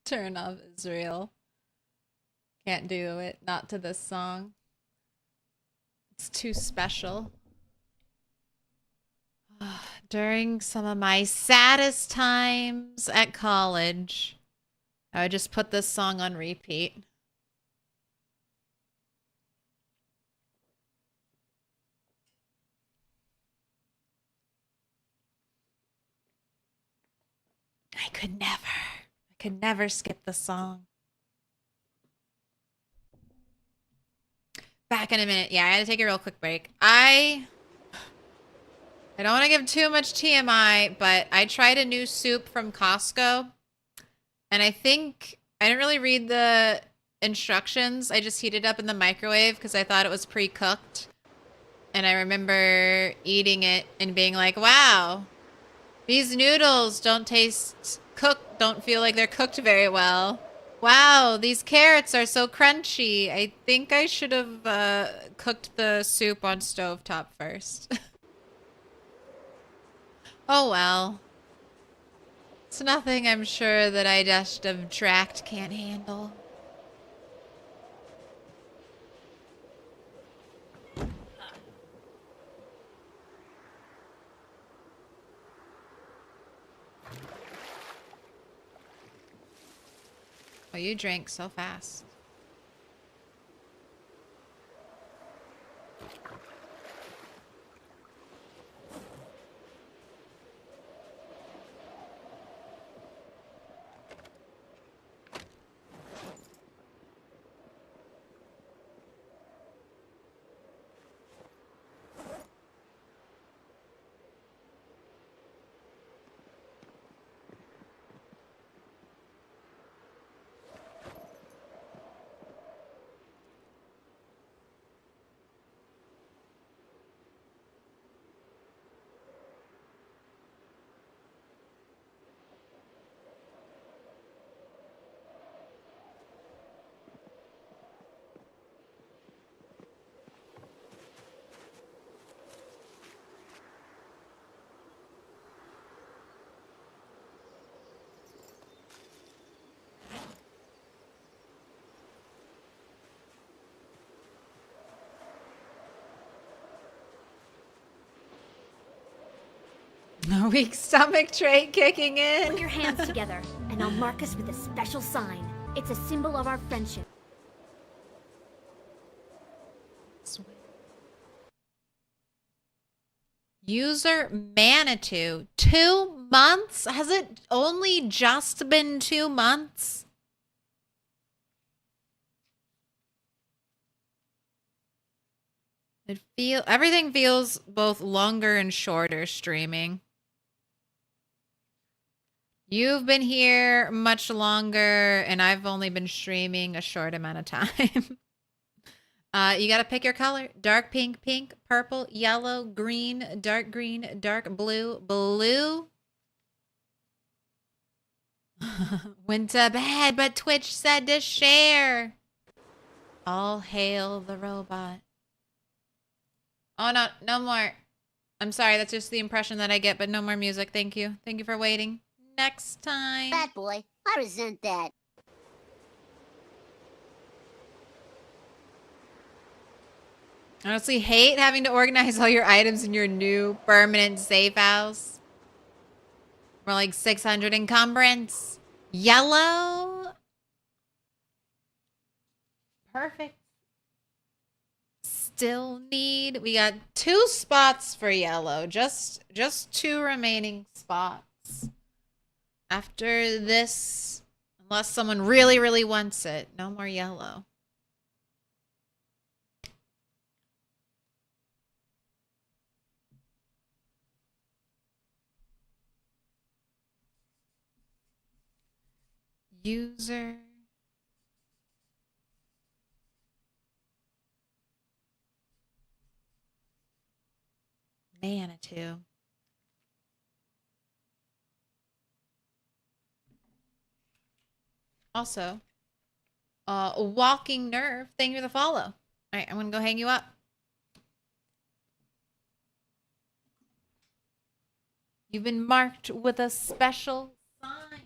[SPEAKER 2] turn off Israel. Can't do it. Not to this song. It's too special. During some of my saddest times at college, I would just put this song on repeat. I could never skip the song. Back in a minute. Yeah, I had to take a real quick break. I don't want to give too much TMI, but I tried a new soup from Costco. And I think I didn't really read the instructions. I just heated it up in the microwave because I thought it was pre-cooked. And I remember eating it and being like, wow, these noodles don't taste cooked, don't feel like they're cooked very well. Wow, these carrots are so crunchy. I think I should have cooked the soup on stovetop first. Oh well. It's nothing I'm sure that I just of tracked can't handle. Oh, you drank so fast. Weak stomach trait kicking in.
[SPEAKER 5] Put your hands together, and I'll mark us with a special sign. It's a symbol of our friendship.
[SPEAKER 2] User Manitou. 2 months? Has it only just been 2 months? Everything feels both longer and shorter streaming. You've been here much longer, and I've only been streaming a short amount of time. You gotta pick your color. Dark pink, pink, purple, yellow, green, dark blue, blue. Went to bed, but Twitch said to share. All hail the robot. Oh, no, no more. I'm sorry, that's just the impression that I get, but no more music. Thank you. Thank you for waiting. Next time.
[SPEAKER 4] Bad boy, I resent that.
[SPEAKER 2] Honestly, hate having to organize all your items in your new permanent safe house. More like 600 encumbrance. Yellow. Perfect. Still need, we got 2 spots for yellow. Just 2 remaining spots. After this, unless someone really, really wants it, no more yellow. User. Manitou. Also, walking nerve. Thank you for the follow. All right, I'm gonna go hang you up. You've been marked with a special sign.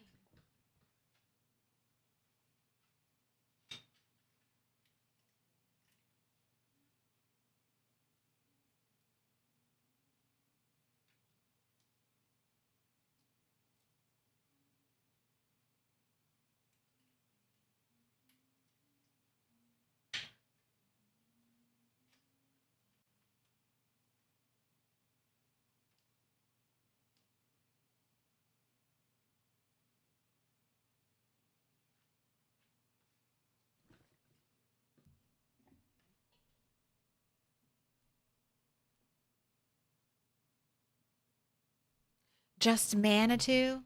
[SPEAKER 2] Just Manitou.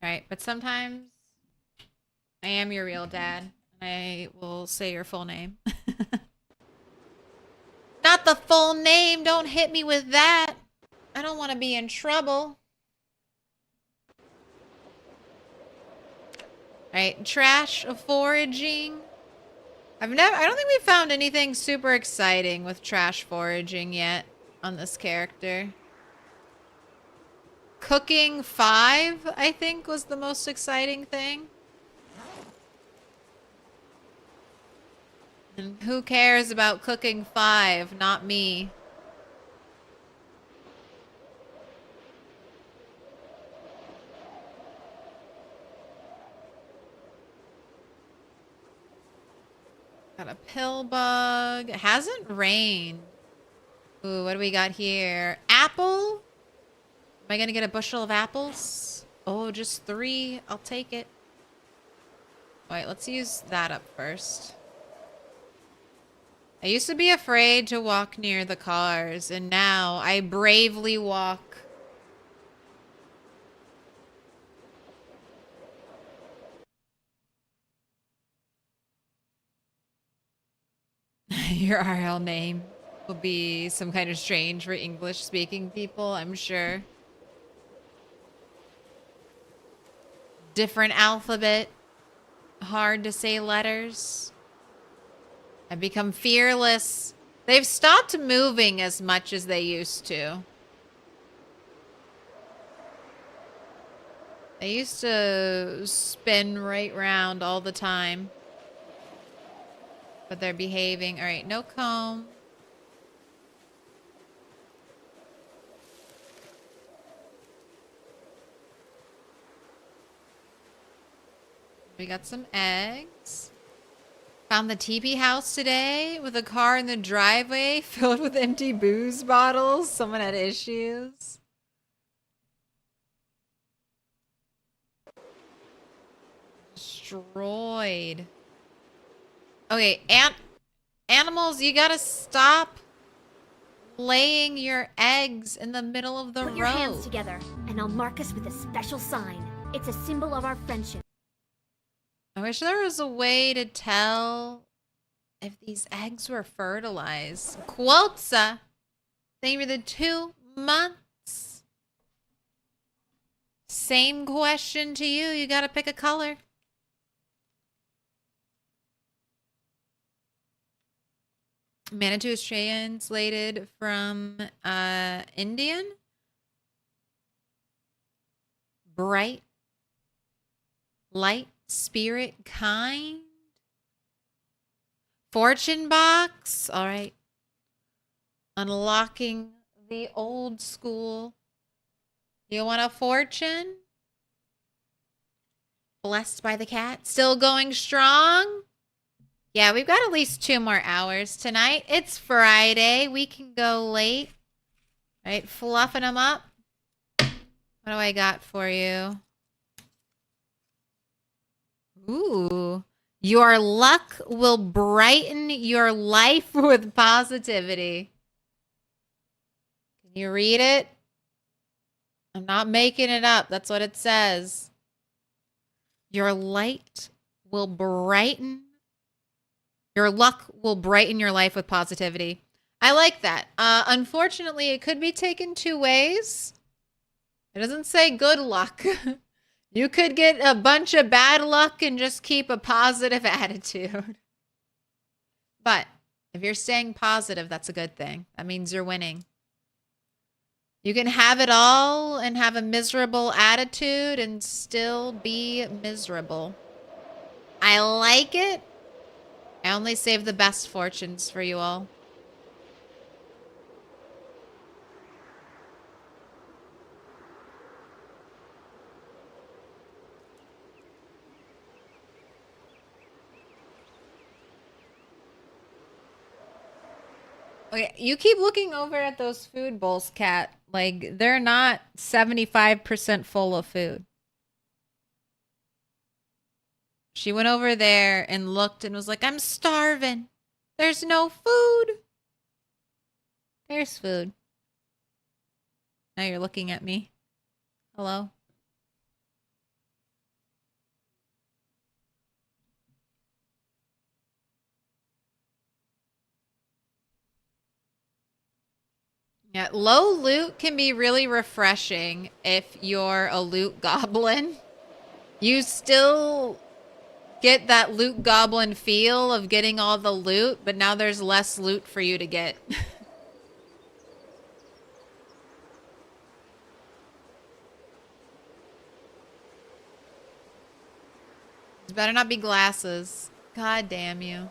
[SPEAKER 2] All right, but sometimes I am your real dad, and I will say your full name. Not the full name. Don't hit me with that. I don't want to be in trouble. All right, trash foraging. I don't think we found anything super exciting with trash foraging yet on this character. Cooking 5, I think, was the most exciting thing. And who cares about cooking 5? Not me. Got a pill bug. It hasn't rained. Ooh, what do we got here? Apple? Am I gonna get a bushel of apples? Oh, just 3. I'll take it. Wait, let's use that up first. I used to be afraid to walk near the cars, and now I bravely walk. Your RL name will be some kind of strange for English-speaking people, I'm sure. Different alphabet. Hard to say letters. I've become fearless. They've stopped moving as much as they used to. They used to spin right round all the time. But they're behaving. All right, no comb. We got some eggs. Found the teepee house today with a car in the driveway filled with empty booze bottles. Someone had issues. Destroyed. Okay, animals, you gotta stop laying your eggs in the middle of the road.
[SPEAKER 5] Put your hands together, and I'll mark us with a special sign. It's a symbol of our friendship.
[SPEAKER 2] I wish there was a way to tell if these eggs were fertilized. Quotza! Thank you for the 2 months. Same question to you. You gotta pick a color. Manitou is translated from Indian. Bright, light, spirit, kind. Fortune box. All right. Unlocking the old school. You want a fortune? Blessed by the cat. Still going strong? Yeah, we've got at least 2 more hours tonight. It's Friday. We can go late. All right, fluffing them up. What do I got for you? Ooh. Your luck will brighten your life with positivity. Can you read it? I'm not making it up. That's what it says. Your light will brighten. Your luck will brighten your life with positivity. I like that. Unfortunately, it could be taken 2 ways. It doesn't say good luck. You could get a bunch of bad luck and just keep a positive attitude. But if you're staying positive, that's a good thing. That means you're winning. You can have it all and have a miserable attitude and still be miserable. I like it. I only save the best fortunes for you all. Okay, you keep looking over at those food bowls, Kat. Like, they're not 75% full of food. She went over there and looked and was like, I'm starving. There's no food. There's food. Now you're looking at me. Hello? Yeah, low loot can be really refreshing if you're a loot goblin. You still get that loot goblin feel of getting all the loot, but now there's less loot for you to get. It better not be glasses. God damn you.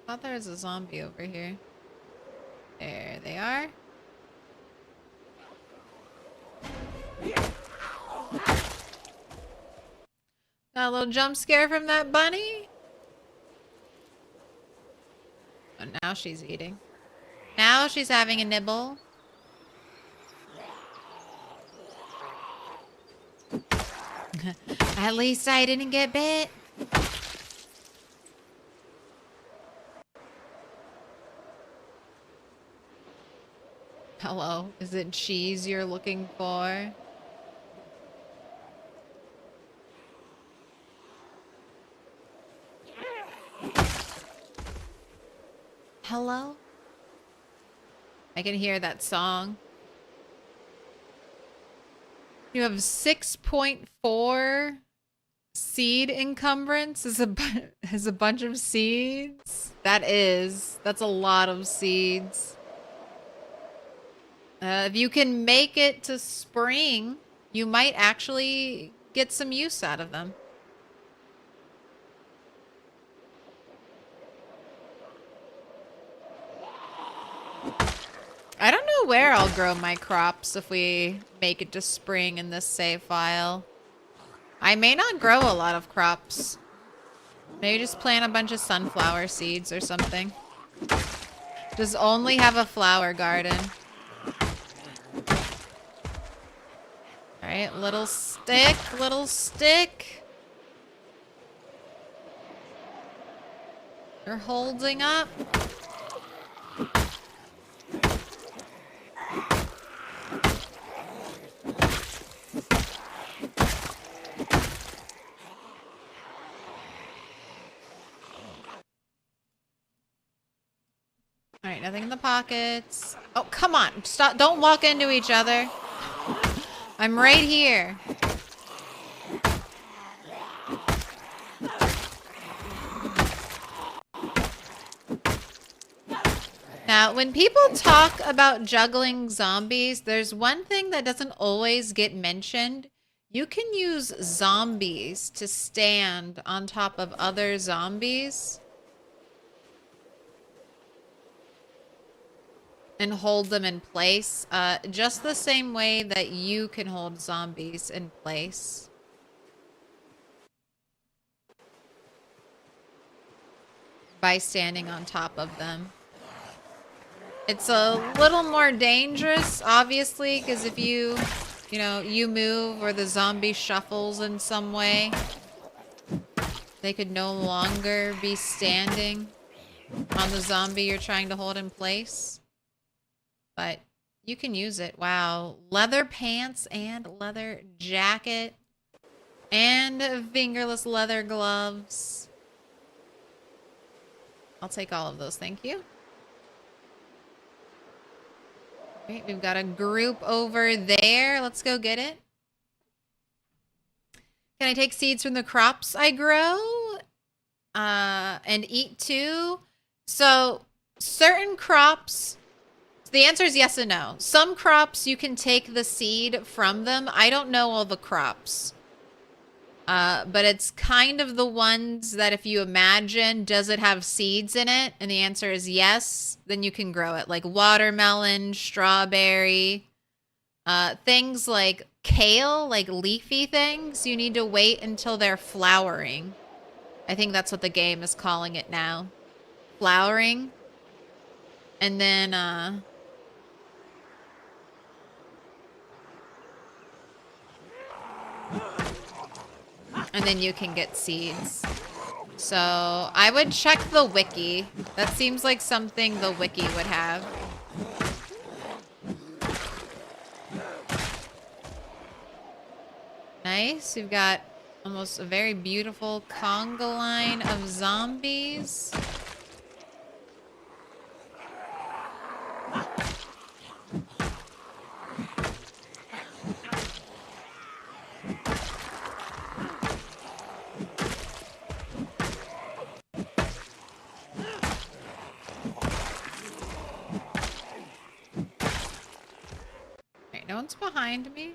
[SPEAKER 2] I thought there was a zombie over here. There they are. Got a little jump scare from that bunny. Oh, now she's eating. Now she's having a nibble. At least I didn't get bit. Hello, is it cheese you're looking for? Hello? I can hear that song. You have 6.4 seed encumbrance as a bunch of seeds. That's a lot of seeds. If you can make it to spring, you might actually get some use out of them. I don't know know where I'll grow my crops if we make it to spring in this save file. I may not grow a lot of crops. Maybe just plant a bunch of sunflower seeds or something. Just only have a flower garden. Alright, little stick, little stick. You're holding up. Alright, nothing in the pockets. Oh, come on. Stop. Don't walk into each other. I'm right here. Now, when people talk about juggling zombies, there's one thing that doesn't always get mentioned. You can use zombies to stand on top of other zombies and hold them in place, just the same way that you can hold zombies in place. By standing on top of them. It's a little more dangerous, obviously, because if you move or the zombie shuffles in some way, they could no longer be standing on the zombie you're trying to hold in place. But you can use it. Wow. Leather pants and leather jacket and fingerless leather gloves. I'll take all of those, thank you. Right, we've got a group over there. Let's go get it. Can I take seeds from the crops I grow? And eat too? So, certain crops, the answer is yes and no. Some crops, you can take the seed from them. I don't know all the crops. But it's kind of the ones that if you imagine, does it have seeds in it? And the answer is yes, then you can grow it. Like watermelon, strawberry, things like kale, like leafy things, you need to wait until they're flowering. I think that's what the game is calling it now. Flowering. And then, you can get seeds. So I would check the wiki. That seems like something the wiki would have. Nice. We've got almost a very beautiful conga line of zombies. No one's behind me.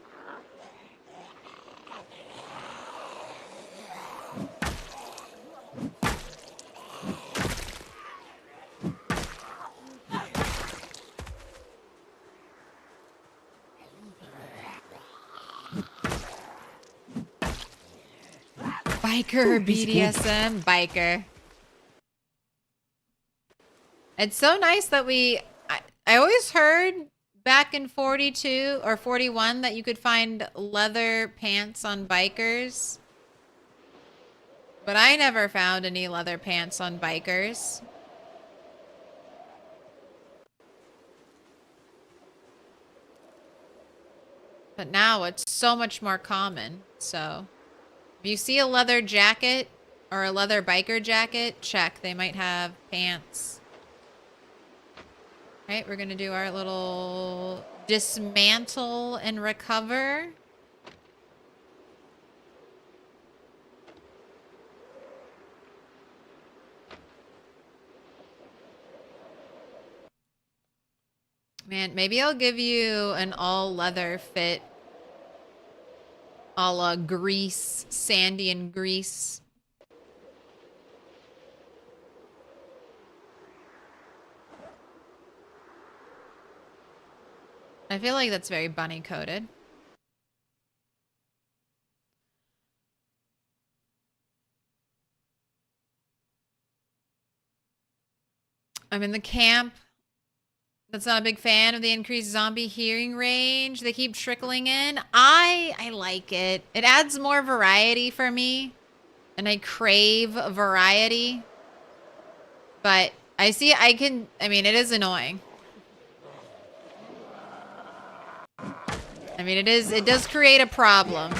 [SPEAKER 2] Biker or BDSM? Biker. It's so nice that I always heard back in 42 or 41 that you could find leather pants on bikers. But I never found any leather pants on bikers. But now it's so much more common. So if you see a leather jacket or a leather biker jacket, check. They might have pants. Right, we're gonna do our little dismantle and recover. Man, maybe I'll give you an all leather fit. A la Grease, Sandy and Grease. I feel like that's very bunny coded. I'm in the camp that's not a big fan of the increased zombie hearing range. They keep trickling in. I like it. It adds more variety for me. And I crave variety. But I mean, it is annoying. I mean, it does create a problem.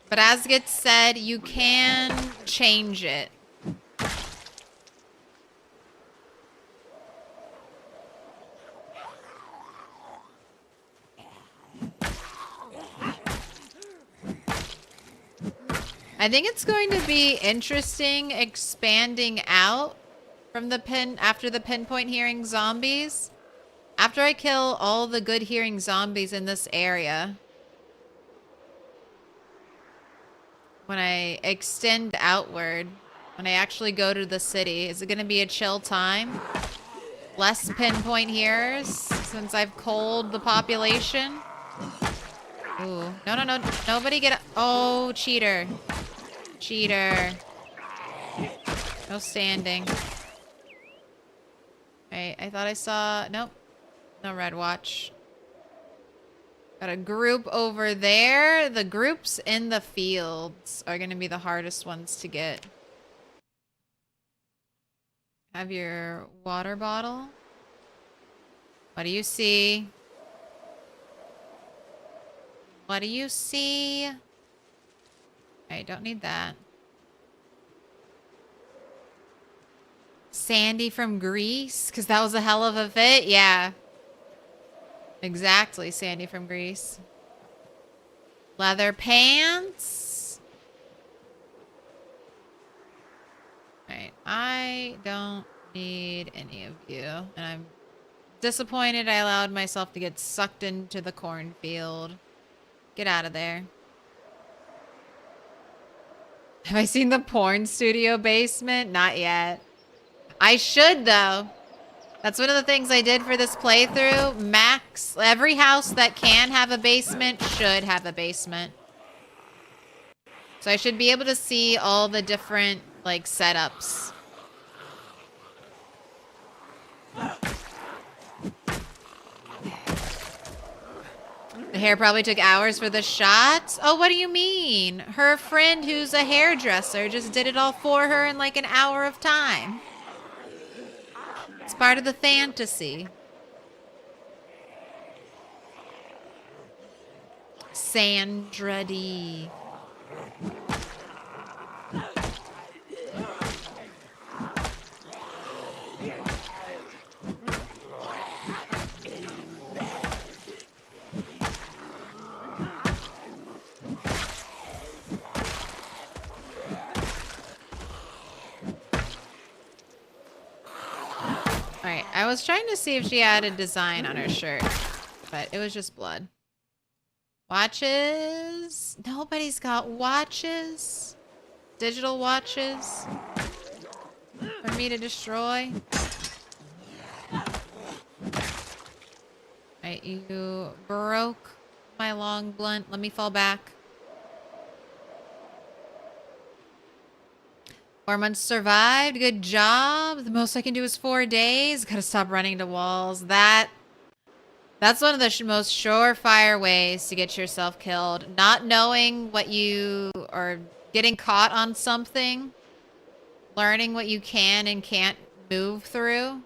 [SPEAKER 2] But as gets said, you can change it. I think it's going to be interesting expanding out from after the pinpoint hearing zombies. After I kill all the good hearing zombies in this area, when I extend outward, when I actually go to the city, is it going to be a chill time? Less pinpoint hearers since I've culled the population? Ooh. No. Nobody get... Oh, cheater. Cheater. No standing. Right, I thought I saw... Nope. No red watch. Got a group over there. The groups in the fields are going to be the hardest ones to get. Have your water bottle. What do you see? What do you see? I don't need that. Sandy from Greece? Because that was a hell of a fit? Yeah. Exactly, Sandy from Greece. Leather pants. Alright, I don't need any of you. And I'm disappointed I allowed myself to get sucked into the cornfield. Get out of there. Have I seen the porn studio basement? Not yet. I should, though. That's one of the things I did for this playthrough. Max, every house that can have a basement should have a basement. So I should be able to see all the different, like, setups. The hair probably took hours for the shots. Oh, what do you mean? Her friend who's a hairdresser just did it all for her in like an hour of time. It's part of the fantasy. Sandra D. Alright, I was trying to see if she had a design on her shirt, but it was just blood. Watches? Nobody's got watches? Digital watches? For me to destroy? Alright, you broke my long blunt. Let me fall back. 4 months survived. Good job. The most I can do is 4 days. Gotta stop running to walls. That's one of the most surefire ways to get yourself killed. Not knowing what you... or getting caught on something. Learning what you can and can't move through.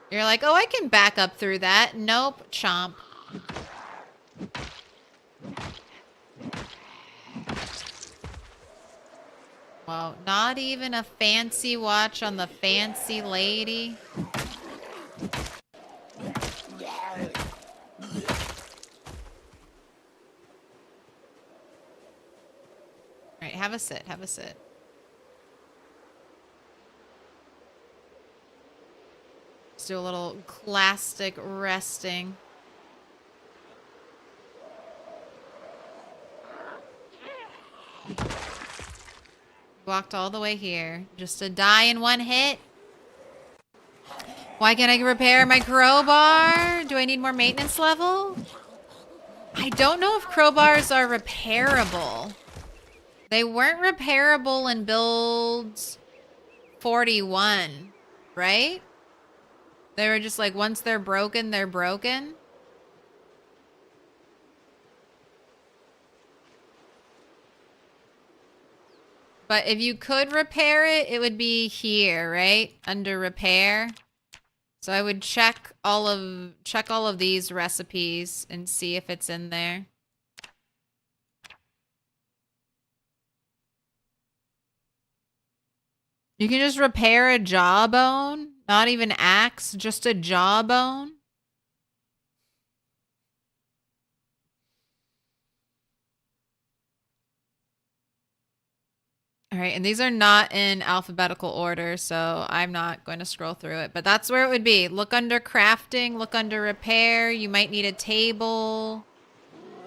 [SPEAKER 2] You're like, oh, I can back up through that. Nope. Chomp. Whoa, not even a fancy watch on the fancy lady. Alright, have a sit, have a sit. Let's do a little classic resting. Walked all the way here just to die in one hit. Why can't I repair my crowbar? Do I need more maintenance level? I don't know if crowbars are repairable. They weren't repairable in builds 41, right? They were just like, once they're broken, they're broken. But if you could repair it, it would be here, right? Under repair. So I would check all of these recipes and see if it's in there. You can just repair a jawbone, not even axe, just a jawbone. All right, and these are not in alphabetical order, so I'm not going to scroll through it, but that's where it would be. Look under crafting, look under repair. You might need a table.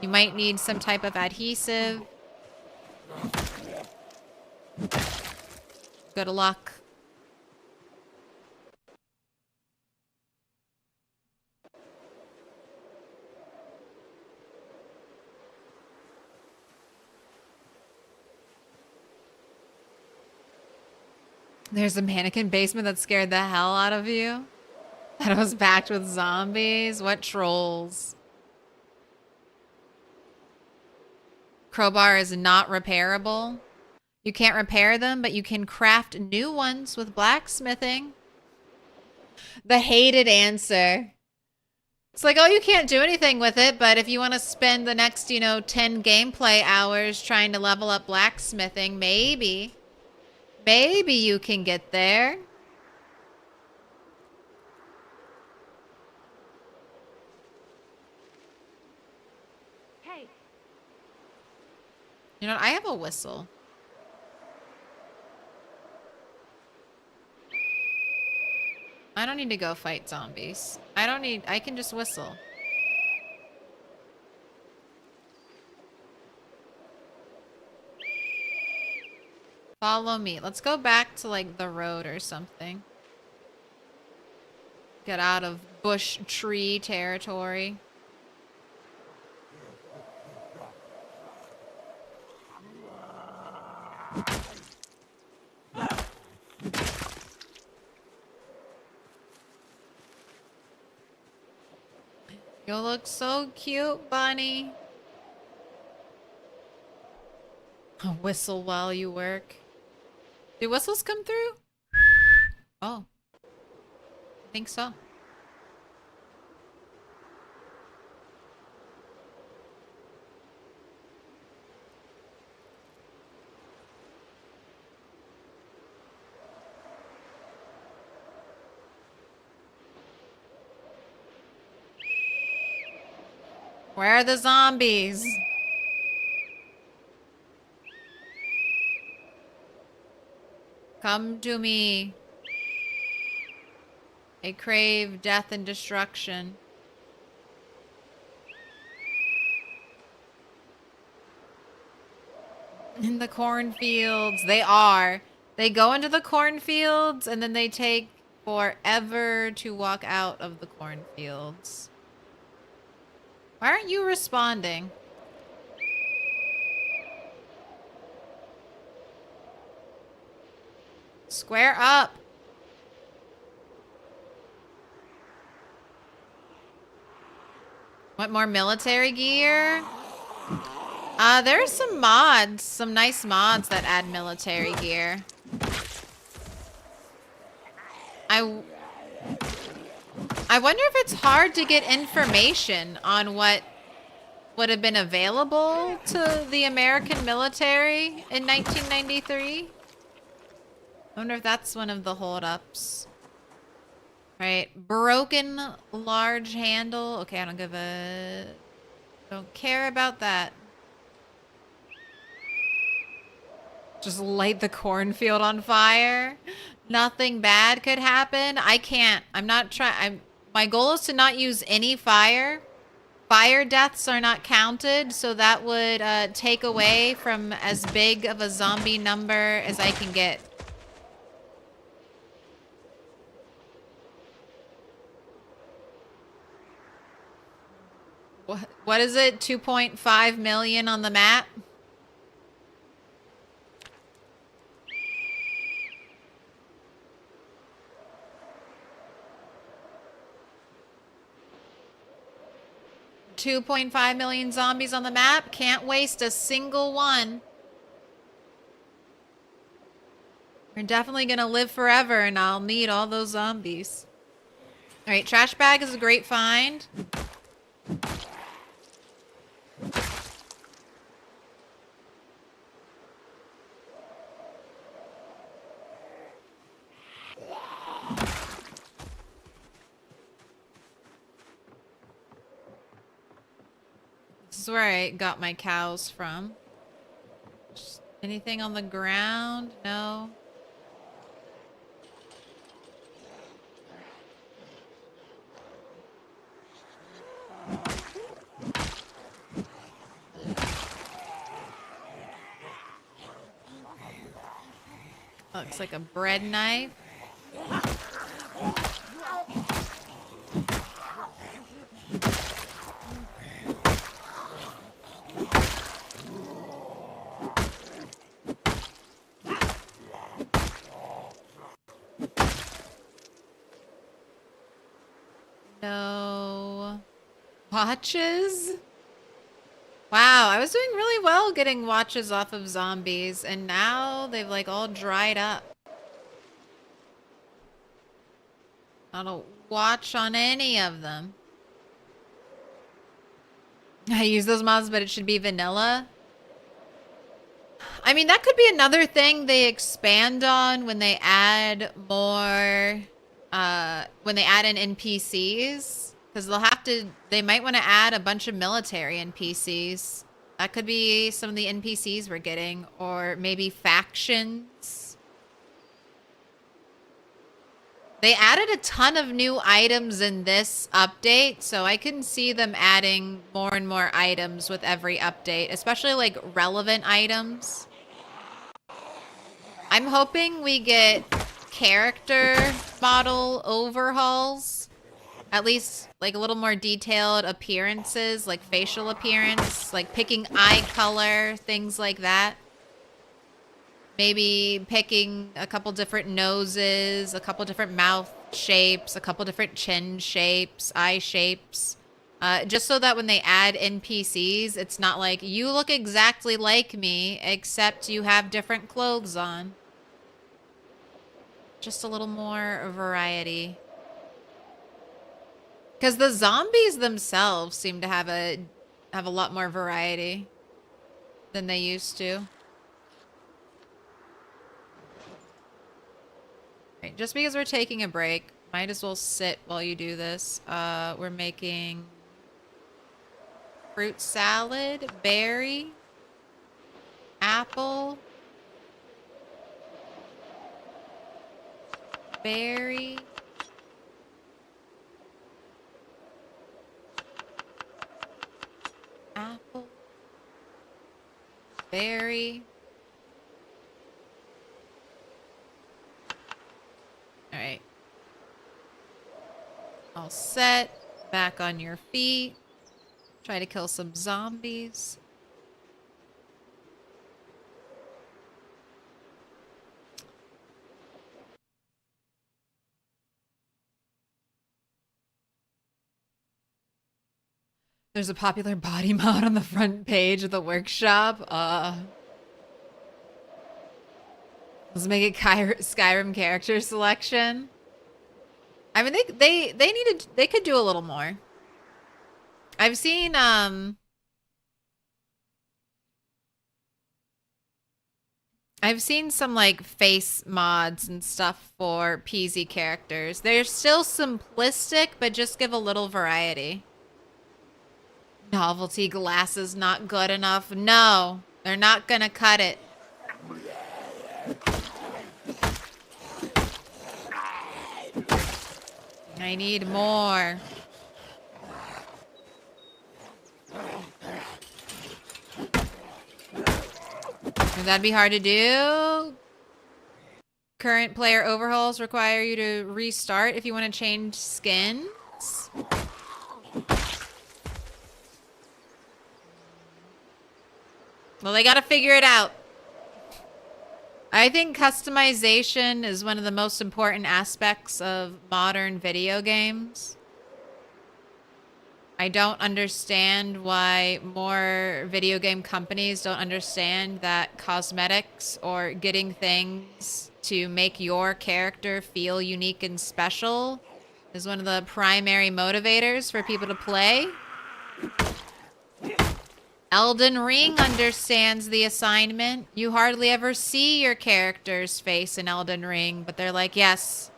[SPEAKER 2] You might need some type of adhesive. Good luck. There's a mannequin basement that scared the hell out of you. That was packed with zombies. What trolls? Crowbar is not repairable. You can't repair them, but you can craft new ones with blacksmithing. The hated answer. It's like, oh, you can't do anything with it, but if you want to spend the next, 10 gameplay hours trying to level up blacksmithing, maybe you can get there.
[SPEAKER 5] Hey.
[SPEAKER 2] You know what? I have a whistle. I don't need to go fight zombies. I can just whistle. Follow me. Let's go back to like the road or something. Get out of bush tree territory. You look so cute, bunny. Whistle while you work. Do whistles come through? Oh. I think so. Where are the zombies? Come to me. I crave death and destruction. In the cornfields. They are. They go into the cornfields and then they take forever to walk out of the cornfields. Why aren't you responding? Square up. Want more military gear? There's some mods, some nice mods that add military gear. I wonder if it's hard to get information on what would have been available to the American military in 1993. I wonder if that's one of the holdups. Right, broken large handle. Okay, I don't care about that. Just light the cornfield on fire. Nothing bad could happen. I can't. I'm not trying. My goal is to not use any fire fire deaths are not counted, so that would take away from as big of a zombie number as I can get. What is it? 2.5 million on the map? $2.5 million zombies on the map. Can't waste a single one. We're definitely gonna live forever, and I'll need all those zombies. All right, trash bag is a great find. This is where I got my cows from. Just anything on the ground? No. Looks like a bread knife. No watches? Wow, I was doing really well getting watches off of zombies, and now they've like all dried up. Not a watch on any of them. I use those mods, but it should be vanilla. I mean, that could be another thing they expand on when they add more, when they add in NPCs. Because they might want to add a bunch of military NPCs. That could be some of the NPCs we're getting. Or maybe factions. They added a ton of new items in this update. So I can see them adding more and more items with every update. Especially like relevant items. I'm hoping we get character model overhauls. At least, like, a little more detailed appearances, like facial appearance, like picking eye color, things like that. Maybe picking a couple different noses, a couple different mouth shapes, a couple different chin shapes, eye shapes. Just so that when they add NPCs, it's not like, you look exactly like me, except you have different clothes on. Just a little more variety. Because the zombies themselves seem to have a lot more variety than they used to. Right, just because we're taking a break, might as well sit while you do this. We're making fruit salad, berry, apple, berry. Apple, berry. All right. All set. Back on your feet. Try to kill some zombies. There's a popular body mod on the front page of the workshop. Let's make it Skyrim character selection. I mean, they could do a little more. I've seen some like face mods and stuff for PZ characters. They're still simplistic, but just give a little variety. Novelty glasses not good enough. No, they're not gonna cut it. I need more. That'd be hard to do. Current player overhauls require you to restart if you want to change skins. Well, they gotta figure it out. I think customization is one of the most important aspects of modern video games. I don't understand why more video game companies don't understand that cosmetics or getting things to make your character feel unique and special is one of the primary motivators for people to play. Elden Ring understands the assignment. You hardly ever see your character's face in Elden Ring, but they're like, yes,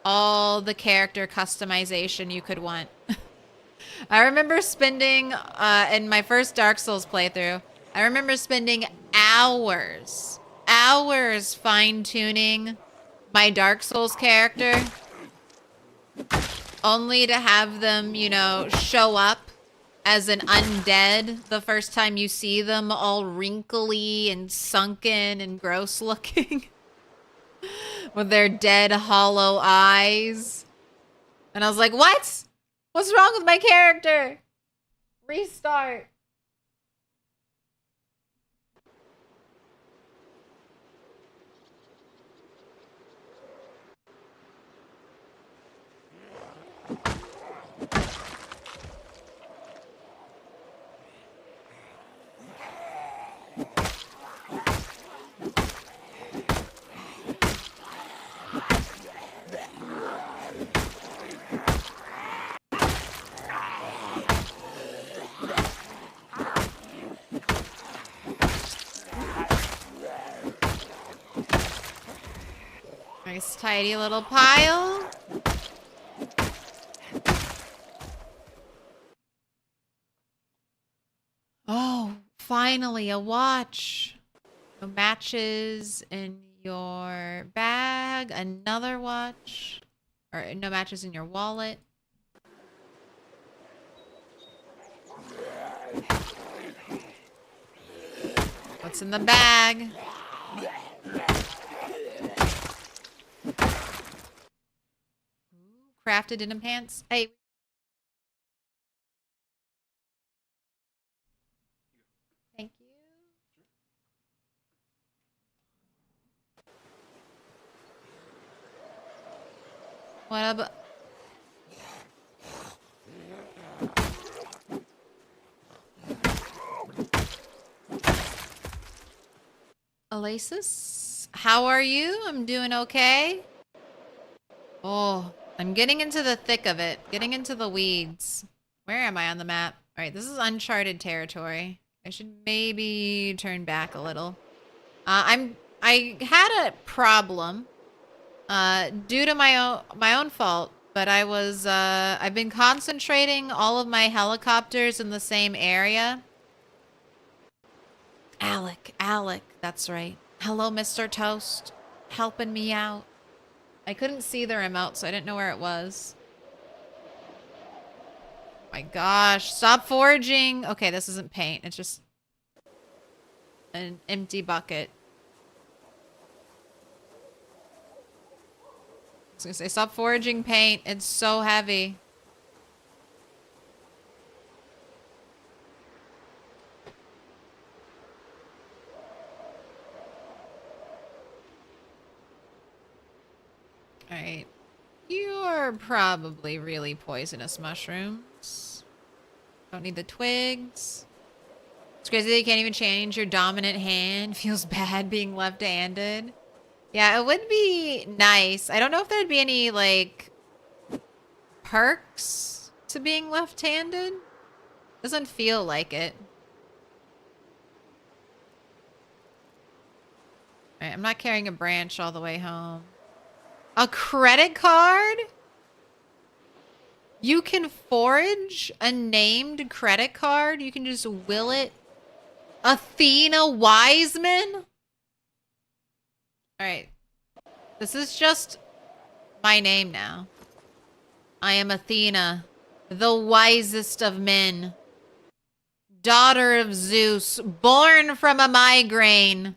[SPEAKER 2] all the character customization you could want. I remember spending, in my first Dark Souls playthrough, I remember spending hours fine-tuning my Dark Souls character, only to have them, you know, show up as an undead the first time you see them, all wrinkly and sunken and gross looking with their dead hollow eyes. And I was like, what? What's wrong with my character? Restart. Nice tidy little pile. Oh, finally a watch. No matches in your bag. Another watch. Or no matches in your wallet. What's in the bag? Crafted denim pants. Hey. Thank you. What about... Oasis? How are you? I'm doing okay. Oh, I'm getting into the thick of it. Getting into the weeds. Where am I on the map? All right, this is uncharted territory. I should maybe turn back a little. I had a problem due to my own fault, but I've been concentrating all of my helicopters in the same area. Alec, that's right. Hello, Mr. Toast. Helping me out. I couldn't see the remote, so I didn't know where it was. My gosh, stop foraging. Okay, this isn't paint. It's just an empty bucket. I was gonna say, stop foraging paint. It's so heavy. Alright. You're probably really poisonous mushrooms. Don't need the twigs. It's crazy that you can't even change your dominant hand. Feels bad being left-handed. Yeah, it would be nice. I don't know if there'd be any, like, perks to being left-handed. Doesn't feel like it. Alright, I'm not carrying a branch all the way home. A credit card? You can forage a named credit card? You can just will it? Athena Wiseman? Alright. This is just my name now. I am Athena, the wisest of men. Daughter of Zeus, born from a migraine.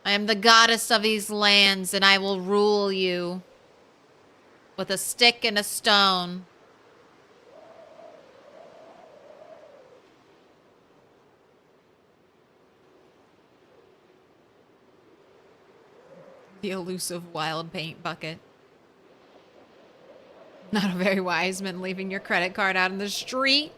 [SPEAKER 2] I am the goddess of these lands, and I will rule you with a stick and a stone. The elusive wild paint bucket. Not a very wise man leaving your credit card out in the street.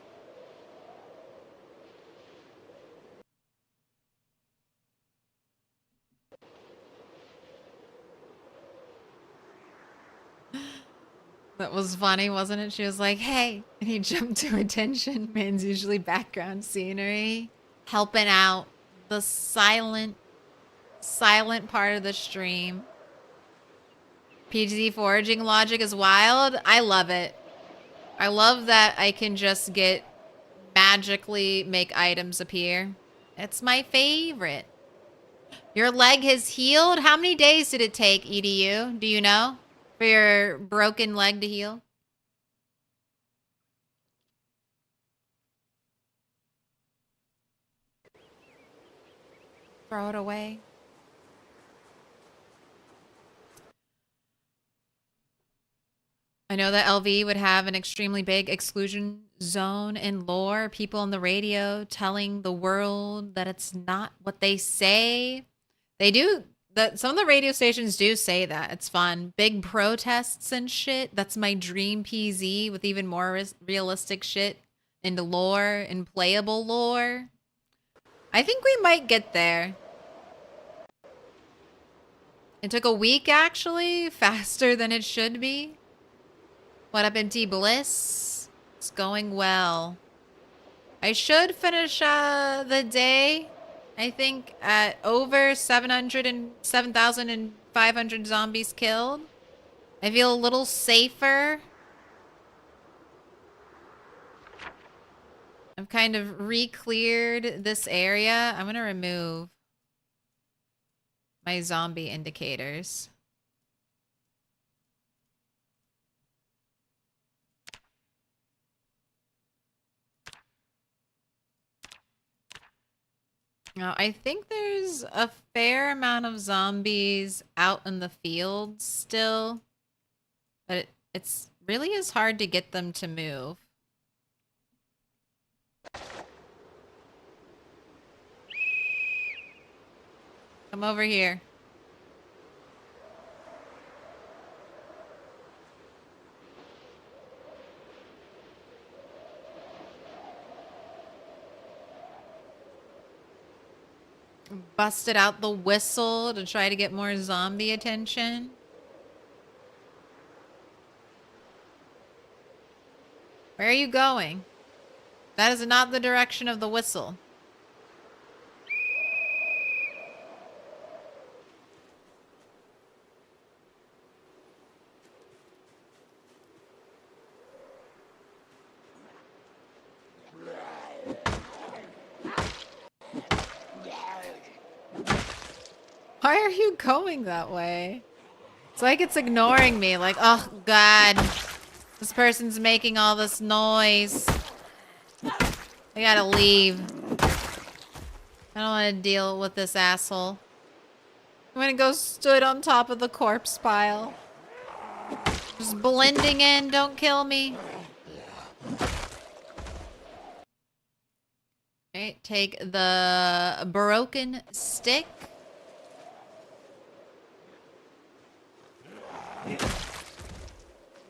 [SPEAKER 2] That was funny, wasn't it? She was like, hey, and he jumped to attention. Man's usually background scenery. Helping out the silent part of the stream. PG foraging logic is wild. I love it. I love that I can just magically make items appear. It's my favorite. Your leg has healed? How many days did it take, EDU? Do you know? For your broken leg to heal? Throw it away. I know that LV would have an extremely big exclusion zone in lore. People on the radio telling the world that it's not what they say. They do. Some of the radio stations do say that. It's fun. Big protests and shit. That's my dream PZ with even more realistic shit into lore and playable lore. I think we might get there. It took a week, actually. Faster than it should be. What up, MT Bliss? It's going well. I should finish the day, I think, at over 7,500 zombies killed. I feel a little safer. I've kind of re-cleared this area. I'm going to remove my zombie indicators. Now, I think there's a fair amount of zombies out in the field still, but it's really is hard to get them to move. Come over here. Busted out the whistle to try to get more zombie attention. Where are you going? That is not the direction of the whistle. Why are you going that way? It's like it's ignoring me. Like, oh, God. This person's making all this noise. I gotta leave. I don't want to deal with this asshole. I'm gonna go stood on top of the corpse pile. Just blending in. Don't kill me. Okay, take the broken stick.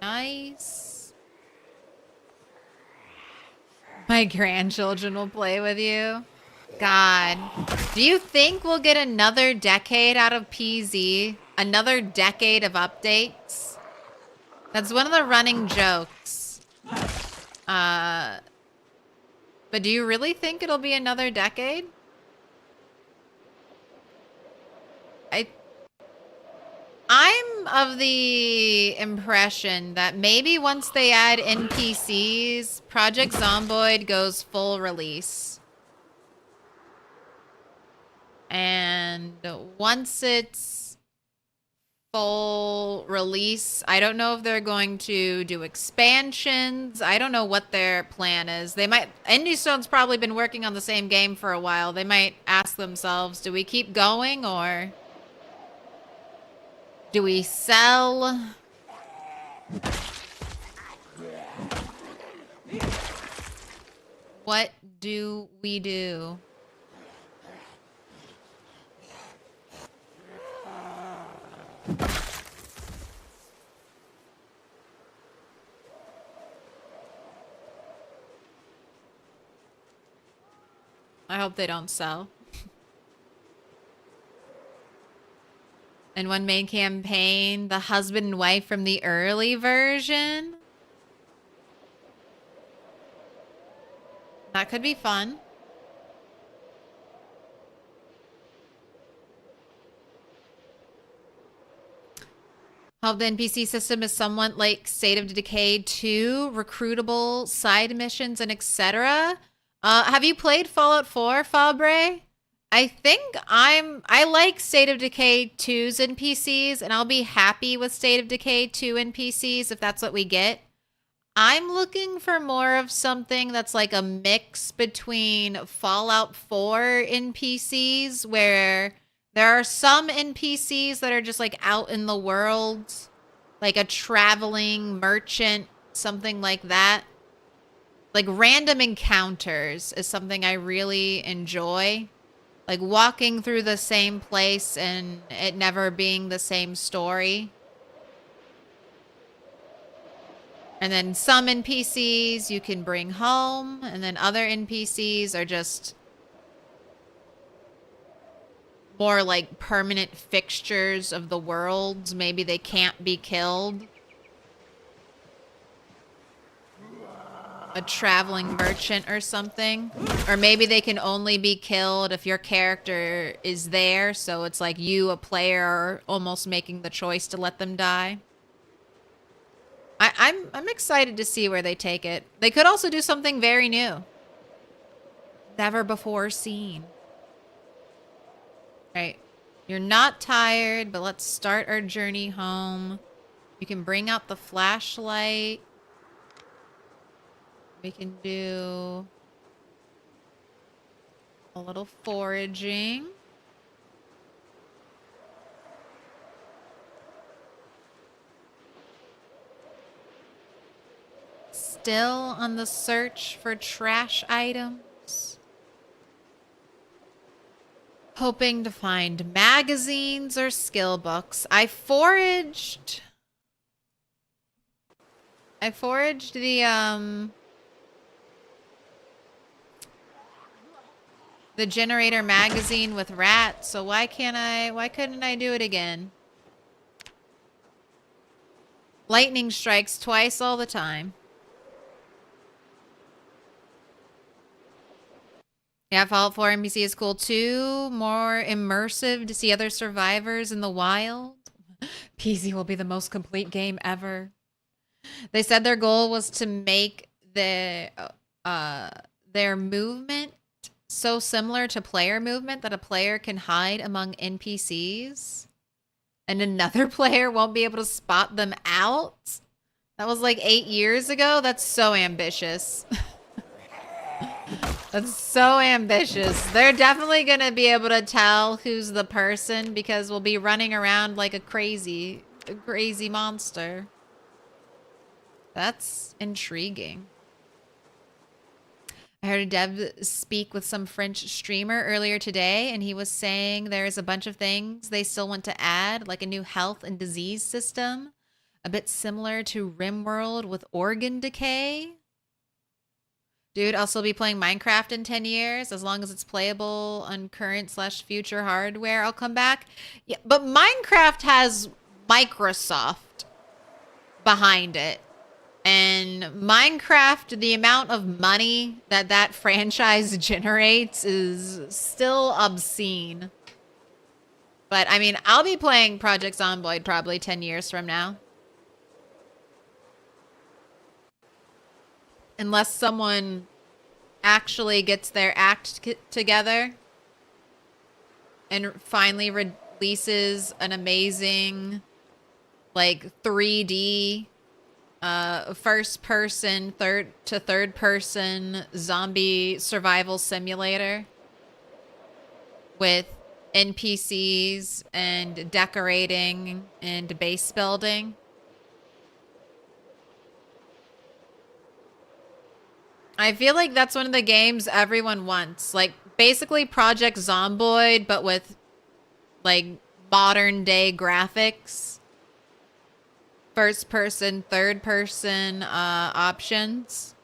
[SPEAKER 2] Nice. My grandchildren will play with you. God. Do you think we'll get another decade out of PZ? Another decade of updates? That's one of the running jokes. But do you really think it'll be another decade? I'm of the impression that maybe once they add NPCs, Project Zomboid goes full release. And once it's full release, I don't know if they're going to do expansions. I don't know what their plan is. They might... Indiestone's probably been working on the same game for a while. They might ask themselves, do we keep going or... Do we sell? What do we do? I hope they don't sell. And one main campaign, the husband and wife from the early version. That could be fun. Hope the NPC system is somewhat like State of Decay 2, recruitable side missions and etc. Have you played Fallout 4, Fabre? I think I like State of Decay 2's NPCs, and I'll be happy with State of Decay 2 NPCs if that's what we get. I'm looking for more of something that's like a mix between Fallout 4 NPCs, where there are some NPCs that are just like out in the world, like a traveling merchant, something like that. Like random encounters is something I really enjoy. Like walking through the same place and it never being the same story. And then some NPCs you can bring home, and then other NPCs are just more like permanent fixtures of the world. Maybe they can't be killed. A traveling merchant or something. Or maybe they can only be killed if your character is there, so it's like you, a player, are almost making the choice to let them die. I'm excited to see where they take it. They could also do something very new. Never before seen. Right. You're not tired, but let's start our journey home. You can bring out the flashlight. We can do a little foraging. Still on the search for trash items. Hoping to find magazines or skill books. I foraged the generator magazine with rats, so why couldn't I do it again? Lightning strikes twice all the time. Yeah, Fallout 4 NPC is cool too. More immersive to see other survivors in the wild. PZ will be the most complete game ever. They said their goal was to make their movement so similar to player movement that a player can hide among NPCs and another player won't be able to spot them out. That was like 8 years ago. That's so ambitious. That's so ambitious. They're definitely going to be able to tell who's the person because we'll be running around like a crazy monster. That's intriguing. I heard a dev speak with some French streamer earlier today, and he was saying there's a bunch of things they still want to add, like a new health and disease system, a bit similar to RimWorld with organ decay. Dude, I'll still be playing Minecraft in 10 years, as long as it's playable on current/future hardware. I'll come back. Yeah, but Minecraft has Microsoft behind it. And Minecraft, the amount of money that franchise generates is still obscene. But, I mean, I'll be playing Project Zomboid probably 10 years from now. Unless someone actually gets their act together and finally releases an amazing, like, 3D, first-person, third-person zombie survival simulator with NPCs and decorating and base building. I feel like that's one of the games everyone wants. Like, basically Project Zomboid, but with, like, modern day graphics. First person, third person options.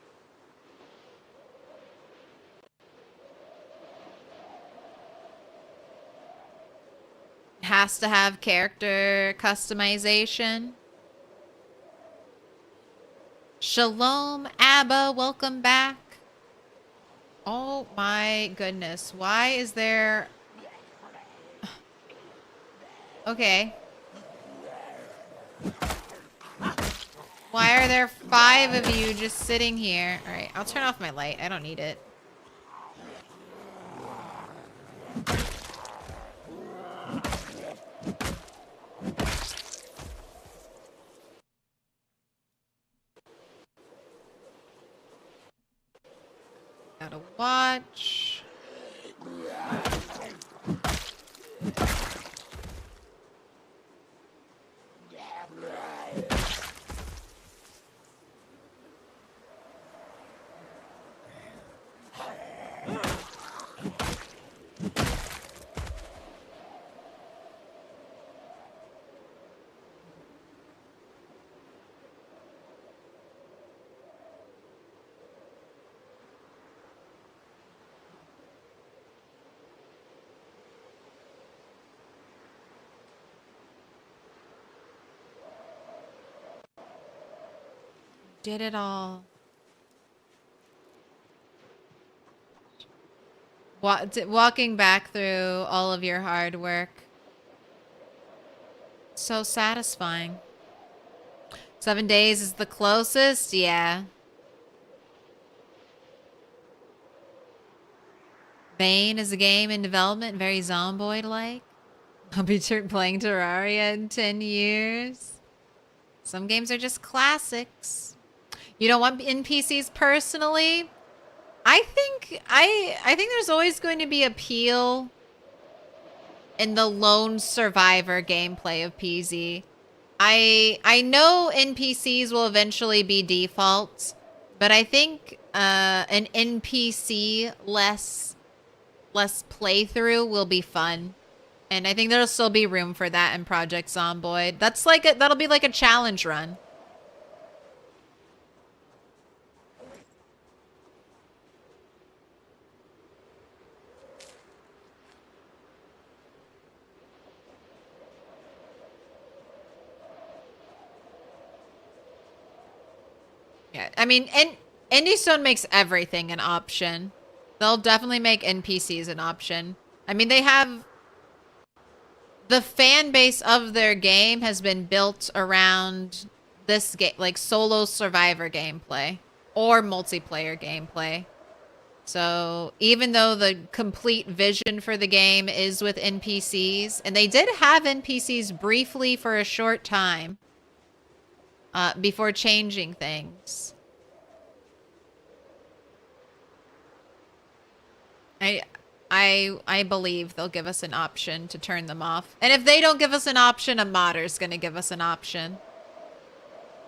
[SPEAKER 2] Has to have character customization. Shalom, Abba, welcome back. Oh my goodness, why is there... Okay. Why are there 5 of you just sitting here? Alright, I'll turn off my light. I don't need it. Gotta watch. Did it all. Walking back through all of your hard work. So satisfying. 7 days is the closest? Yeah. Bane is a game in development, very Zomboid-like. I'll be playing Terraria in 10 years. Some games are just classics. You don't want NPCs personally? I think there's always going to be appeal in the lone survivor gameplay of PZ. I know NPCs will eventually be default, but I think an NPC less playthrough will be fun. And I think there'll still be room for that in Project Zomboid. That's like that'll be like a challenge run. Yeah, I mean, Indie Stone makes everything an option. They'll definitely make NPCs an option. I mean, they have... The fan base of their game has been built around this game, like solo survivor gameplay or multiplayer gameplay. So even though the complete vision for the game is with NPCs, and they did have NPCs briefly for a short time before changing things. I believe they'll give us an option to turn them off. And if they don't give us an option, a modder's gonna give us an option.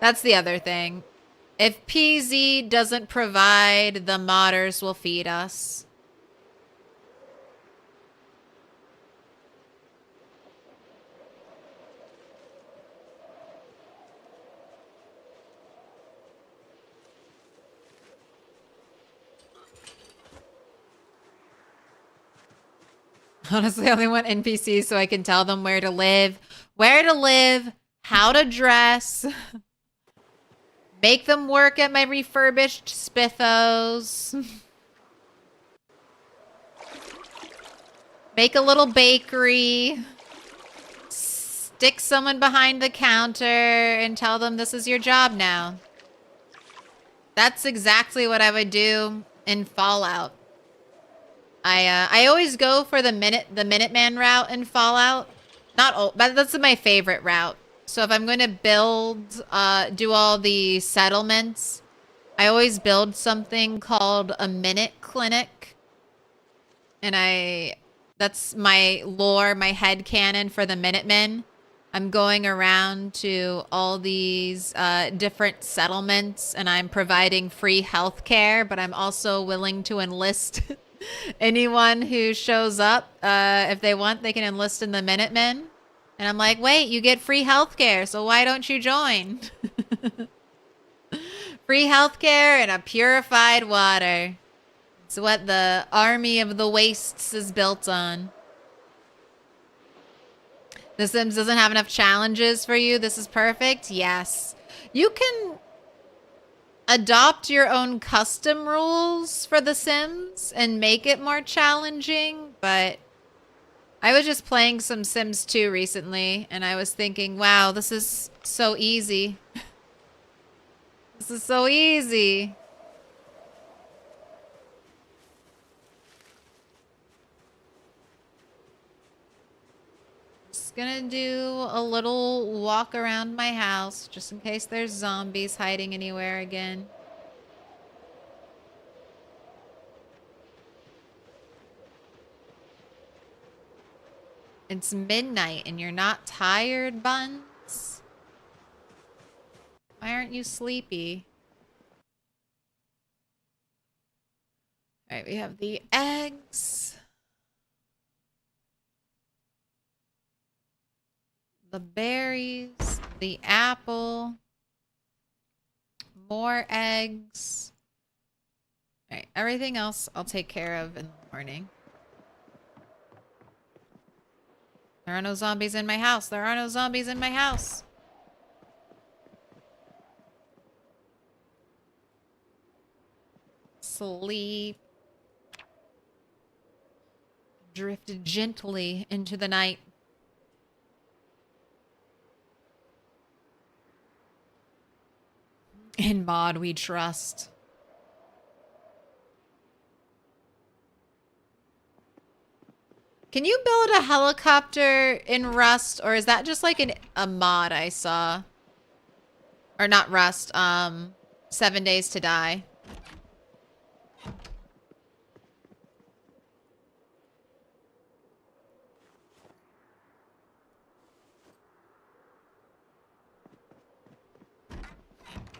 [SPEAKER 2] That's the other thing. If PZ doesn't provide, the modders will feed us. Honestly, I only want NPCs so I can tell them where to live, how to dress, make them work at my refurbished spiffos, make a little bakery, stick someone behind the counter and tell them this is your job now. That's exactly what I would do in Fallout. I always go for the Minuteman route in Fallout. But that's my favorite route. So if I'm going to build, do all the settlements, I always build something called a Minute Clinic. And That's my lore, my headcanon for the Minutemen. I'm going around to all these different settlements and I'm providing free health care, but I'm also willing to enlist anyone who shows up. If they want, they can enlist in the Minutemen. And I'm like, wait, you get free health care, so why don't you join? Free health care and a purified water. It's what the army of the wastes is built on. The Sims doesn't have enough challenges for you. This is perfect. Yes. You can adopt your own custom rules for The Sims and make it more challenging, but I was just playing some Sims 2 recently and I was thinking, wow, this is so easy. This is so easy. Gonna do a little walk around my house just in case there's zombies hiding anywhere again. It's midnight and you're not tired, Buns? Why aren't you sleepy? All right, we have the eggs. The berries, the apple, more eggs. All right, everything else I'll take care of in the morning. There are no zombies in my house. There are no zombies in my house. Sleep. Drifted gently into the night. In mod we trust. Can you build a helicopter in Rust, or is that just like a mod I saw? Or not Rust, 7 Days to Die.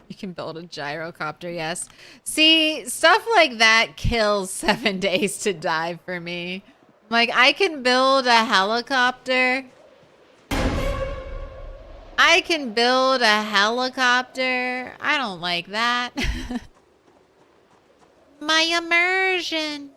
[SPEAKER 2] You can build a gyrocopter, yes. See, stuff like that kills 7 Days to Die for me. Like, I can build a helicopter. I can build a helicopter. I don't like that. My immersion.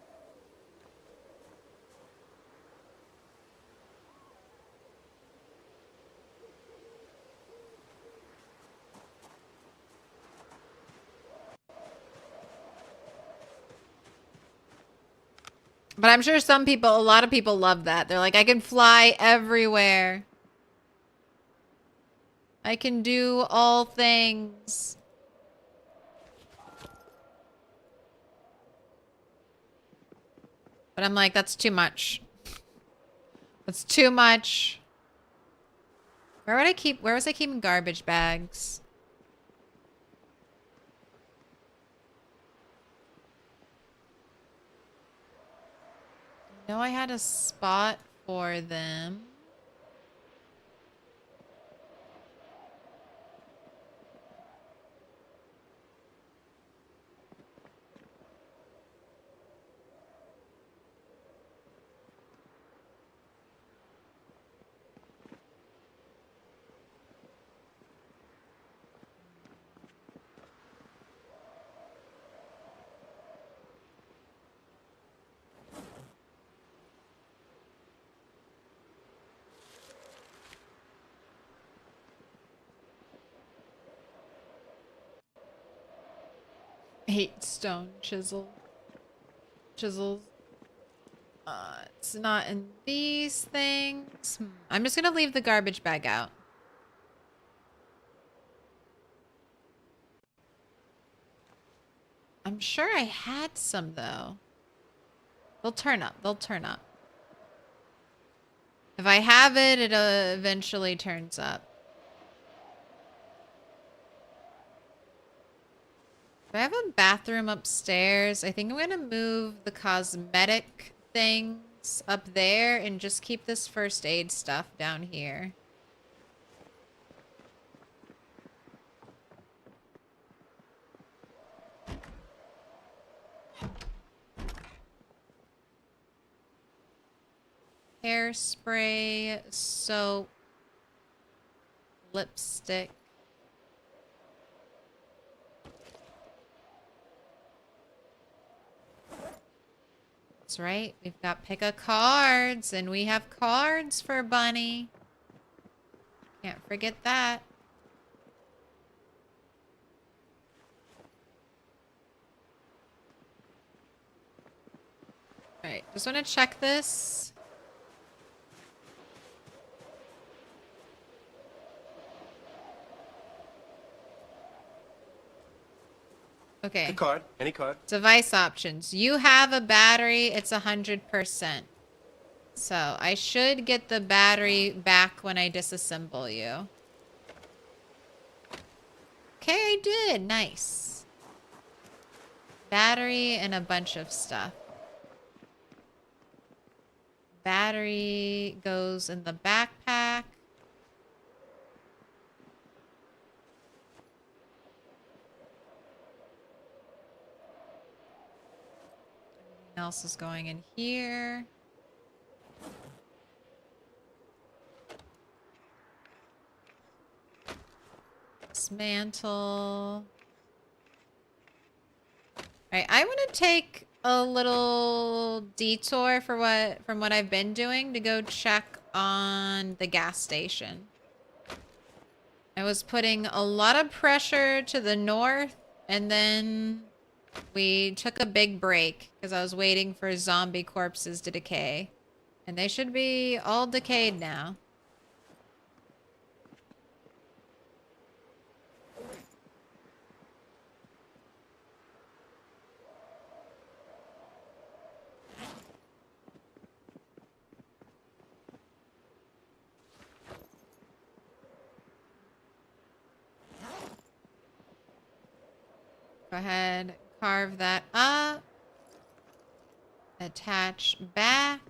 [SPEAKER 2] But I'm sure a lot of people love that. They're like, I can fly everywhere. I can do all things. But I'm like, that's too much. That's too much. Where was I keeping garbage bags? I know I had a spot for them. Eight stone chisels. It's not in these things. I'm just gonna leave the garbage bag out. I'm sure I had some though. They'll turn up. They'll turn up. If I have it, it eventually turns up. Do I have a bathroom upstairs? I think I'm gonna move the cosmetic things box up there and just keep this first aid stuff down here. Hairspray, soap, lipstick. That's right. We've got pick a cards, and we have cards for Bunny. Can't forget that. Alright, just want to check this. Okay.
[SPEAKER 1] Good card. Any card.
[SPEAKER 2] Device options. You have a battery. It's 100%. So I should get the battery back when I disassemble you. Okay, I did. Nice. Battery and a bunch of stuff. Battery goes in the backpack. Else is going in here. Dismantle. All right, I want to take a little detour from what I've been doing to go check on the gas station. I was putting a lot of pressure to the north, and then we took a big break because I was waiting for zombie corpses to decay. And they should be all decayed now. Go ahead, carve that up. Attach back.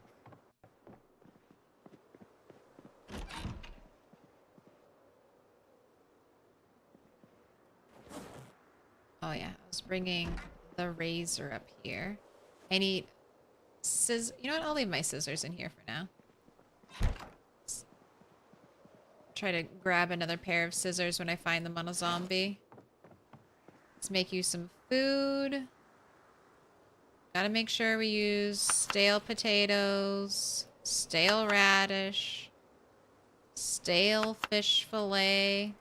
[SPEAKER 2] Oh yeah, I was bringing the razor up here. I need scissors. You know what? I'll leave my scissors in here for now. Try to grab another pair of scissors when I find them on a zombie. Let's make you some food. Gotta make sure we use stale potatoes, stale radish, stale fish fillet.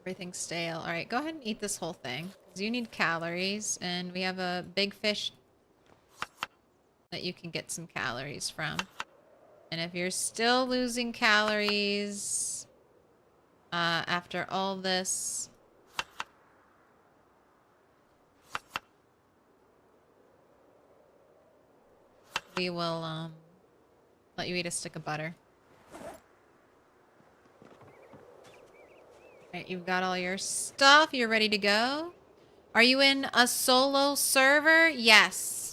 [SPEAKER 2] Everything's stale. All right, go ahead and eat this whole thing because you need calories, and we have a big fish that you can get some calories from. And if you're still losing calories after all this, we will let you eat a stick of butter. Alright, you've got all your stuff. You're ready to go. Are you in a solo server? Yes.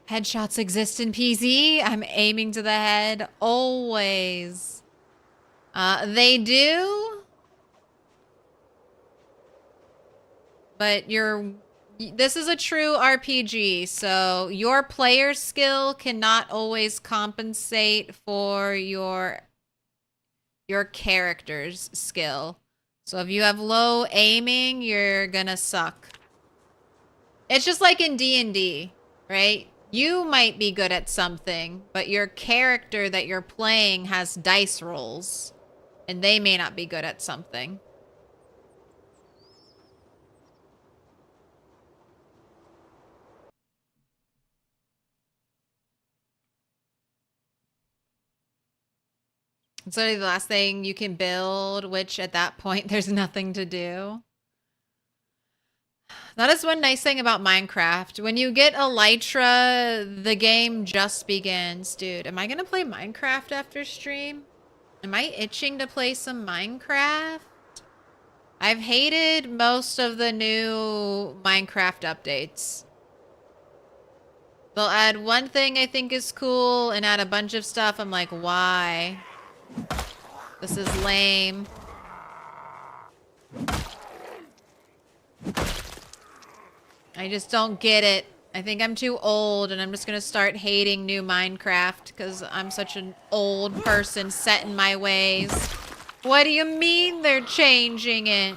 [SPEAKER 2] Headshots exist in PZ. I'm aiming to the head always. They do. But this is a true RPG, so your player skill cannot always compensate for your character's skill. So if you have low aiming, you're gonna suck. It's just like in D&D, right? You might be good at something, but your character that you're playing has dice rolls, and they may not be good at something. It's literally the last thing you can build, which at that point, there's nothing to do. That is one nice thing about Minecraft. When you get Elytra, the game just begins. Dude, am I going to play Minecraft after stream? Am I itching to play some Minecraft? I've hated most of the new Minecraft updates. They'll add one thing I think is cool and add a bunch of stuff. I'm like, why? This is lame. I just don't get it. I think I'm too old and I'm just gonna start hating new Minecraft because I'm such an old person set in my ways. What do you mean they're changing it?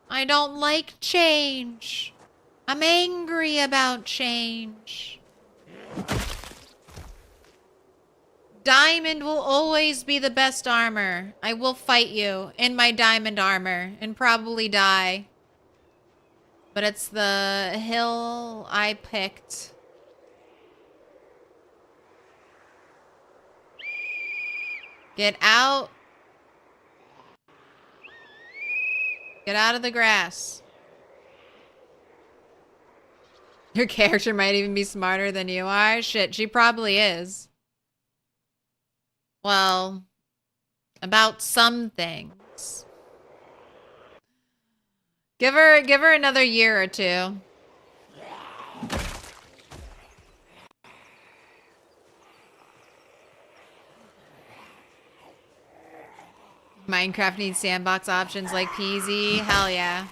[SPEAKER 2] I don't like change. I'm angry about change. Diamond will always be the best armor. I will fight you in my diamond armor and probably die. But it's the hill I picked. Get out. Get out of the grass. Your character might even be smarter than you are. Shit, she probably is. Well, about some things. Give her another year or two. Minecraft needs sandbox options like PZ. Hell yeah.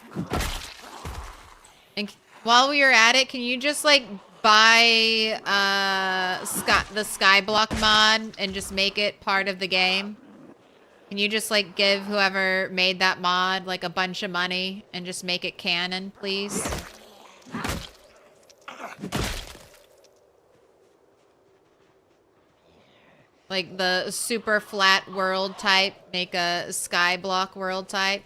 [SPEAKER 2] And while we are at it, can you just like buy the Skyblock mod and just make it part of the game? Can you just like give whoever made that mod like a bunch of money and just make it canon, please? Like the super flat world type, make a Skyblock world type.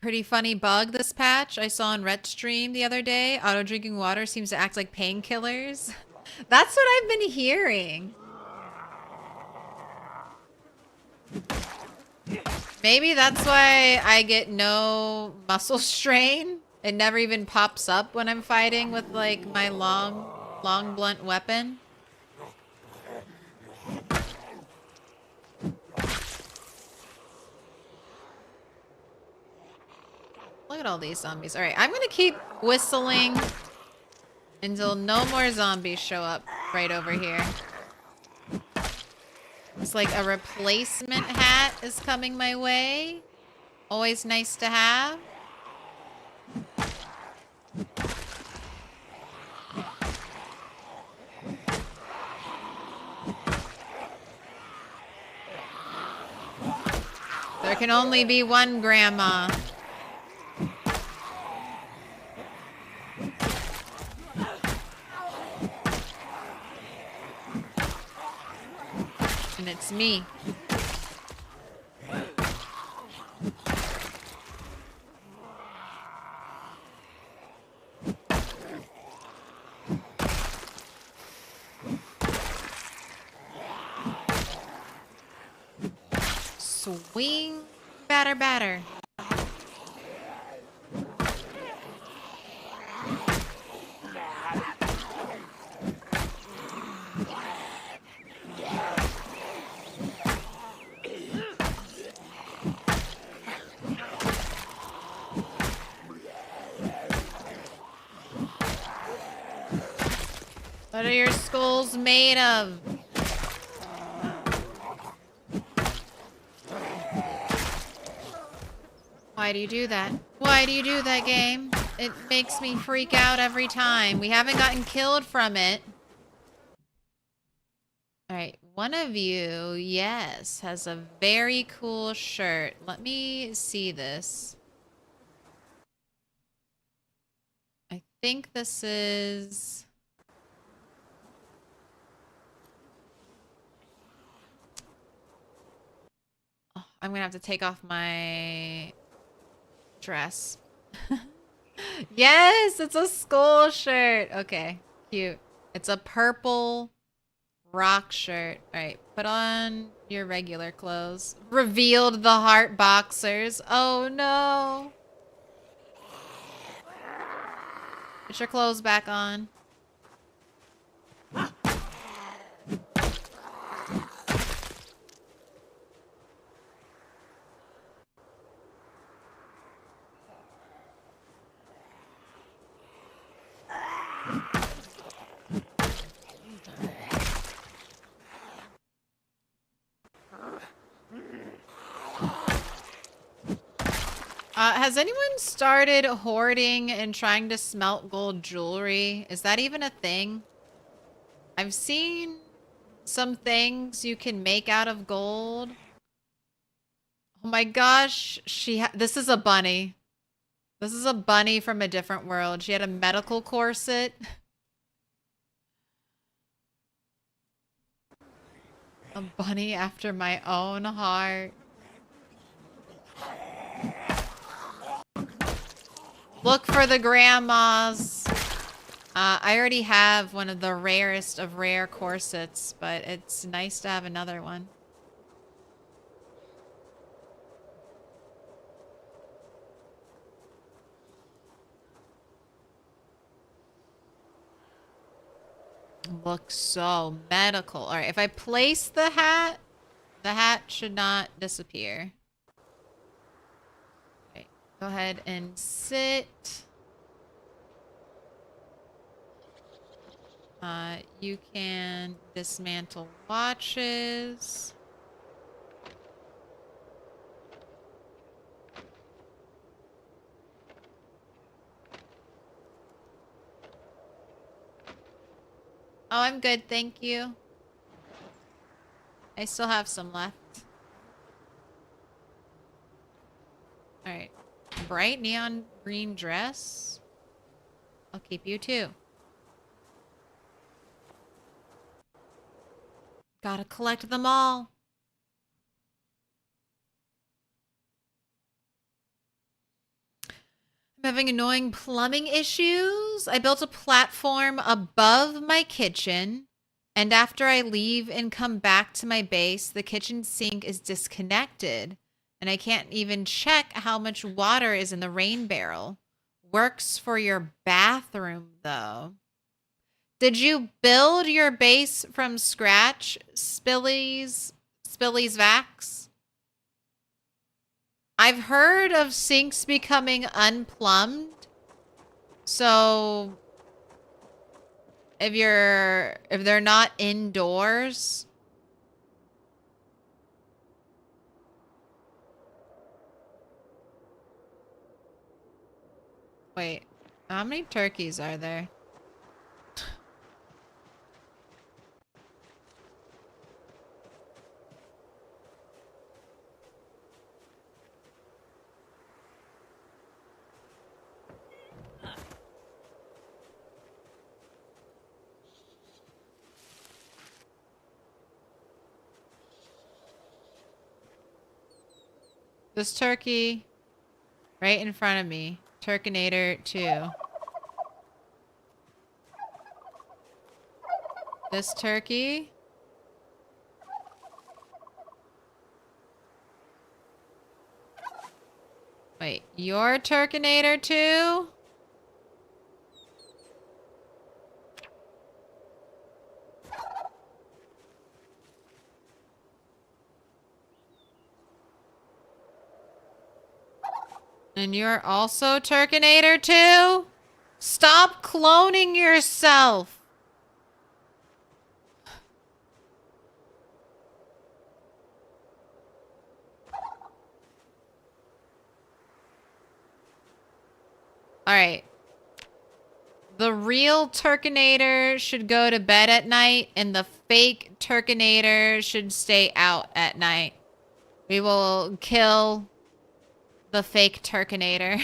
[SPEAKER 2] Pretty funny bug this patch I saw on Ret stream the other day. Auto drinking water seems to act like painkillers. That's what I've been hearing. Maybe that's why I get no muscle strain. It never even pops up when I'm fighting with like my long blunt weapon. Look at all these zombies. All right, I'm gonna keep whistling until no more zombies show up right over here. It's like a replacement hat is coming my way. Always nice to have. There can only be one grandma. And it's me. Swing, batter, batter. What are your skulls made of? Why do you do that? Why do you do that, game? It makes me freak out every time. We haven't gotten killed from it. Alright, one of you, yes, has a very cool shirt. Let me see this. I think this is... I'm gonna have to take off my dress. Yes, it's a school shirt. Okay, cute. It's a purple rock shirt. All right, put on your regular clothes. Revealed the heart boxers. Oh no. Put your clothes back on. Has anyone started hoarding and trying to smelt gold jewelry? Is that even a thing? I've seen some things you can make out of gold. Oh my gosh, this is a bunny. This is a bunny from a different world. She had a medical corset. A bunny after my own heart. Look for the grandmas. I already have one of the rarest of rare corsets, but it's nice to have another one. Looks so medical. All right, if I place the hat should not disappear. Okay, go ahead and sit. You can dismantle watches. Oh, I'm good, thank you. I still have some left. Alright. Bright neon green dress. I'll keep you too. Gotta collect them all. I'm having annoying plumbing issues. I built a platform above my kitchen, and after I leave and come back to my base, the kitchen sink is disconnected, and I can't even check how much water is in the rain barrel. Works for your bathroom, though. Did you build your base from scratch, Spilly's Vax? I've heard of sinks becoming unplumbed. So if they're not indoors. Wait, how many turkeys are there? This turkey right in front of me. Turkinator 2. This turkey. Wait, your Turkinator 2? And you're also Turkinator 2? Stop cloning yourself. Alright. The real Turkinator should go to bed at night, and the fake Turkinator should stay out at night. We will kill the fake Turkinator.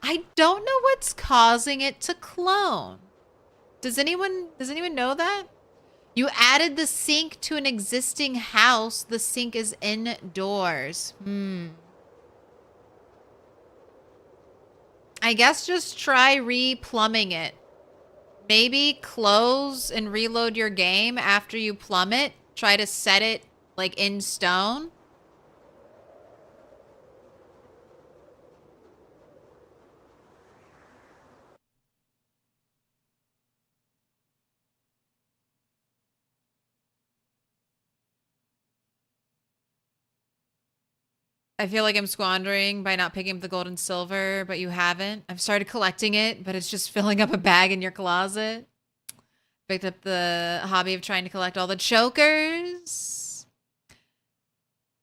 [SPEAKER 2] I don't know what's causing it to clone. Does anyone know that? You added the sink to an existing house. The sink is indoors. I guess just try re-plumbing it. Maybe close and reload your game after you plumb it. Try to set it like in stone. I feel like I'm squandering by not picking up the gold and silver, but you haven't. I've started collecting it, but it's just filling up a bag in your closet. Picked up the hobby of trying to collect all the chokers.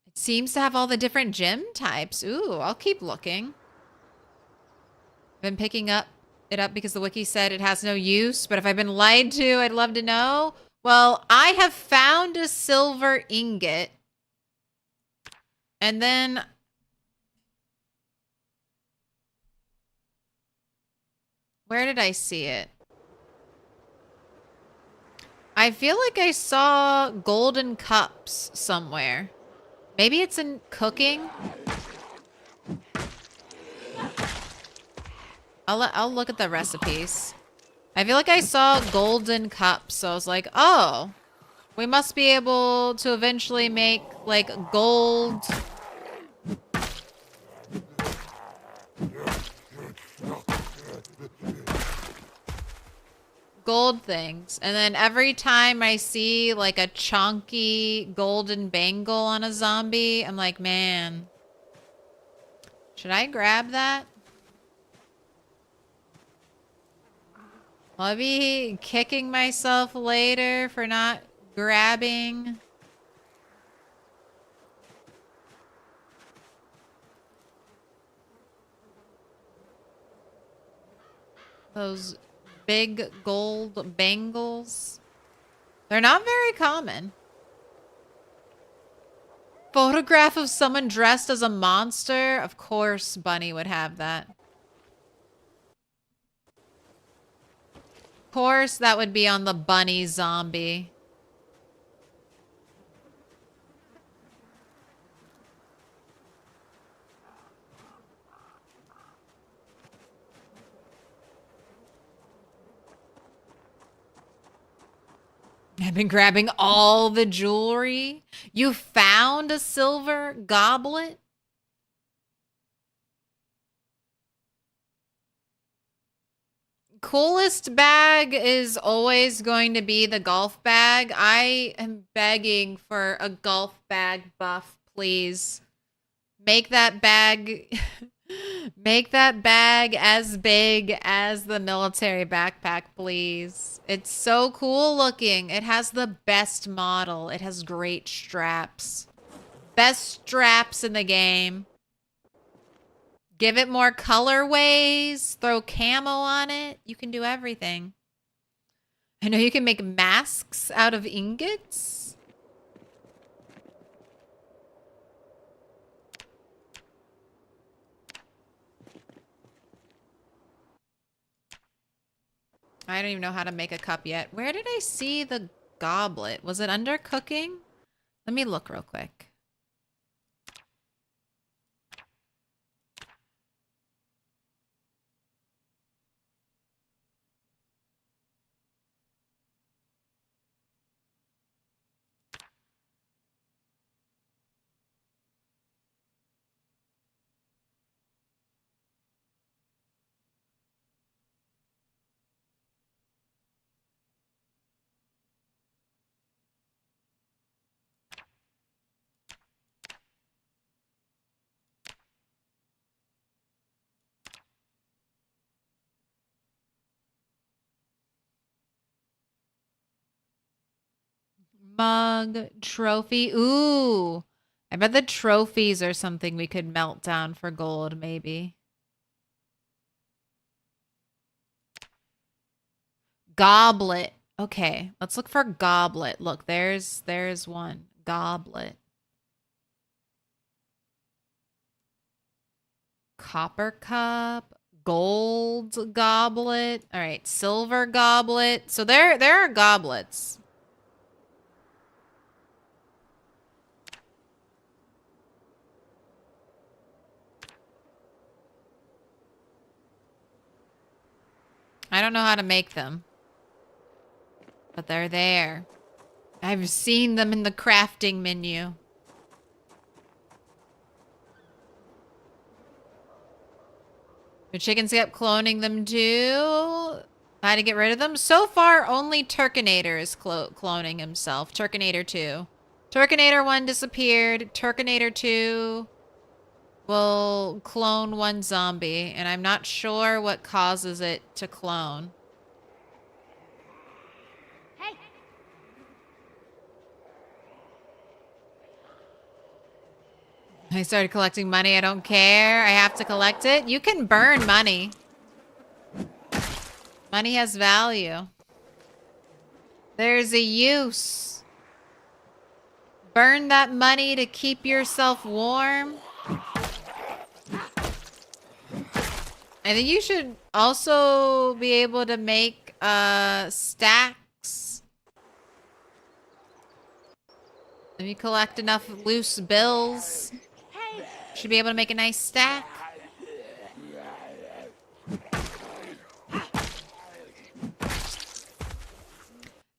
[SPEAKER 2] It seems to have all the different gem types. Ooh, I'll keep looking. Been picking it up because the wiki said it has no use, but if I've been lied to, I'd love to know. Well, I have found a silver ingot. And then where did I see it? I feel like I saw golden cups somewhere. Maybe it's in cooking. I'll look at the recipes. I feel like I saw golden cups, so I was like, oh, we must be able to eventually make like gold. Gold things. And then every time I see like a chunky golden bangle on a zombie, I'm like, man, should I grab that? I'll be kicking myself later for not grabbing. Those big gold bangles. They're not very common. Photograph of someone dressed as a monster? Of course Bunny would have that. Of course that would be on the bunny zombie. I've been grabbing all the jewelry. You found a silver goblet? Coolest bag is always going to be the golf bag. I am begging for a golf bag buff, please. Make that bag make that bag as big as the military backpack, please. It's so cool looking. It has the best model. It has great straps. Best straps in the game. Give it more colorways. Throw camo on it. You can do everything. I know you can make masks out of ingots. I don't even know how to make a cup yet. Where did I see the goblet? Was it under cooking? Let me look real quick. Mug, trophy. Ooh. I bet the trophies are something we could melt down for gold, maybe. Goblet. Okay, let's look for goblet. Look, there's one. Goblet. Copper cup. Gold goblet. All right, silver goblet. So there are goblets. I don't know how to make them. But they're there. I've seen them in the crafting menu. The chickens kept cloning them too. I had to get rid of them. So far, only Turkinator is cloning himself. Turkinator 2. Turkinator 1 disappeared. Turkinator 2 will clone one zombie. And I'm not sure what causes it to clone.
[SPEAKER 5] Hey,
[SPEAKER 2] I started collecting money. I don't care. I have to collect it. You can burn money. Money has value. There's a use. Burn that money to keep yourself warm. I think you should also be able to make stacks. If you collect enough loose bills, you should be able to make a nice stack.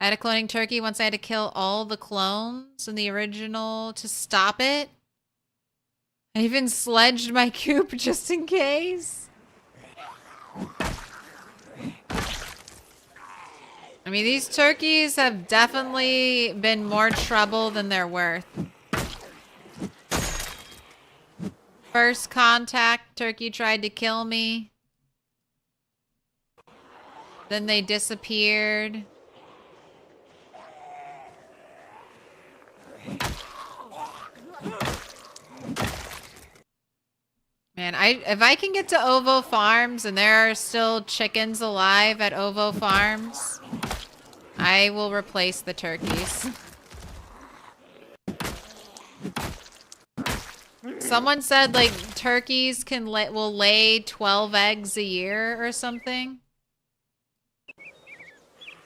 [SPEAKER 2] I had a cloning turkey. Once I had to kill all the clones in the original to stop it. I even sledged my coop just in case. I mean, these turkeys have definitely been more trouble than they're worth. First contact, turkey tried to kill me. Then they disappeared. Man, if I can get to Ovo Farms and there are still chickens alive at Ovo Farms, I will replace the turkeys. Someone said like turkeys will lay 12 eggs a year or something.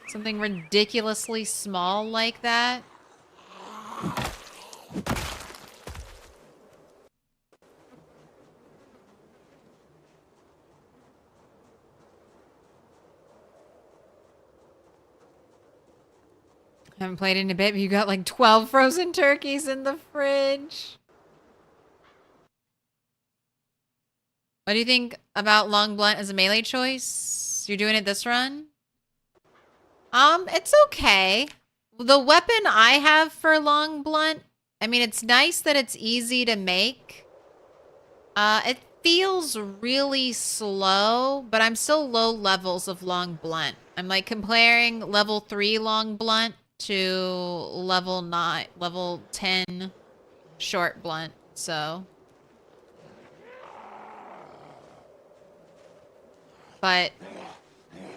[SPEAKER 2] Something ridiculously small like that. Haven't played in a bit, but you got like 12 frozen turkeys in the fridge. What do you think about long blunt as a melee choice? You're doing it this run? It's okay. The weapon I have for long blunt, I mean, it's nice that it's easy to make. It feels really slow, but I'm still low levels of long blunt. I'm like comparing level 3 long blunt to level 10 short blunt, so. But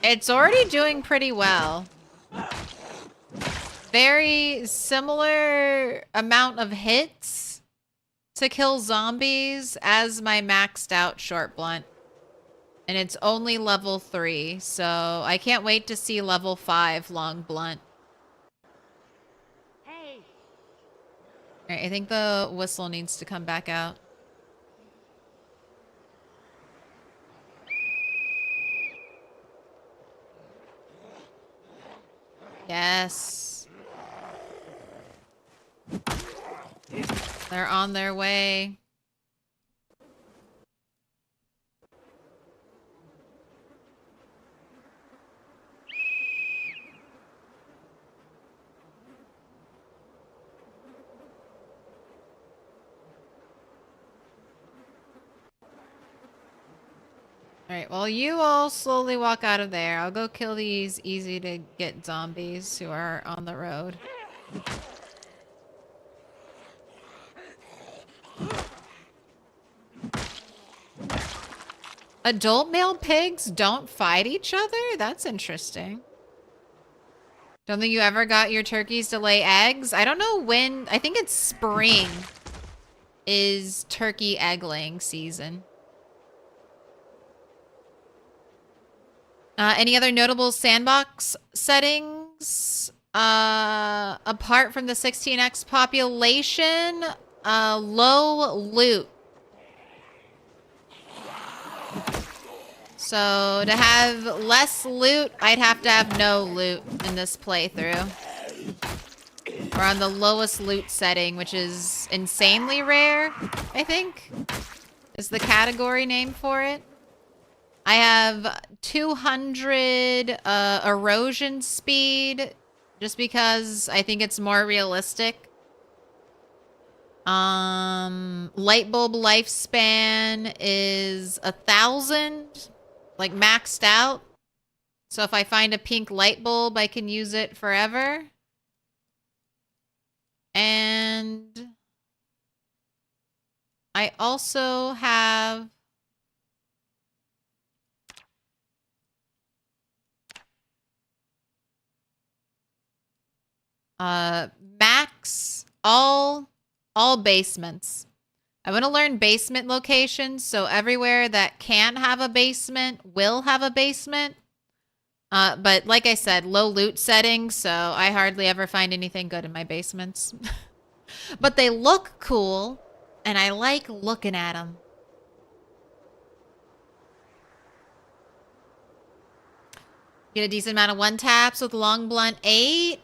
[SPEAKER 2] it's already doing pretty well. Very similar amount of hits to kill zombies as my maxed out short blunt. And it's only level 3, so I can't wait to see level 5 long blunt. Alright, I think the whistle needs to come back out. Yes. They're on their way. Alright, well, you all slowly walk out of there. I'll go kill these easy to get zombies who are on the road. Adult male pigs don't fight each other? That's interesting. Don't think you ever got your turkeys to lay eggs? I don't know when. I think it's spring is turkey egg-laying season. Any other notable sandbox settings? Apart from the 16x population, low loot. So to have less loot, I'd have to have no loot in this playthrough. We're on the lowest loot setting, which is insanely rare, I think, is the category name for it. I have 200 erosion speed, just because I think it's more realistic. Light bulb lifespan is 1,000, like maxed out. So if I find a pink light bulb, I can use it forever. And I also have max all basements. I want to learn basement locations, so everywhere that can have a basement will have a basement. But like I said, low loot settings, so I hardly ever find anything good in my basements. But they look cool, and I like looking at them. Get a decent amount of one-taps with long blunt 8.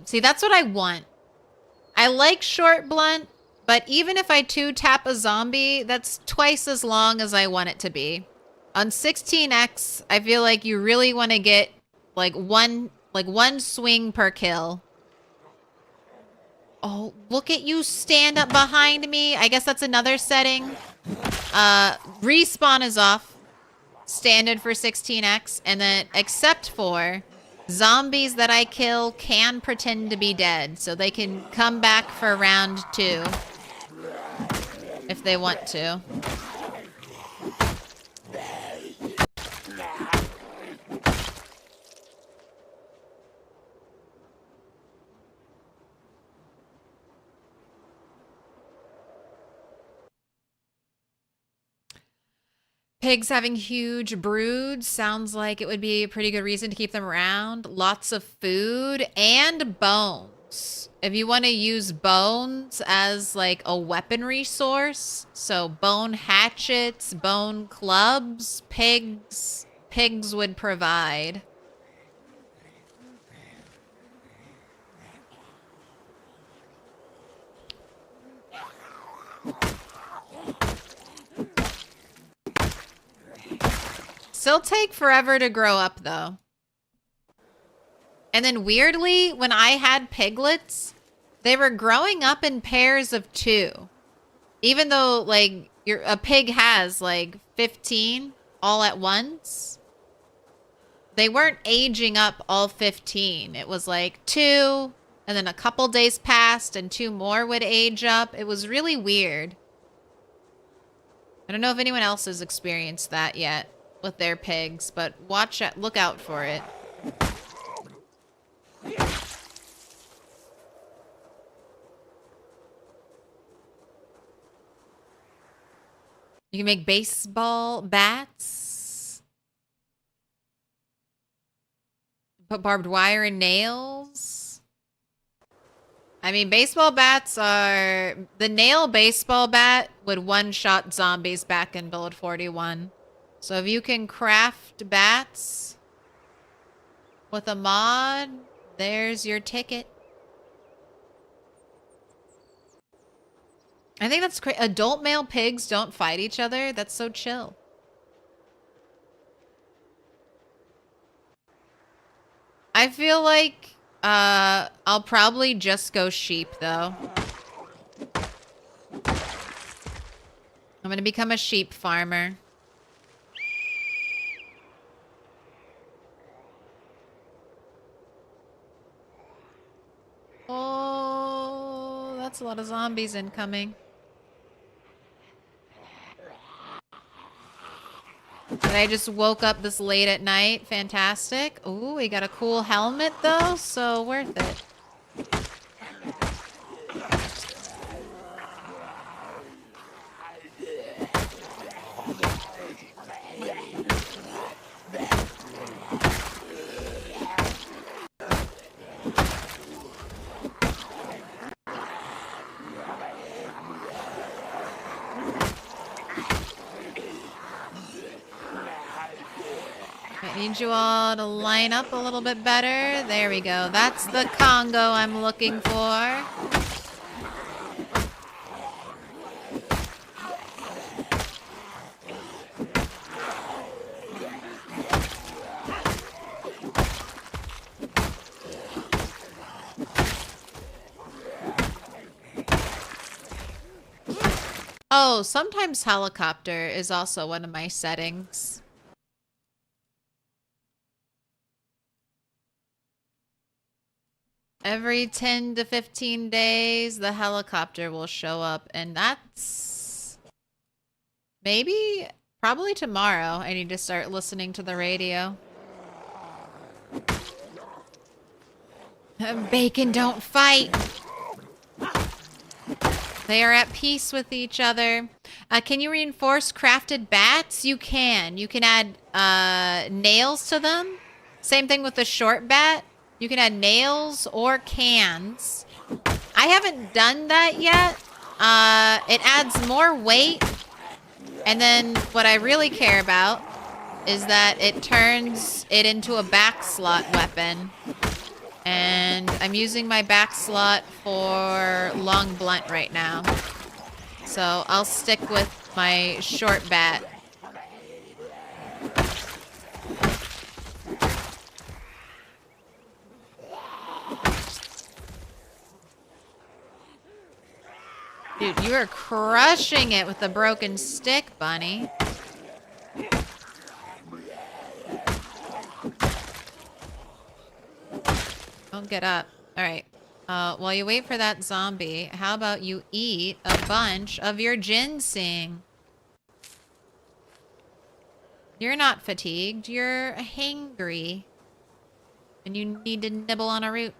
[SPEAKER 2] See, that's what I want. I like short blunt, but even if I 2-tap a zombie, that's twice as long as I want it to be. On 16x, I feel like you really want to get like one swing per kill. Oh, look at you stand up behind me. I guess that's another setting. Respawn is off. Standard for 16x. And then except for zombies that I kill can pretend to be dead. So they can come back for round 2. If they want to. Pigs having huge broods sounds like it would be a pretty good reason to keep them around. Lots of food and bones. If you want to use bones as like a weaponry source, so bone hatchets, bone clubs, pigs would provide. Still take forever to grow up, though. And then weirdly, when I had piglets, they were growing up in pairs of 2. Even though, like, a pig has, like, 15 all at once. They weren't aging up all 15. It was, like, 2, and then a couple days passed, and 2 more would age up. It was really weird. I don't know if anyone else has experienced that yet with their pigs, but look out for it. You can make baseball bats. Put barbed wire and nails. I mean, baseball bats are... The nail baseball bat would one-shot zombies back in Build 41. So if you can craft bats with a mod, there's your ticket. I think that's great. Adult male pigs don't fight each other. That's so chill. I feel like I'll probably just go sheep, though. I'm going to become a sheep farmer. Oh, that's a lot of zombies incoming. And I just woke up this late at night. Fantastic. Ooh, we got a cool helmet, though, so worth it. need you all to line up a little bit better. There we go. That's the Congo I'm looking for. Oh, sometimes helicopter is also one of my settings. Every 10 to 15 days, the helicopter will show up, and that's probably tomorrow. I need to start listening to the radio. Bacon, don't fight. They are at peace with each other. Can you reinforce crafted bats? You can. You can add nails to them. Same thing with the short bat. You can add nails or cans. I haven't done that yet. It adds more weight. And then what I really care about is that it turns it into a back slot weapon. And I'm using my back slot for long blunt right now. So I'll stick with my short bat. Dude, you are crushing it with the broken stick, Bunny. Don't get up. Alright. While you wait for that zombie, how about you eat a bunch of your ginseng? You're not fatigued. You're hangry. And you need to nibble on a root.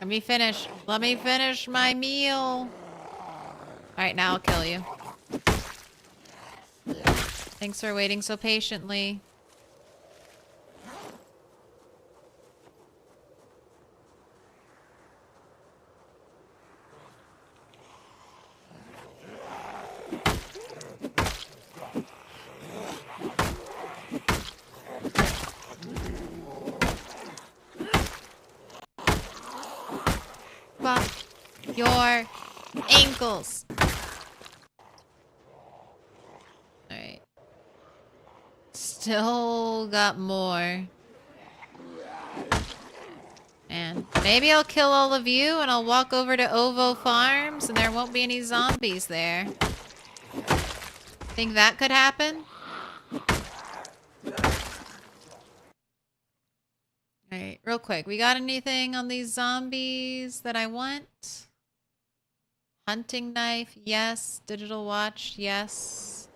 [SPEAKER 2] Let me finish my meal. Alright, now I'll kill you. Thanks for waiting so patiently. Your ankles. Alright. Still got more. And maybe I'll kill all of you and I'll walk over to Ovo Farms and there won't be any zombies there. Think that could happen? Alright, real quick. We got anything on these zombies that I want? Hunting knife, yes. Digital watch, yes.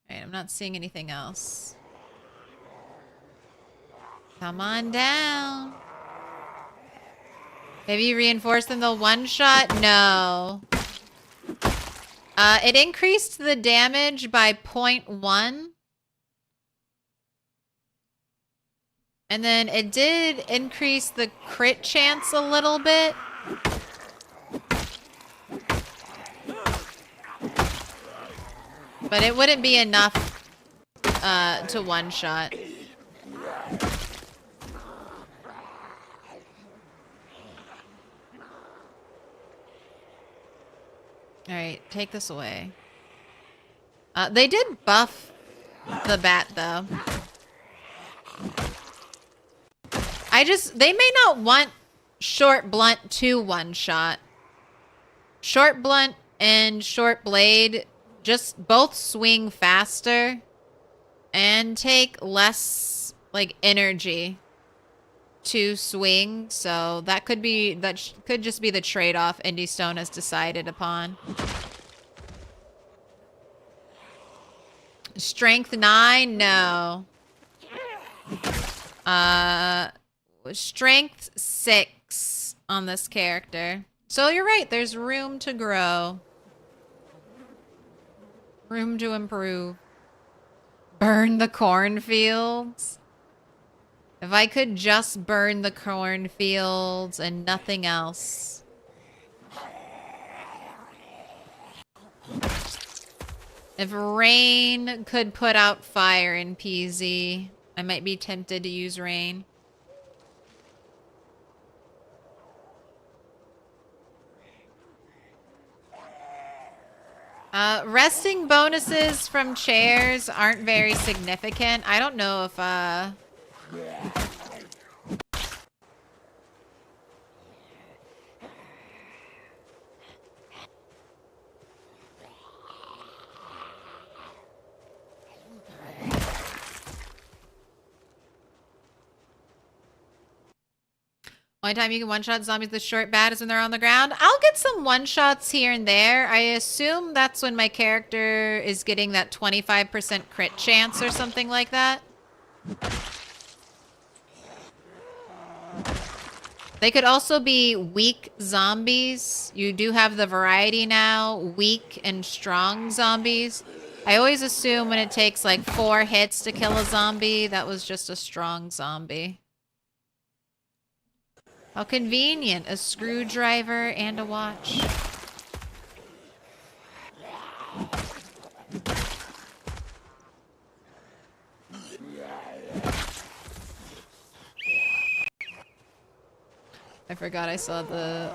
[SPEAKER 2] Alright, I'm not seeing anything else. Come on down. Maybe you reinforce them the one shot? No. It increased the damage by 0.1. And then it did increase the crit chance a little bit. But it wouldn't be enough to one-shot. Alright, take this away. They did buff the bat, though. They may not want short blunt to one-shot. Short blunt and short blade just both swing faster and take less, like, energy to swing. So that could just be the trade-off Indie Stone has decided upon. Strength 9? No. Strength 6 on this character. So you're right, there's room to grow. Room to improve. Burn the cornfields? If I could just burn the cornfields and nothing else. If rain could put out fire in PZ, I might be tempted to use rain. Resting bonuses from chairs aren't very significant. I don't know if, only time you can one-shot zombies with short bat is when they're on the ground. I'll get some one-shots here and there. I assume that's when my character is getting that 25% crit chance or something like that. They could also be weak zombies. You do have the variety now, weak and strong zombies. I always assume when it takes like 4 hits to kill a zombie, that was just a strong zombie. How convenient, a screwdriver and a watch. I forgot I saw the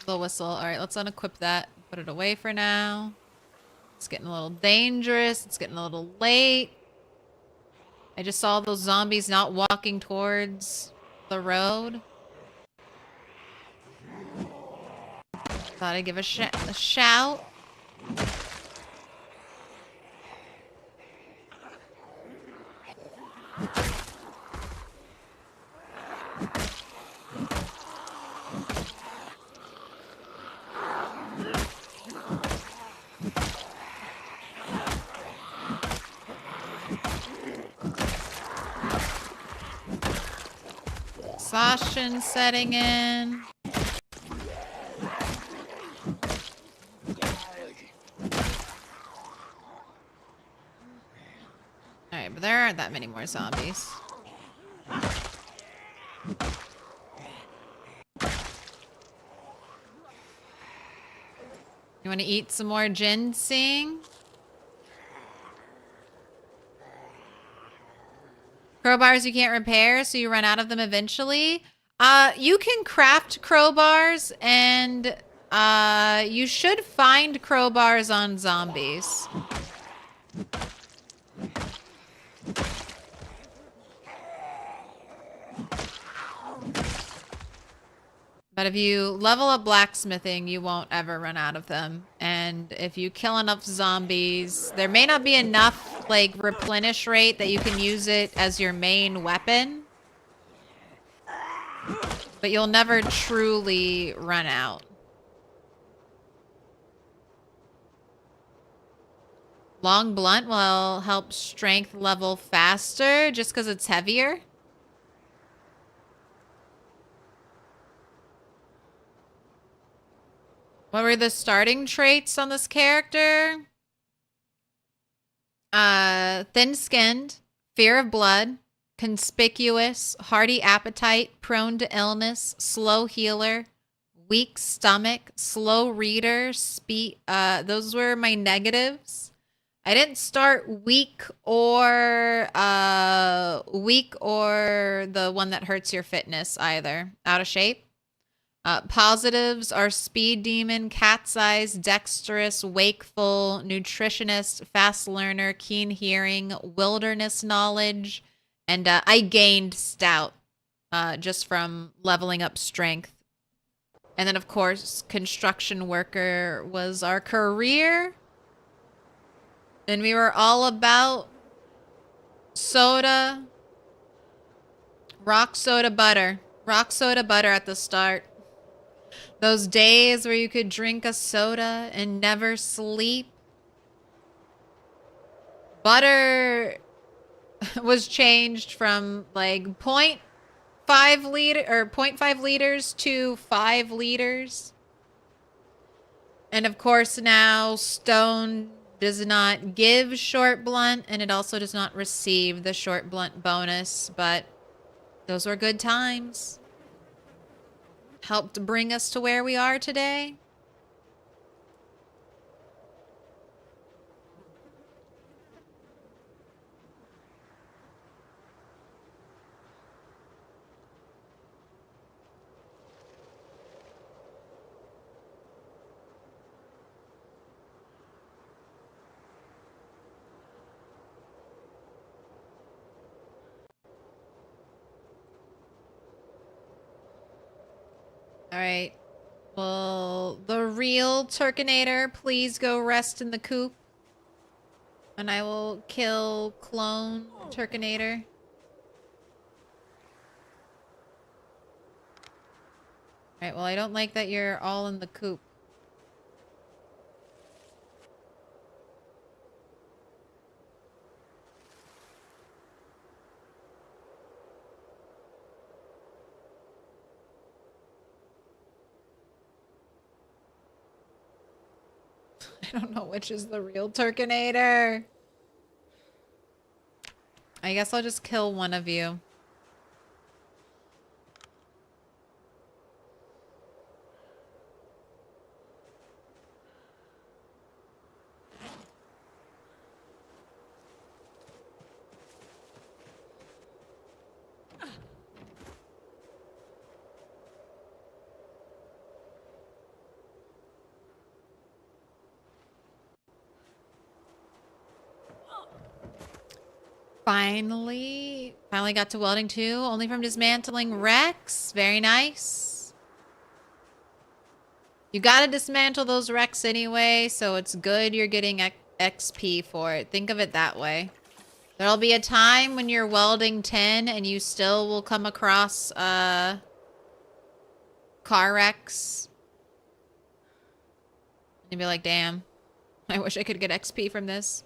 [SPEAKER 2] whistle. All right, let's unequip that. Put it away for now. It's getting a little dangerous. It's getting a little late. I just saw those zombies not walking towards the road. Thought I'd give a shout. Exhaustion setting in. Alright, but there aren't that many more zombies. You want to eat some more ginseng? Crowbars you can't repair, so you run out of them eventually. You can craft crowbars, and you should find crowbars on zombies. But if you level up blacksmithing, you won't ever run out of them. And if you kill enough zombies, there may not be enough, like, replenish rate that you can use it as your main weapon. But you'll never truly run out. Long blunt will help strength level faster just because it's heavier. What were the starting traits on this character? Thin-skinned, fear of blood, conspicuous, hearty appetite, prone to illness, slow healer, weak stomach, slow reader, those were my negatives. I didn't start weak or the one that hurts your fitness either. Out of shape. Positives are speed demon, cat's eyes, dexterous, wakeful, nutritionist, fast learner, keen hearing, wilderness knowledge, and I gained stout just from leveling up strength. And then, of course, construction worker was our career. And we were all about soda, rock soda butter. Rock soda butter at the start. Those days where you could drink a soda and never sleep. butter was changed from like 0.5 liter or 0.5 liters to 5 liters. And of course now stone does not give short blunt, and it also does not receive the short blunt bonus, but those were good times. Helped bring us to where we are today. All right. Will the real Turkinator please go rest in the coop? And I will kill clone Turkinator. Alright, well I don't like that you're all in the coop. I don't know which is the real Turkinator. I guess I'll just kill one of you. Finally got to welding too, only from dismantling wrecks. Very nice. You gotta dismantle those wrecks anyway, so it's good you're getting XP for it. Think of it that way. There'll be a time when you're welding 10 and you still will come across car wrecks. And you'll be like, damn, I wish I could get XP from this.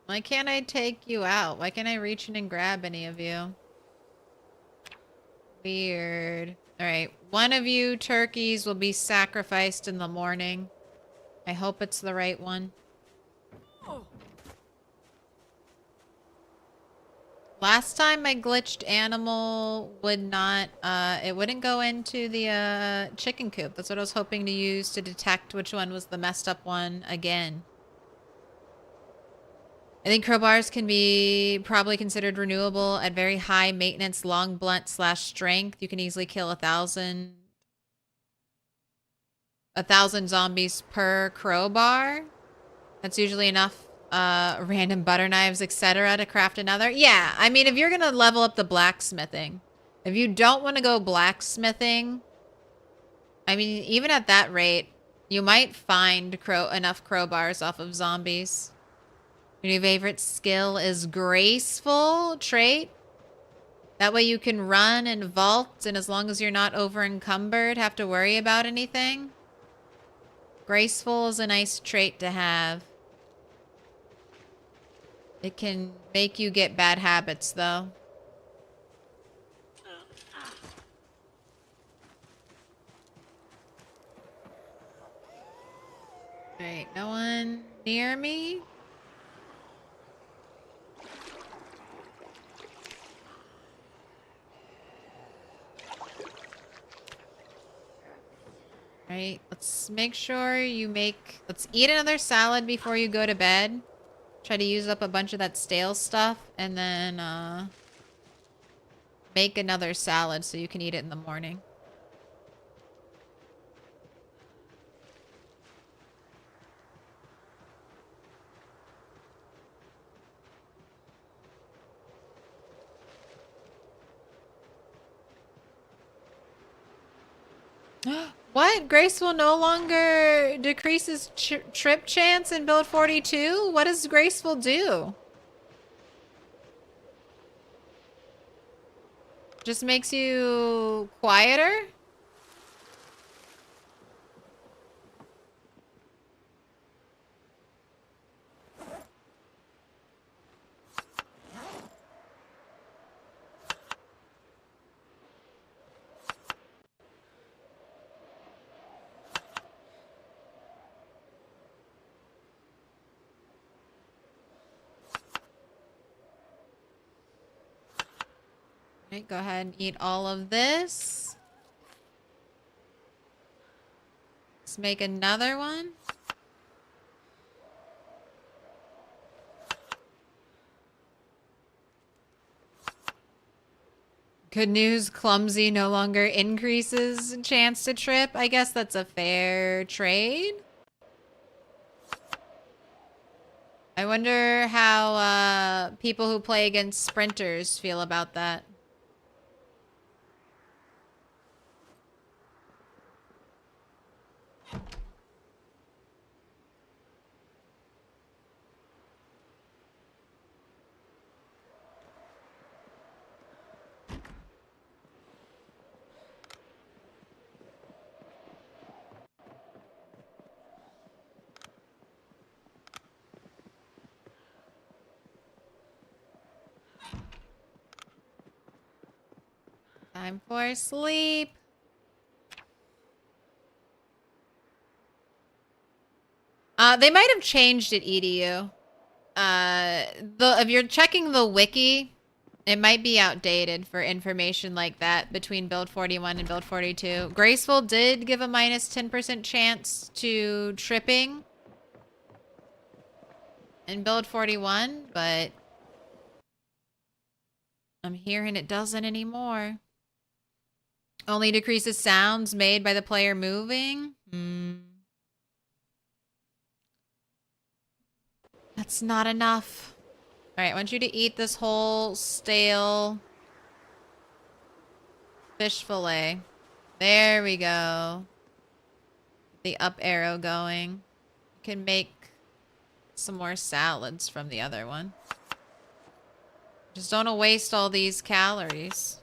[SPEAKER 2] Why can't I take you out? Why can't I reach in and grab any of you? Weird. Alright, one of you turkeys will be sacrificed in the morning. I hope it's the right one. Last time my glitched animal would not, it wouldn't go into the chicken coop. That's what I was hoping to use to detect which one was the messed up one again. I think crowbars can be probably considered renewable at very high maintenance, long blunt / strength. You can easily kill 1,000 zombies per crowbar. That's usually enough random butter knives, etc. to craft another. Yeah, I mean, if you're going to level up the blacksmithing, if you don't want to go blacksmithing, I mean, even at that rate, you might find enough crowbars off of zombies. Your favorite skill is graceful trait. That way you can run and vault, and as long as you're not over encumbered, have to worry about anything. Graceful is a nice trait to have. It can make you get bad habits, though. Alright, no one near me? Alright, let's make sure you let's eat another salad before you go to bed. Try to use up a bunch of that stale stuff, and then make another salad so you can eat it in the morning. What? Graceful no longer decreases trip chance in build 42? What does Graceful do? Just makes you quieter? Right, go ahead and eat all of this. Let's make another one. Good news, clumsy no longer increases chance to trip. I guess that's a fair trade. I wonder how people who play against sprinters feel about that. Time for sleep. They might have changed it, EDU. If you're checking the wiki, it might be outdated for information like that between build 41 and build 42. Graceful did give a minus 10% chance to tripping in build 41, but I'm hearing it doesn't anymore. Only decreases sounds made by the player moving? That's not enough. Alright, I want you to eat this whole stale fish fillet. There we go. The up arrow going. You can make some more salads from the other one. Just don't wanna waste all these calories.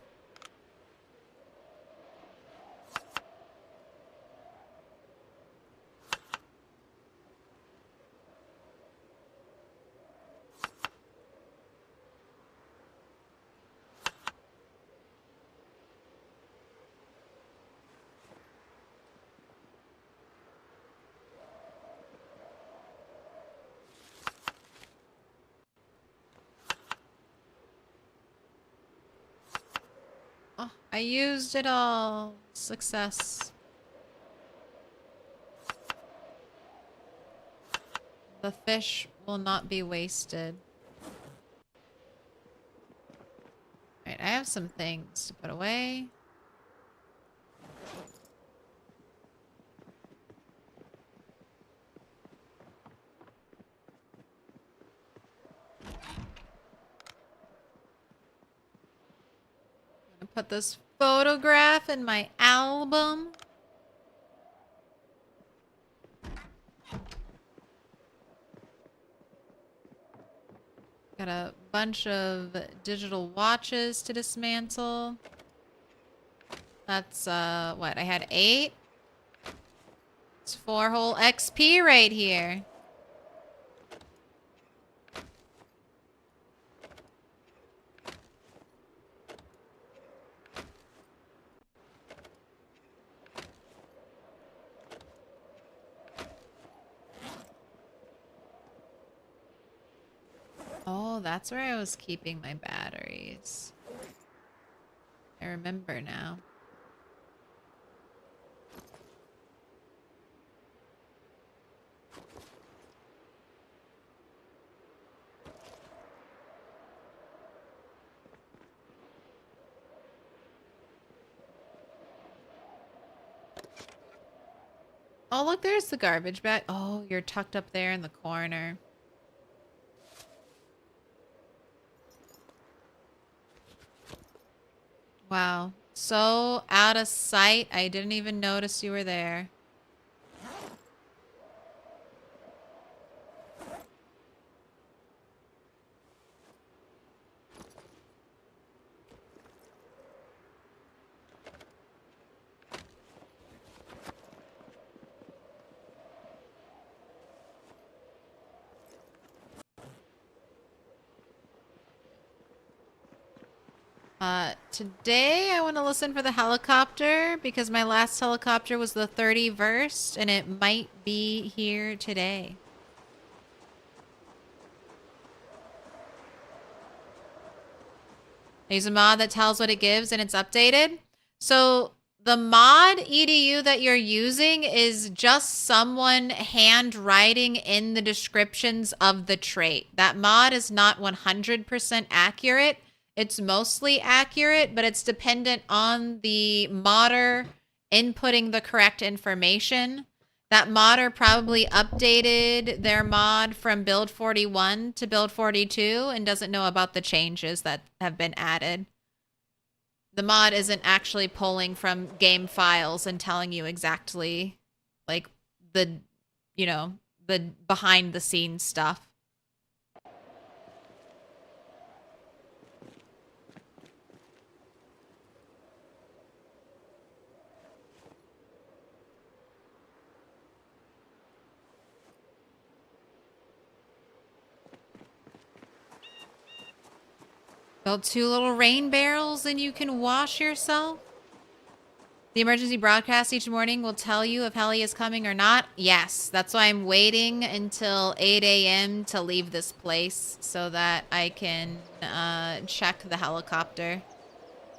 [SPEAKER 2] Oh, I used it all. Success. The fish will not be wasted. Alright, I have some things to put away. I'm gonna put this photograph in my album. Got a bunch of digital watches to dismantle. That's, what? I had 8? It's 4 whole XP right here. Oh, that's where I was keeping my batteries. I remember now. Oh, look, there's the garbage bag. Oh, you're tucked up there in the corner. Wow. So out of sight, I didn't even notice you were there. Today I want to listen for the helicopter because my last helicopter was the 31st and it might be here today. There's a mod that tells what it gives and it's updated. So the mod EDU that you're using is just someone handwriting in the descriptions of the trait. That mod is not 100% accurate. It's mostly accurate, but it's dependent on the modder inputting the correct information. That modder probably updated their mod from build 41 to build 42 and doesn't know about the changes that have been added. The mod isn't actually pulling from game files and telling you exactly, like, the, you know, the behind the scenes stuff. Build 2 little rain barrels and you can wash yourself. The emergency broadcast each morning will tell you if heli is coming or not. Yes, that's why I'm waiting until 8 a.m. to leave this place so that I can check the helicopter.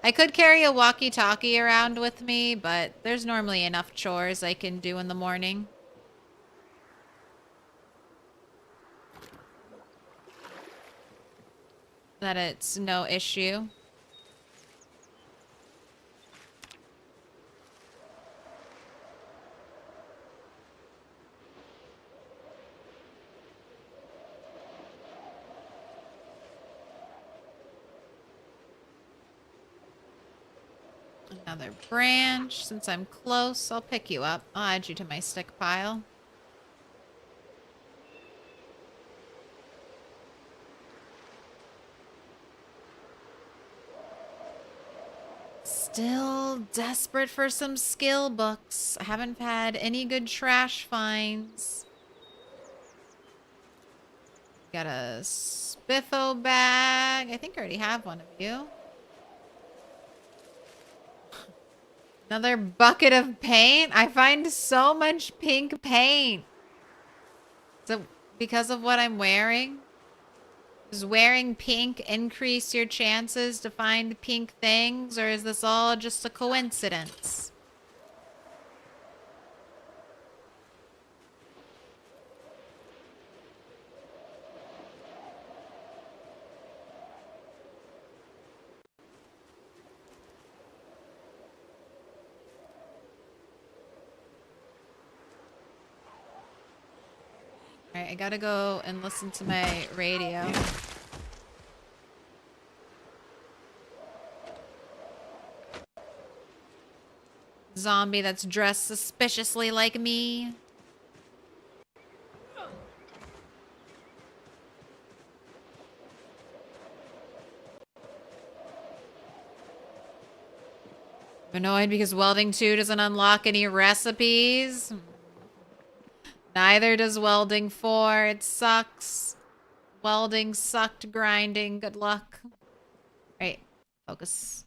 [SPEAKER 2] I could carry a walkie-talkie around with me, but there's normally enough chores I can do in the morning. That it's no issue. Another branch. Since I'm close, I'll pick you up. I'll add you to my stick pile. Still desperate for some skill books. I haven't had any good trash finds. Got a spiffo bag. I think I already have one of you. Another bucket of paint. I find so much pink paint. So because of what I'm wearing? Does wearing pink increase your chances to find pink things, or is this all just a coincidence? Alright, I gotta go and listen to my radio. Zombie that's dressed suspiciously like me. I'm annoyed because welding 2 doesn't unlock any recipes. Neither does welding 4. It sucks. Welding sucked. Grinding. Good luck. Right. Focus.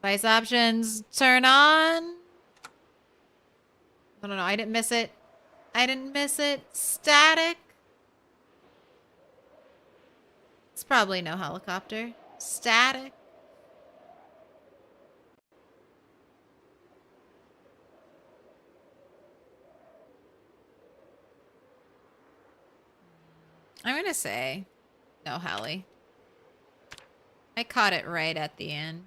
[SPEAKER 2] Device options. Turn on. I don't know. I didn't miss it. I didn't miss it. Static. It's probably no helicopter. Static. I'm gonna say no heli. I caught it right at the end.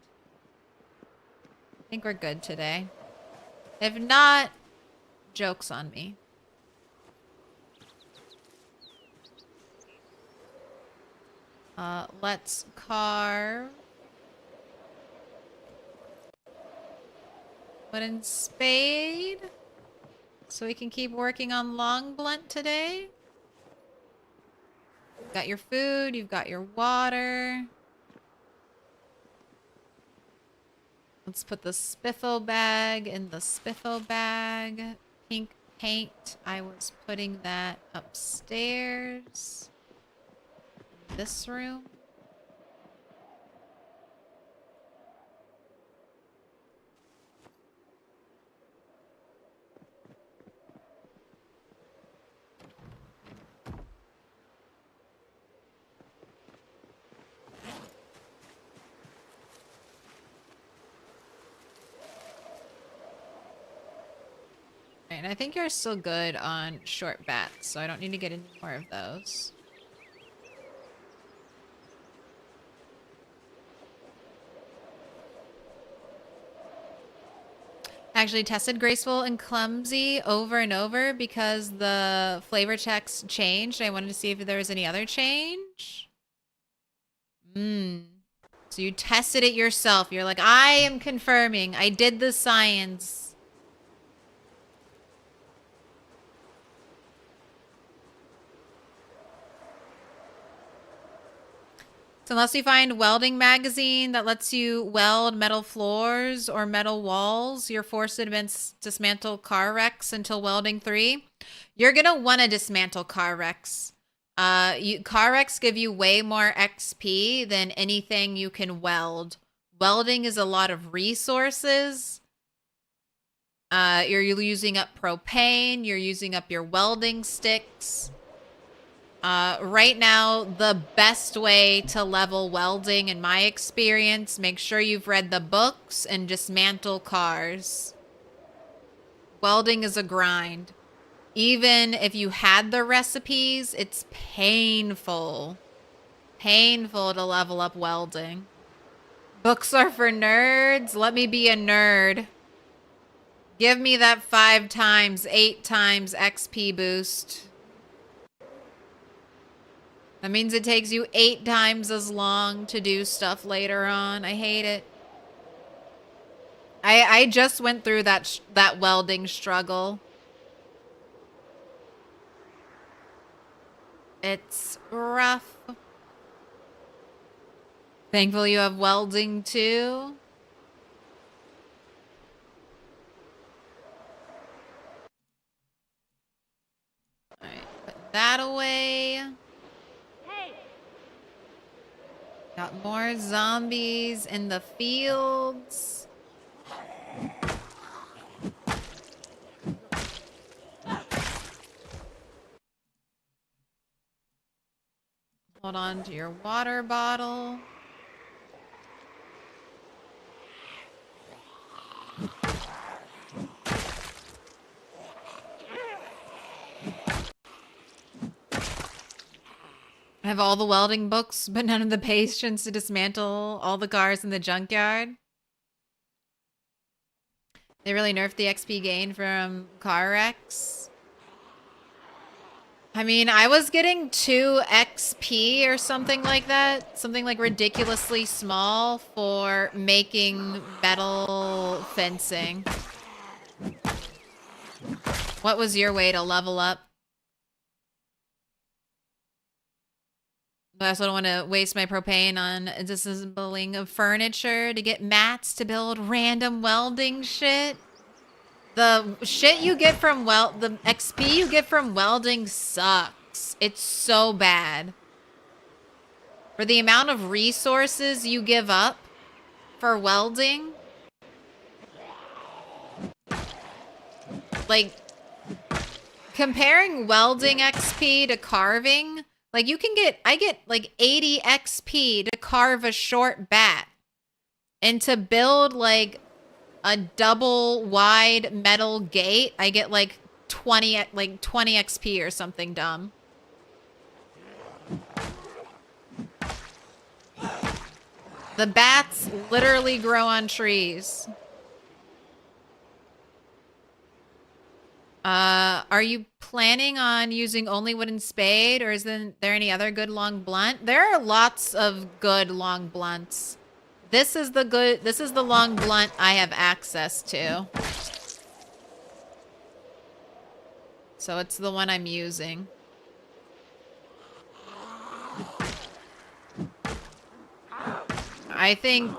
[SPEAKER 2] I think we're good today. If not, joke's on me. Let's carve. Wooden spade. So we can keep working on long blunt today. You've got your food, you've got your water. Let's put the spiffo bag in the spiffo bag. Pink paint. I was putting that upstairs. In this room. Alright, I think you're still good on short bats, so I don't need to get any more of those. Actually tested graceful and clumsy over and over because the flavor text changed. I wanted to see if there was any other change. So you tested it yourself. You're like, I am confirming. I did the science. So unless you find welding magazine that lets you weld metal floors or metal walls, you're forced to dismantle car wrecks until welding 3. You're going to want to dismantle car wrecks. Car wrecks give you way more XP than anything you can weld. Welding is a lot of resources. You're using up propane. You're using up your welding sticks. Right now, the best way to level welding, in my experience, make sure you've read the books and dismantle cars. Welding is a grind. Even if you had the recipes, it's painful. Painful to level up welding. Books are for nerds. Let me be a nerd. Give me that 5 times, 8 times XP boost. That means it takes you 8 times as long to do stuff later on. I hate it. I just went through that welding struggle. It's rough. Thankfully you have welding too. Alright, put that away. Got more zombies in the fields. Hold on to your water bottle. I have all the welding books, but none of the patience to dismantle all the cars in the junkyard. They really nerfed the XP gain from car wrecks. I mean, I was getting 2 XP or something like that. Something like ridiculously small for making metal fencing. What was your way to level up? I also don't want to waste my propane on disassembling of furniture to get mats to build random welding shit. The shit you get from the XP you get from welding sucks. It's so bad. For the amount of resources you give up for welding. Like, comparing welding XP to carving, like I get like 80 XP to carve a short bat. And to build like a double wide metal gate, I get like 20 XP or something dumb. The bats literally grow on trees. Are you planning on using only wooden spade, or is there any other good long blunt? There are lots of good long blunts. This is the long blunt I have access to. So it's the one I'm using. I think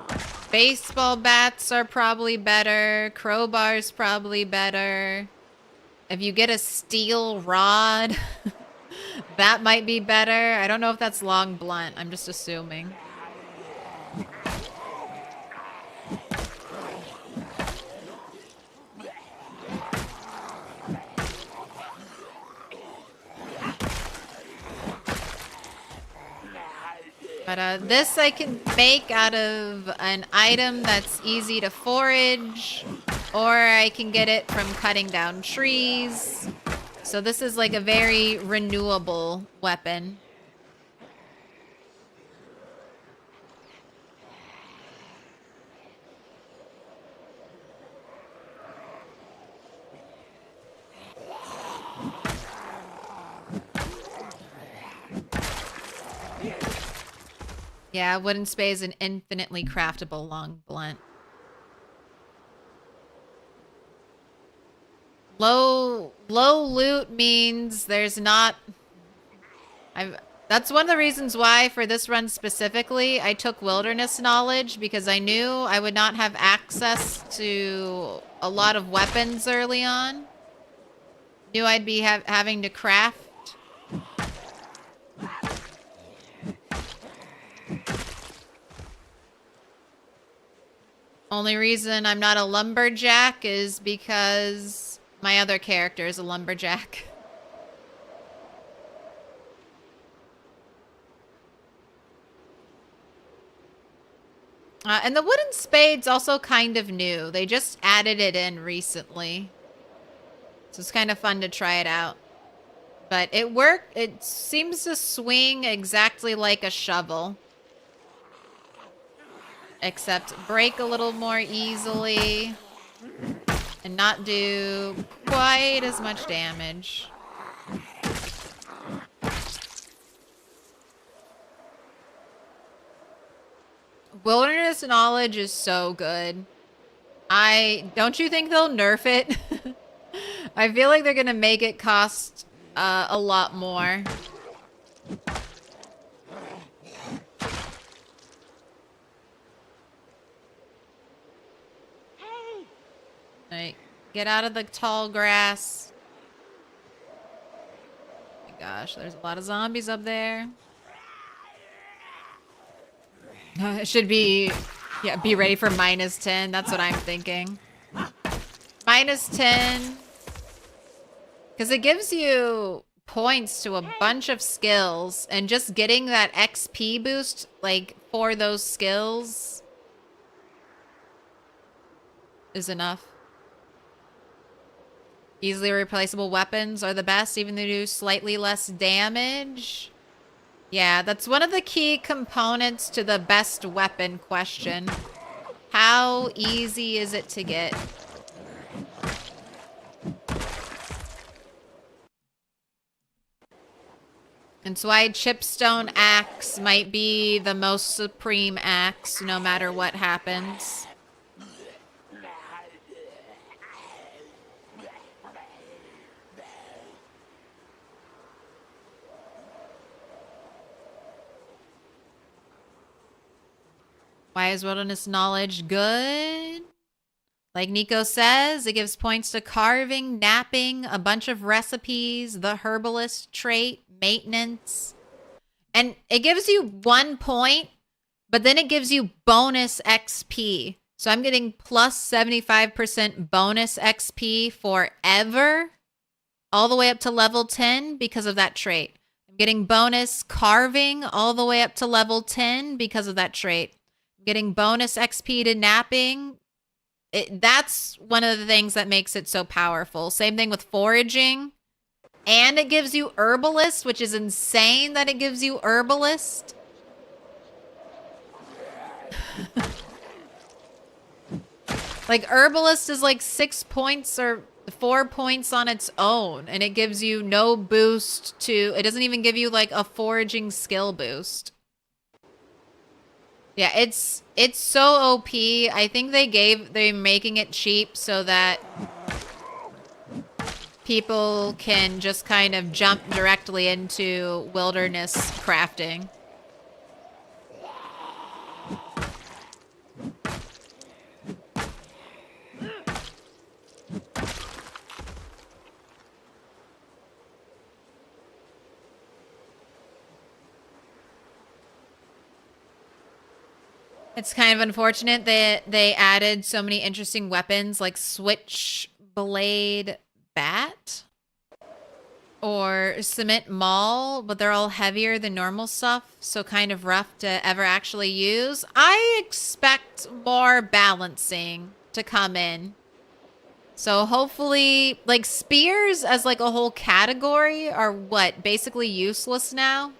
[SPEAKER 2] baseball bats are probably better. Crowbar's probably better. If you get a steel rod, that might be better. I don't know if that's long blunt. I'm just assuming. But this I can make out of an item that's easy to forage, or I can get it from cutting down trees. So this is like a very renewable weapon. Yeah, wooden spade is an infinitely craftable long blunt. Low loot means there's not... That's one of the reasons why, for this run specifically, I took wilderness knowledge, because I knew I would not have access to a lot of weapons early on. Knew I'd be having to craft. Only reason I'm not a lumberjack is because my other character is a lumberjack. And the wooden spade's also kind of new. They just added it in recently. So it's kind of fun to try it out. But it worked. It seems to swing exactly like a shovel. Except break a little more easily. And not do quite as much damage. Wilderness knowledge is so good. Don't you think they'll nerf it? I feel like they're gonna make it cost a lot more. Like, get out of the tall grass. Oh my gosh, there's a lot of zombies up there. It should be, yeah, be ready for -10. That's what I'm thinking. -10. Because it gives you points to a bunch of skills. And just getting that XP boost, like, for those skills is enough. Easily replaceable weapons are the best, even though they do slightly less damage. Yeah, that's one of the key components to the best weapon question. How easy is it to get? And so why Chipstone Axe might be the most supreme axe, no matter what happens. Why is wilderness knowledge good? Like Nico says, it gives points to carving, napping, a bunch of recipes, the herbalist trait, maintenance. And it gives you 1 point, but then it gives you bonus XP. So I'm getting plus 75% bonus XP forever, all the way up to level 10 because of that trait. I'm getting bonus carving all the way up to level 10 because of that trait. Getting bonus XP to napping. That's one of the things that makes it so powerful. Same thing with foraging. And it gives you herbalist, which is insane that it gives you herbalist. Like herbalist is like 6 points or 4 points on its own. And it gives you no boost to, it doesn't even give you like a foraging skill boost. Yeah, it's so OP. I think they're making it cheap so that people can just kind of jump directly into wilderness crafting. It's kind of unfortunate that they added so many interesting weapons like Switchblade Bat. or cement mall, but they're all heavier than normal stuff, so kind of rough to ever actually use. I expect more balancing to come in. So hopefully, like, spears as like a whole category are what, basically useless now?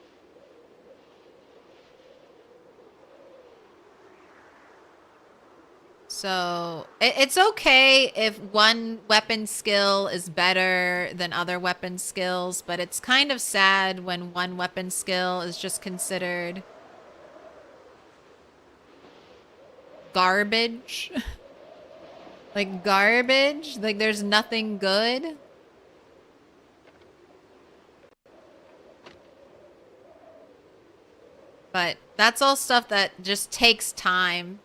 [SPEAKER 2] So it's okay if one weapon skill is better than other weapon skills, but it's kind of sad when one weapon skill is just considered garbage. Like garbage, like there's nothing good. But that's all stuff that just takes time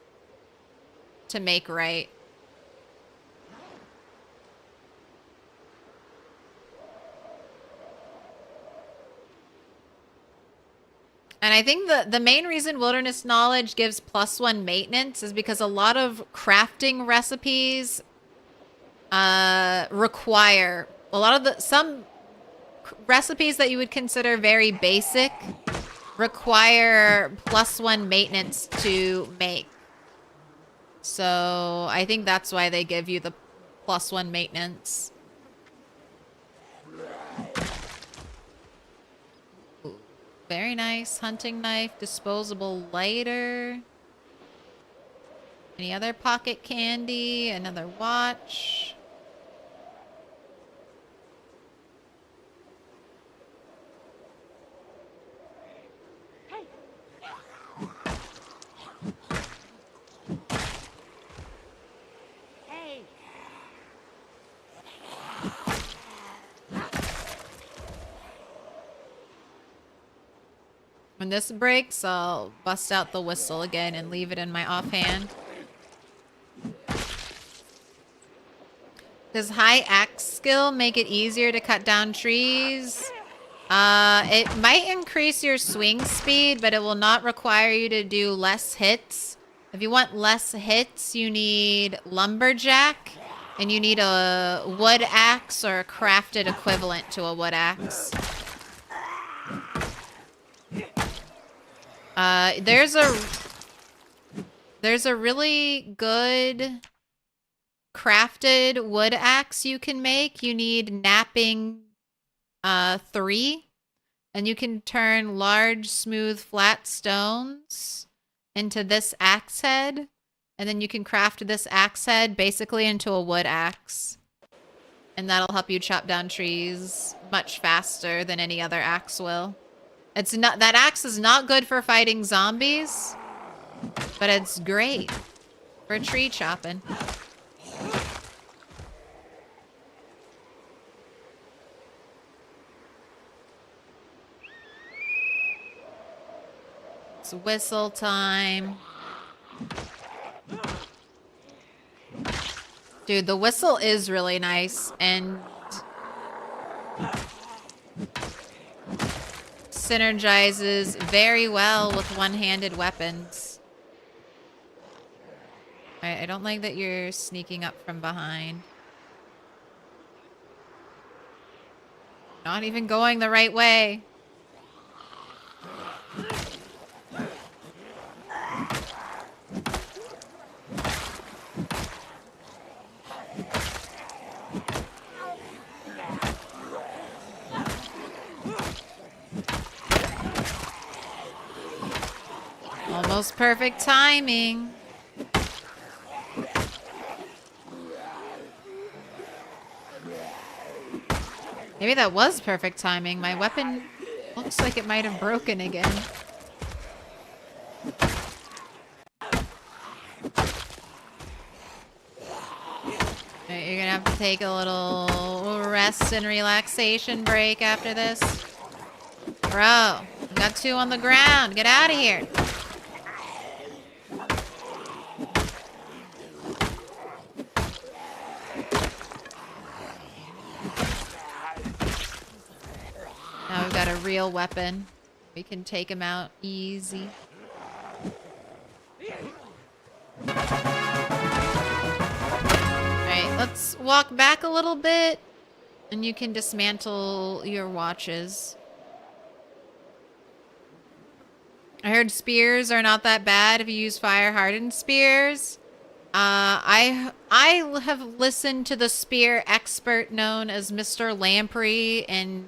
[SPEAKER 2] to make right. And I think the main reason wilderness knowledge gives +1 maintenance is because a lot of crafting recipes require some recipes that you would consider very basic require +1 maintenance to make. So I think that's why they give you the +1 maintenance. Ooh, very nice. Hunting knife, disposable lighter. Any other pocket candy? Another watch. When this breaks, I'll bust out the whistle again and leave it in my offhand. Does high axe skill make it easier to cut down trees? It might increase your swing speed, but it will not require you to do less hits. If you want less hits, you need lumberjack, and you need a wood axe or a crafted equivalent to a wood axe. There's a really good crafted wood axe you can make. You need napping 3, and you can turn large, smooth, flat stones into this axe head, and then you can craft this axe head basically into a wood axe, and that'll help you chop down trees much faster than any other axe will. It's not, that axe is not good for fighting zombies, but it's great for tree chopping. It's whistle time. Dude, the whistle is really nice and synergizes very well with one-handed weapons. I don't like that you're sneaking up from behind. Not even going the right way. Almost perfect timing. Maybe that was perfect timing. My weapon looks like it might have broken again. Alright, you're gonna have to take a little rest and relaxation break after this. Bro, you got 2 on the ground. Get out of here. Now we've got a real weapon. We can take him out easy. Alright, let's walk back a little bit. And you can dismantle your watches. I heard spears are not that bad if you use fire-hardened spears. I have listened to the spear expert known as Mr. Lamprey, and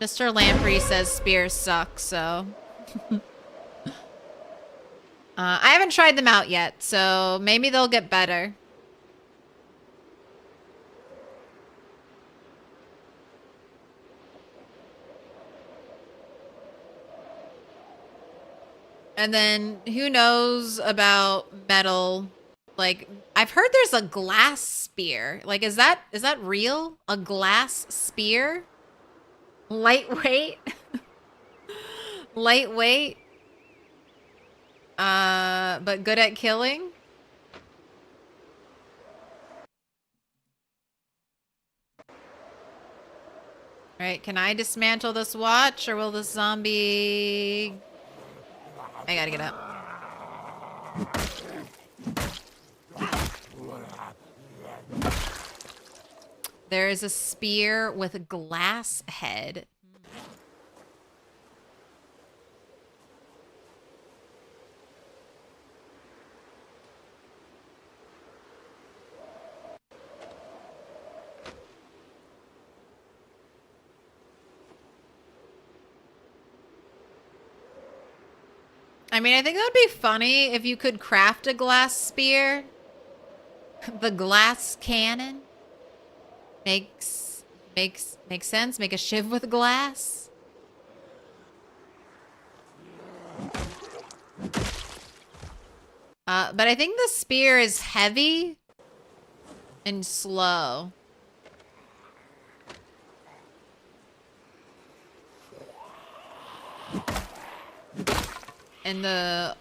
[SPEAKER 2] Mr. Lamprey says spears suck, so... I haven't tried them out yet, so maybe they'll get better. And then who knows about metal? Like, I've heard there's a glass spear. Like, is that real? A glass spear? Lightweight? Lightweight? But good at killing? Alright, can I dismantle this watch, or will this zombie... I gotta get up. There is a spear with a glass head. I mean, I think that would be funny if you could craft a glass spear. The glass cannon. Makes sense. Make a shiv with glass. But I think the spear is heavy and slow. And the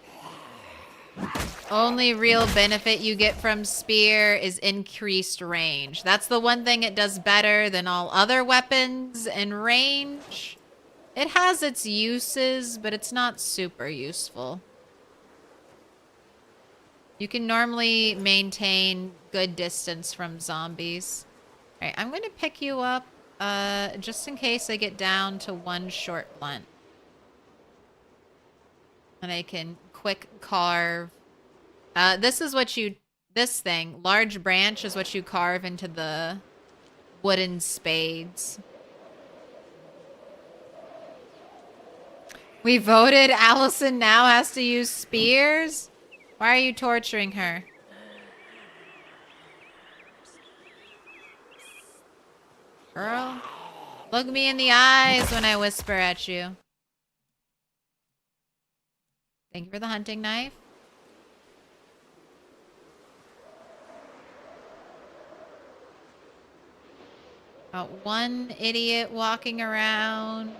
[SPEAKER 2] only real benefit you get from spear is increased range. That's the one thing it does better than all other weapons in range. It has its uses, but it's not super useful. You can normally maintain good distance from zombies. Alright, I'm going to pick you up just in case I get down to one short blunt. And I can quick carve. This thing, large branch, is what you carve into the wooden spades. We voted Allison now has to use spears? Why are you torturing her? Girl, look me in the eyes when I whisper at you. Thank you for the hunting knife. Got one idiot walking around.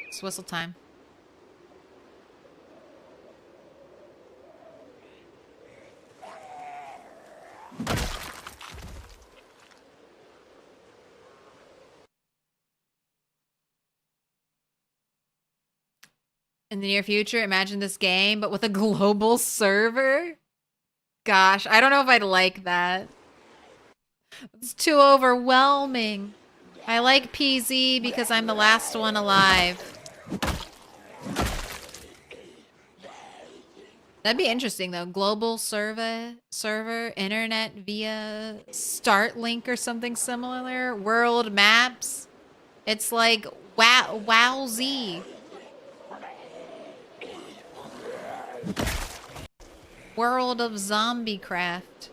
[SPEAKER 2] It's whistle time. In the near future, imagine this game, but with a global server? Gosh, I don't know if I'd like that. It's too overwhelming. I like PZ because I'm the last one alive. That'd be interesting, though. Global server, internet via Startlink or something similar. World maps. It's like WowZ. World of Zombiecraft.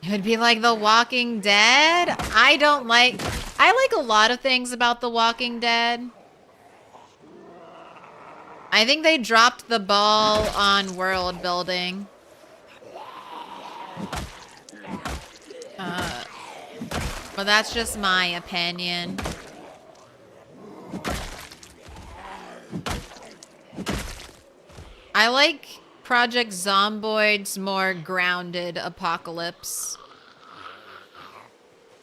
[SPEAKER 2] It would be like The Walking Dead. I like a lot of things about The Walking Dead. I think they dropped the ball on world building. But that's just my opinion. I like Project Zomboid's more grounded apocalypse.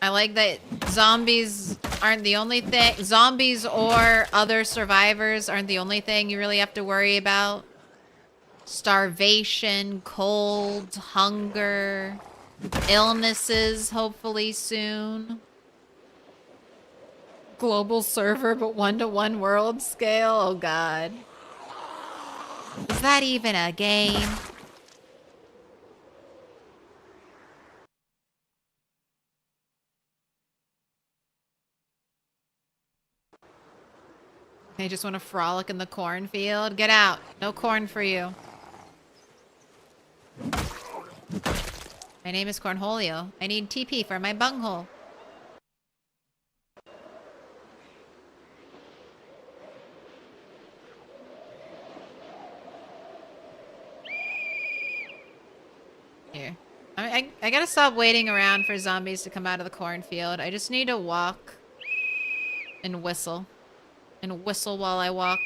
[SPEAKER 2] I like that zombies aren't the only thing. Zombies or other survivors aren't the only thing you really have to worry about. Starvation, cold, hunger, illnesses, hopefully soon. Global server, but 1-to-1 world scale? Oh god. Is that even a game? They just want to frolic in the cornfield? Get out. No corn for you. My name is Cornholio. I need TP for my bunghole. Here. I gotta stop waiting around for zombies to come out of the cornfield. I just need to walk and whistle. And whistle while I walk.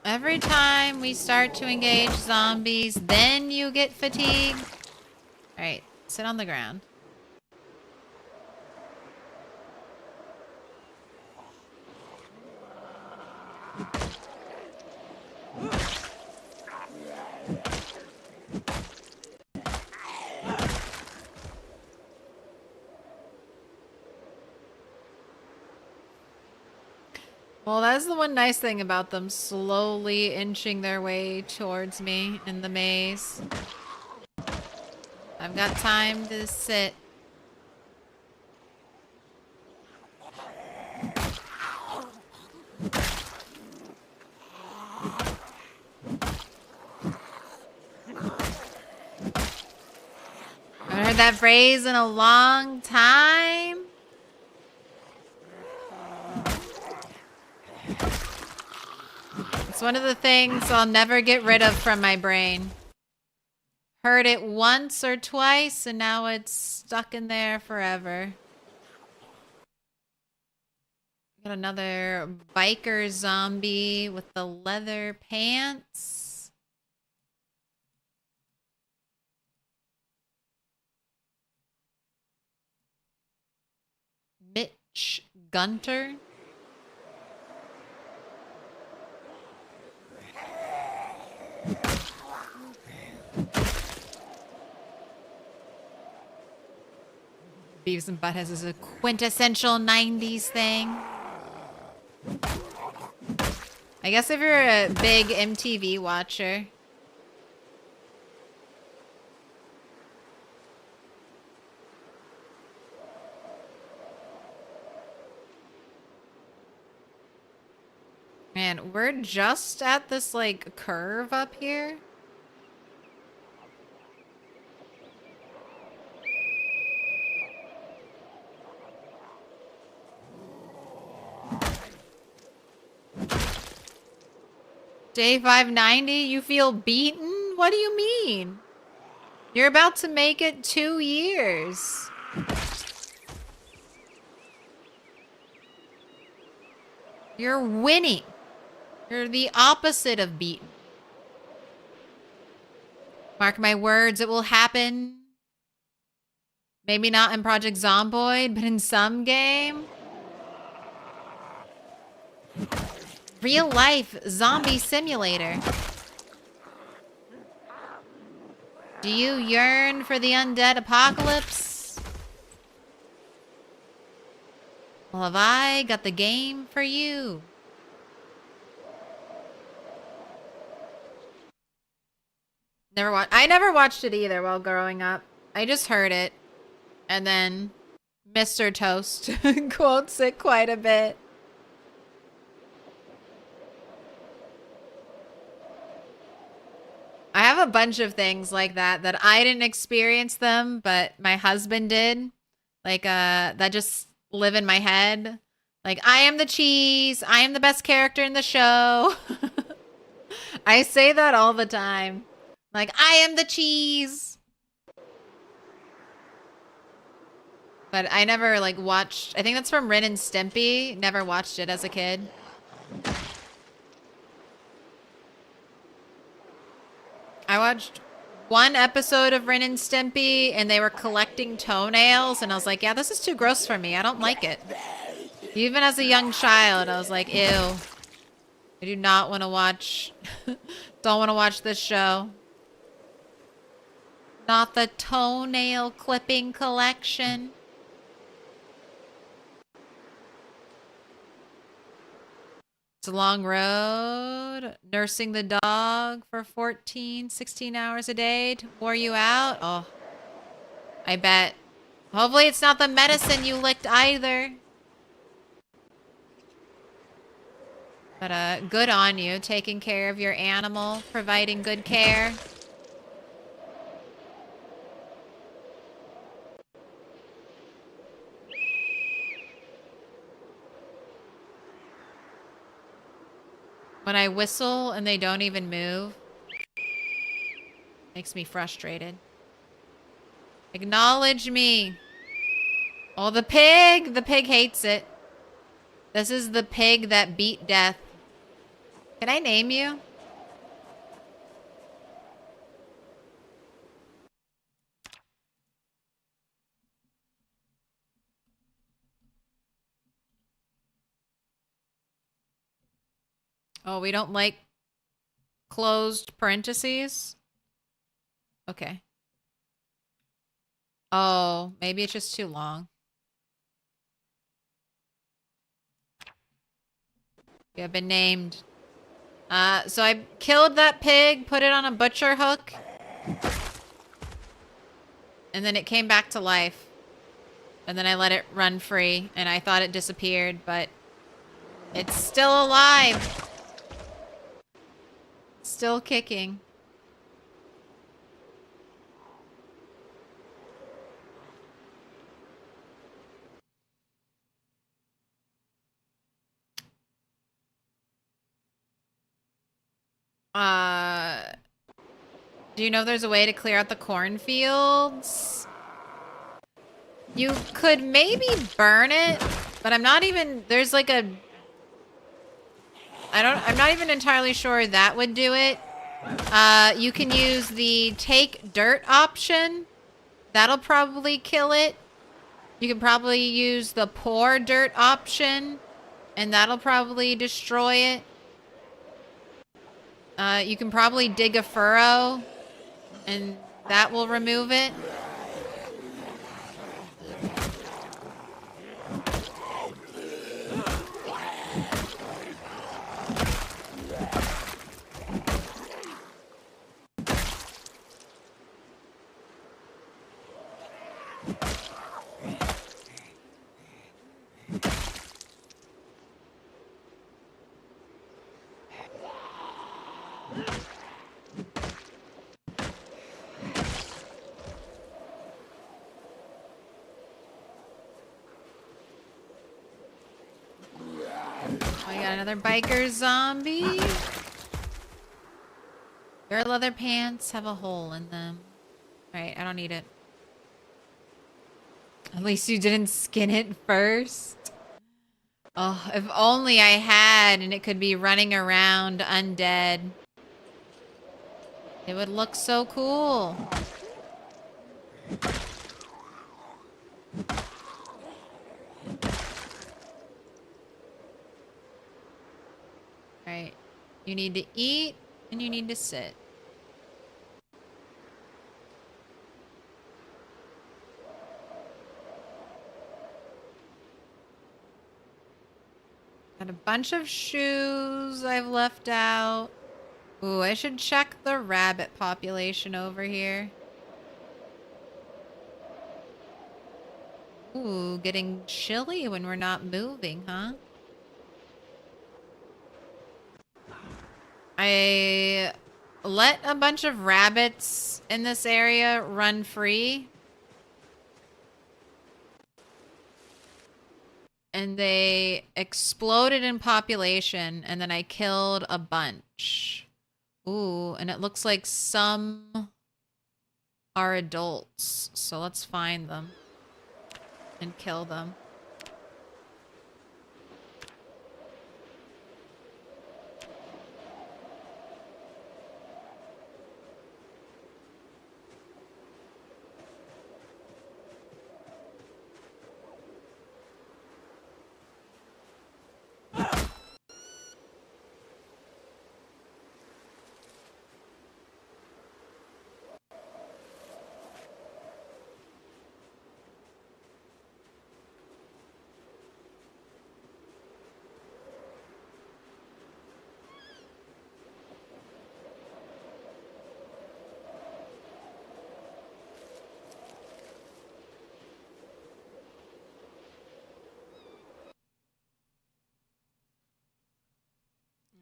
[SPEAKER 2] Every time we start to engage zombies, then you get fatigue. Alright, sit on the ground. Well, that's the one nice thing about them slowly inching their way towards me in the maze. I've got time to sit. I haven't heard that phrase in a long time. It's one of the things I'll never get rid of from my brain. Heard it once or twice, and now it's stuck in there forever. Got another biker zombie with the leather pants. Mitch Gunter. Beavis and Butthead is a quintessential 90s thing. I guess if you're a big MTV watcher. Man, we're just at this, like, curve up here. Day 590, you feel beaten? What do you mean? You're about to make it 2 years. You're winning. You're the opposite of beaten. Mark my words, it will happen. Maybe not in Project Zomboid, but in some game. Real life zombie simulator. Do you yearn for the undead apocalypse? Well, have I got the game for you? I never watched it either while growing up. I just heard it. And then Mr. Toast quotes it quite a bit. I have a bunch of things like that I didn't experience them, but my husband did. Like, that just live in my head. Like, I am the cheese. I am the best character in the show. I say that all the time. Like, I am the cheese. But I never, like, watched... I think that's from Ren and Stimpy. Never watched it as a kid. I watched one episode of Ren and Stimpy, and they were collecting toenails, and I was like, yeah, this is too gross for me. I don't like it. Even as a young child, I was like, ew. I do not want to watch... don't want to watch this show. Not the toenail clipping collection. It's a long road. Nursing the dog for 14, 16 hours a day to wore you out. Oh, I bet. Hopefully it's not the medicine you licked either. But good on you, taking care of your animal, providing good care. When I whistle and they don't even move, makes me frustrated. Acknowledge me. Oh, the pig! The pig hates it. This is the pig that beat death. Can I name you? Oh, we don't like closed parentheses? Okay. Oh, maybe it's just too long. You have been named. So I killed that pig, put it on a butcher hook. And then it came back to life. And then I let it run free, and I thought it disappeared, but it's still alive. Still kicking. Do you know if there's a way to clear out the cornfields? You could maybe burn it, but I'm not even, there's like a, I'm not even entirely sure that would do it. You can use the take dirt option. That'll probably kill it. You can probably use the pour dirt option, and that'll probably destroy it. You can probably dig a furrow, and that will remove it. I got another biker zombie. Your leather pants have a hole in them. Alright, I don't need it. At least you didn't skin it first. Oh, if only I had and it could be running around undead. It would look so cool. Alright. You need to eat and you need to sit. Got a bunch of shoes I've left out. Ooh, I should check the rabbit population over here. Ooh, getting chilly when we're not moving, huh? I let a bunch of rabbits in this area run free. And they exploded in population, and then I killed a bunch. Ooh, and it looks like some are adults. So let's find them and kill them.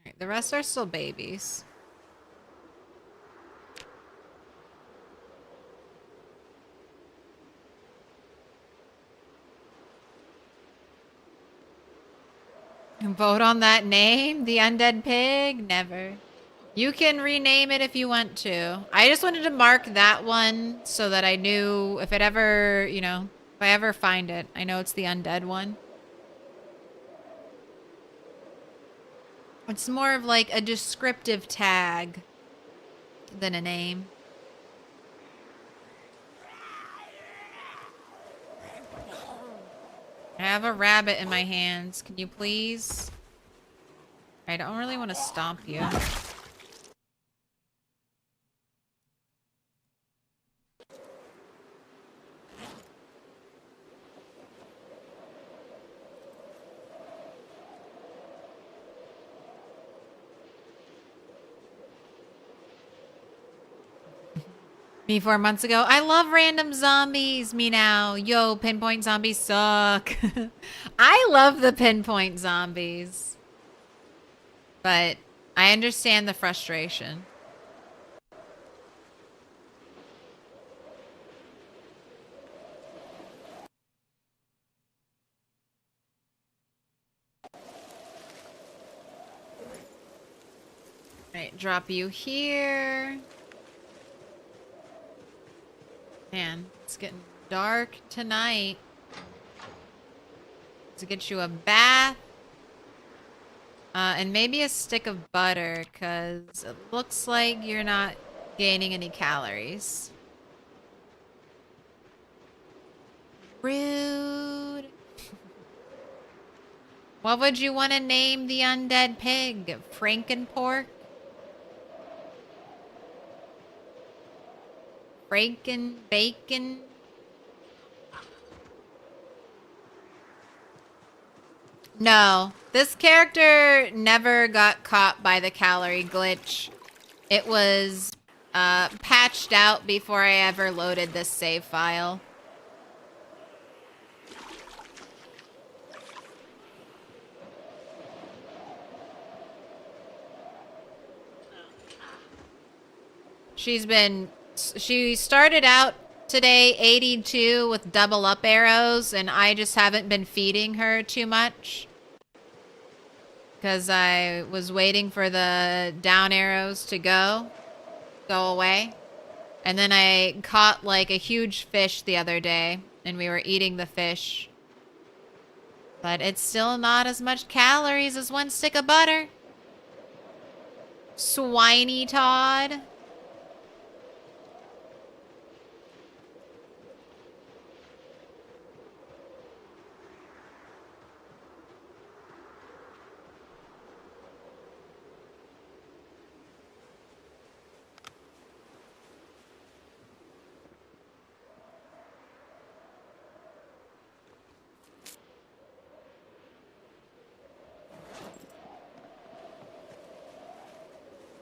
[SPEAKER 2] Alright, the rest are still babies. Vote on that name? The Undead Pig? Never. You can rename it if you want to. I just wanted to mark that one so that I knew if it ever, you know, if I ever find it, I know it's the undead one. It's more of like a descriptive tag than a name. I have a rabbit in my hands. Can you please? I don't really want to stomp you. Me 4 months ago. I love random zombies. Me now. Yo, pinpoint zombies suck. I love the pinpoint zombies. But I understand the frustration. Alright, drop you here. Man, it's getting dark tonight. To get you a bath. And maybe a stick of butter, because it looks like you're not gaining any calories. Rude. What would you want to name the undead pig? Frankenpork? Franken bacon? No, this character never got caught by the calorie glitch. It was patched out before I ever loaded this save file. She started out today 82 with double up arrows, and I just haven't been feeding her too much. Because I was waiting for the down arrows to go away. And then I caught like a huge fish the other day, and we were eating the fish. But it's still not as much calories as one stick of butter. Swiney Todd.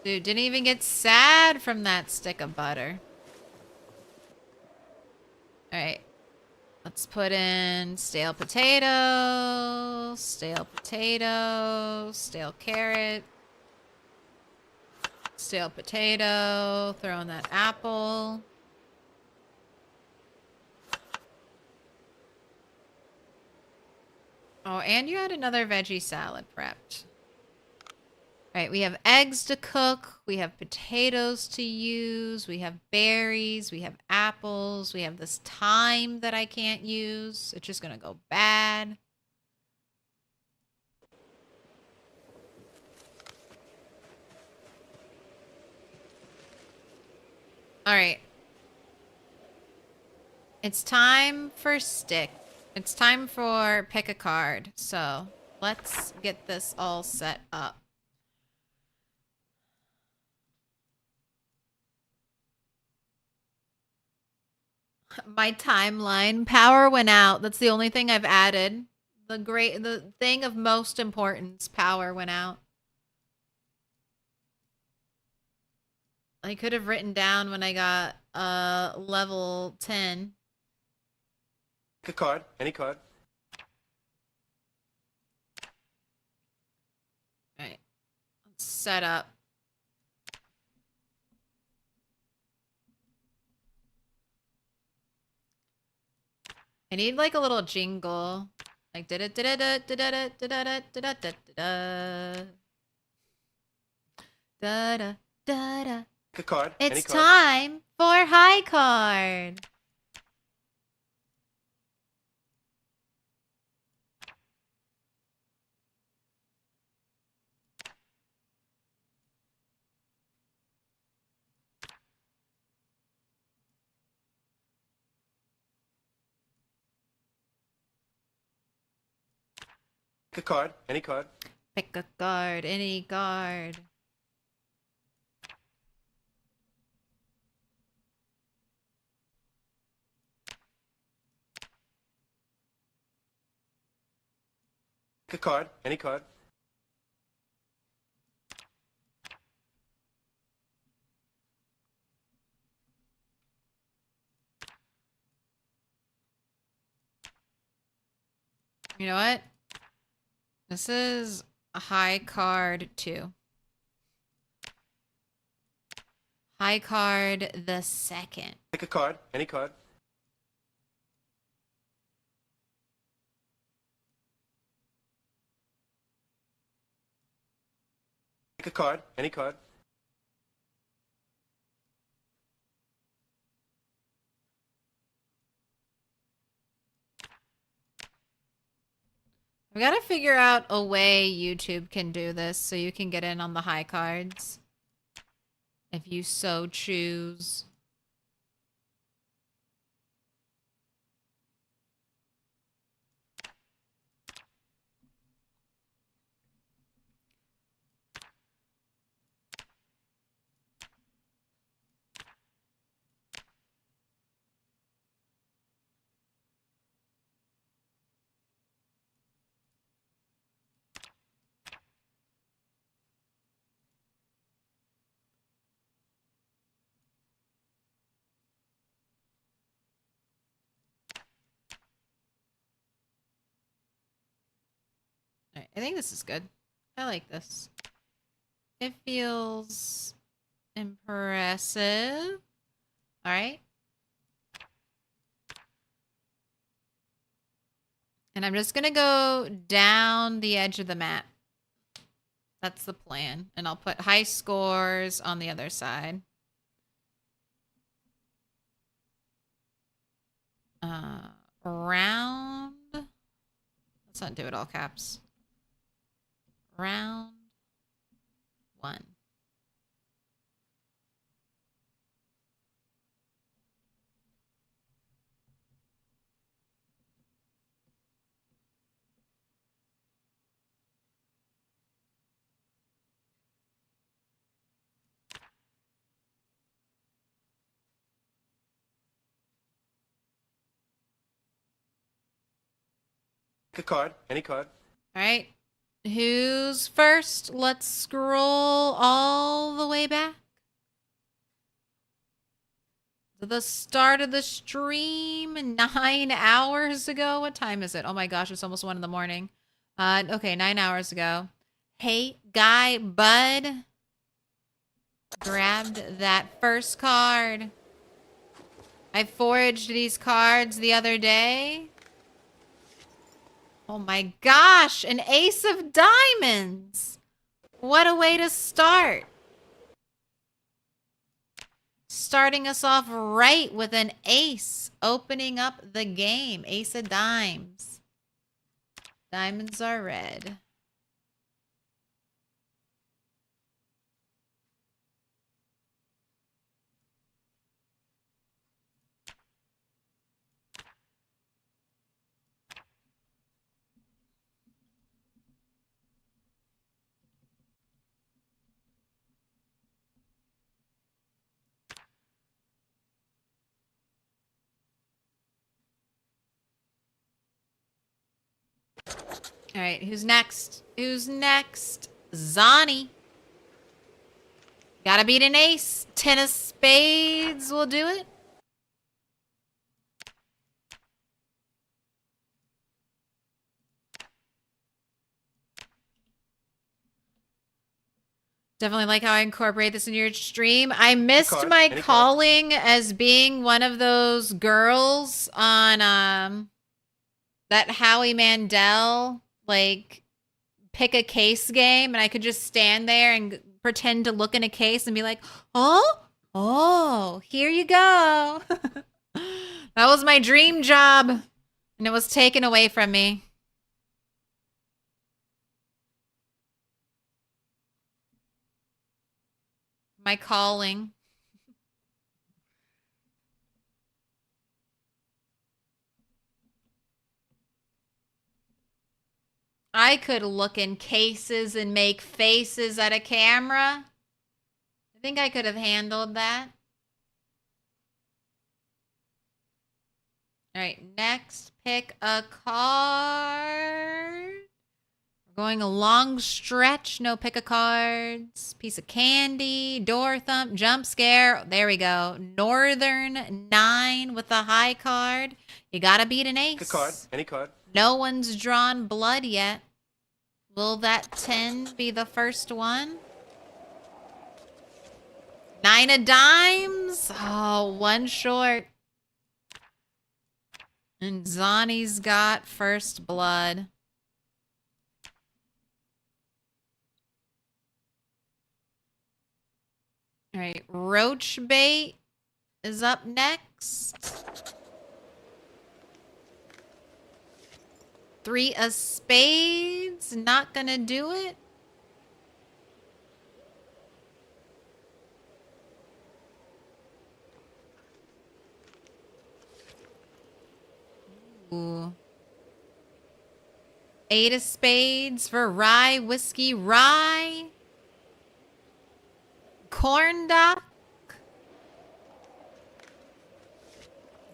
[SPEAKER 2] Dude, didn't even get sad from that stick of butter. Alright. Let's put in stale potato, stale potato, stale carrot, stale potato, throw in that apple. Oh, and you had another veggie salad prepped. Alright, we have eggs to cook, we have potatoes to use, we have berries, we have apples, we have this thyme that I can't use. It's just gonna go bad. Alright. It's time for stick. It's time for pick a card. So, let's get this all set up. My timeline power went out. That's the only thing I've added. The thing of most importance, power went out. I could have written down when I got level 10.
[SPEAKER 1] Pick a card. Any card.
[SPEAKER 2] Alright. Let's set up. I need like a little jingle. Like da da da da da da da da da da da da da da da da.
[SPEAKER 1] Pick a card.
[SPEAKER 2] It's
[SPEAKER 1] Any card.
[SPEAKER 2] time for high card.
[SPEAKER 1] Pick a card. Any card.
[SPEAKER 2] Pick a card, any card.
[SPEAKER 1] Pick a card. Any card.
[SPEAKER 2] You know what? This is a high card 2. High card the second.
[SPEAKER 1] Pick a card. Any card. Pick a card. Any card.
[SPEAKER 2] We gotta figure out a way YouTube can do this so you can get in on the high cards. If you so choose. Alright, I think this is good. I like this. It feels impressive. Alright. And I'm just gonna go down the edge of the map. That's the plan. And I'll put high scores on the other side. Round. Let's not do it all caps. Round 1.
[SPEAKER 1] Pick a card. Any card.
[SPEAKER 2] All right. Who's first? Let's scroll all the way back to the start of the stream 9 hours ago. What time is it? Oh my gosh, it's almost 1 in the morning. Okay, 9 hours ago. Hey, guy, bud. Grabbed that first card. I foraged these cards the other day. Oh my gosh, an ace of diamonds. What a way to start. Starting us off right with an ace. Opening up the game. Ace of dimes. Diamonds are red. All right, who's next? Who's next? Zani. Gotta beat an ace. 10 of spades will do it. Definitely like how I incorporate this in your stream. I missed
[SPEAKER 1] card,
[SPEAKER 2] my
[SPEAKER 1] any
[SPEAKER 2] calling as being one of those girls on that Howie Mandel like pick a case game, and I could just stand there and pretend to look in a case and be like, oh, here you go. That was my dream job, and it was taken away from me. My calling. I could look in cases and make faces at a camera. I think I could have handled that. All right, next, pick a card. We're going a long stretch, no pick a cards. Piece of candy, door thump, jump scare. There we go. Northern 9 with the high card. You gotta beat an ace.
[SPEAKER 1] Pick a card, any card.
[SPEAKER 2] No one's drawn blood yet. Will that 10 be the first one? 9 of dimes. Oh, one short. And Zani's got first blood. All right, roach bait is up next. 3 of spades, not gonna do it. Ooh. 8 of spades for rye, whiskey, rye. Corn duck.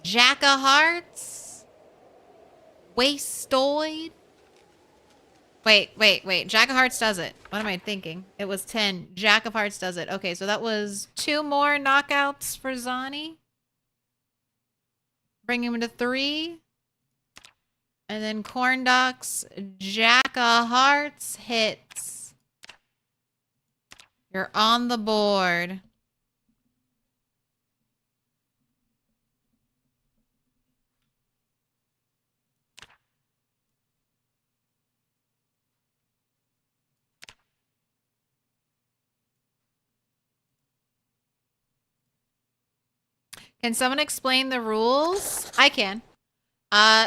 [SPEAKER 2] Jack of hearts. Wastoid. Wait. Jack of hearts does it. What am I thinking? It was 10. Jack of hearts does it. Okay, so that was 2 more knockouts for Zani. Bring him to 3. And then corn ducks, Jack of hearts hits. You're on the board. Can someone explain the rules? I can.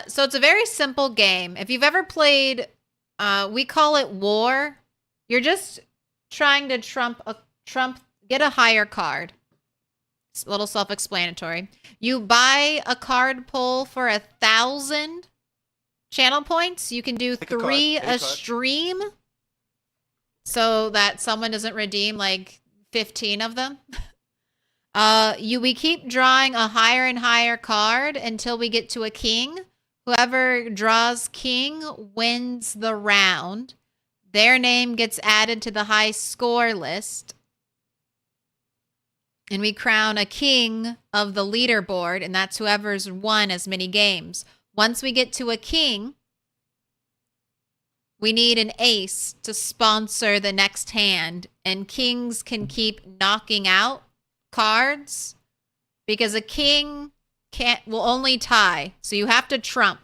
[SPEAKER 2] So it's a very simple game. If you've ever played, we call it War. You're just trying to get a higher card. It's a little self-explanatory. You buy a card pull for 1,000 channel points. You can do 3 a stream, so that someone doesn't redeem like 15 of them. We keep drawing a higher and higher card until we get to a king. Whoever draws king wins the round. Their name gets added to the high score list. And we crown a king of the leaderboard, and that's whoever's won as many games. Once we get to a king, we need an ace to sponsor the next hand, and kings can keep knocking out cards because a king will only tie, so you have to trump.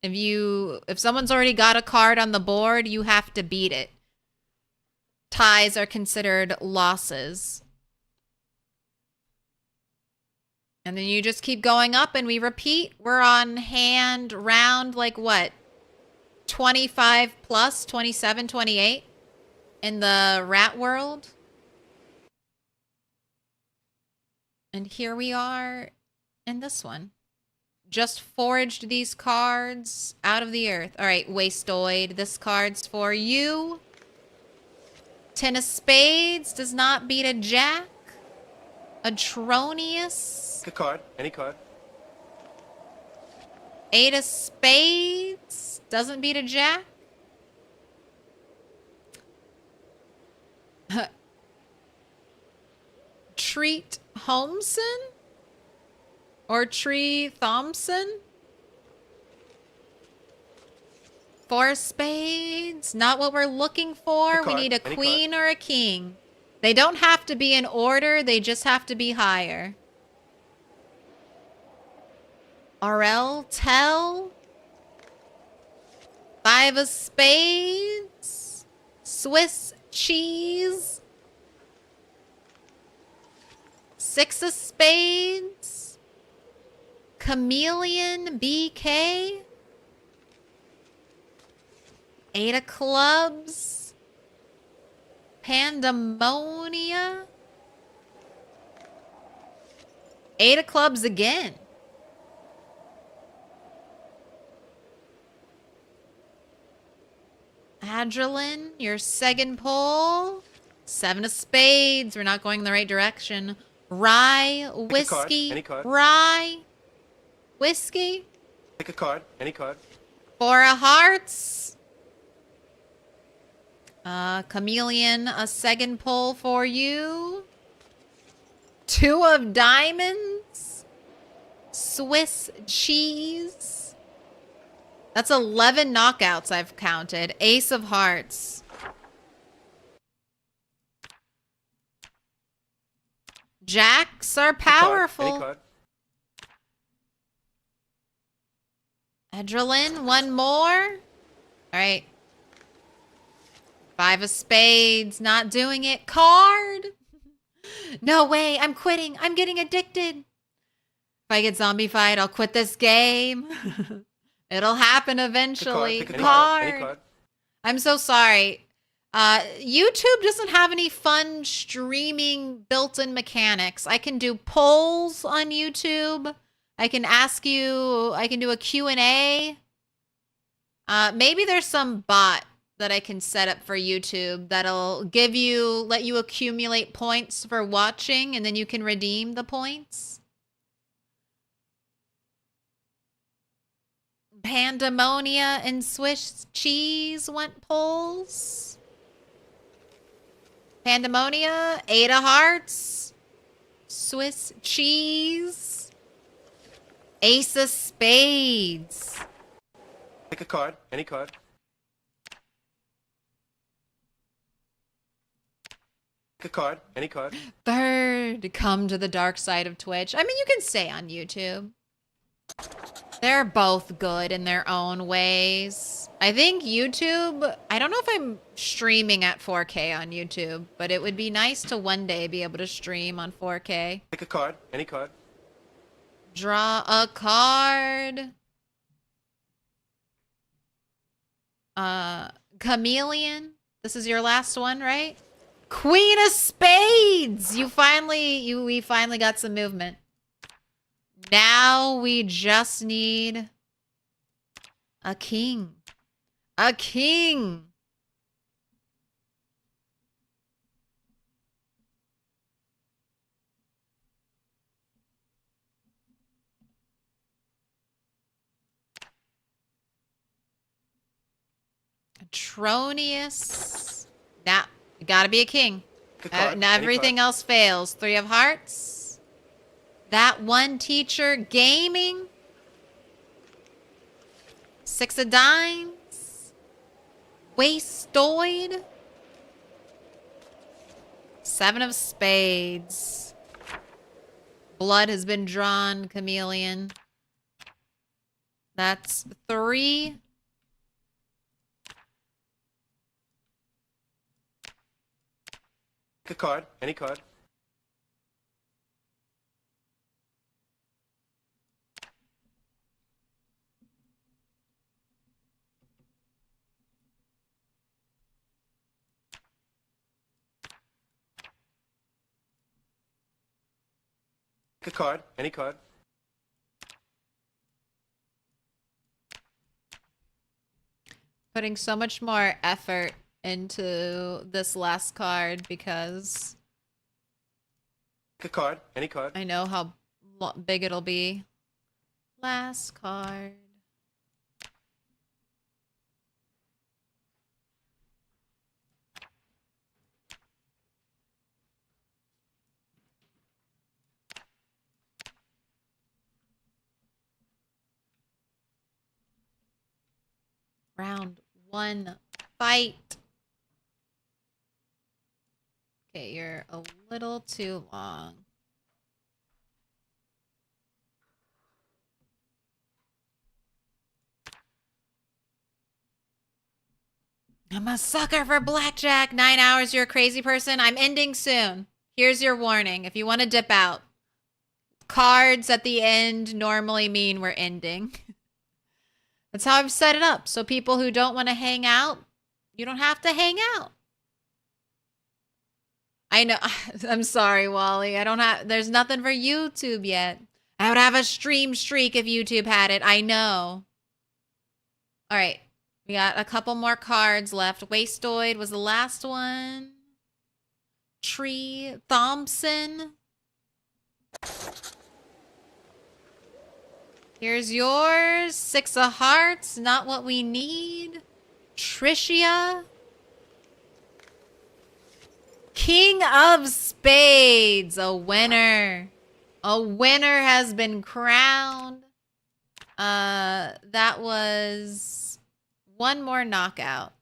[SPEAKER 2] If someone's already got a card on the board, you have to beat it. ties are considered losses. And then you just keep going up and we repeat. We're on hand round like what? 25 plus, 27, 28 in the rat world. And here we are in this one. Just foraged these cards out of the earth. All right, Wastoid, this card's for you. Ten of Spades does not beat a Jack. Atronius.
[SPEAKER 1] Pick a card. Any card.
[SPEAKER 2] Eight of Spades doesn't beat a Jack. Treat Holmeson? Or Tree Thompson? Four of Spades. Not what we're looking for. We need a queen or a king. They don't have to be in order. They just have to be higher. RL Tell. Five of Spades. Swiss cheese. Six of Spades. Chameleon BK. Eight of clubs. Pandemonia. Eight of clubs again. Adrenaline, your second pull. Seven of Spades. We're not going in the right direction. Rye, whiskey.
[SPEAKER 1] Any card.
[SPEAKER 2] Rye, whiskey.
[SPEAKER 1] Pick a card. Any card.
[SPEAKER 2] Four of Hearts. Chameleon, a second pull for you. Two of Diamonds. Swiss cheese. That's 11 knockouts I've counted. Ace of Hearts. Jacks are powerful.
[SPEAKER 1] Any card.
[SPEAKER 2] Adrenaline, one more. All right. Five of Spades, not doing it. Card. No way, I'm quitting. I'm getting addicted. If I get zombified, I'll quit this game. It'll happen eventually.
[SPEAKER 1] Pick a card. Any card.
[SPEAKER 2] I'm so sorry. YouTube doesn't have any fun streaming built-in mechanics. I can do polls on YouTube. I can ask you, I can do a Q&A. Maybe there's some bot that I can set up for YouTube that'll let you accumulate points for watching, and then you can redeem the points. Pandemonia and Swiss cheese went polls. Pandemonia, Eight of Hearts, Swiss cheese, Ace of Spades.
[SPEAKER 1] Pick a card. Any card. Pick a card. Any card.
[SPEAKER 2] Third, come to the dark side of Twitch. I mean, you can stay on YouTube. They're both good in their own ways. I think YouTube, I don't know if I'm streaming at 4K on YouTube, but it would be nice to one day be able to stream on 4K.
[SPEAKER 1] Pick a card. Any card.
[SPEAKER 2] Draw a card. Chameleon. This is your last one, right? Queen of Spades. We finally got some movement. Now we just need a king. A king. Atronius. Now, you gotta be a king. Now everything else fails. Three of Hearts. That one teacher gaming. Six of Dimes. Wastoid. Seven of Spades. Blood has been drawn, Chameleon. That's three.
[SPEAKER 1] Pick a card. Any card. Pick a card. Any card.
[SPEAKER 2] Putting so much more effort into this last card because
[SPEAKER 1] Pick a card. Any card.
[SPEAKER 2] I know how big it'll be. Last card. Round 1, fight. Okay, you're a little too long. I'm a sucker for blackjack. 9 hours, you're a crazy person. I'm ending soon. Here's your warning. If you want to dip out, cards at the end normally mean we're ending. That's how I've set it up. So people who don't want to hang out, you don't have to hang out. I know. I'm sorry, Wally. There's nothing for YouTube yet. I would have a stream streak if YouTube had it. I know. All right. We got a couple more cards left. Wastoid was the last one. Tree Thompson. Here's yours. 6 of hearts. Not what we need. Tricia. King of Spades. A winner. A winner has been crowned. That was one more knockout.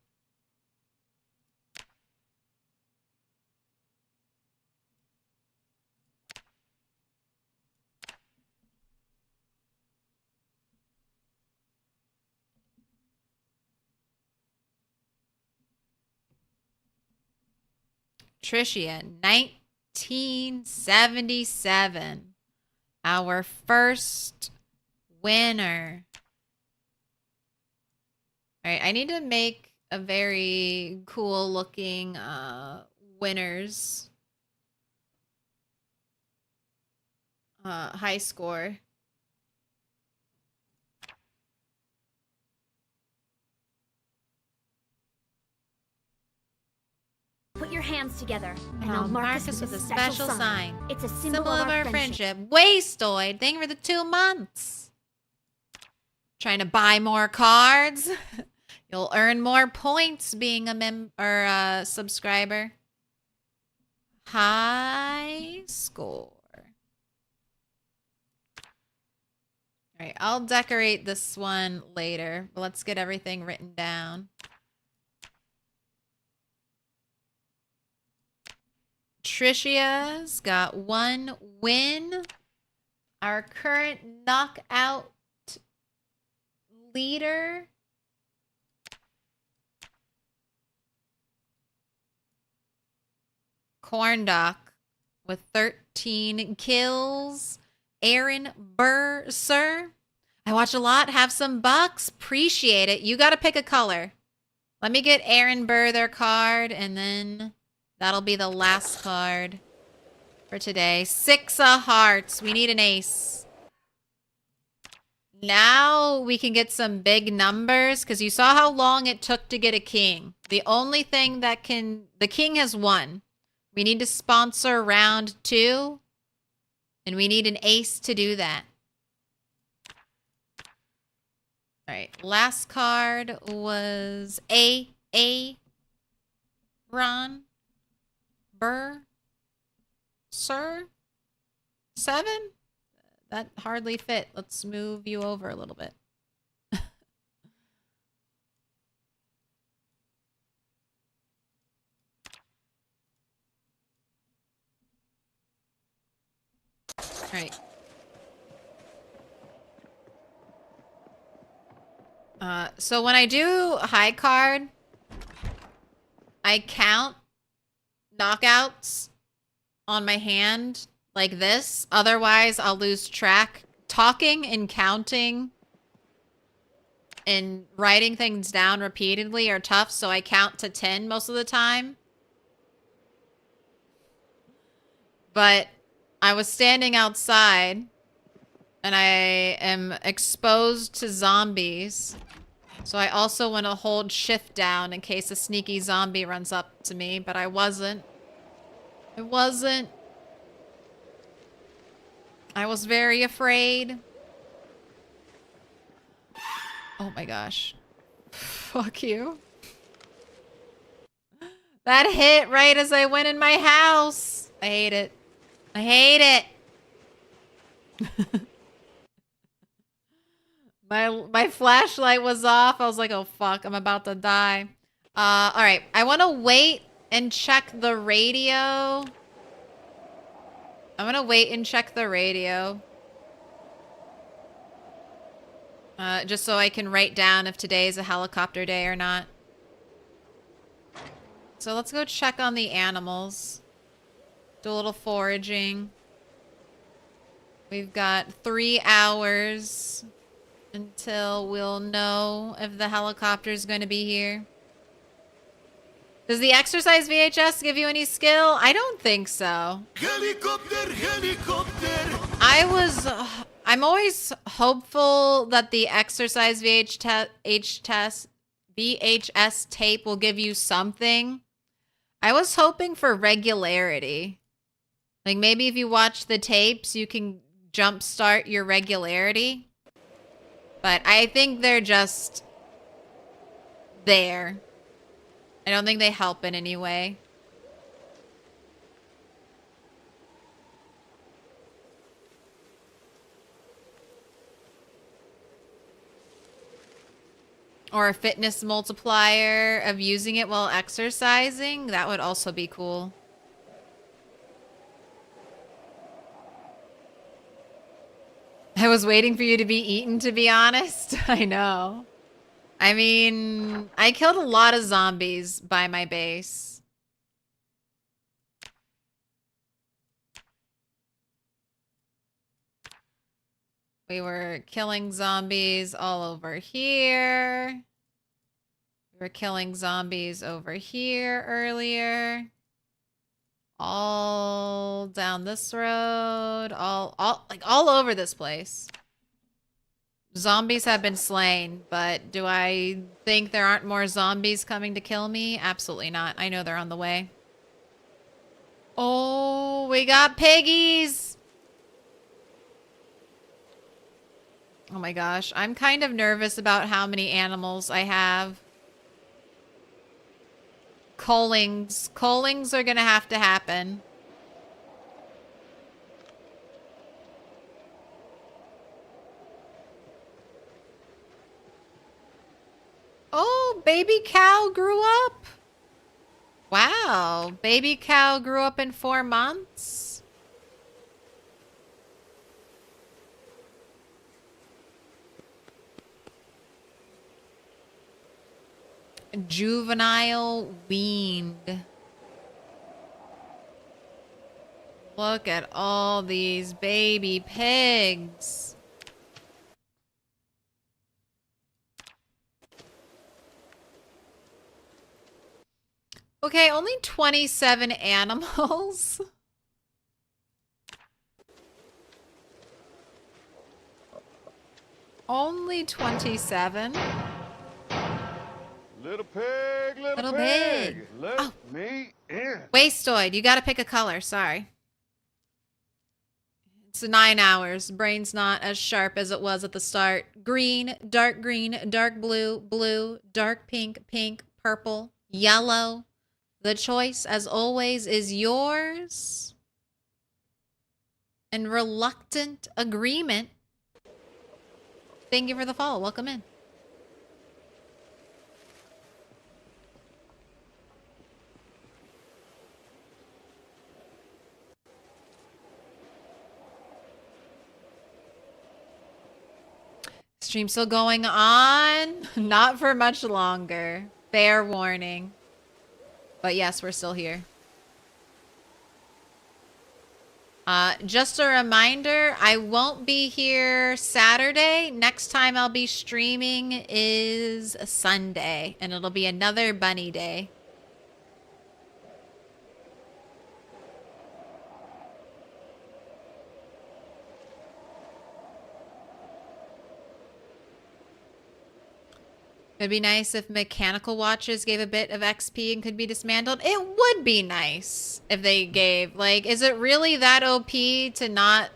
[SPEAKER 2] Tricia, 1977. Our first winner. All right, I need to make a very cool looking winners high score.
[SPEAKER 5] Put your hands together, and I'll mark us with a special sign. It's a symbol of our friendship.
[SPEAKER 2] Wastoid, thank you for the 2 months. Trying to buy more cards. You'll earn more points being a subscriber. High score. All right, I'll decorate this one later, but let's get everything written down. Tricia's got 1 win. Our current knockout leader. Corndock with 13 kills. Aaron Burr, sir. I watch a lot. Have some bucks. Appreciate it. You got to pick a color. Let me get Aaron Burr their card, and then that'll be the last card for today. 6 of hearts. We need an ace. Now we can get some big numbers, because you saw how long it took to get a king. The only thing that the king has won. We need to sponsor round 2, and we need an ace to do that. All right, last card was Ron Burr, sir. 7? That hardly fit. Let's move you over a little bit. All right. So when I do high card, I count knockouts on my hand like this. Otherwise, I'll lose track. Talking and counting and writing things down repeatedly are tough, so I count to 10 most of the time. But I was standing outside and I am exposed to zombies. So I also want to hold shift down in case a sneaky zombie runs up to me, but I wasn't. I wasn't. I was very afraid. Oh my gosh. Fuck you. That hit right as I went in my house. I hate it. I hate it. My flashlight was off. I was like, oh fuck, I'm about to die. Alright. I want to wait and check the radio. I'm gonna wait and check the radio. Just so I can write down if today is a helicopter day or not. So let's go check on the animals. Do a little foraging. We've got 3 hours until we'll know if the helicopter is going to be here. Does the exercise VHS give you any skill? I don't think so.
[SPEAKER 3] Helicopter, helicopter.
[SPEAKER 2] I'm always hopeful that the exercise VHS tape will give you something. I was hoping for regularity. Like maybe if you watch the tapes, you can jumpstart your regularity. But I think they're just there. I don't think they help in any way. Or a fitness multiplier of using it while exercising. That would also be cool. I was waiting for you to be eaten, to be honest. I know. I mean, I killed a lot of zombies by my base. We were killing zombies all over here. We were killing zombies over here earlier. All down this road. All over this place. Zombies have been slain, but do I think there aren't more zombies coming to kill me? Absolutely not. I know they're on the way. Oh, we got piggies! Oh my gosh. I'm kind of nervous about how many animals I have. Cullings. Cullings are gonna have to happen. Oh, baby cow grew up. Wow. Baby cow grew up in 4 months. Juvenile weaned. Look at all these baby pigs. Okay, only 27 animals. Only 27.
[SPEAKER 3] Little pig, little
[SPEAKER 2] pig.
[SPEAKER 3] pig. Let me in.
[SPEAKER 2] Wastoid, you gotta pick a color. Sorry. It's 9 hours. Brain's not as sharp as it was at the start. Green, dark blue, blue, dark pink, pink, purple, yellow. The choice, as always, is yours. And reluctant agreement. Thank you for the follow. Welcome in. Stream still going on? Not for much longer. Fair warning. But yes, we're still here. Just a reminder, I won't be here Saturday. Next time I'll be streaming is Sunday, and it'll be another bunny day. It'd be nice if mechanical watches gave a bit of XP and could be dismantled. It would be nice if they gave, like, is it really that OP to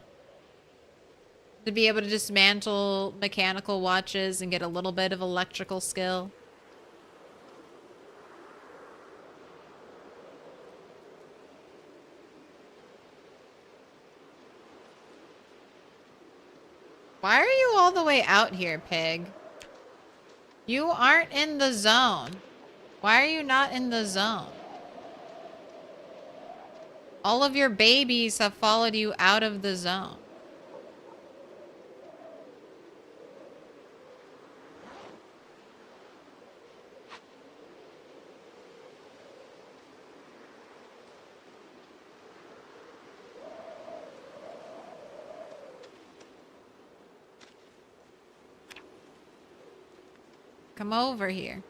[SPEAKER 2] be able to dismantle mechanical watches and get a little bit of electrical skill? Why are you all the way out here, pig? You aren't in the zone. Why are you not in the zone? All of your babies have followed you out of the zone. Come over here.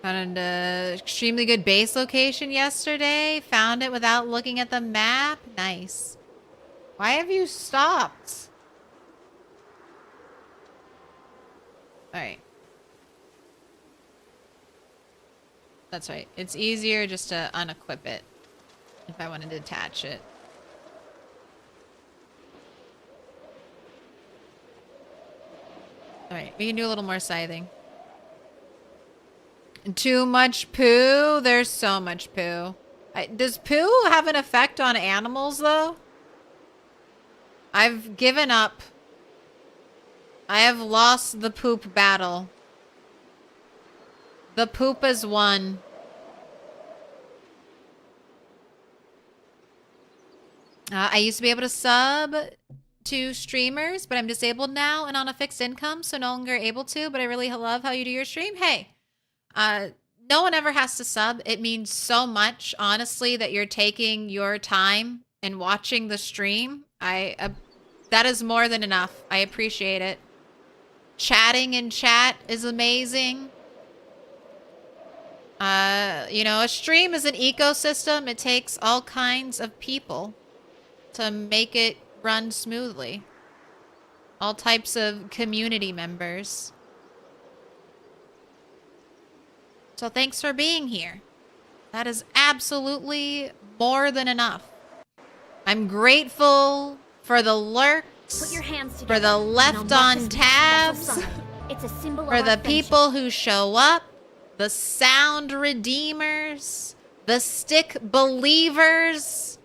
[SPEAKER 2] Found an extremely good base location yesterday. Found it without looking at the map. Nice. Why have you stopped? Alright. That's right. It's easier just to unequip it if I want to detach it. Alright, we can do a little more scything. Too much poo? There's so much poo. Does poo have an effect on animals, though? I've given up. I have lost the poop battle. The poop has won. I used to be able to sub to streamers, but I'm disabled now and on a fixed income, so no longer able to, but I really love how you do your stream. Hey, no one ever has to sub. It means so much, honestly, that you're taking your time and watching the stream. That is more than enough. I appreciate it. Chatting in chat is amazing. You know, a stream is an ecosystem. It takes all kinds of people to make it run smoothly. All types of community members. So thanks for being here. That is absolutely more than enough. I'm grateful for the lurks,
[SPEAKER 5] Put your hands
[SPEAKER 2] for
[SPEAKER 5] together,
[SPEAKER 2] the
[SPEAKER 5] and
[SPEAKER 2] left
[SPEAKER 5] I'll mark
[SPEAKER 2] on
[SPEAKER 5] this with a special
[SPEAKER 2] tabs,
[SPEAKER 5] sign. It's a symbol
[SPEAKER 2] for
[SPEAKER 5] of
[SPEAKER 2] the
[SPEAKER 5] our
[SPEAKER 2] people who show up, the sound redeemers, the stick believers,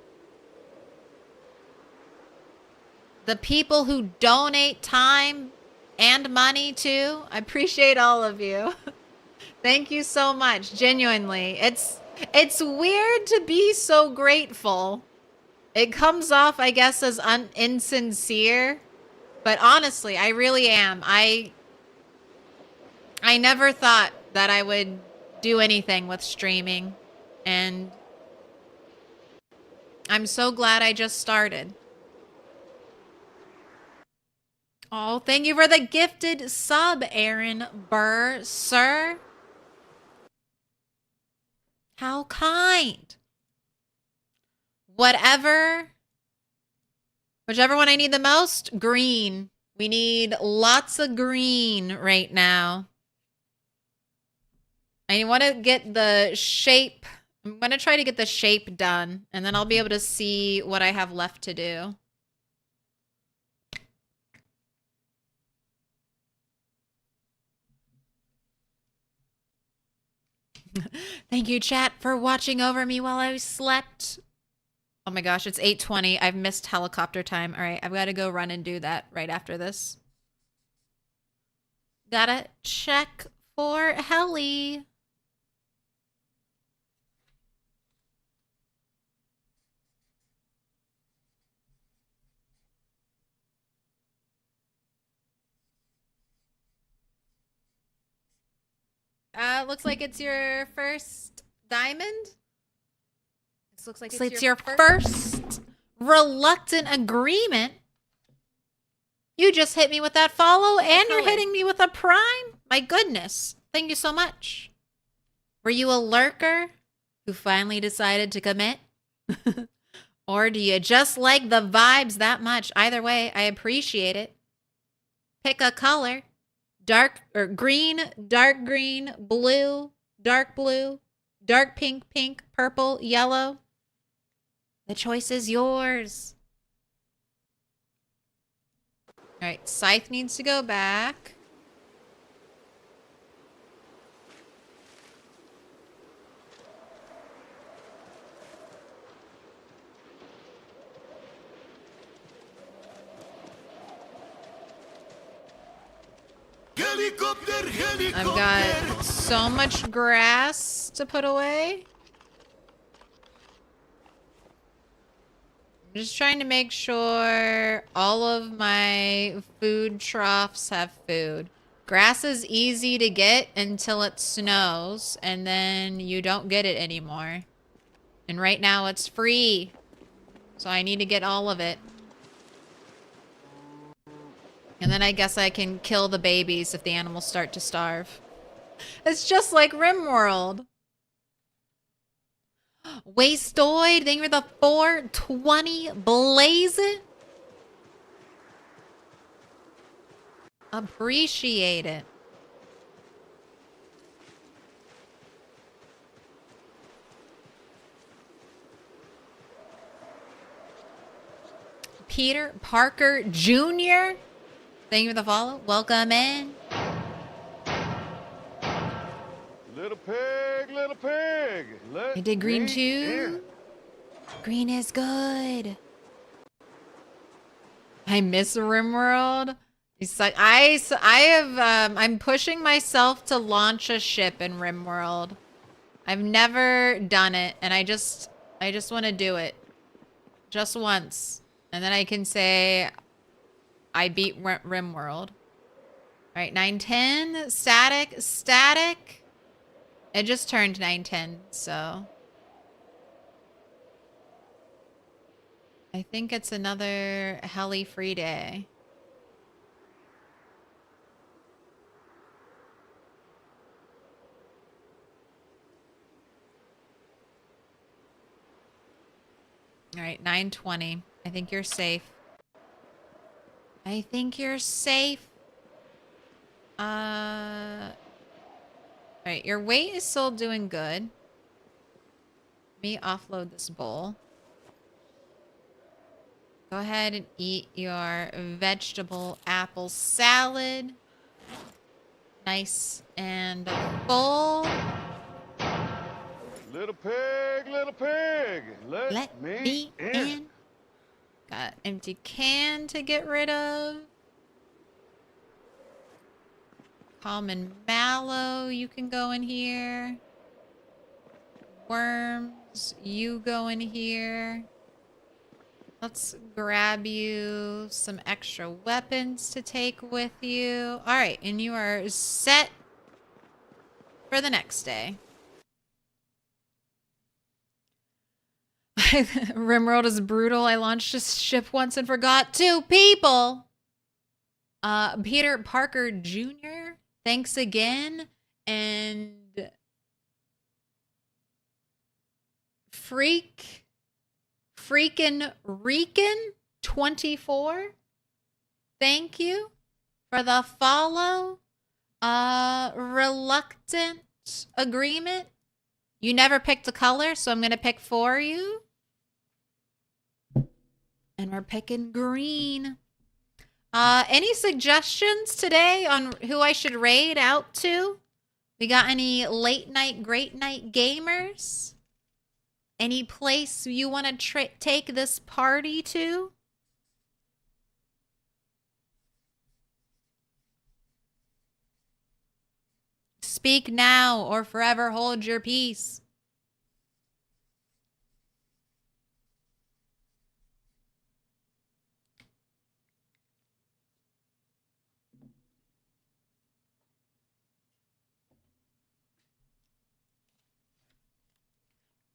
[SPEAKER 2] the people who donate time and money too. I appreciate all of you. Thank you so much. Genuinely. It's weird to be so grateful. It comes off, I guess, as insincere. But honestly, I really am. I never thought that I would do anything with streaming. And I'm so glad I just started. Oh, thank you for the gifted sub, Aaron Burr, sir. How kind. Whichever one I need the most, green. We need lots of green right now. I want to get the shape. I'm going to try to get the shape done, and then I'll be able to see what I have left to do. Thank you, chat, for watching over me while I slept. Oh my gosh, it's 8:20. I've missed helicopter time. All right, I've got to go run and do that right after this. Gotta check for heli. Looks like it's your first diamond. This looks like
[SPEAKER 5] So
[SPEAKER 2] it's your first reluctant agreement. You just hit me with that follow, and you're hitting me with a prime? My goodness. Thank you so much. Were you a lurker who finally decided to commit? Or do you just like the vibes that much? Either way, I appreciate it. Pick a color. Green, dark green, blue, dark pink, pink, purple, yellow. The choice is yours. All right, Scythe needs to go back. I've got so much grass to put away. I'm just trying to make sure all of my food troughs have food. Grass is easy to get until it snows, and then you don't get it anymore. And right now it's free. So I need to get all of it. And then I guess I can kill the babies if the animals start to starve. It's just like RimWorld. Wastoid, thank you for the 420 blaze it. Appreciate it. Peter Parker Jr., thank you for the follow. Welcome in.
[SPEAKER 3] Little pig, little pig.
[SPEAKER 2] I did green too. Green is good. I miss RimWorld. I'm pushing myself to launch a ship in RimWorld. I've never done it, and I just want to do it. Just once. And then I can say I beat RimWorld. Alright, 910. Static. It just turned 910, so I think it's another heli free day. All right, 920. I think you're safe. I think you're safe. All right, your weight is still doing good. Let me offload this bowl. Go ahead and eat your vegetable apple salad. Nice and full.
[SPEAKER 3] Little pig, let me in.
[SPEAKER 2] Got an empty can to get rid of. Common mallow, you can go in here. Worms, you go in here. Let's grab you some extra weapons to take with you. All right, and you are set for the next day. RimWorld is brutal. I launched a ship once and forgot 2 people. Peter Parker Jr., thanks again. And Freakin' Rican 24, thank you for the follow. Reluctant agreement. You never picked a color, so I'm gonna pick for you. And we're picking green. Any suggestions today on who I should raid out to? We got any late night, great night gamers? Any place you want to take this party to? Speak now or forever hold your peace.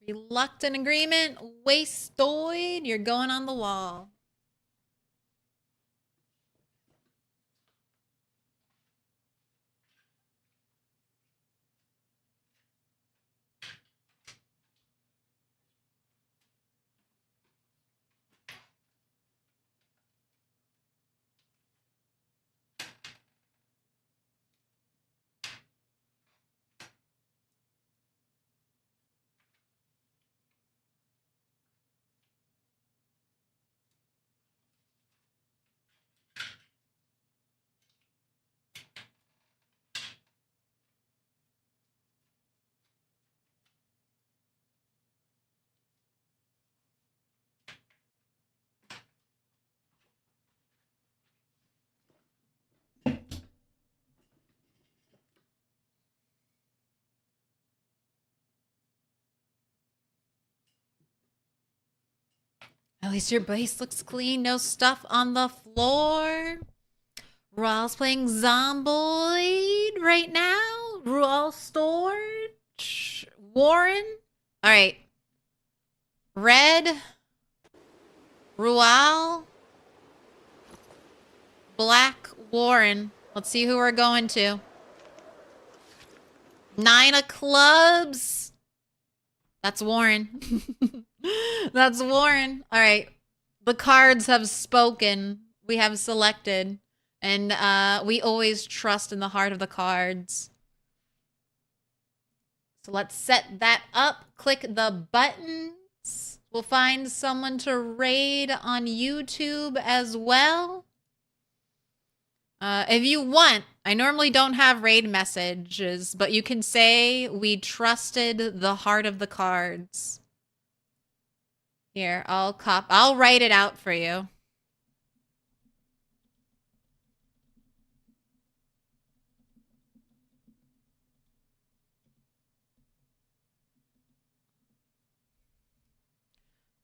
[SPEAKER 2] Reluctant agreement. Wastoid. You're going on the wall. At least your base looks clean. No stuff on the floor. Rawl's playing Zomboid right now. Rawl Storage. Warren. All right. Red. Rual. Black. Warren. Let's see who we're going to. 9 of clubs. That's Warren. That's Warren. All right. The cards have spoken. We have selected. And we always trust in the heart of the cards. So let's set that up. Click the buttons. We'll find someone to raid on YouTube as well. If you want, I normally don't have raid messages, but you can say we trusted the heart of the cards. Here, I'll write it out for you.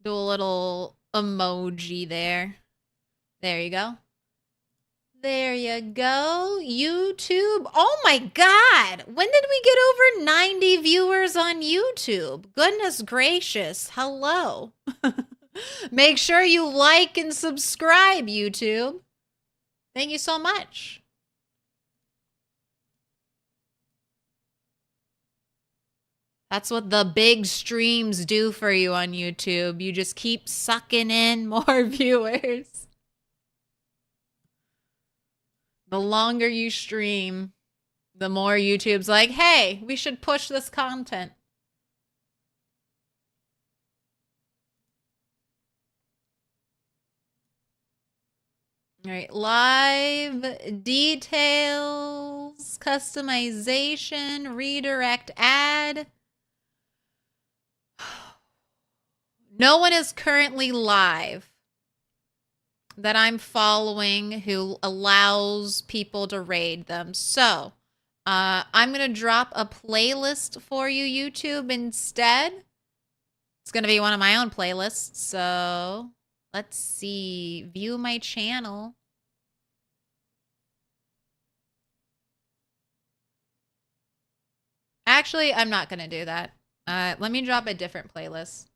[SPEAKER 2] Do a little emoji there. There you go. There you go. YouTube. Oh my God. When did we get over 90 viewers on YouTube? Goodness gracious. Hello. Make sure you like and subscribe, YouTube. Thank you so much. That's what the big streams do for you on YouTube. You just keep sucking in more viewers. The longer you stream, the more YouTube's like, hey, we should push this content. All right, live details, customization, redirect ad. No one is currently live that I'm following who allows people to raid them. So I'm going to drop a playlist for you, YouTube, instead. It's going to be one of my own playlists. So let's see. View my channel. Actually, I'm not going to do that. Let me drop a different playlist.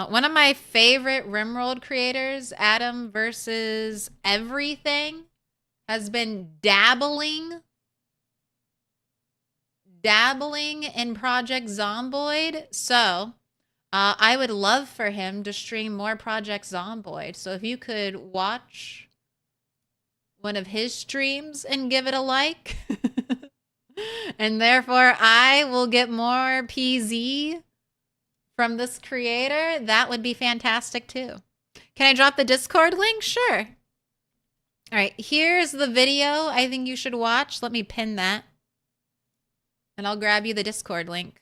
[SPEAKER 2] One of my favorite Rimworld creators, Adam versus Everything, has been dabbling in Project Zomboid. So I would love for him to stream more Project Zomboid. So if you could watch one of his streams and give it a like, and therefore I will get more PZ from this creator, that would be fantastic too. Can I drop the Discord link? Sure. All right, here's the video I think you should watch. Let me pin that. And I'll grab you the Discord link.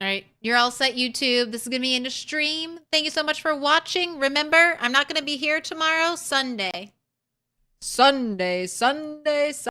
[SPEAKER 2] All right, You're all set, YouTube. This is going to be in a stream. Thank you so much for watching. Remember, I'm not going to be here tomorrow. Sunday.